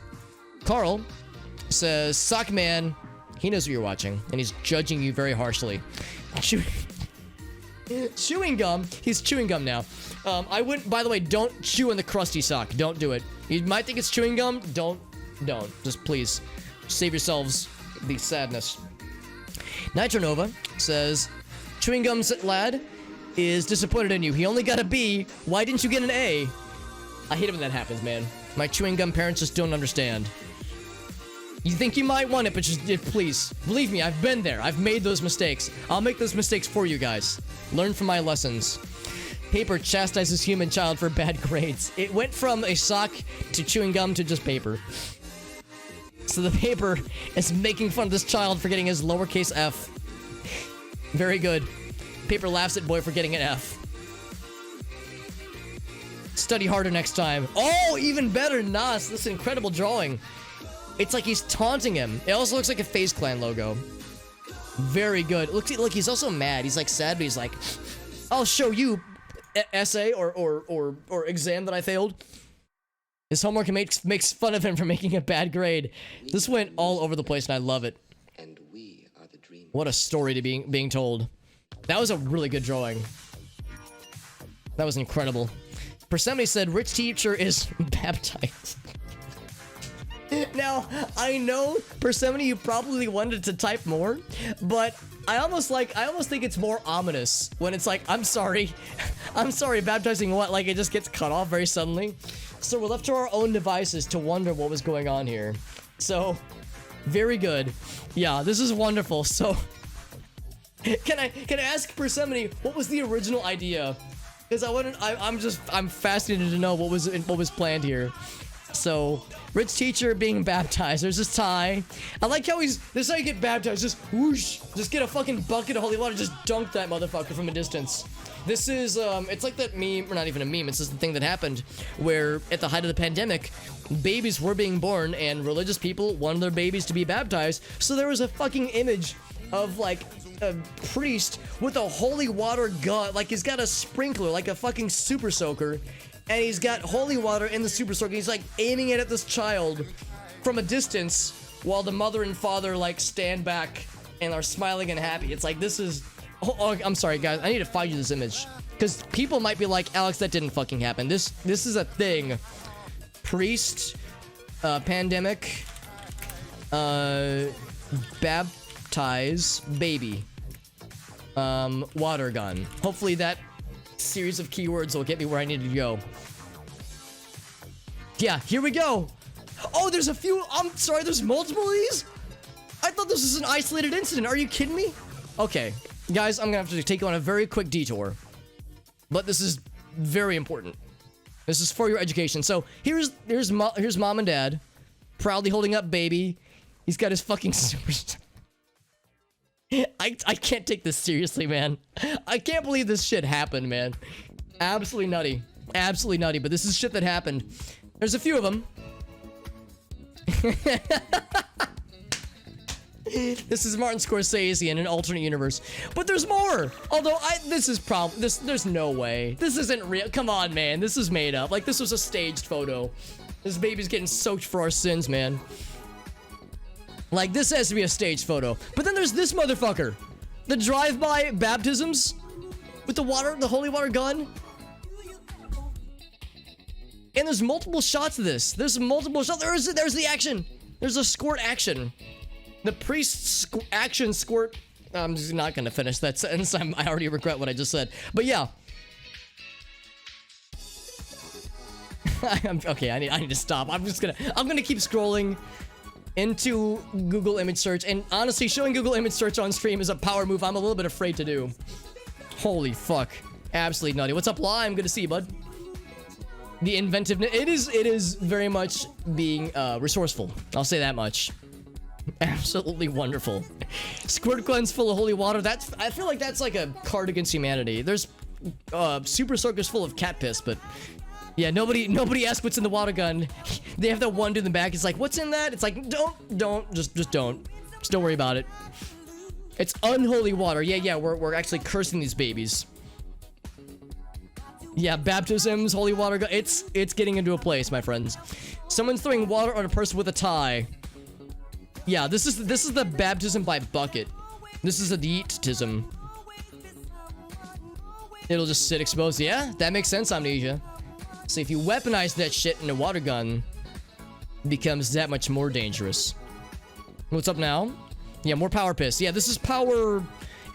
Carl says, Sockman, he knows what you're watching, and he's judging you very harshly. Chewing gum. He's chewing gum now. I wouldn't, by the way, don't chew on the Krusty Sock. Don't do it. You might think it's chewing gum. Don't. Just please. Save yourselves the sadness. Nitronova says, Chewing Gum's lad is disappointed in you. He only got a B. Why didn't you get an A? I hate it when that happens, man. My chewing gum parents just don't understand. You think you might want it, but just please. Believe me, I've been there. I've made those mistakes. I'll make those mistakes for you guys. Learn from my lessons. Paper chastises human child for bad grades. It went from a sock to chewing gum to just paper. So the paper is making fun of this child for getting his lowercase f. Very good. Paper laughs at boy for getting an F. Study harder next time. Oh, even better, Nas. This incredible drawing. It's like he's taunting him. It also looks like a FaZe Clan logo. Very good. Look, he's also mad. He's like sad, but he's like, I'll show you essay or exam that I failed. His homework makes fun of him for making a bad grade. This went all over the place and I love it.
And we are the dreamers.
What a story to being told. That was a really good drawing. That was incredible. Persephone said, rich teacher is baptized. Now, I know, Persephone, you probably wanted to type more, but I almost think it's more ominous when it's like, I'm sorry, baptizing what? Like, it just gets cut off very suddenly. So we're left to our own devices to wonder what was going on here. So, very good. Yeah, this is wonderful. So, can I ask Persephone, what was the original idea? Because I'm fascinated to know what was planned here. So, rich teacher being baptized. There's this tie. I like how this is how you get baptized. Just whoosh. Just get a fucking bucket of holy water. Just dunk that motherfucker from a distance. This is, it's like that meme, or not even a meme, it's just the thing that happened where at the height of the pandemic, babies were being born and religious people wanted their babies to be baptized. So there was a fucking image of like a priest with a holy water gun. Like he's got a sprinkler, like a fucking super soaker. And he's got holy water in the super soaker. He's like aiming it at this child from a distance while the mother and father like stand back and are smiling and happy. It's like, this is... Oh, I'm sorry, guys. I need to find you this image. Because people might be like, Alex, that didn't fucking happen. This is a thing. Priest, pandemic, baptize, baby, water gun. Hopefully that series of keywords will get me where I need to go. Yeah, here we go. Oh, there's a few. I'm sorry, there's multiple of these? I thought this was an isolated incident. Are you kidding me? Okay, guys, I'm gonna have to take you on a very quick detour. But this is very important. This is for your education. So here's mom and dad proudly holding up baby. He's got his fucking super... I can't take this seriously, man. I can't believe this shit happened, man. Absolutely nutty. Absolutely nutty, but this is shit that happened. There's a few of them. This is Martin Scorsese in an alternate universe. But there's more! Although, there's no way. This isn't real. Come on, man. This is made up. Like, this was a staged photo. This baby's getting soaked for our sins, man. Like, this has to be a staged photo. But then there's this motherfucker. The drive-by baptisms with the water, the holy water gun. And there's multiple shots of this. There's multiple shots. There's the action. There's a squirt action. The priest's action squirt. I'm just not gonna finish that sentence. I already regret what I just said. But yeah. Okay, I need to stop. I'm gonna keep scrolling into Google image search, and honestly, showing Google image search on stream is a power move I'm a little bit afraid to do. Holy fuck. Absolutely nutty. What's up, Lime? Good to see you, bud. The inventiveness, it is very much being resourceful. I'll say that much. Absolutely wonderful. Squirt guns full of holy water. I feel like that's like a card against humanity. There's super soakers full of cat piss, but yeah, nobody asks what's in the water gun. They have that one dude in the back. It's like, what's in that? It's like, just don't worry about it. It's unholy water. Yeah, we're actually cursing these babies. Yeah, baptisms, holy water gun. It's getting into a place, my friends. Someone's throwing water on a person with a tie. Yeah, this is the baptism by bucket. This is a yeetism. It'll just sit exposed. Yeah, that makes sense, Amnesia. So if you weaponize that shit in a water gun, it becomes that much more dangerous. What's up now? Yeah, more power piss. Yeah, this is power...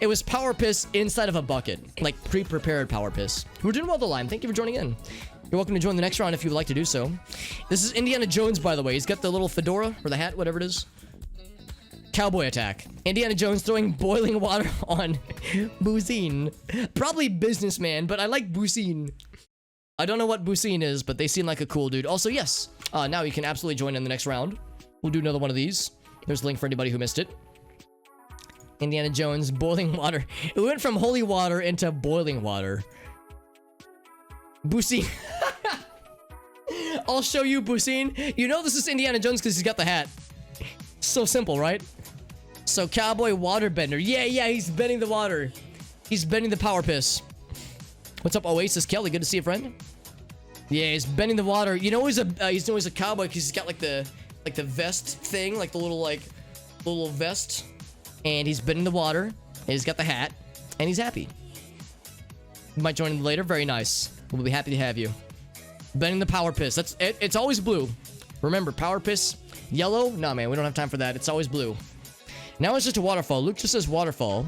It was power piss inside of a bucket. Like, pre-prepared power piss. We're doing well, the Lime. Thank you for joining in. You're welcome to join the next round if you would like to do so. This is Indiana Jones, by the way. He's got the little fedora, or the hat, whatever it is. Cowboy attack. Indiana Jones throwing boiling water on Bouzine. Probably businessman, but I like Bouzine. I don't know what Bouzine is, but they seem like a cool dude. Also, yes, now you can absolutely join in the next round. We'll do another one of these. There's a link for anybody who missed it. Indiana Jones, boiling water. It went from holy water into boiling water. Bouzine. I'll show you, Bouzine. You know this is Indiana Jones because he's got the hat. So simple, right? So, cowboy waterbender. Yeah, he's bending the water. He's bending the power piss. What's up, Oasis Kelly? Good to see you, friend. Yeah, he's bending the water. You know he's a cowboy because he's got like the vest thing, like the little vest, and he's bending the water. And he's got the hat, and he's happy. You might join in later. Very nice. We'll be happy to have you. Bending the power piss. That's it. It's always blue. Remember, power piss. Yellow? Nah, man, we don't have time for that. It's always blue. Now it's just a waterfall. Luke just says waterfall.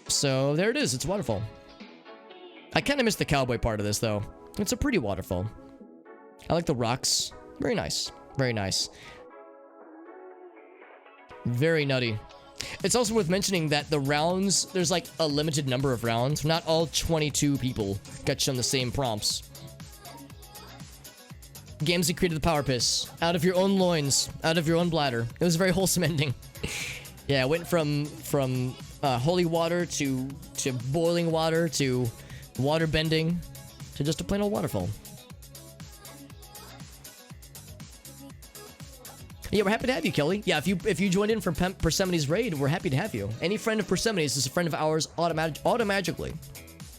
So there it is. It's a waterfall. I kind of missed the cowboy part of this, though. It's a pretty waterfall. I like the rocks. Very nice. Very nice. Very nutty. It's also worth mentioning that the rounds, there's like a limited number of rounds. Not all 22 people got shown the same prompts. Games that created the power piss. Out of your own loins. Out of your own bladder. It was a very wholesome ending. Yeah, it went from holy water to boiling water to water bending to just a plain old waterfall. Yeah, we're happy to have you, Kelly. Yeah, if you joined in from Persemine's raid, we're happy to have you. Any friend of Persemine's is a friend of ours automatically.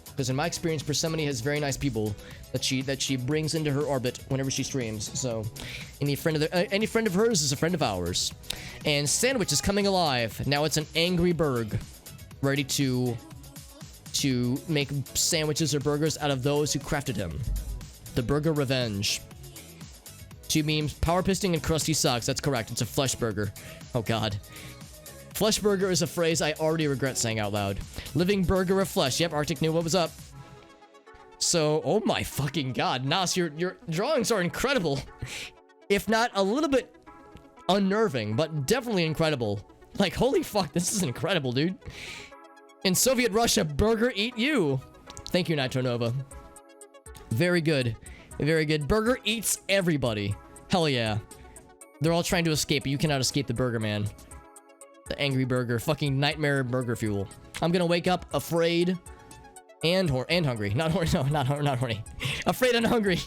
Because in my experience, Persemine has very nice people that she brings into her orbit whenever she streams. So, any friend of hers is a friend of ours. And Sandwich is coming alive. Now it's an angry Berg, ready to make sandwiches or burgers out of those who crafted him. The Burger Revenge. 2 memes: power pisting and crusty socks. That's correct. It's a flesh burger. Oh God. Flesh burger is a phrase I already regret saying out loud. Living burger of flesh. Yep, Arctic knew what was up. So, oh my fucking God, Nas, your drawings are incredible. If not a little bit unnerving, but definitely incredible. Like, holy fuck, this is incredible, dude. In Soviet Russia, burger eat you. Thank you, Nitro Nova. Very good. Very good. Burger eats everybody. Hell yeah. They're all trying to escape, but you cannot escape the burger, man. The angry burger. Fucking nightmare burger fuel. I'm gonna wake up afraid and hungry. Not horny. No, not horny. Afraid and hungry.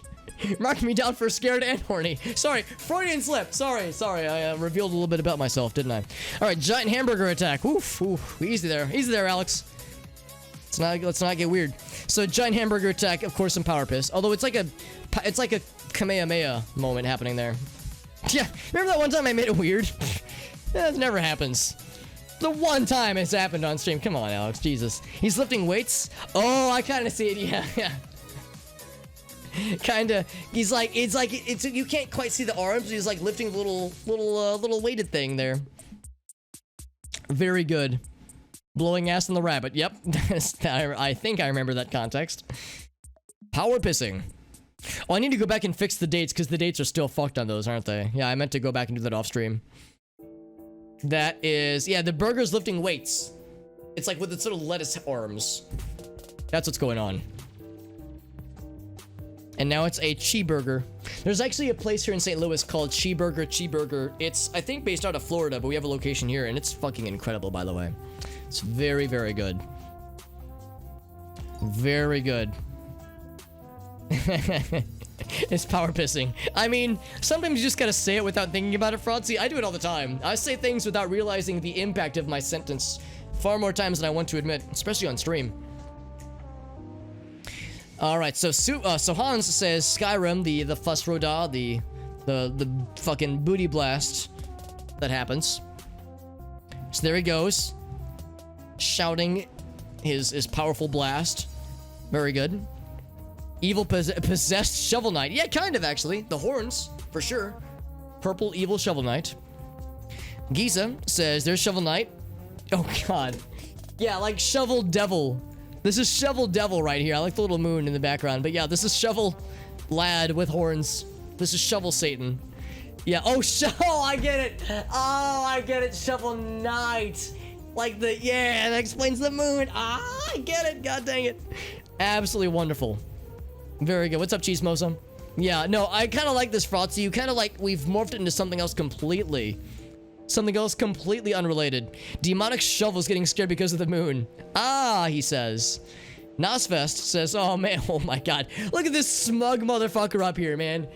Mark me down for scared and horny. Sorry, Freudian slip. Sorry. I revealed a little bit about myself, didn't I? All right, giant hamburger attack. Oof. Easy there, Alex. Let's not get weird. So giant hamburger attack, of course, some power piss. Although it's like a Kamehameha moment happening there. Yeah, remember that one time I made it weird? That never happens. The one time it's happened on stream. Come on, Alex. Jesus. He's lifting weights? Oh, I kind of see it. Yeah. Kinda. It's like you can't quite see the arms. He's like lifting the little weighted thing there. Very good. Blowing ass in the rabbit. Yep. I think I remember that context. Power pissing. Oh, I need to go back and fix the dates because the dates are still fucked on those, aren't they? Yeah, I meant to go back and do that off stream. That is, yeah, the burger's lifting weights. It's like with its little lettuce arms. That's what's going on. And now it's a cheeseburger. There's actually a place here in St. Louis called Cheeseburger. It's, I think, based out of Florida, but we have a location here, and it's fucking incredible, by the way. It's very, very good. Very good. It's power pissing. I mean, sometimes you just gotta say it without thinking about it, Fraudsy. I do it all the time. I say things without realizing the impact of my sentence far more times than I want to admit, especially on stream. Alright, so Hans says Skyrim, the Fuss Roda, the fucking booty blast that happens. So there he goes. Shouting his powerful blast. Very good. Evil possessed Shovel Knight. Yeah, kind of, actually. The horns, for sure. Purple evil Shovel Knight. Giza says, there's Shovel Knight. Oh, God. Yeah, like Shovel Devil. This is Shovel Devil right here. I like the little moon in the background. But yeah, this is Shovel Lad with horns. This is Shovel Satan. Yeah, oh, oh, I get it. Oh, I get it. Shovel Knight. Like yeah, that explains the moon. Ah, I get it. God dang it. Absolutely wonderful. Very good. What's up, Cheese Mosa? Yeah, no, I kind of like this, Frotzy. You kind of like, we've morphed it into something else completely. Something else completely unrelated. Demonic Shovel's getting scared because of the moon. Ah, he says. Nosfest says, oh man, oh my god. Look at this smug motherfucker up here, man.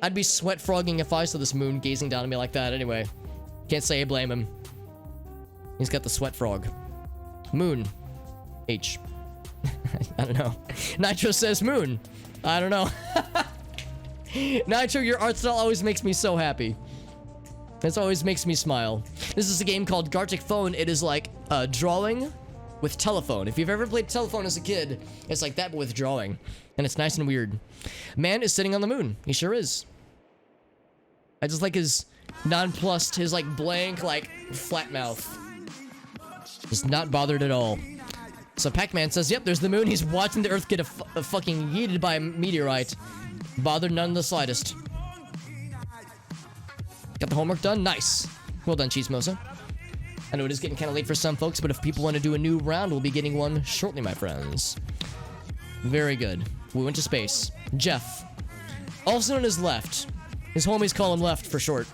I'd be sweat frogging if I saw this moon gazing down at me like that anyway. Can't say I blame him. He's got the sweat frog. Moon. H. I don't know. Nitro says moon. I don't know. Nitro, your art style always makes me so happy. This always makes me smile. This is a game called Gartic Phone. It is like drawing with telephone. If you've ever played telephone as a kid, it's like that but with drawing. And it's nice and weird. Man is sitting on the moon. He sure is. I just like his nonplussed, his like blank, like flat mouth. Just not bothered at all. So Pac-Man says, yep, there's the moon. He's watching the Earth get a fucking yeeted by a meteorite. Bothered none the slightest. Got the homework done? Nice. Well done, Cheese Mosa. I know it is getting kind of late for some folks, but if people want to do a new round, we'll be getting one shortly, my friends. Very good. We went to space. Jeff. Also known as Left. His homies call him Left for short.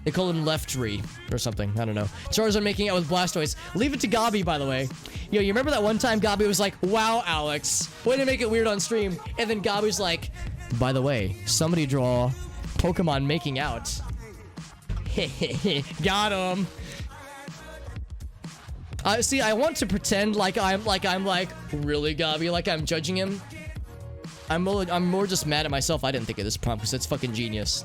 They call him Leftry or something. I don't know. Charizard making out with Blastoise. Leave it to Gabi, by the way. Yo, you remember that one time Gabi was like, wow, Alex. Way to make it weird on stream. And then Gabi's like, by the way, somebody draw Pokemon making out. Got him. See, I want to pretend like I'm really Gabi, like I'm judging him. I'm more just mad at myself. I didn't think of this prompt because it's fucking genius.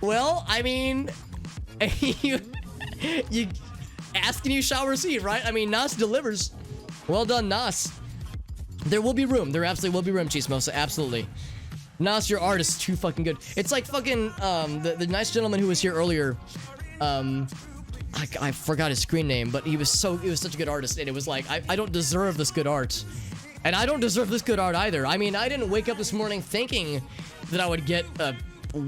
Well, I mean, you ask and you shall receive, right? I mean, Nas delivers. Well done, Nas. There will be room. There absolutely will be room, Chismosa. Absolutely. Nas, your art is too fucking good. It's like fucking the nice gentleman who was here earlier. I forgot his screen name, but he was such a good artist, and it was like I don't deserve this good art, and I don't deserve this good art either. I mean, I didn't wake up this morning thinking that I would get a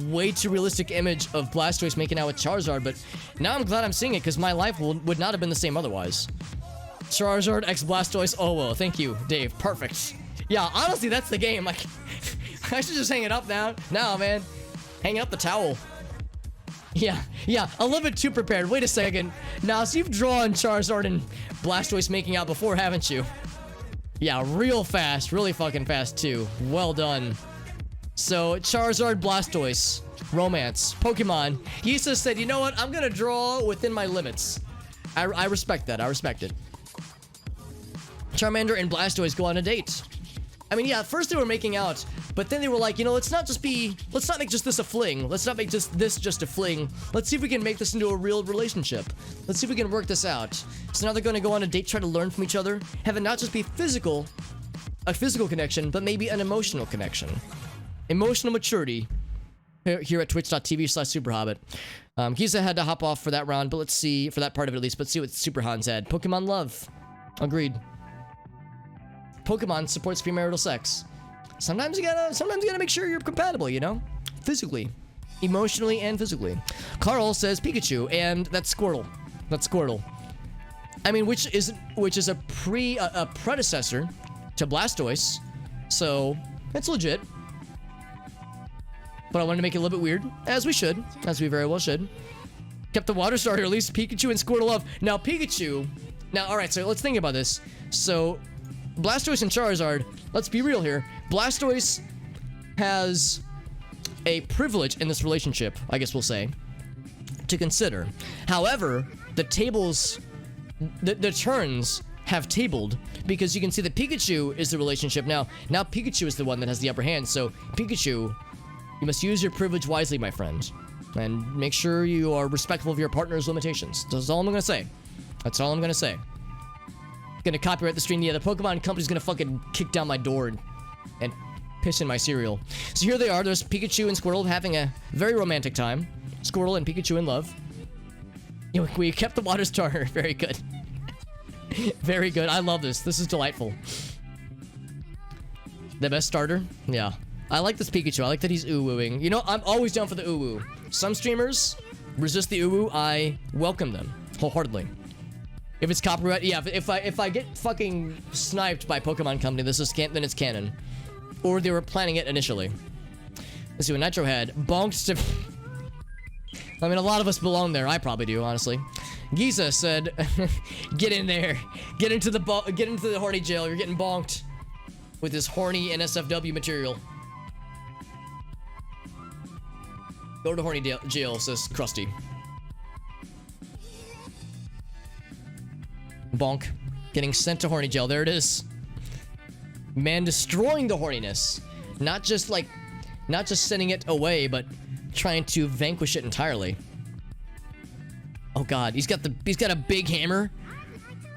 way too realistic image of Blastoise making out with Charizard, but now I'm glad I'm seeing it because my life would not have been the same otherwise. Charizard x Blastoise. Oh well, thank you, Dave. Perfect. Yeah, honestly, that's the game. Like, I should just hang it up now. No, man, hanging up the towel. Yeah, a little bit too prepared. Wait a second. Now, so you've drawn Charizard and Blastoise making out before, haven't you? Yeah, real fast. Really fucking fast, too. Well done. So, Charizard, Blastoise. Romance. Pokemon. Yisa said, you know what? I'm gonna draw within my limits. I respect that. I respect it. Charmander and Blastoise go on a date. I mean, yeah, at first they were making out, but then they were like, you know, let's not make just this a fling. Let's not make this just a fling. Let's see if we can make this into a real relationship. Let's see if we can work this out. So now they're going to go on a date, try to learn from each other, have it not just be a physical connection, but maybe an emotional connection. Emotional maturity here at twitch.tv/superhobbit. Kisa had to hop off for that round, but let's see, for that part of it at least, let's see what Super Hans had. Pokemon love. Agreed. Pokemon supports premarital sex. Sometimes you gotta make sure you're compatible, you know? Physically. Emotionally and physically. Carl says Pikachu, and that's Squirtle. That's Squirtle. I mean, which is a predecessor to Blastoise, so it's legit. But I wanted to make it a little bit weird, as we should, as we very well should. Kept the water starter, at least Pikachu and Squirtle love. Now Pikachu, alright, so let's think about this. So, Blastoise and Charizard, let's be real here. Blastoise has a privilege in this relationship, I guess we'll say, to consider. However, the turns have tabled because you can see that Pikachu is the relationship now. Now Pikachu is the one that has the upper hand. So Pikachu, you must use your privilege wisely, my friend, and make sure you are respectful of your partner's limitations. That's all I'm gonna say. That's all I'm gonna say. Gonna copyright the stream. Yeah, the Pokemon company's gonna fucking kick down my door and piss in my cereal. So here they are. There's Pikachu and Squirtle having a very romantic time. Squirtle and Pikachu in love. You know, we kept the water starter. Very good. Very good. I love this. This is delightful. The best starter? Yeah. I like this Pikachu. I like that he's ooh-wooing. You know, I'm always down for the ooh-woo. Some streamers resist the ooh-woo. I welcome them wholeheartedly. If it's copyright, yeah. If I get fucking sniped by Pokemon Company, then it's canon, or they were planning it initially. Let's see what Nitro had. Bonked to. I mean, a lot of us belong there. I probably do, honestly. Giza said, "Get in there. Get into the horny jail. You're getting bonked with this horny NSFW material." Go to horny jail, says Krusty. Bonk. Getting sent to horny jail. There it is. Man destroying the horniness. Not just sending it away, but trying to vanquish it entirely. Oh god, he's got a big hammer.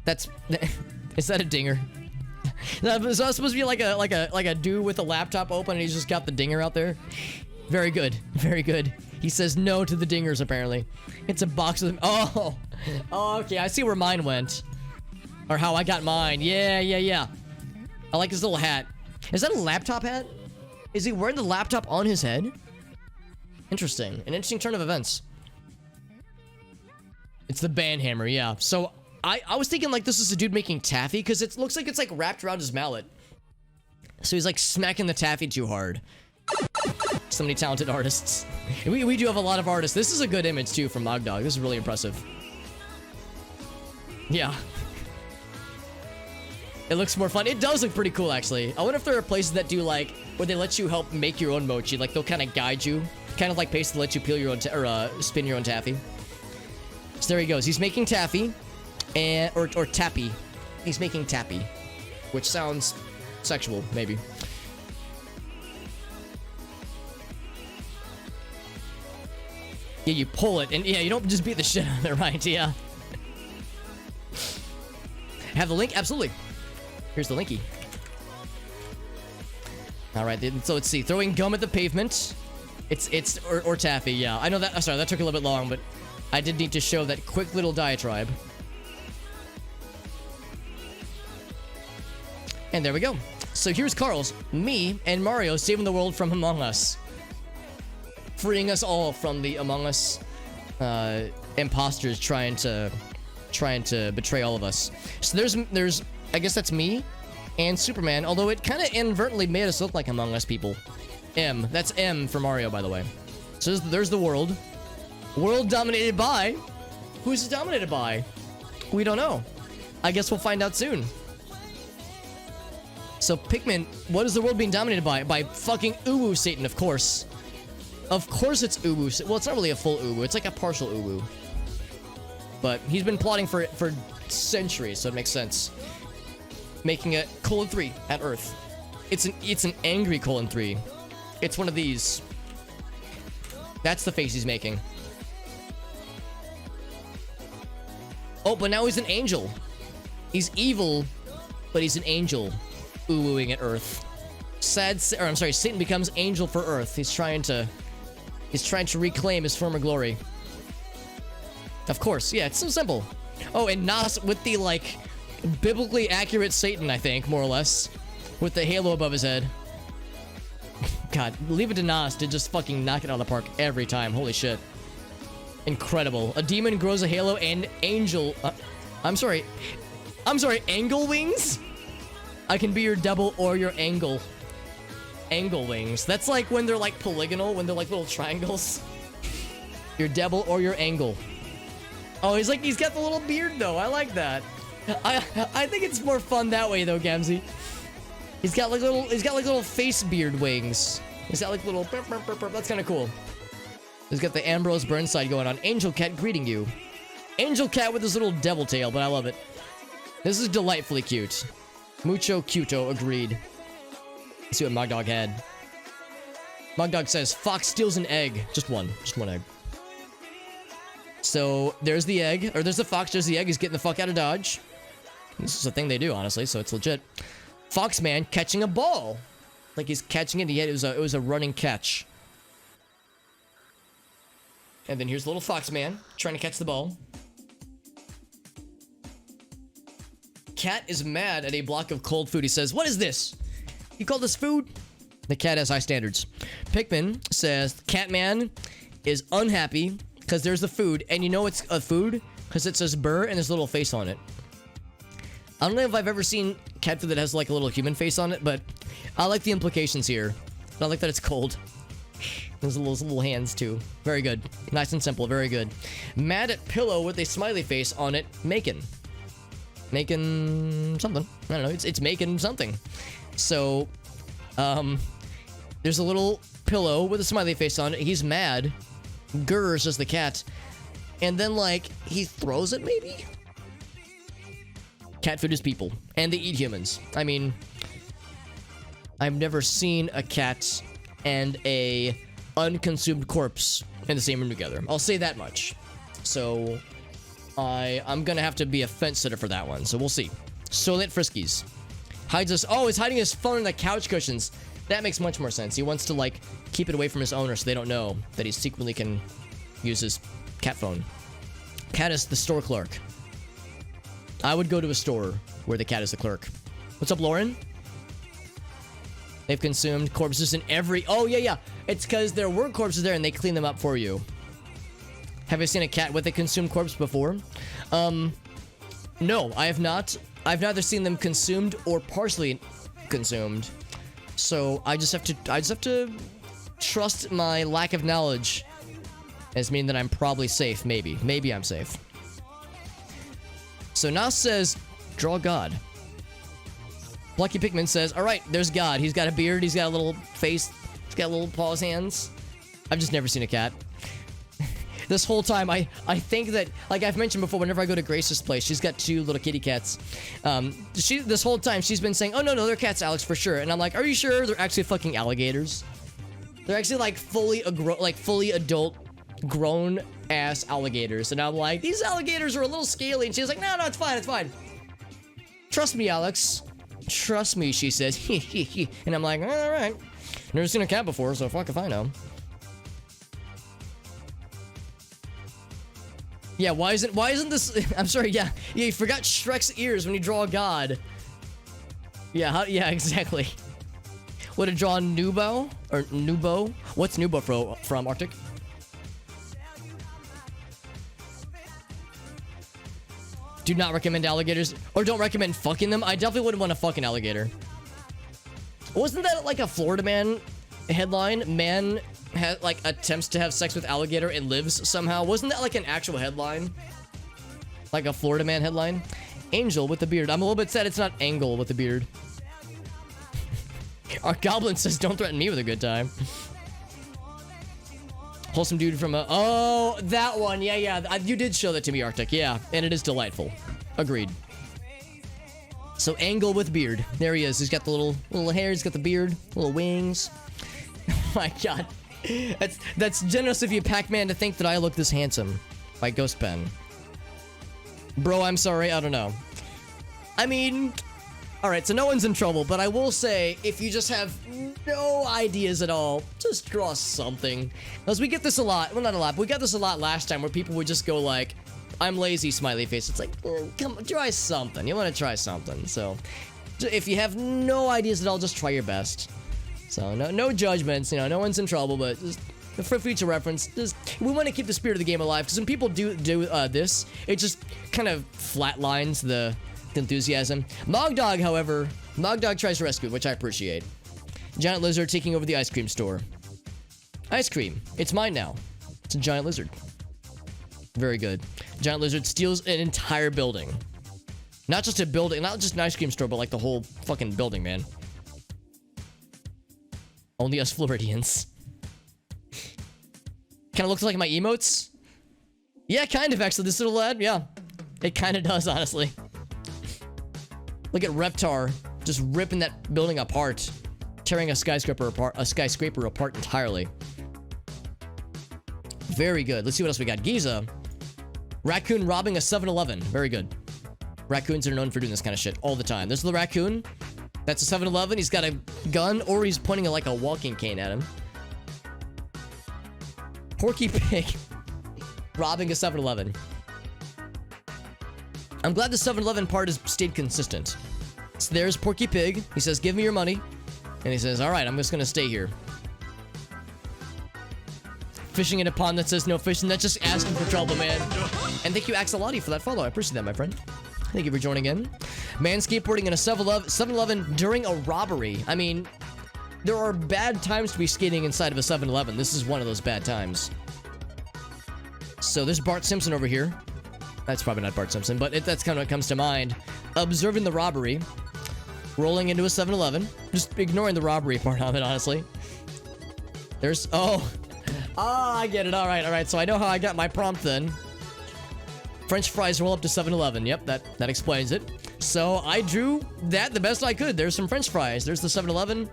Is that a dinger? Is that supposed to be like a dude with a laptop open and he's just got the dinger out there? Very good. Very good. He says no to the dingers apparently. It's a box of them. Oh, okay, I see where mine went. Or how I got mine. Yeah. I like his little hat. Is that a laptop hat? Is he wearing the laptop on his head? Interesting. An interesting turn of events. It's the band hammer, yeah. So, I was thinking like this is a dude making taffy, because it looks like it's like wrapped around his mallet. So he's like smacking the taffy too hard. So many talented artists. We do have a lot of artists. This is a good image too from Mogdog. This is really impressive. Yeah. It looks more fun. It does look pretty cool, actually. I wonder if there are places that do, like, where they let you help make your own mochi. Like, they'll kind of guide you. Kind of like places that let you peel your own, or spin your own taffy. So there he goes. He's making taffy. Or tappy. He's making tappy. Which sounds sexual, maybe. Yeah, you pull it. And yeah, you don't just beat the shit out of it, right? Yeah. Have the link? Absolutely. Here's the linky. Alright, so let's see. Throwing gum at the pavement. Or taffy, yeah. I know that. Sorry, that took a little bit long, but I did need to show that quick little diatribe. And there we go. So here's Carl's. Me and Mario saving the world from Among Us. Freeing us all from the Among Us imposters trying to betray all of us. So there's I guess that's me and Superman, although it kind of inadvertently made us look like Among Us people. M. That's M for Mario, by the way. So there's the world. World dominated by... Who's it dominated by? We don't know. I guess we'll find out soon. So Pikmin, what is the world being dominated by? By fucking Uwu Satan, of course. Of course it's Uwu. Well, it's not really a full Uwu. It's like a partial Uwu. But he's been plotting for centuries, so it makes sense. Making a colon 3 at Earth. It's an angry colon 3. It's one of these. That's the face he's making. Oh, but now he's an angel. He's evil, but he's an angel. Ooh-wooing at Earth. Satan becomes angel for Earth. He's trying to reclaim his former glory. Of course, yeah, it's so simple. Oh, and Nas with the, like, biblically accurate Satan, I think, more or less. With the halo above his head. God, leave it to Nas to just fucking knock it out of the park every time. Holy shit. Incredible. A demon grows a halo and angel... I'm sorry, angle wings? I can be your double or your angle. Angle wings. That's like when they're like polygonal, when they're like little triangles. Your double or your angle. Oh, he's got the little beard though. I like that. I think it's more fun that way though, Gamzee. He's got like little face beard wings. He's got like little that's kind of cool. He's got the Ambrose Burnside going on. Angel Cat greeting you. Angel Cat with his little devil tail, but I love it. This is delightfully cute. Mucho cuto, agreed. Let's see what Mogdog had. Mogdog says, Fox steals an egg. Just one egg. So, there's the egg. Or there's the fox, there's the egg. He's getting the fuck out of Dodge. This is a thing they do, honestly, so it's legit. Foxman catching a ball. Like he's catching it, yet it was a running catch. And then here's little Foxman trying to catch the ball. Cat is mad at a block of cold food. He says, what is this? You call this food? The cat has high standards. Pikmin says Catman is unhappy because there's the food, and you know it's a food because it says burr and there's a little face on it. I don't know if I've ever seen cat food that has like a little human face on it, but I like the implications here. I like that it's cold. There's little hands too. Very good. Nice and simple. Very good. Mad at pillow with a smiley face on it. Making something. I don't know. It's making something. So, there's a little pillow with a smiley face on it. He's mad. Grr says the cat. And then, like, he throws it, maybe? Cat food is people. And they eat humans. I mean, I've never seen a cat and a unconsumed corpse in the same room together. I'll say that much. So, I'm gonna have to be a fence sitter for that one. So, we'll see. Soylent Friskies. Hides us. Oh, he's hiding his phone in the couch cushions. That makes much more sense. He wants to, like, keep it away from his owner so they don't know that he secretly can use his cat phone. Cat is the store clerk. I would go to a store where the cat is the clerk. What's up, Lauren? They've consumed corpses in every... Oh, yeah. It's because there were corpses there and they clean them up for you. Have you seen a cat with a consumed corpse before? No, I have not. I've neither seen them consumed or partially consumed. So I just have to trust my lack of knowledge as meaning that I'm probably safe. Maybe I'm safe. So Nas says, draw God. Lucky Pikmin says, all right, there's God. He's got a beard. He's got a little face. He's got little paws, hands. I've just never seen a cat. This whole time, I think that, like I've mentioned before, whenever I go to Grace's place, she's got 2 little kitty cats. This whole time, she's been saying, oh, no, they're cats, Alex, for sure. And I'm like, are you sure they're actually fucking alligators? They're actually, like, fully adult, grown-ass alligators. And I'm like, these alligators are a little scaly. And she's like, no, it's fine. Trust me, Alex. Trust me, she says. And I'm like, all right. Never seen a cat before, so fuck if I know. Yeah, why isn't this... I'm sorry, yeah, you forgot Shrek's ears when you draw a god. Yeah, yeah, exactly. Would it draw Nubo? Or Nubo? What's Nubo from Arctic? Do not recommend alligators, or don't recommend fucking them. I definitely wouldn't want to fuck an alligator. Wasn't that like a Florida Man headline? Man like attempts to have sex with alligator and lives somehow. Wasn't that like an actual headline? Like a Florida Man headline? Angel with the beard. I'm a little bit sad it's not Angle with the beard. Our goblin says, don't threaten me with a good time. Wholesome dude from oh, that one. Yeah. You did show that to me, Arctic. Yeah, and it is delightful. Agreed. So Angle with beard. There he is. He's got the little hair. He's got the beard. Little wings. Oh my god. That's generous of you, Pac-Man, to think that I look this handsome. By Ghost Pen. Bro, I'm sorry. I don't know. I mean... Alright, so no one's in trouble, but I will say, if you just have no ideas at all, just draw something. Because we get this a lot. Well, not a lot, but we got this a lot last time where people would just go like, I'm lazy, smiley face. It's like, come on, try something. You want to try something. So, if you have no ideas at all, just try your best. So, no judgments, you know, no one's in trouble, but just for future reference, we want to keep the spirit of the game alive, because when people do this, it just kind of flatlines the enthusiasm. Mogdog, however, Mogdog tries to rescue, which I appreciate. Giant lizard taking over the ice cream store. Ice cream. It's mine now. It's a giant lizard. Very good. Giant lizard steals an entire building. Not just a building, not just an ice cream store, but like the whole fucking building, man. Only us Floridians. Kind of looks like my emotes. Yeah, kind of, actually. This little lad, yeah. It kind of does, honestly. Look at Reptar just ripping that building apart. Tearing a skyscraper apart entirely. Very good. Let's see what else we got. Giza. Raccoon robbing a 7-Eleven. Very good. Raccoons are known for doing this kind of shit all the time. There's the raccoon. That's a 7-Eleven. He's got a gun, or he's pointing like a walking cane at him. Porky Pig robbing a 7-Eleven. I'm glad the 7-Eleven part has stayed consistent. So there's Porky Pig. He says, give me your money. And he says, all right, I'm just gonna stay here. Fishing in a pond that says no fishing. That's just asking for trouble, man. And thank you, Axolotl, for that follow. I appreciate that, my friend. Thank you for joining in. Man skateboarding in a 7-Eleven during a robbery. I mean, there are bad times to be skating inside of a 7-Eleven. This is one of those bad times. So there's Bart Simpson over here. That's probably not Bart Simpson, but that's kind of what comes to mind. Observing the robbery. Rolling into a 7-Eleven. Just ignoring the robbery part of it, honestly. There's... Oh, I get it. All right. So I know how I got my prompt then. French fries roll up to 7-Eleven. Yep, that explains it. So I drew that the best I could. There's some French fries. There's the 7-Eleven.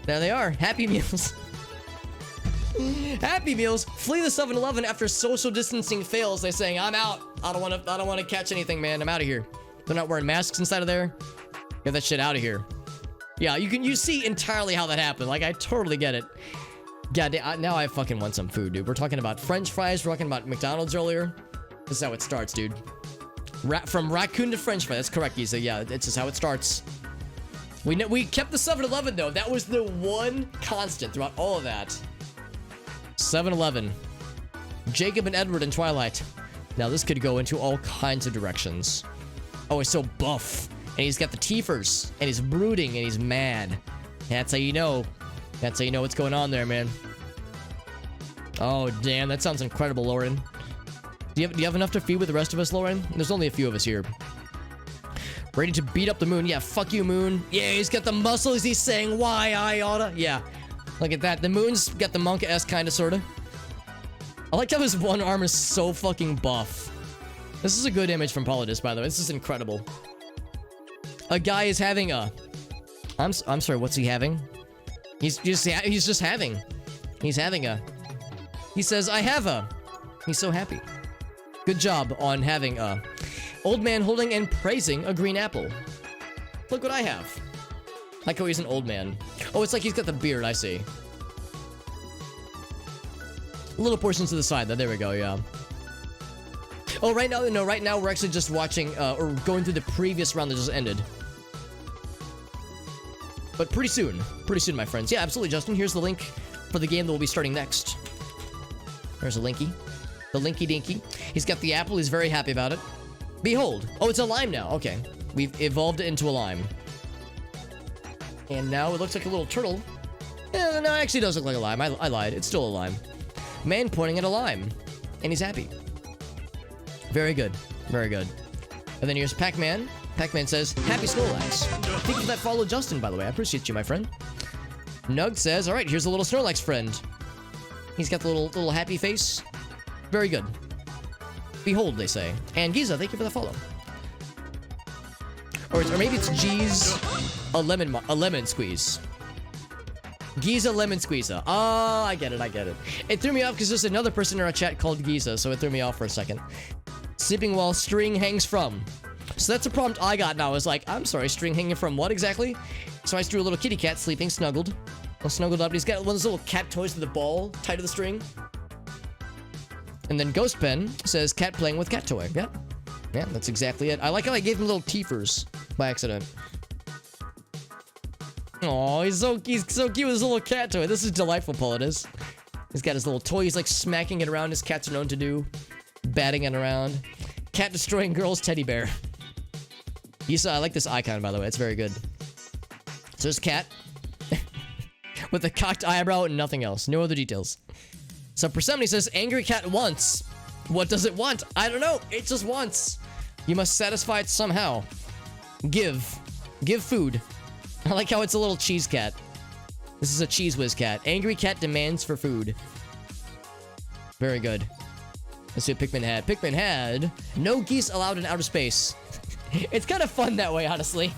There they are. Happy Meals. Happy Meals flee the 7-Eleven after social distancing fails. They're saying, I'm out. I don't want to catch anything, man. I'm out of here. They're not wearing masks inside of there. Get that shit out of here. Yeah, you see entirely how that happened. Like, I totally get it. God, now I fucking want some food, dude. We're talking about French fries. We're talking about McDonald's earlier. This is how it starts, dude. From raccoon to French fry. That's correct, Giza. Yeah, it's just how it starts. We kept the 7-Eleven, though. That was the one constant throughout all of that. 7-Eleven. Jacob and Edward in Twilight. Now, this could go into all kinds of directions. Oh, he's so buff. And he's got the teethers. And he's brooding. And he's mad. That's how you know. That's how you know what's going on there, man. Oh, damn. That sounds incredible, Lauren. Do you have enough to feed with the rest of us, Lauren? There's only a few of us here. Ready to beat up the moon. Yeah, fuck you, moon. Yeah, he's got the muscles. He's saying, why I oughta. Yeah. Look at that. The moon's got the monk-esque kind of, sort of. I like how his one arm is so fucking buff. This is a good image from Polydus, by the way. This is incredible. A guy is having a... I'm sorry, what's he having? He's just having. He's having a... He says, I have a... He's so happy. Good job on having a... Old man holding and praising a green apple. Look what I have. Like how he's an old man. Oh, it's like he's got the beard, I see. Little portions to the side, though. There we go, yeah. Oh, right now, no, right now we're actually just watching, or going through the previous round that just ended. But pretty soon, my friends. Yeah, absolutely, Justin. Here's the link for the game that will be starting next. There's a linky. The linky dinky. He's got the apple. He's very happy about it. Behold. Oh, it's a lime now. Okay. We've evolved it into a lime. And now it looks like a little turtle. Yeah, no, it actually does look like a lime. I lied. It's still a lime. Man pointing at a lime. And he's happy. Very good. Very good. And then here's Pac-Man. Pac-Man says, Happy Snorlax. Thank you for that follow, Justin, by the way. I appreciate you, my friend. Nug says, all right, here's a little Snorlax friend. He's got the little happy face. Very good. Behold, they say. And Giza, thank you for the follow. Or maybe it's G's a lemon squeeze. Giza lemon squeezer. Oh, I get it. It threw me off because there's another person in our chat called Giza, so it threw me off for a second. Sleeping while string hangs from. So that's a prompt I got now. I was like, I'm sorry, string hanging from what exactly? So I just drew a little kitty cat sleeping, snuggled. All snuggled up. He's got one of those little cat toys with a ball tied to the string. And then Ghost Pen says cat playing with cat toy. Yep. Yeah, that's exactly it. I like how I gave him little teethers by accident. Oh, he's so cute with his little cat toy. This is delightful, Polydus. He's got his little toy. He's like smacking it around as cats are known to do. Batting it around. Cat destroying girl's teddy bear. I like this icon, by the way. It's very good. So there's cat. With a cocked eyebrow and nothing else. No other details. So Persephone says, angry cat wants. What does it want? I don't know. It just wants. You must satisfy it somehow. Give food. I like how it's a little cheese cat. This is a cheese whiz cat. Angry cat demands for food. Very good. Let's see what Pikmin had. Pikmin had no geese allowed in outer space. It's kind of fun that way, honestly.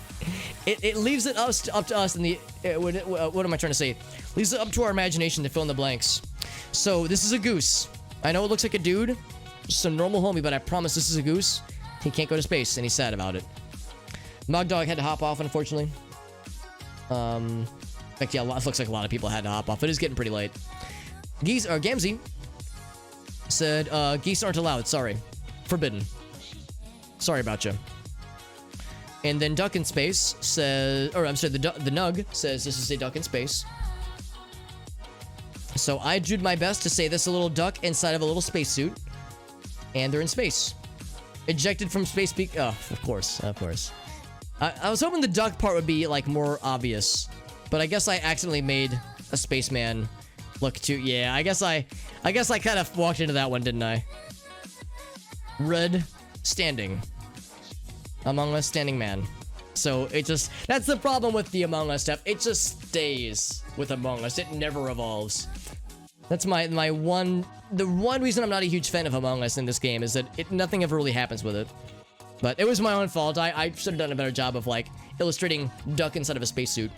It leaves it up to us in the... what am I trying to say? Leaves it up to our imagination to fill in the blanks. So, this is a goose. I know it looks like a dude. Just a normal homie, but I promise this is a goose. He can't go to space, and he's sad about it. Mogdog had to hop off, unfortunately. In fact, yeah, it looks like a lot of people had to hop off. It is getting pretty late. Gamzee said, geese aren't allowed. Sorry. Forbidden. Sorry about you. And then Duck in Space says, or I'm sorry, the Nug says this is a duck in space. So I did my best to say this is a little duck inside of a little spacesuit. And they're in space. Ejected from space oh, of course, of course. I was hoping the duck part would be like more obvious. But I guess I accidentally made a spaceman look too, yeah, I guess I kind of walked into that one, didn't I? Red standing. Among Us standing man. So it just, that's the problem with the Among Us stuff. It just stays with Among Us. It never evolves. That's the one reason I'm not a huge fan of Among Us in this game is that nothing ever really happens with it. But it was my own fault. I should have done a better job of like illustrating duck inside of a spacesuit.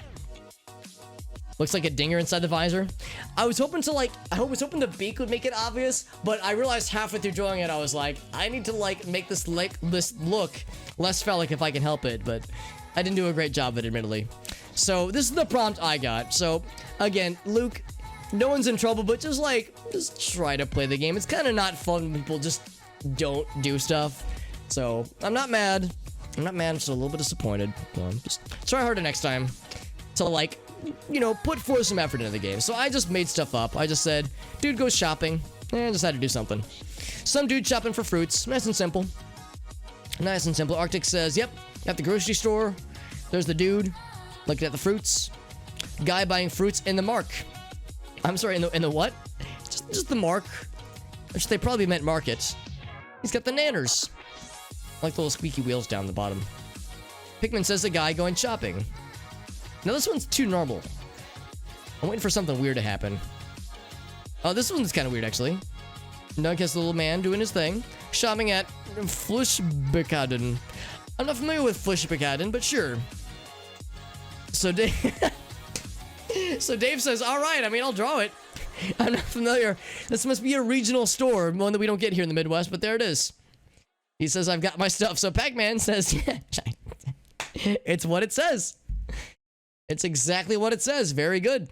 Looks like a dinger inside the visor. I was hoping the beak would make it obvious, but I realized halfway through drawing it, I was like, I need to like make this look less phallic if I can help it, but I didn't do a great job of it, admittedly. So this is the prompt I got. So again, Luke, no one's in trouble, but just try to play the game. It's kind of not fun when people just don't do stuff. So I'm not mad. I'm just a little bit disappointed. Just try harder next time to like, you know, put forth some effort into the game. So I just made stuff up. I just said, dude goes shopping, and just had to do something. Some dude shopping for fruits. Nice and simple. Nice and simple. Arctic says, yep, at the grocery store. There's the dude looking at the fruits. Guy buying fruits in the mark. I'm sorry, in the what? Just the mark. Which they probably meant market. He's got the nanners. Like the little squeaky wheels down the bottom. Pikmin says the guy going shopping. Now this one's too normal. I'm waiting for something weird to happen. Oh, this one's kind of weird, actually. Nug has the little man doing his thing. Shopping at Flushbekaden. I'm not familiar with Flushbekaden, but sure. So Dave... So Dave says, alright, I mean, I'll draw it. I'm not familiar. This must be a regional store, one that we don't get here in the Midwest, but there it is. He says, I've got my stuff. So Pac-Man says, yeah, it's what it says. It's exactly what it says. Very good.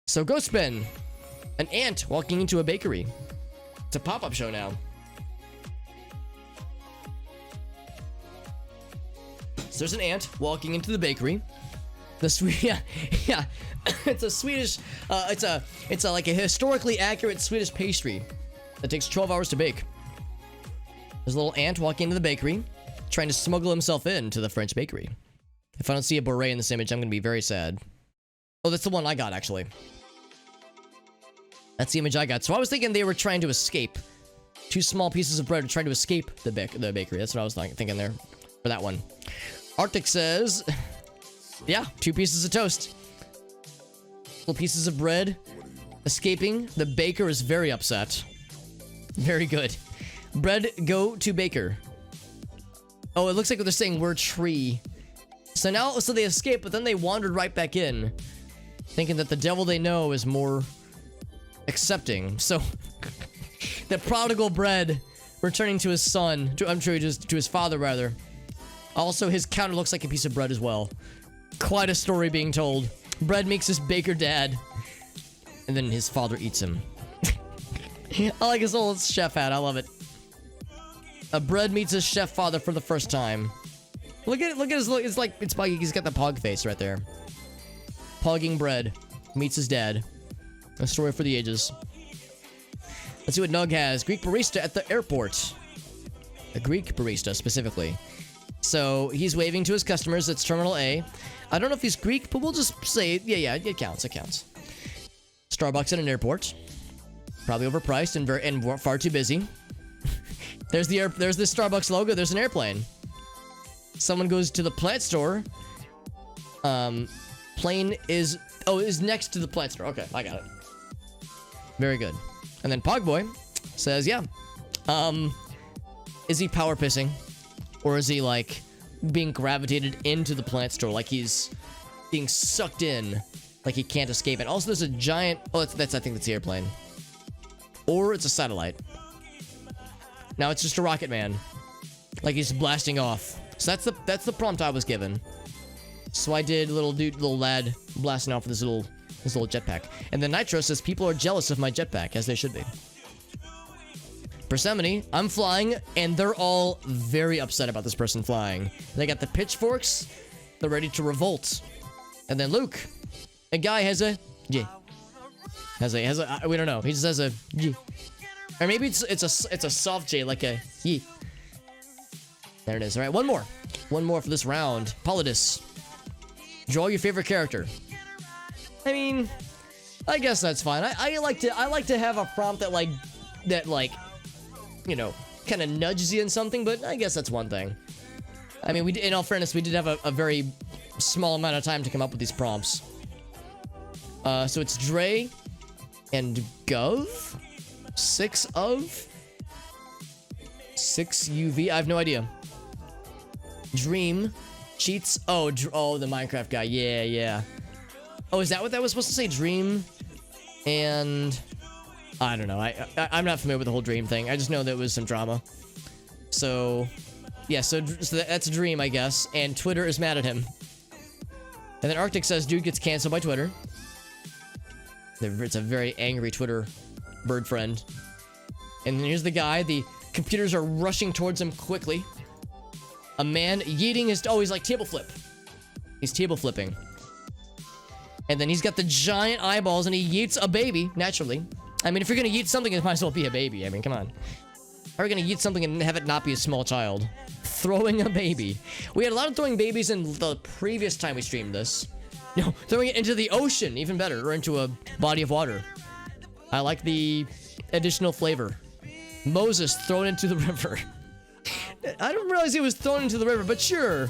So Ghost Spin. An ant walking into a bakery. It's a pop-up show now. So there's an ant walking into the bakery. Yeah. It's a Swedish, it's like a historically accurate Swedish pastry that takes 12 hours to bake. There's a little ant walking into the bakery, trying to smuggle himself into the French bakery. If I don't see a beret in this image, I'm gonna be very sad. Oh, that's the one I got, actually. That's the image I got. So I was thinking they were trying to escape. Two small pieces of bread are trying to escape the bakery. That's what I was thinking there for that one. Arctic says, yeah, 2 pieces of toast. Little pieces of bread escaping. The baker is very upset. Very good. Bread go to baker. Oh, it looks like they're saying we're tree. So now, so they escaped, but then they wandered right back in, thinking that the devil they know is more accepting. So the prodigal bread returning to his son, I'm sure to his father rather. Also, his counter looks like a piece of bread as well. Quite a story being told. Bread makes his baker dad, and then his father eats him. I like his old chef hat. I love it. A bread meets his chef father for the first time. Look at it. Look at his look. It's like he's got the pog face right there. Pogging bread meets his dad. A story for the ages. Let's see what Nug has. Greek barista at the airport. A Greek barista specifically. So he's waving to his customers. It's Terminal A. I don't know if he's Greek, but we'll just say, yeah, it counts. It counts. Starbucks at an airport. Probably overpriced and far too busy. There's the Starbucks logo. There's an airplane. Someone goes to the plant store. Plane is next to the plant store. Okay, I got it. Very good. And then Pogboy says, yeah. Is he power pissing? Or is he like being gravitated into the plant store, like he's being sucked in, like he can't escape it? Also, there's a giant. Oh, that's I think that's the airplane, or it's a satellite. Now it's just a rocket man, like he's blasting off. So that's the prompt I was given. So I did little lad blasting off with this little jetpack. And then Nitro says people are jealous of my jetpack, as they should be. Persephone, I'm flying, and they're all very upset about this person flying. They got the pitchforks. They're ready to revolt. And then Luke, a guy has a G. Has a we don't know. He just has a G. Or maybe it's a soft J, like a Ye. There it is. All right, one more for this round. Polydus, draw your favorite character. I mean, I guess that's fine. I like to have a prompt that like you know, kind of nudges you in something, but I guess that's one thing. I mean, in all fairness, we did have a very small amount of time to come up with these prompts. So it's Dre and Gov, 6 UV. I have no idea. Dream cheats. Oh, the Minecraft guy. Yeah. Oh, is that what that was supposed to say? Dream and I don't know. I'm not familiar with the whole Dream thing. I just know that it was some drama. So yeah, so that's a Dream, I guess. And Twitter is mad at him. And then Arctic says, dude gets canceled by Twitter. It's a very angry Twitter bird friend. And then here's the guy. The computers are rushing towards him quickly. A man yeeting his... Oh, he's like table flip. He's table flipping. And then he's got the giant eyeballs and he yeets a baby, naturally. I mean, if you're gonna yeet something, it might as well be a baby. I mean, come on. Are we gonna yeet something and have it not be a small child? Throwing a baby. We had a lot of throwing babies in the previous time we streamed this. No, throwing it into the ocean, even better, or into a body of water. I like the additional flavor. Moses thrown into the river. I didn't realize he was thrown into the river, but sure.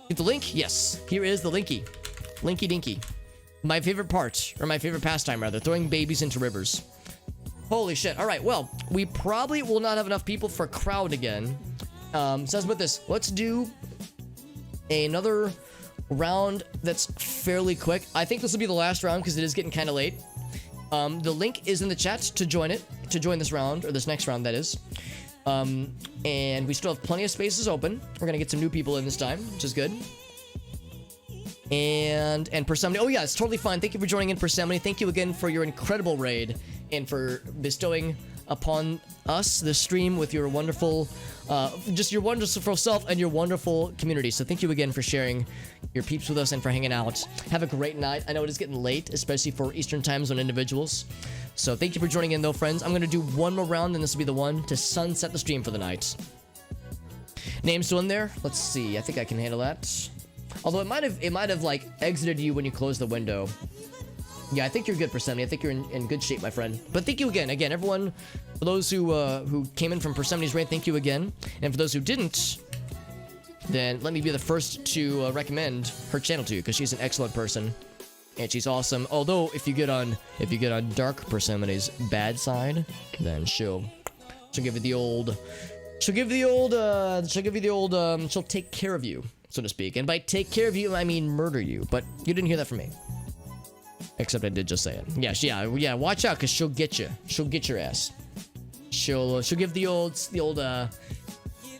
Get the link? Yes. Here is the linky. Linky dinky. My favorite part, or my favorite pastime rather, throwing babies into rivers. Holy shit. All right, well, we probably will not have enough people for crowd again. So let's put this. Let's do another round that's fairly quick. I think this will be the last round because it is getting kind of late. The link is in the chat to join this round, or this next round, that is. And we still have plenty of spaces open. We're gonna get some new people in this time, which is good. And Persephone. Oh yeah, it's totally fine. Thank you for joining in, Persephone. Thank you again for your incredible raid and for bestowing upon us the stream with your wonderful, just your wonderful self and your wonderful community. So thank you again for sharing your peeps with us and for hanging out. Have a great night. I know it is getting late, especially for Eastern time zone individuals. So thank you for joining in though, friends. I'm going to do one more round and this will be the one to sunset the stream for the night. Name's still in there? Let's see. I think I can handle that. Although it might have like exited you when you closed the window. Yeah, I think you're good, Persephone. I think you're in good shape, my friend. But thank you again, everyone. For those who came in from Persephone's raid, thank you again. And for those who didn't, then let me be the first to recommend her channel to you because she's an excellent person and she's awesome. Although if you get on Dark Persephone's bad side, then she'll give you the old she'll take care of you, so to speak. And by take care of you, I mean murder you. But you didn't hear that from me. Except I did just say it. Yes, yeah. Watch out, cause she'll get you. She'll get your ass. She'll give the old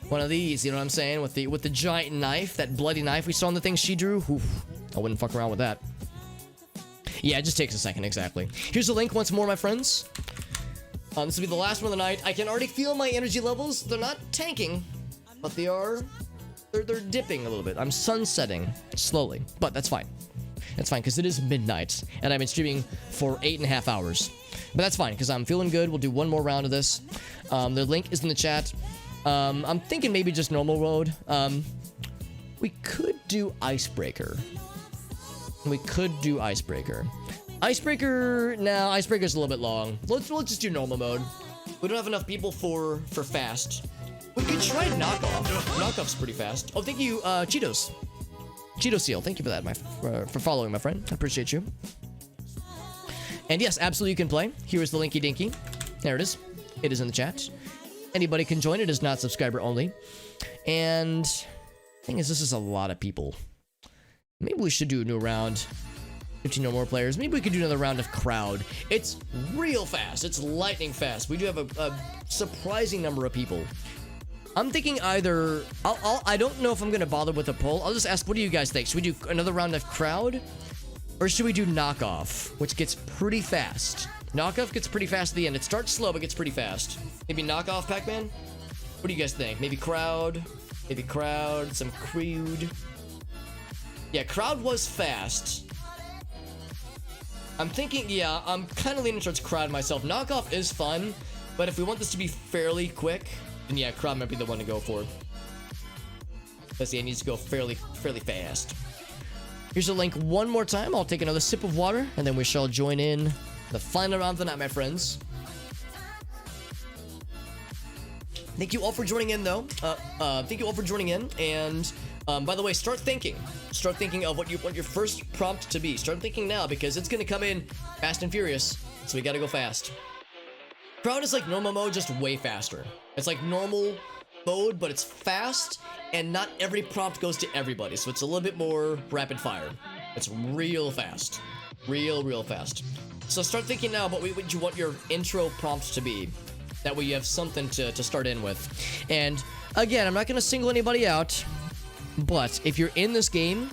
one of these. You know what I'm saying? With the giant knife, that bloody knife we saw in the thing she drew. Oof, I wouldn't fuck around with that. Yeah, it just takes a second, exactly. Here's the link once more, my friends. This will be the last one of the night. I can already feel my energy levels. They're not tanking, but they're dipping a little bit. I'm sunsetting slowly, but that's fine. That's fine, because it is midnight, and I've been streaming for 8.5 hours. But that's fine, because I'm feeling good. We'll do one more round of this. The link is in the chat. I'm thinking maybe just normal mode. We could do Icebreaker. Icebreaker's a little bit long. Let's just do normal mode. We don't have enough people for fast. We could try knockoff. Knockoff's pretty fast. Oh, thank you, Cheetos. Cheeto Seal, thank you for that, for following, my friend. I appreciate you. And yes, absolutely you can play. Here is the linky dinky. There it is. It is in the chat. Anybody can join. It is not subscriber only. And the thing is, this is a lot of people. Maybe we should do a new round. 15 or more players. Maybe we could do another round of crowd. It's real fast. It's lightning fast. We do have a surprising number of people. I'm thinking either... I don't know if I'm going to bother with a poll. I'll just ask, what do you guys think? Should we do another round of crowd? Or should we do knockoff, which gets pretty fast? Knockoff gets pretty fast at the end. It starts slow, but gets pretty fast. Maybe knockoff Pac-Man? What do you guys think? Maybe crowd? Maybe crowd, some crude. Yeah, crowd was fast. I'm thinking, yeah, I'm kind of leaning towards crowd myself. Knockoff is fun, but if we want this to be fairly quick, then yeah, crowd might be the one to go for. Because yeah, it needs to go fairly fast. Here's a link one more time. I'll take another sip of water, and then we shall join in the final round of the night, my friends. Thank you all for joining in, though. Thank you all for joining in, and by the way, start thinking of what you want your first prompt to be. Start thinking now, because it's gonna come in fast and furious, so we gotta go fast. Crowd is like normal mode, just way faster. It's like normal mode, but it's fast, and not every prompt goes to everybody, so it's a little bit more rapid fire. It's real fast. Real fast. So start thinking now about what you want your intro prompt to be. That way you have something to start in with. And again, I'm not gonna single anybody out, but if you're in this game,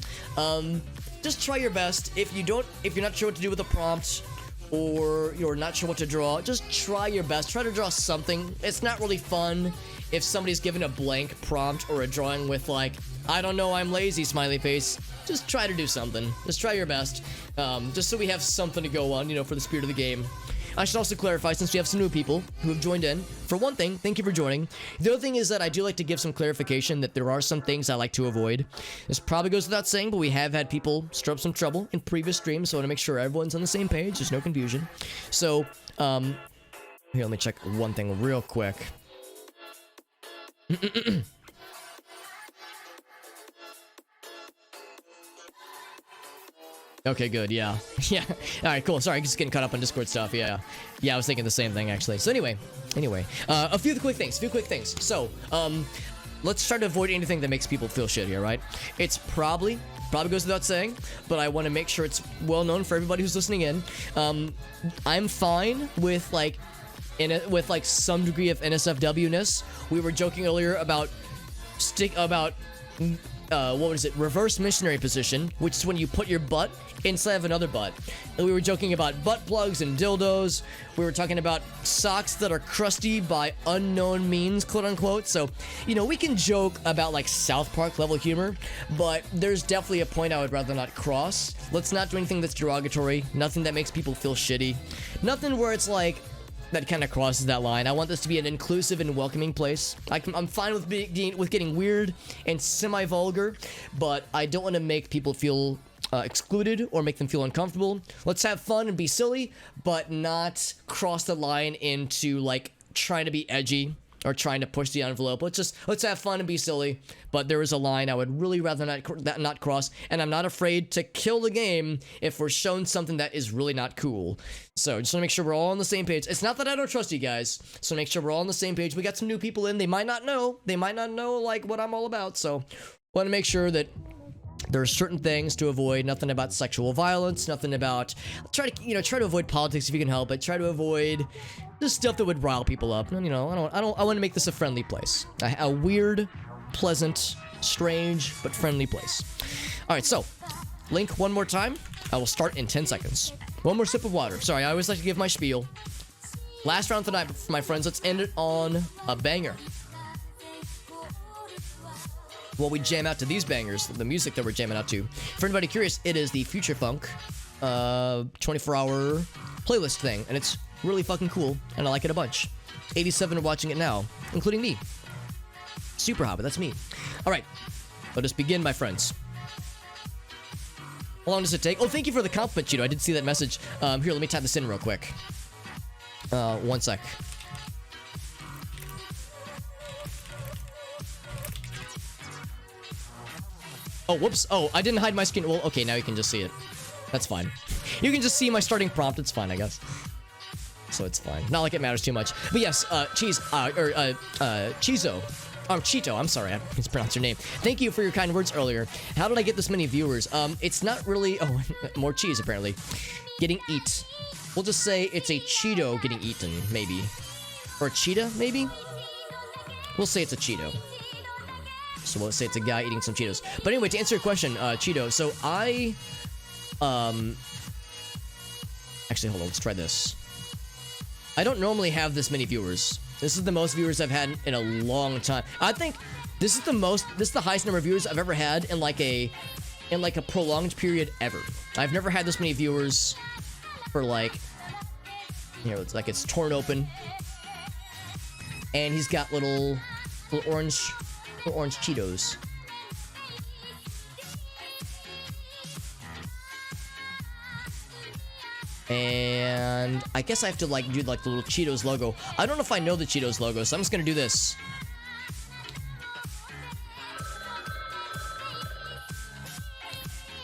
just try your best. If you're not sure what to do with a prompt, or you're not sure what to draw, just try your best. Try to draw something. It's not really fun if somebody's given a blank prompt or a drawing with like, I don't know, I'm lazy, smiley face. Just try to do something. Just try your best. Just so we have something to go on, you know, for the spirit of the game. I should also clarify, since we have some new people who have joined in, for one thing, thank you for joining. The other thing is that I do like to give some clarification that there are some things I like to avoid. This probably goes without saying, but we have had people stir up some trouble in previous streams, so I want to make sure everyone's on the same page. There's no confusion. So, here, let me check one thing real quick. Okay, good, yeah. Yeah. Alright, cool. Sorry, just getting caught up on Discord stuff, yeah. Yeah, I was thinking the same thing, actually. So anyway. A few quick things. So, let's try to avoid anything that makes people feel shitty, alright? It's probably goes without saying, but I want to make sure it's well known for everybody who's listening in. I'm fine with, like, some degree of NSFW-ness. We were joking earlier about what was it? Reverse missionary position, which is when you put your butt inside of another butt. And we were joking about butt plugs and dildos. We were talking about socks that are crusty by unknown means, quote unquote. So, you know, we can joke about like South Park level humor, but there's definitely a point I would rather not cross. Let's not do anything that's derogatory, nothing that makes people feel shitty, nothing where it's like, that kind of crosses that line. I want this to be an inclusive and welcoming place. I'm fine with getting weird and semi-vulgar, but I don't want to make people feel excluded or make them feel uncomfortable. Let's have fun and be silly, but not cross the line into like trying to be edgy or trying to push the envelope. Let's have fun and be silly, but there is a line I would really rather not cross, and I'm not afraid to kill the game if we're shown something that is really not cool. So just want to make sure we're all on the same page. It's not that I don't trust you guys, so make sure we're all on the same page. We got some new people in. They might not know like what I'm all about, so want to make sure that there are certain things to avoid. Nothing about sexual violence, nothing about try to avoid politics if you can help it. Try to avoid just stuff that would rile people up. You know, I want to make this a friendly place. A weird, pleasant, strange, but friendly place. All right, so link one more time. I will start in 10 seconds. One more sip of water. Sorry, I always like to give my spiel. Last round tonight, my friends. Let's end it on a banger. Well, we jam out to these bangers, the music that we're jamming out to. For anybody curious, it is the Future Funk 24-hour playlist thing, and it's really fucking cool, and I like it a bunch. 87 are watching it now, including me. Super hot, but that's me. All right, let us begin, my friends. How long does it take? Oh, thank you for the compliment, Cheeto. I did see that message. Here, let me type this in real quick. One sec. Oh, whoops. Oh, I didn't hide my screen. Well, okay, now you can just see it. That's fine. You can just see my starting prompt. It's fine, I guess. So it's fine. Not like it matters too much. But yes, Chizo. Cheeto, I'm sorry, I mispronounced your name. Thank you for your kind words earlier. How did I get this many viewers? It's not really... Oh, more cheese, apparently. Getting eat. We'll just say it's a Cheeto getting eaten, maybe. Or a cheetah, maybe? We'll say it's a Cheeto. So we'll say it's a guy eating some Cheetos. But anyway, to answer your question, Cheeto, so I... Actually, hold on, let's try this. I don't normally have this many viewers. This is the most viewers I've had in a long time. I think this is the highest number of viewers I've ever had in like a prolonged period ever. I've never had this many viewers for like, you know, it's like it's torn open. And he's got little orange Cheetos. And I guess I have to like do like the little Cheetos logo. I don't know if I know the Cheetos logo, so I'm just gonna do this.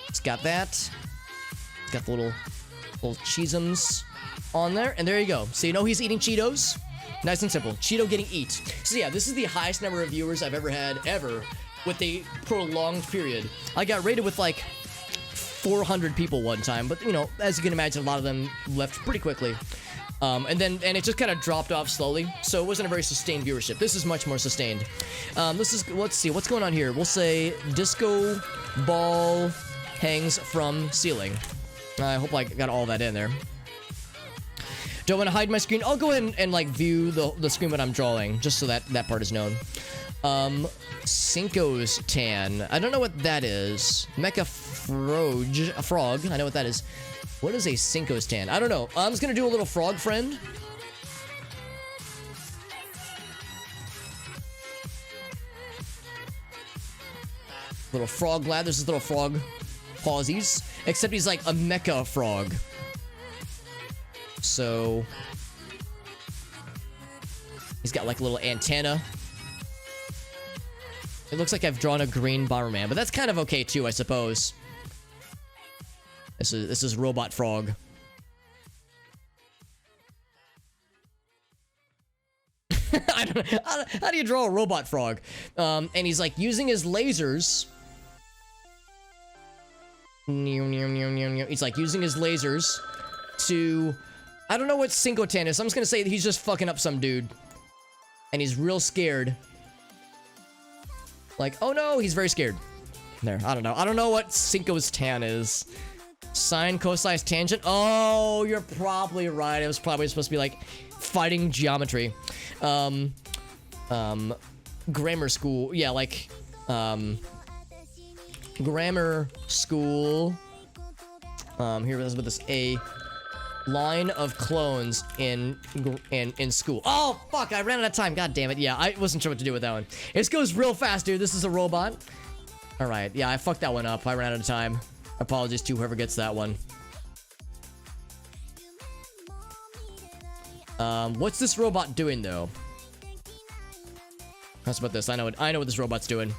It's got that. It's got the little Cheezums on there, and there you go. So you know he's eating Cheetos. Nice and simple. Cheeto getting eat. So yeah, this is the highest number of viewers I've ever had ever with a prolonged period. I got rated with like 400 people one time, but you know, as you can imagine, a lot of them left pretty quickly. And it just kind of dropped off slowly, so it wasn't a very sustained viewership. This is much more sustained. Let's see, what's going on here? We'll say disco ball hangs from ceiling. I hope I got all that in there. Don't want to hide my screen. I'll go ahead and like view the screen that I'm drawing, just so that part is known. Cinco's tan. I don't know what that is. Mecha a frog. I know what that is. What is a Cinco's tan? I don't know. I'm just gonna do a little frog friend. Little frog lad. There's this little frog pawsies. Except he's like a mecha frog. So he's got like a little antenna. It looks like I've drawn a green Bomberman, but that's kind of okay too, I suppose. This is Robot Frog. I don't know. How do you draw a Robot Frog? And he's like using his lasers. He's like using his lasers to... I don't know what Cinco-tan is. I'm just gonna say that he's just fucking up some dude. And he's real scared. Like, oh no, he's very scared. There, I don't know. I don't know what Cinco's tan is. Sine, cosine, tangent. Oh, you're probably right. It was probably supposed to be like fighting geometry. Grammar school. Yeah, like, grammar school. Here it is with this A. Line of clones in school. Oh, fuck, I ran out of time. God damn it. Yeah, I wasn't sure what to do with that one. This goes real fast, dude. This is a robot. All right. Yeah, I fucked that one up. I ran out of time. Apologies to whoever gets that one. What's this robot doing, though? How's about this? I know what this robot's doing.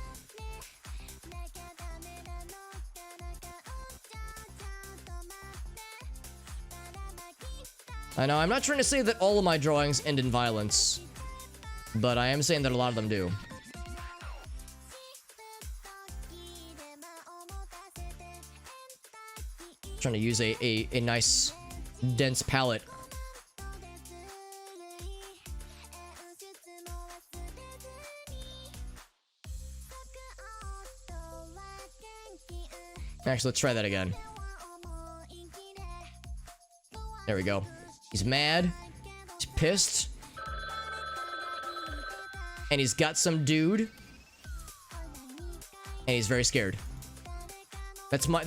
I know, I'm not trying to say that all of my drawings end in violence, but I am saying that a lot of them do. Trying to use a nice, dense palette. Actually, let's try that again. There we go. He's mad. He's pissed. And he's got some dude. And he's very scared. That's my,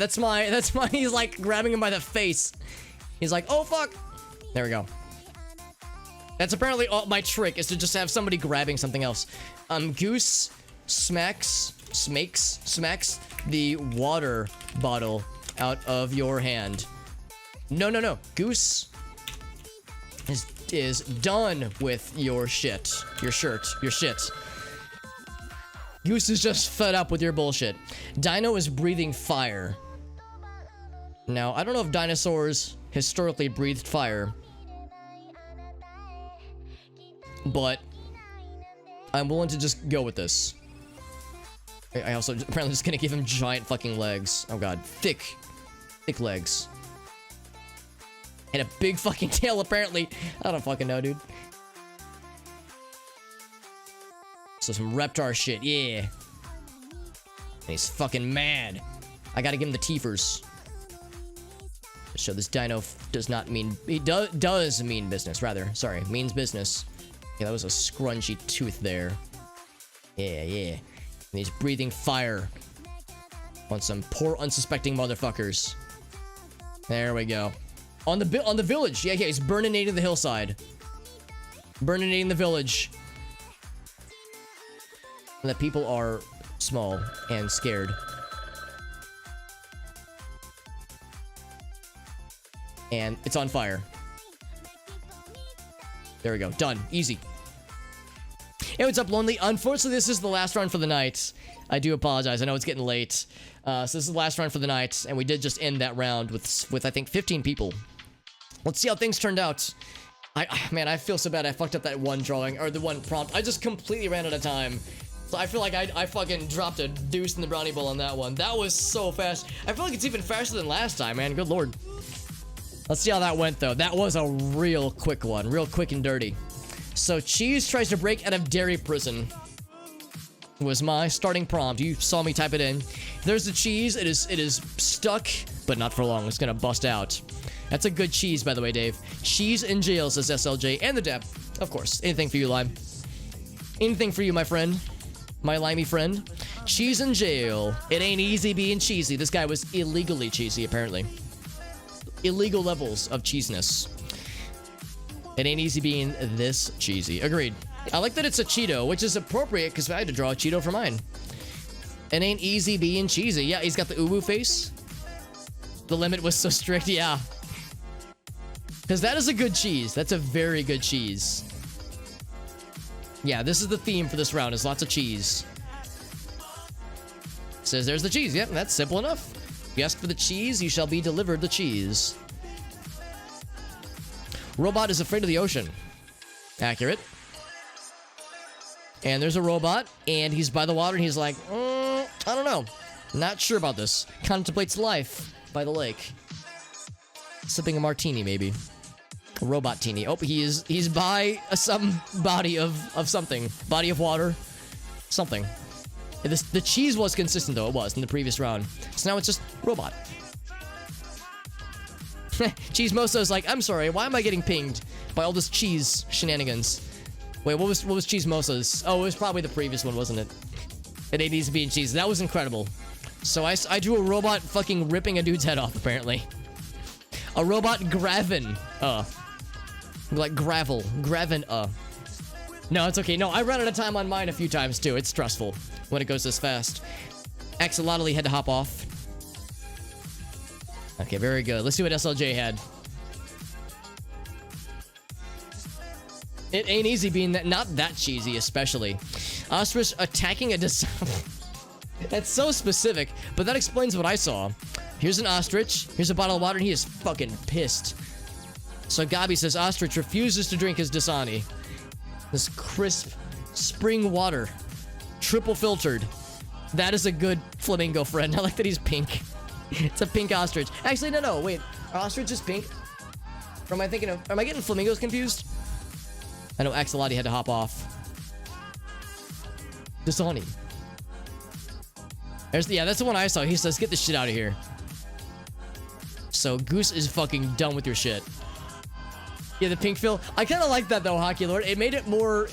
he's like grabbing him by the face. He's like, oh fuck. There we go. That's apparently all my trick, is to just have somebody grabbing something else. Goose smacks the water bottle out of your hand. No. Goose is done with your shit. Your shirt. Your shit. Goose is just fed up with your bullshit. Dino is breathing fire. Now, I don't know if dinosaurs historically breathed fire, but I'm willing to just go with this. I also apparently just gonna give him giant fucking legs. Oh god. Thick legs. And a big fucking tail, apparently. I don't fucking know, dude. So some Reptar shit, yeah. And he's fucking mad. I gotta give him the teethers. So this dino does not mean... It does mean business, rather. Sorry, means business. Yeah, that was a scrunchy tooth there. Yeah, yeah. And he's breathing fire on some poor unsuspecting motherfuckers. There we go. On the village. Yeah, he's burninating the hillside. Burninating the village. And the people are small and scared. And it's on fire. There we go. Done. Easy. Hey, what's up, Lonely? Unfortunately, this is the last round for the night. I do apologize. I know it's getting late. So this is the last round for the night, and we did just end that round with I think 15 people. Let's see how things turned out. Man, I feel so bad. I fucked up that one drawing or the one prompt. I just completely ran out of time. So I feel like I fucking dropped a deuce in the brownie bowl on that one. That was so fast. I feel like it's even faster than last time, man. Good lord. Let's see how that went, though. That was a real quick one. Real quick and dirty. So, Cheese tries to break out of dairy prison. Was my starting prompt. You saw me type it in. There's the cheese. It is stuck, but not for long. It's gonna bust out. That's a good cheese, by the way, Dave. Cheese in jail, says SLJ. And the Deb. Of course. Anything for you, Lime. Anything for you, my friend. My limey friend. Cheese in jail. It ain't easy being cheesy. This guy was illegally cheesy, apparently. Illegal levels of cheesiness. It ain't easy being this cheesy. Agreed. I like that it's a Cheeto, which is appropriate because I had to draw a Cheeto for mine. It ain't easy being cheesy. Yeah, he's got the uwu face. The limit was so strict, yeah. Because that is a good cheese. That's a very good cheese. Yeah, this is the theme for this round, is lots of cheese. Says there's the cheese. Yep, that's simple enough. If you ask for the cheese, you shall be delivered the cheese. Robot is afraid of the ocean. Accurate. And there's a robot, and he's by the water, and he's like, I don't know. Not sure about this. Contemplates life by the lake. Sipping a martini, maybe. A robot-tini. Oh, he's by some body of something. Body of water. Something. The cheese was consistent, though. It was in the previous round. So now it's just robot. Cheese Moso's like, I'm sorry, why am I getting pinged by all this cheese shenanigans? Wait, what was Cheese Moso's? Oh, it was probably the previous one, wasn't it? It needs to be in cheese. That was incredible. So I drew a robot fucking ripping a dude's head off, apparently. A robot Gravin. Like gravel. Gravin, No, it's okay. No, I ran out of time on mine a few times, too. It's stressful when it goes this fast. Axolotl had to hop off. Okay, very good. Let's see what SLJ had. It ain't easy being that, not that cheesy, especially. Ostrich attacking a That's so specific, but that explains what I saw. Here's an ostrich. Here's a bottle of water, and he is fucking pissed. So Gabi says ostrich refuses to drink his Dasani. This crisp spring water. Triple filtered. That is a good flamingo friend. I like that he's pink. It's a pink ostrich. Actually, no, wait. Ostrich is pink? Or am I thinking of... Am I getting flamingos confused? I know Axolotl had to hop off. Dasani. Yeah, that's the one I saw. He says, get this shit out of here. So, Goose is fucking done with your shit. Yeah, the pink fill. I kind of like that, though, Hockey Lord. It made it more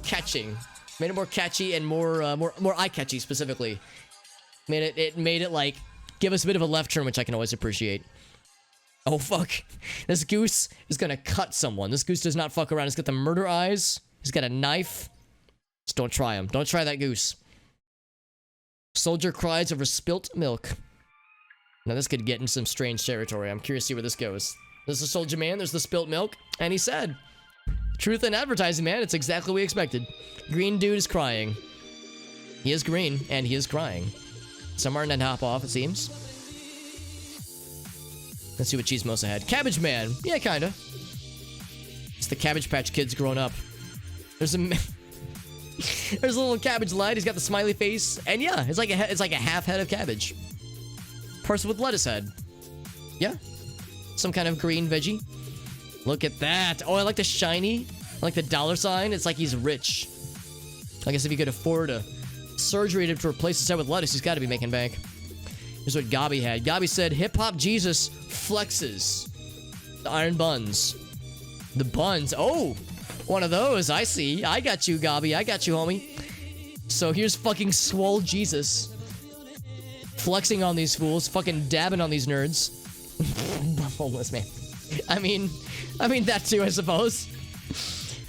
catching. Made it more catchy and more eye-catchy, specifically. It made it, like... Give us a bit of a left turn, which I can always appreciate. Oh, fuck. This goose is gonna cut someone. This goose does not fuck around. He's got the murder eyes. He's got a knife. Just don't try him. Don't try that goose. Soldier cries over spilt milk. Now, this could get in some strange territory. I'm curious to see where this goes. There's the soldier man. There's the spilt milk. And he said, truth in advertising, man. It's exactly what we expected. Green dude is crying. He is green, and he is crying. Somewhere and then hop off, it seems. Let's see what Cheese Mosa had. Cabbage Man. Yeah, kinda. It's the Cabbage Patch Kids growing up. There's a little cabbage lad. He's got the smiley face. And yeah, it's like a half head of cabbage. Person with lettuce head. Yeah. Some kind of green veggie. Look at that. Oh, I like the shiny. I like the dollar sign. It's like he's rich. I guess if you could afford a surgery to replace his head with lettuce, he's got to be making bank. Here's what Gabi had. Gabi said, hip hop Jesus flexes. The iron buns. The buns. Oh, one of those. I see. I got you, Gabi. I got you, homie. So here's fucking swole Jesus. Flexing on these fools. Fucking dabbing on these nerds. Homeless man. I mean that too, I suppose.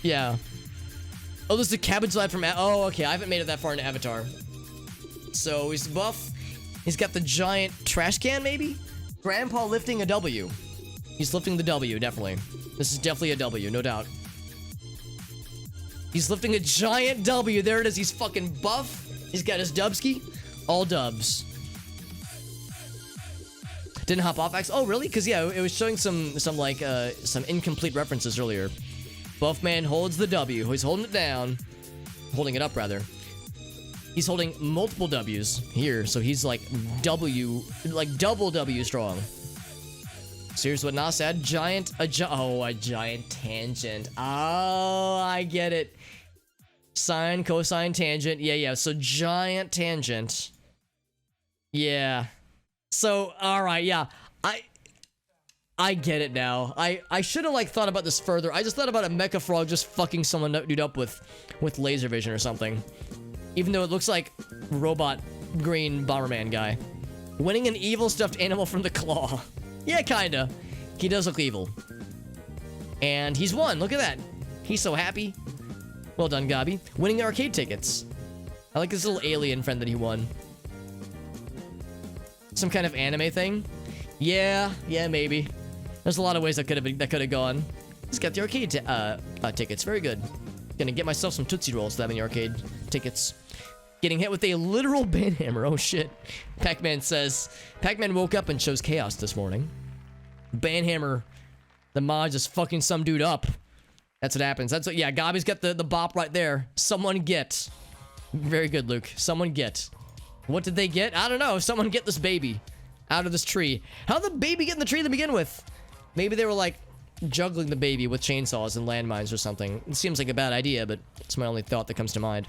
Yeah. Oh, this is the cabbage lad from... Oh, okay. I haven't made it that far into Avatar. So he's buff. He's got the giant trash can, maybe? Grandpa lifting a W. He's lifting the W, definitely. This is definitely a W, no doubt. He's lifting a giant W. There it is. He's fucking buff. He's got his dubski. All dubs. Didn't hop off X. Oh, really? Because, yeah, it was showing some incomplete references earlier. Buff man holds the W. He's holding it down. Holding it up, rather. He's holding multiple W's here, so he's like double W strong. So here's what Nas said. A giant tangent. Oh, I get it. Sine, cosine, tangent. Yeah. So giant tangent. Yeah. So, alright, yeah. I get it now. I should have thought about this further. I just thought about a mecha frog just fucking someone dude up with laser vision or something. Even though it looks like robot green Bomberman guy. Winning an evil stuffed animal from the claw. Yeah, kinda. He does look evil. And he's won. Look at that. He's so happy. Well done, Gabi. Winning the arcade tickets. I like this little alien friend that he won. Some kind of anime thing? Yeah, maybe. There's a lot of ways that could have gone. He's got the arcade tickets. Very good. Gonna get myself some Tootsie Rolls to have in the arcade tickets. Getting hit with a literal banhammer. Oh shit. Pac-Man says, Pac-Man woke up and chose chaos this morning. Banhammer. The mod just fucking some dude up. That's what happens. That's what, yeah, Gabi's got the bop right there. Someone get. Very good, Luke. Someone get. What did they get? I don't know. Someone get this baby out of this tree. How'd the baby get in the tree to begin with? Maybe they were like juggling the baby with chainsaws and landmines or something. It seems like a bad idea, but it's my only thought that comes to mind.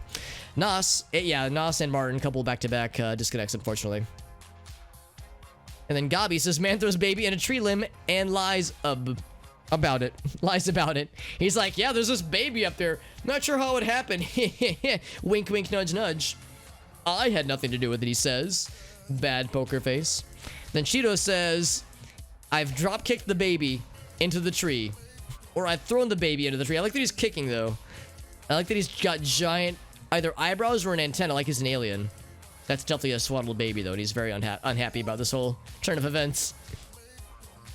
Nas, yeah, Nas and Martin, couple back-to-back disconnects, unfortunately. And then Gabi says, man throws baby in a tree limb and lies about it. Lies about it. He's like, yeah, there's this baby up there. Not sure how it happened. Wink, wink, nudge, nudge. I had nothing to do with it, he says. Bad poker face. Then Cheeto says, I've drop-kicked the baby into the tree. Or I've thrown the baby into the tree. I like that he's kicking, though. I like that he's got giant, either eyebrows or an antenna, like he's an alien. That's definitely a swaddled baby, though, and he's very unhappy about this whole turn of events.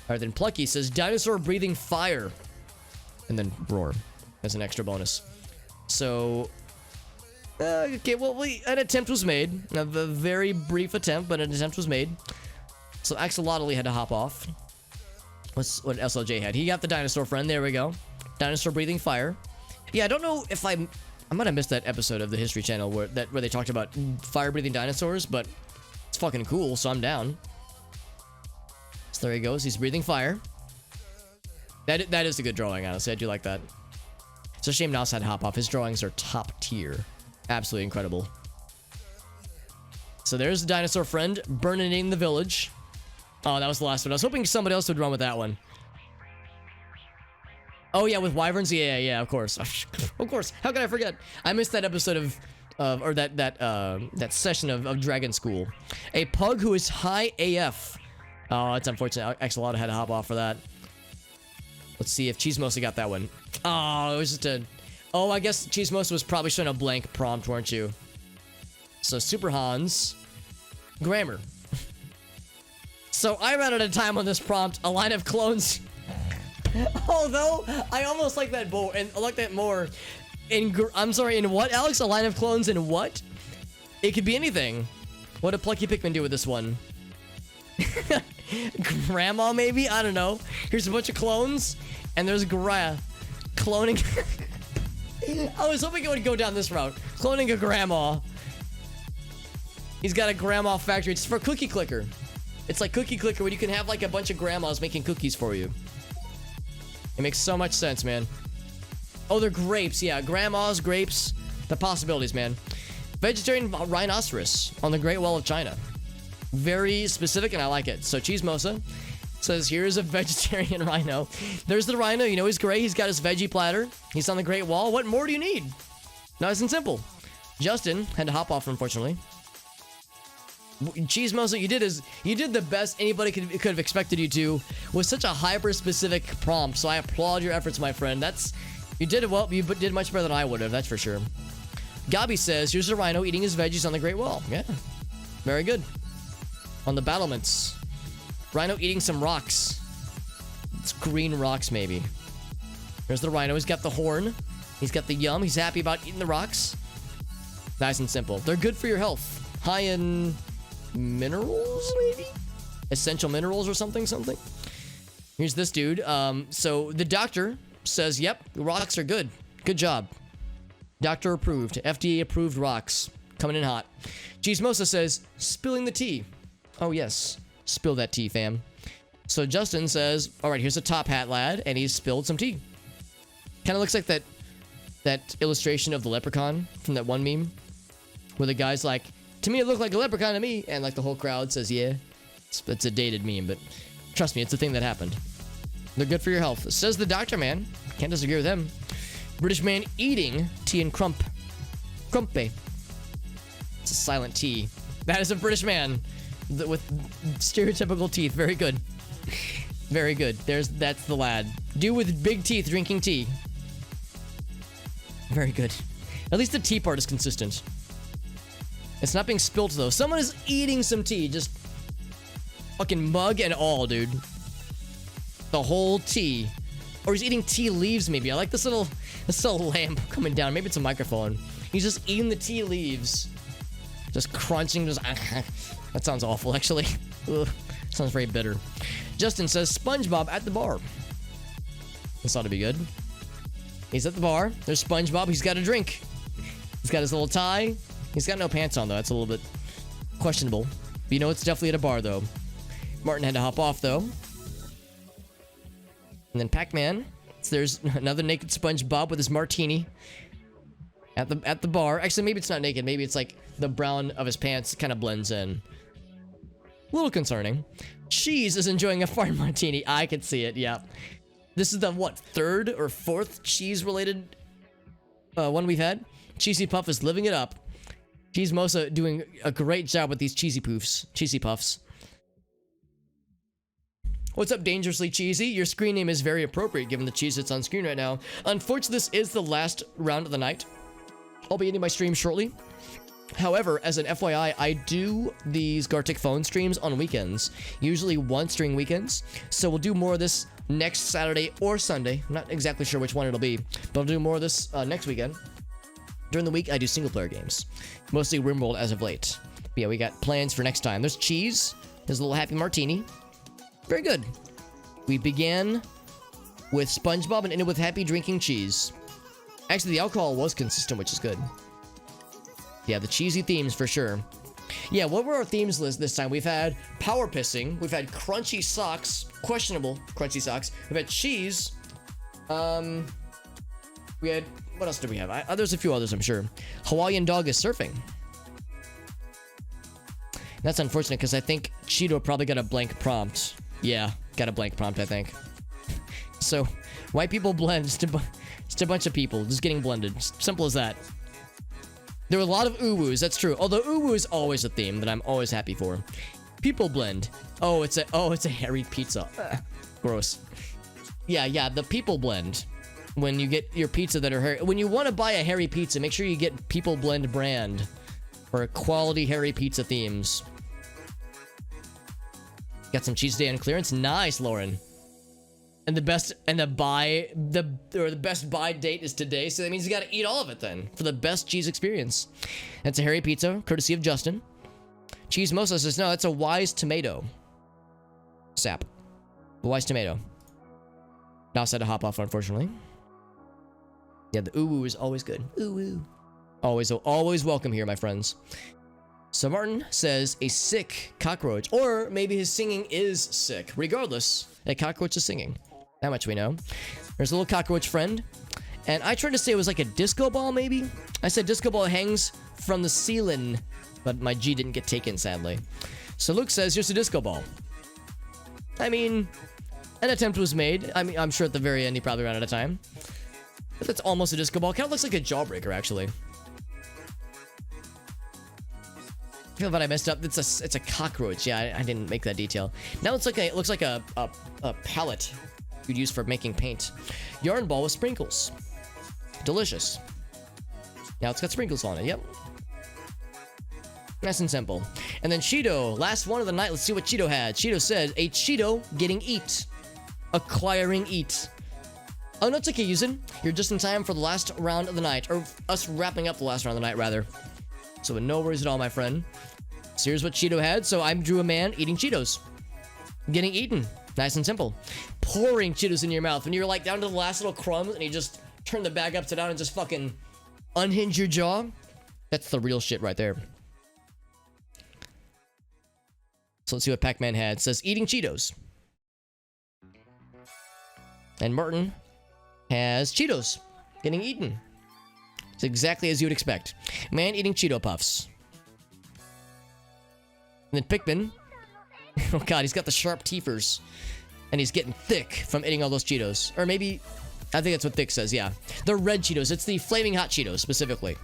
Alright, then Plucky says, dinosaur breathing fire. And then roar as an extra bonus. So... okay, well, an attempt was made. A very brief attempt, but an attempt was made. So Axolotl had to hop off. What's what SLJ had? He got the dinosaur friend. There we go. Dinosaur breathing fire. Yeah, I don't know if I might have missed that episode of the History Channel where they talked about fire breathing dinosaurs, but it's fucking cool, so I'm down. So there he goes. He's breathing fire. That is a good drawing, honestly. I do like that. It's a shame Nas had to hop off. His drawings are top tier. Absolutely incredible. So there's the dinosaur friend burning the village. Oh, that was the last one. I was hoping somebody else would run with that one. Oh yeah, with wyverns. Yeah, of course. Of course. How could I forget? I missed that episode or that session of Dragon School. A pug who is high AF. Oh, it's unfortunate. Axolotl had to hop off for that. Let's see if Cheesemosa got that one. Oh, it was just a... Oh, I guess Cheesemosa was probably showing a blank prompt, weren't you? So, Super Hans. Grammar. So, I ran out of time on this prompt. A line of clones. Although, I almost like that more. And I like that more. I'm sorry, in what, Alex? A line of clones in what? It could be anything. What did Plucky Pikmin do with this one? Grandma, maybe? I don't know. Here's a bunch of clones. And there's cloning. I was hoping it would go down this route. Cloning a grandma. He's got a grandma factory. It's for Cookie Clicker. It's like Cookie Clicker where you can have like a bunch of grandmas making cookies for you. It makes so much sense, man. Oh, they're grapes. Yeah, grandmas, grapes. The possibilities, man. Vegetarian rhinoceros on the Great Wall of China. Very specific, and I like it. So Cheese Mosa says, here's a vegetarian rhino. There's the rhino. You know he's great. He's got his veggie platter. He's on the Great Wall. What more do you need? Nice and simple. Justin had to hop off, unfortunately. Cheese Mosa, you did the best anybody could have expected you to with such a hyper-specific prompt. So I applaud your efforts, my friend. You did it well. You did much better than I would have. That's for sure. Gabi says, here's a rhino eating his veggies on the Great Wall. Yeah, very good. On the battlements, rhino eating some rocks. It's green rocks, maybe. There's the rhino. He's got the horn. He's got the yum. He's happy about eating the rocks. Nice and simple. They're good for your health. High in minerals, maybe? Essential minerals or something. Here's this dude. So the doctor says, yep, the rocks are good. Good job. Doctor approved. FDA approved rocks. Coming in hot. Cheese Mosa says, spilling the tea. Oh, yes. Spill that tea, fam. So Justin says, all right, here's a top hat lad, and he's spilled some tea. Kind of looks like that illustration of the leprechaun from that one meme where the guy's like, to me, it looked like a leprechaun to me. And like the whole crowd says, yeah, it's a dated meme, but trust me, it's a thing that happened. They're good for your health. Says the doctor, man. Can't disagree with him. British man eating tea and crumpe. It's a silent T. That is a British man with stereotypical teeth. Very good. Very good. That's the lad. Dude with big teeth drinking tea. Very good. At least the tea part is consistent. It's not being spilt though. Someone is eating some tea. Just fucking mug and all, dude. The whole tea. Or he's eating tea leaves, maybe. I like this little lamp coming down. Maybe it's a microphone. He's just eating the tea leaves. Just crunching. Just that sounds awful, actually. Ugh, sounds very bitter. Justin says, SpongeBob at the bar. This ought to be good. He's at the bar. There's SpongeBob. He's got a drink. He's got his little tie. He's got no pants on, though. That's a little bit questionable. But you know, it's definitely at a bar, though. Martin had to hop off, though. And then Pac-Man. So there's another naked SpongeBob with his martini at the bar. Actually, maybe it's not naked. Maybe it's like the brown of his pants kind of blends in. A little concerning. Cheese is enjoying a fire martini. I can see it, yeah. This is the, what, third or fourth cheese-related one we've had? Cheesy Puff is living it up. Cheese Mosa doing a great job with these cheesy puffs. What's up, Dangerously Cheesy? Your screen name is very appropriate given the cheese that's on screen right now. Unfortunately, this is the last round of the night. I'll be ending my stream shortly. However, as an FYI, I do these Gartic Phone streams on weekends. Usually once during weekends. So we'll do more of this next Saturday or Sunday. I'm not exactly sure which one it'll be. But I'll do more of this next weekend. During the week, I do single-player games. Mostly RimWorld as of late. But yeah, we got plans for next time. There's cheese. There's a little happy martini. Very good. We began with SpongeBob and ended with happy drinking cheese. Actually, the alcohol was consistent, which is good. Yeah, the cheesy themes for sure. Yeah, what were our themes list this time? We've had power pissing. We've had crunchy socks. Questionable crunchy socks. We've had cheese. We had... What else did we have? There's a few others, I'm sure. Hawaiian dog is surfing. That's unfortunate because I think Cheeto probably got a blank prompt. Yeah, got a blank prompt, I think. So, white people blend. Just a bunch of people just getting blended. Simple as that. There were a lot of uwus, that's true. Although uwu is always a theme that I'm always happy for. People blend. Oh, it's a hairy pizza. Gross. Yeah, the people blend. When you get your pizza that are hairy. When you want to buy a hairy pizza, make sure you get People Blend brand. For quality hairy pizza themes. Got some cheese day on clearance. Nice, Lauren. And the best buy date is today, so that means you gotta eat all of it then. For the best cheese experience. That's a hairy pizza, courtesy of Justin. Cheese Mosa says, no, that's a wise tomato. Sap. A wise tomato. Nas had to hop off, unfortunately. Yeah, the uwu is always good. Uwu. Always welcome here, my friends. So Martin says a sick cockroach, or maybe his singing is sick. Regardless, a cockroach is singing. That much we know. There's a little cockroach friend. And I tried to say it was like a disco ball, maybe? I said disco ball hangs from the ceiling, but my G didn't get taken, sadly. So Luke says, here's a disco ball. I mean, an attempt was made. I mean, I'm sure at the very end he probably ran out of time. But that's almost a disco ball. Kind of looks like a jawbreaker, actually. I feel bad I messed up. It's a cockroach. Yeah, I didn't make that detail. Now it looks like a palette you'd use for making paint. Yarn ball with sprinkles. Delicious. Now it's got sprinkles on it. Yep. Nice and simple. And then Cheeto, last one of the night. Let's see what Cheeto had. Cheeto said, a Cheeto getting eat. Acquiring eat. Oh, no, it's okay, Yuzen. You're just in time for the last round of the night. Or us wrapping up the last round of the night, rather. So no worries at all, my friend. So here's what Cheeto had. So I drew a man eating Cheetos. Getting eaten. Nice and simple. Pouring Cheetos in your mouth. When you're like down to the last little crumbs and you just turn the bag upside down and just fucking unhinge your jaw. That's the real shit right there. So let's see what Pac-Man had. It says eating Cheetos. And Martin has Cheetos getting eaten. It's exactly as you would expect. Man eating Cheeto Puffs. And then Pikmin. Oh god, he's got the sharp teethers. And he's getting thick from eating all those Cheetos. Or maybe, I think that's what thick says, yeah. The red Cheetos. It's the flaming hot Cheetos, specifically.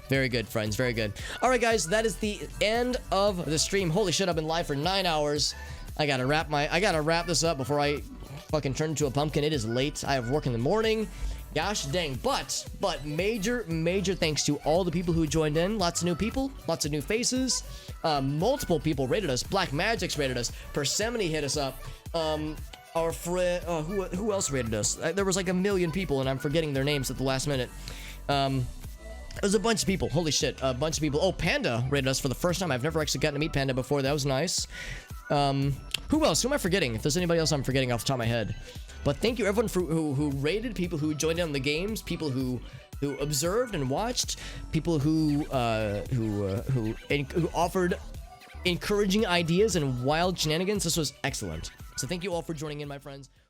Very good, friends. Very good. Alright, guys. That is the end of the stream. Holy shit, I've been live for 9 hours. I gotta wrap this up before I fucking turn into a pumpkin. It is late. I have work in the morning. Gosh dang. But major thanks to all the people who joined in. Lots of new people. Lots of new faces. Multiple people rated us. Black Magic's rated us. Persephone hit us up. Our friend, who else rated us? There was like a million people, and I'm forgetting their names at the last minute. It was a bunch of people. Holy shit, a bunch of people. Oh, Panda rated us for the first time. I've never actually gotten to meet Panda before. That was nice. Who else? Who am I forgetting? If there's anybody else I'm forgetting off the top of my head. But thank you everyone for who rated, people who joined in on the games, people who observed and watched, people who offered encouraging ideas and wild shenanigans. This was excellent. So thank you all for joining in, my friends.